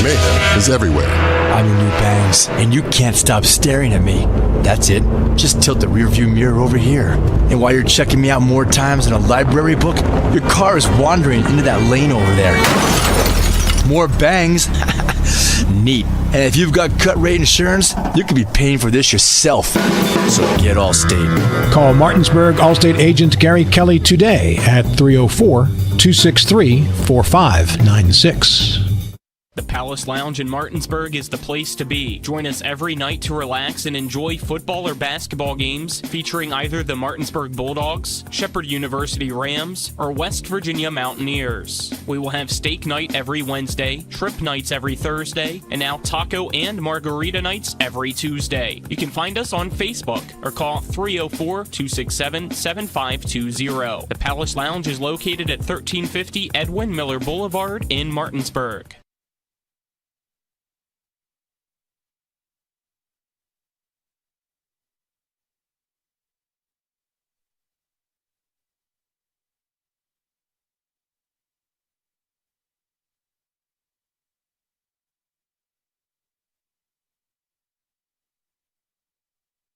Mayhem is everywhere. I'm your new bangs, and you can't stop staring at me. That's it. Just tilt the rearview mirror over here. And while you're checking me out more times than a library book, your car is wandering into that lane over there. More bangs? Neat. And if you've got cut rate insurance, you could be paying for this yourself. So get Allstate. Call Martinsburg Allstate agent Gary Kelly today at 304-263-4596. The Palace Lounge in Martinsburg is the place to be. Join us every night to relax and enjoy football or basketball games featuring either the Martinsburg Bulldogs, Shepherd University Rams, or West Virginia Mountaineers. We will have steak night every Wednesday, trip nights every Thursday, and now taco and margarita nights every Tuesday. You can find us on Facebook or call 304-267-7520. The Palace Lounge is located at 1350 Edwin Miller Boulevard in Martinsburg.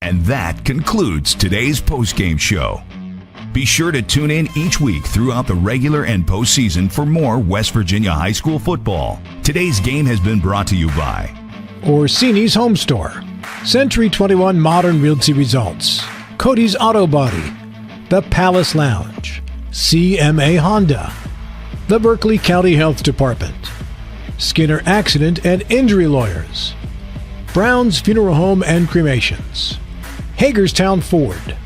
And that concludes today's postgame show. Be sure to tune in each week throughout the regular and postseason for more West Virginia high school football. Today's game has been brought to you by Orsini's Home Store, Century 21 Modern Realty Results, Cody's Auto Body, The Palace Lounge, CMA Honda, the Berkeley County Health Department, Skinner Accident and Injury Lawyers, Brown's Funeral Home and Cremations, Hagerstown Ford,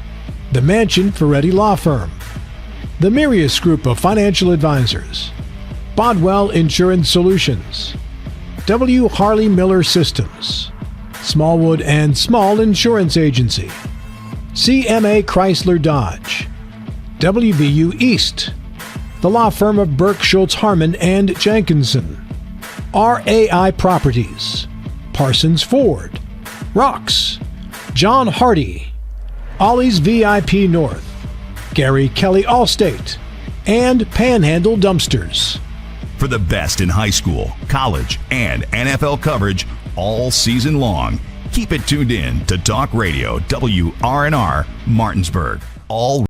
the Mansion Ferretti Law Firm, the Mirius Group of Financial Advisors, Bodwell Insurance Solutions, W. Harley Miller Systems, Smallwood and Small Insurance Agency, CMA Chrysler Dodge, WVU East, the law firm of Burke Schultz Harmon and Jenkinson, RAI Properties, Parsons Ford, Rocks, John Hardy, Ollie's VIP North, Gary Kelly Allstate, and Panhandle Dumpsters. For the best in high school, college, and NFL coverage all season long, keep it tuned in to Talk Radio WRNR Martinsburg. All